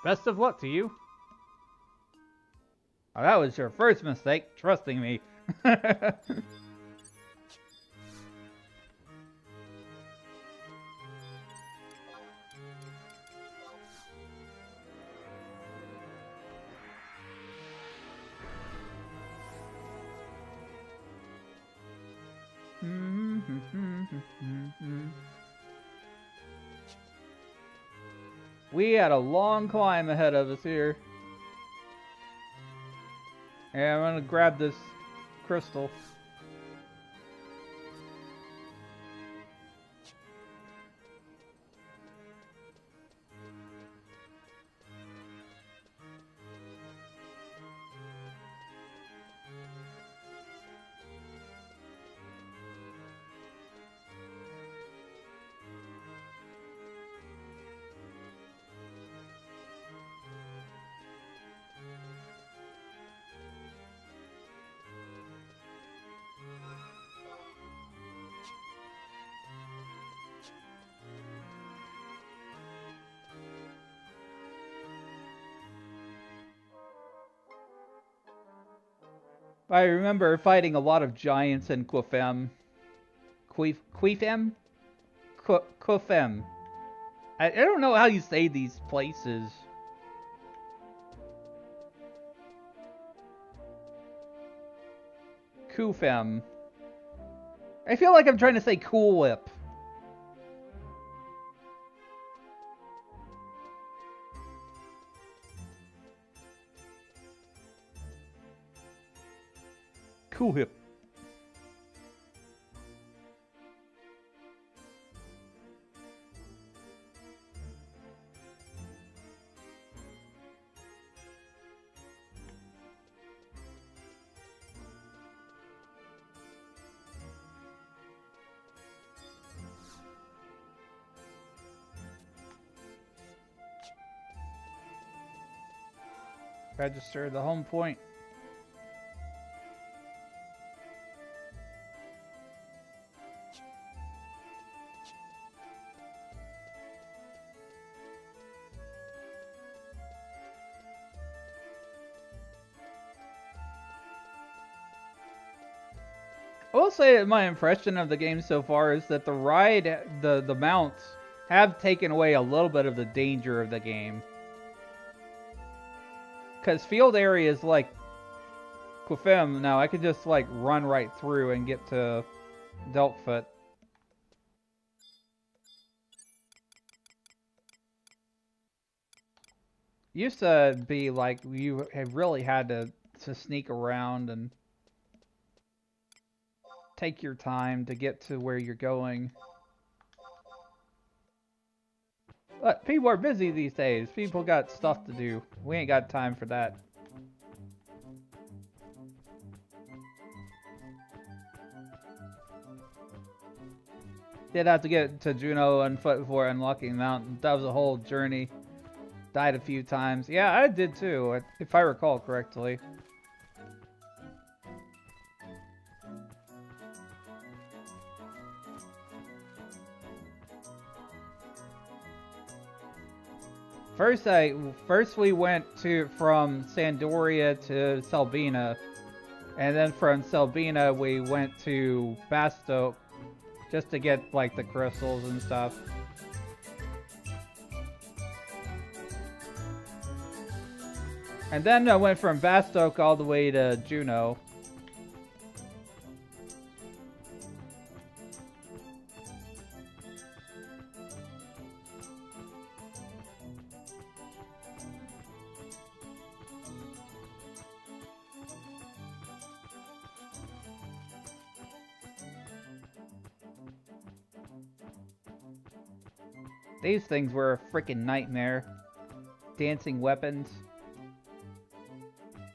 Best of luck to you. Oh, that was your first mistake, trusting me. We had a long climb ahead of us here. And I'm gonna grab this crystal. I remember fighting a lot of giants in Quifem. Quifem? Quifem. I don't know how you say these places. Kufem. I feel like I'm trying to say Cool Whip. Cool Whip. Register the home point. I will say that my impression of the game so far is that the ride, the mounts, have taken away a little bit of the danger of the game. Because field areas like Quifem, now I could just like run right through and get to Deltfoot. Used to be like you had really had to sneak around and take your time to get to where you're going. But people are busy these days. People got stuff to do. We ain't got time for that. Did have to get to Juneau on foot before unlocking the mountain. That was a whole journey. Died a few times. Yeah, I did too, if I recall correctly. First we went from Sandoria to Selbina, and then from Selbina we went to Bastoke, just to get like the crystals and stuff. And then I went from Bastoke all the way to Juneau. These things were a freaking nightmare. Dancing weapons.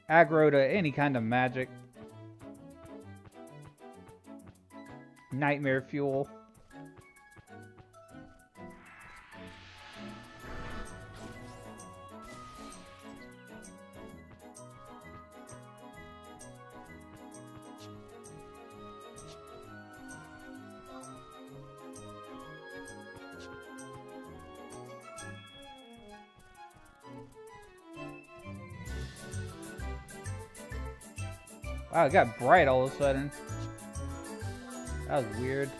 Aggro to any kind of magic. Nightmare fuel. Wow, it got bright all of a sudden. That was weird.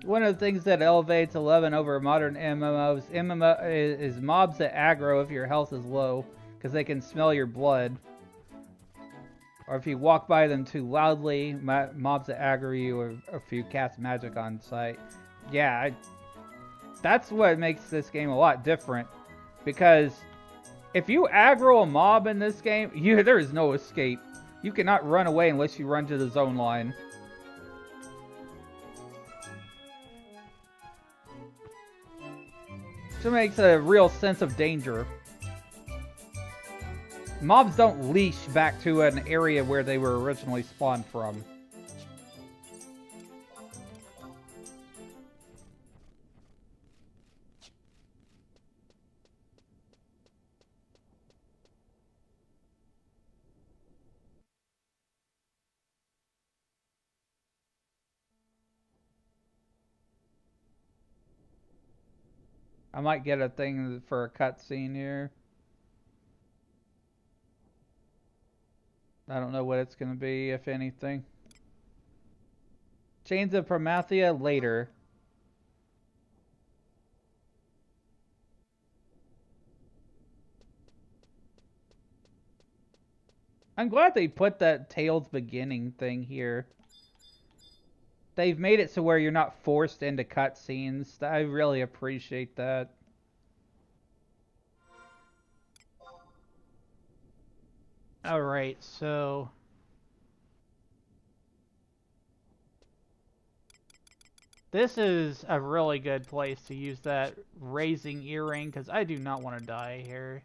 One of the things that elevates 11 over modern MMOs is mobs that aggro if your health is low, because they can smell your blood. Or if you walk by them too loudly, mobs that aggro you, or if you cast magic on sight. Yeah, that's what makes this game a lot different. Because if you aggro a mob in this game, there is no escape. You cannot run away unless you run to the zone line. So it makes a real sense of danger. Mobs don't leash back to an area where they were originally spawned from. I might get a thing for a cutscene here. I don't know what it's going to be, if anything. Chains of Promathia later. I'm glad they put that Tales Beginning thing here. They've made it so where you're not forced into cutscenes. I really appreciate that. Alright, so this is a really good place to use that raising earring, because I do not want to die here.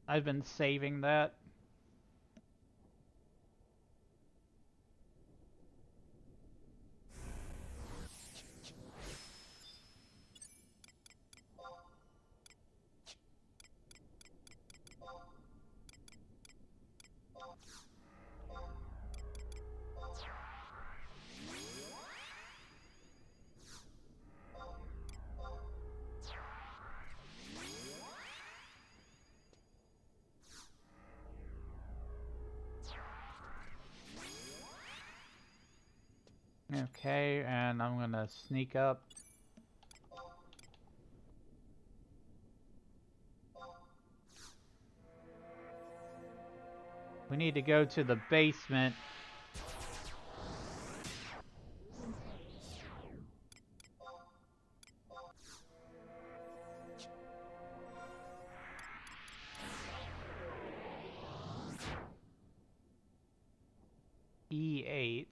I've been saving that. Okay, and I'm gonna sneak up. We need to go to the basement. E8.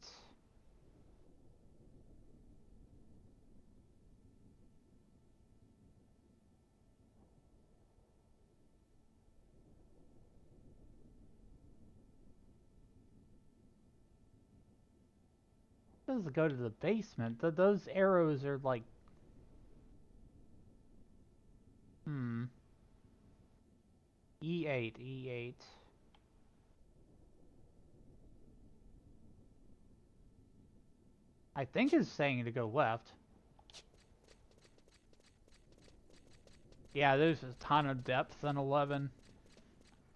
Does it go to the basement? Those arrows are like... E8, E8. I think it's saying to go left. Yeah, there's a ton of depth in 11.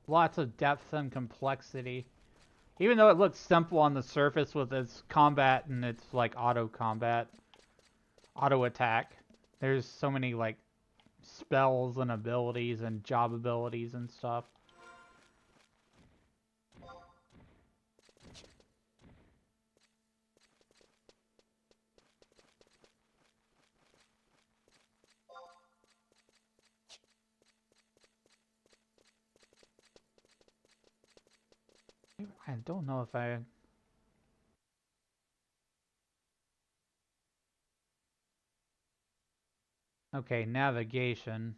Lots of depth and complexity. Even though it looks simple on the surface with its combat and its like auto combat, auto attack, there's so many like spells and abilities and job abilities and stuff. I don't know if I... Okay, navigation.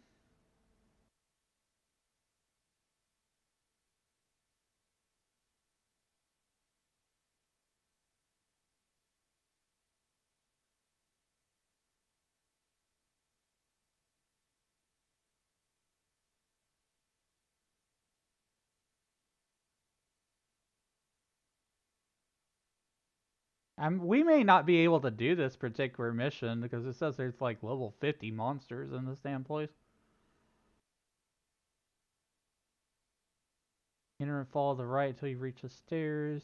We may not be able to do this particular mission because it says there's like level 50 monsters in this damn place. Enter and follow the right until you reach the stairs.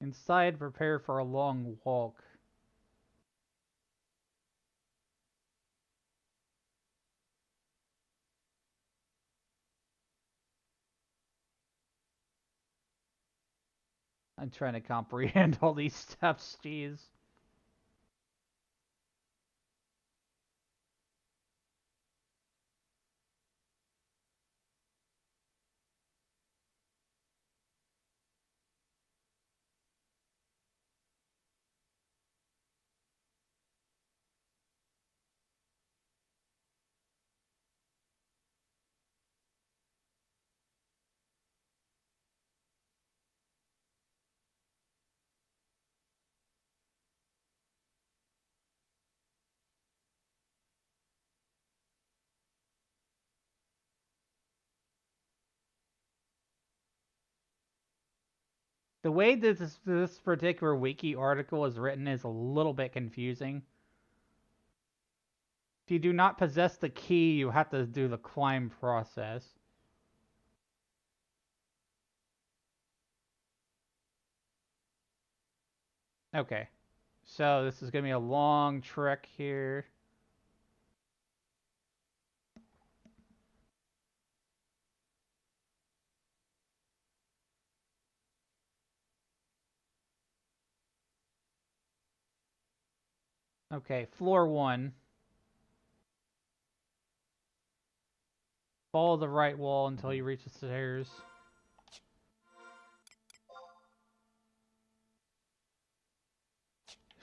Inside, prepare for a long walk. I'm trying to comprehend all these steps, jeez. The way that this particular wiki article is written is a little bit confusing. If you do not possess the key, you have to do the climb process. Okay. So this is going to be a long trek here. Okay, floor 1. Follow the right wall until you reach the stairs.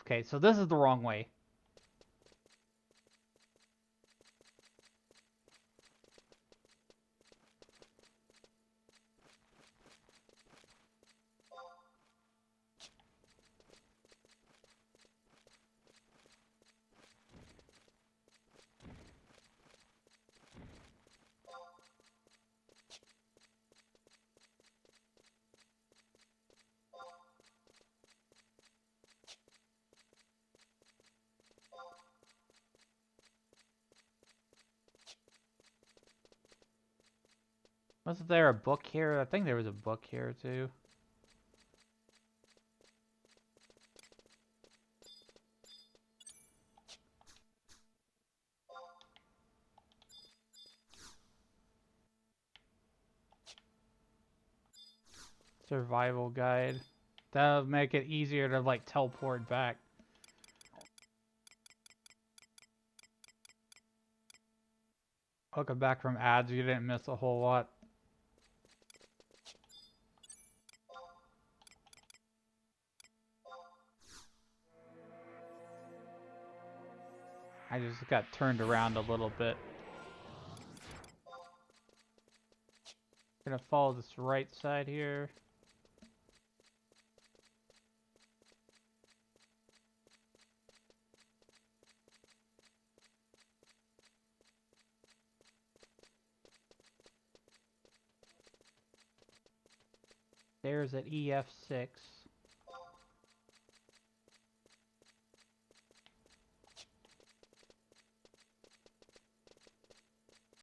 Okay, so this is the wrong way. Wasn't there a book here? I think there was a book here too. Survival guide. That'll make it easier to like teleport back. Welcome back from ads, you didn't miss a whole lot. I just got turned around a little bit. Gonna follow this right side here. There's at EF6.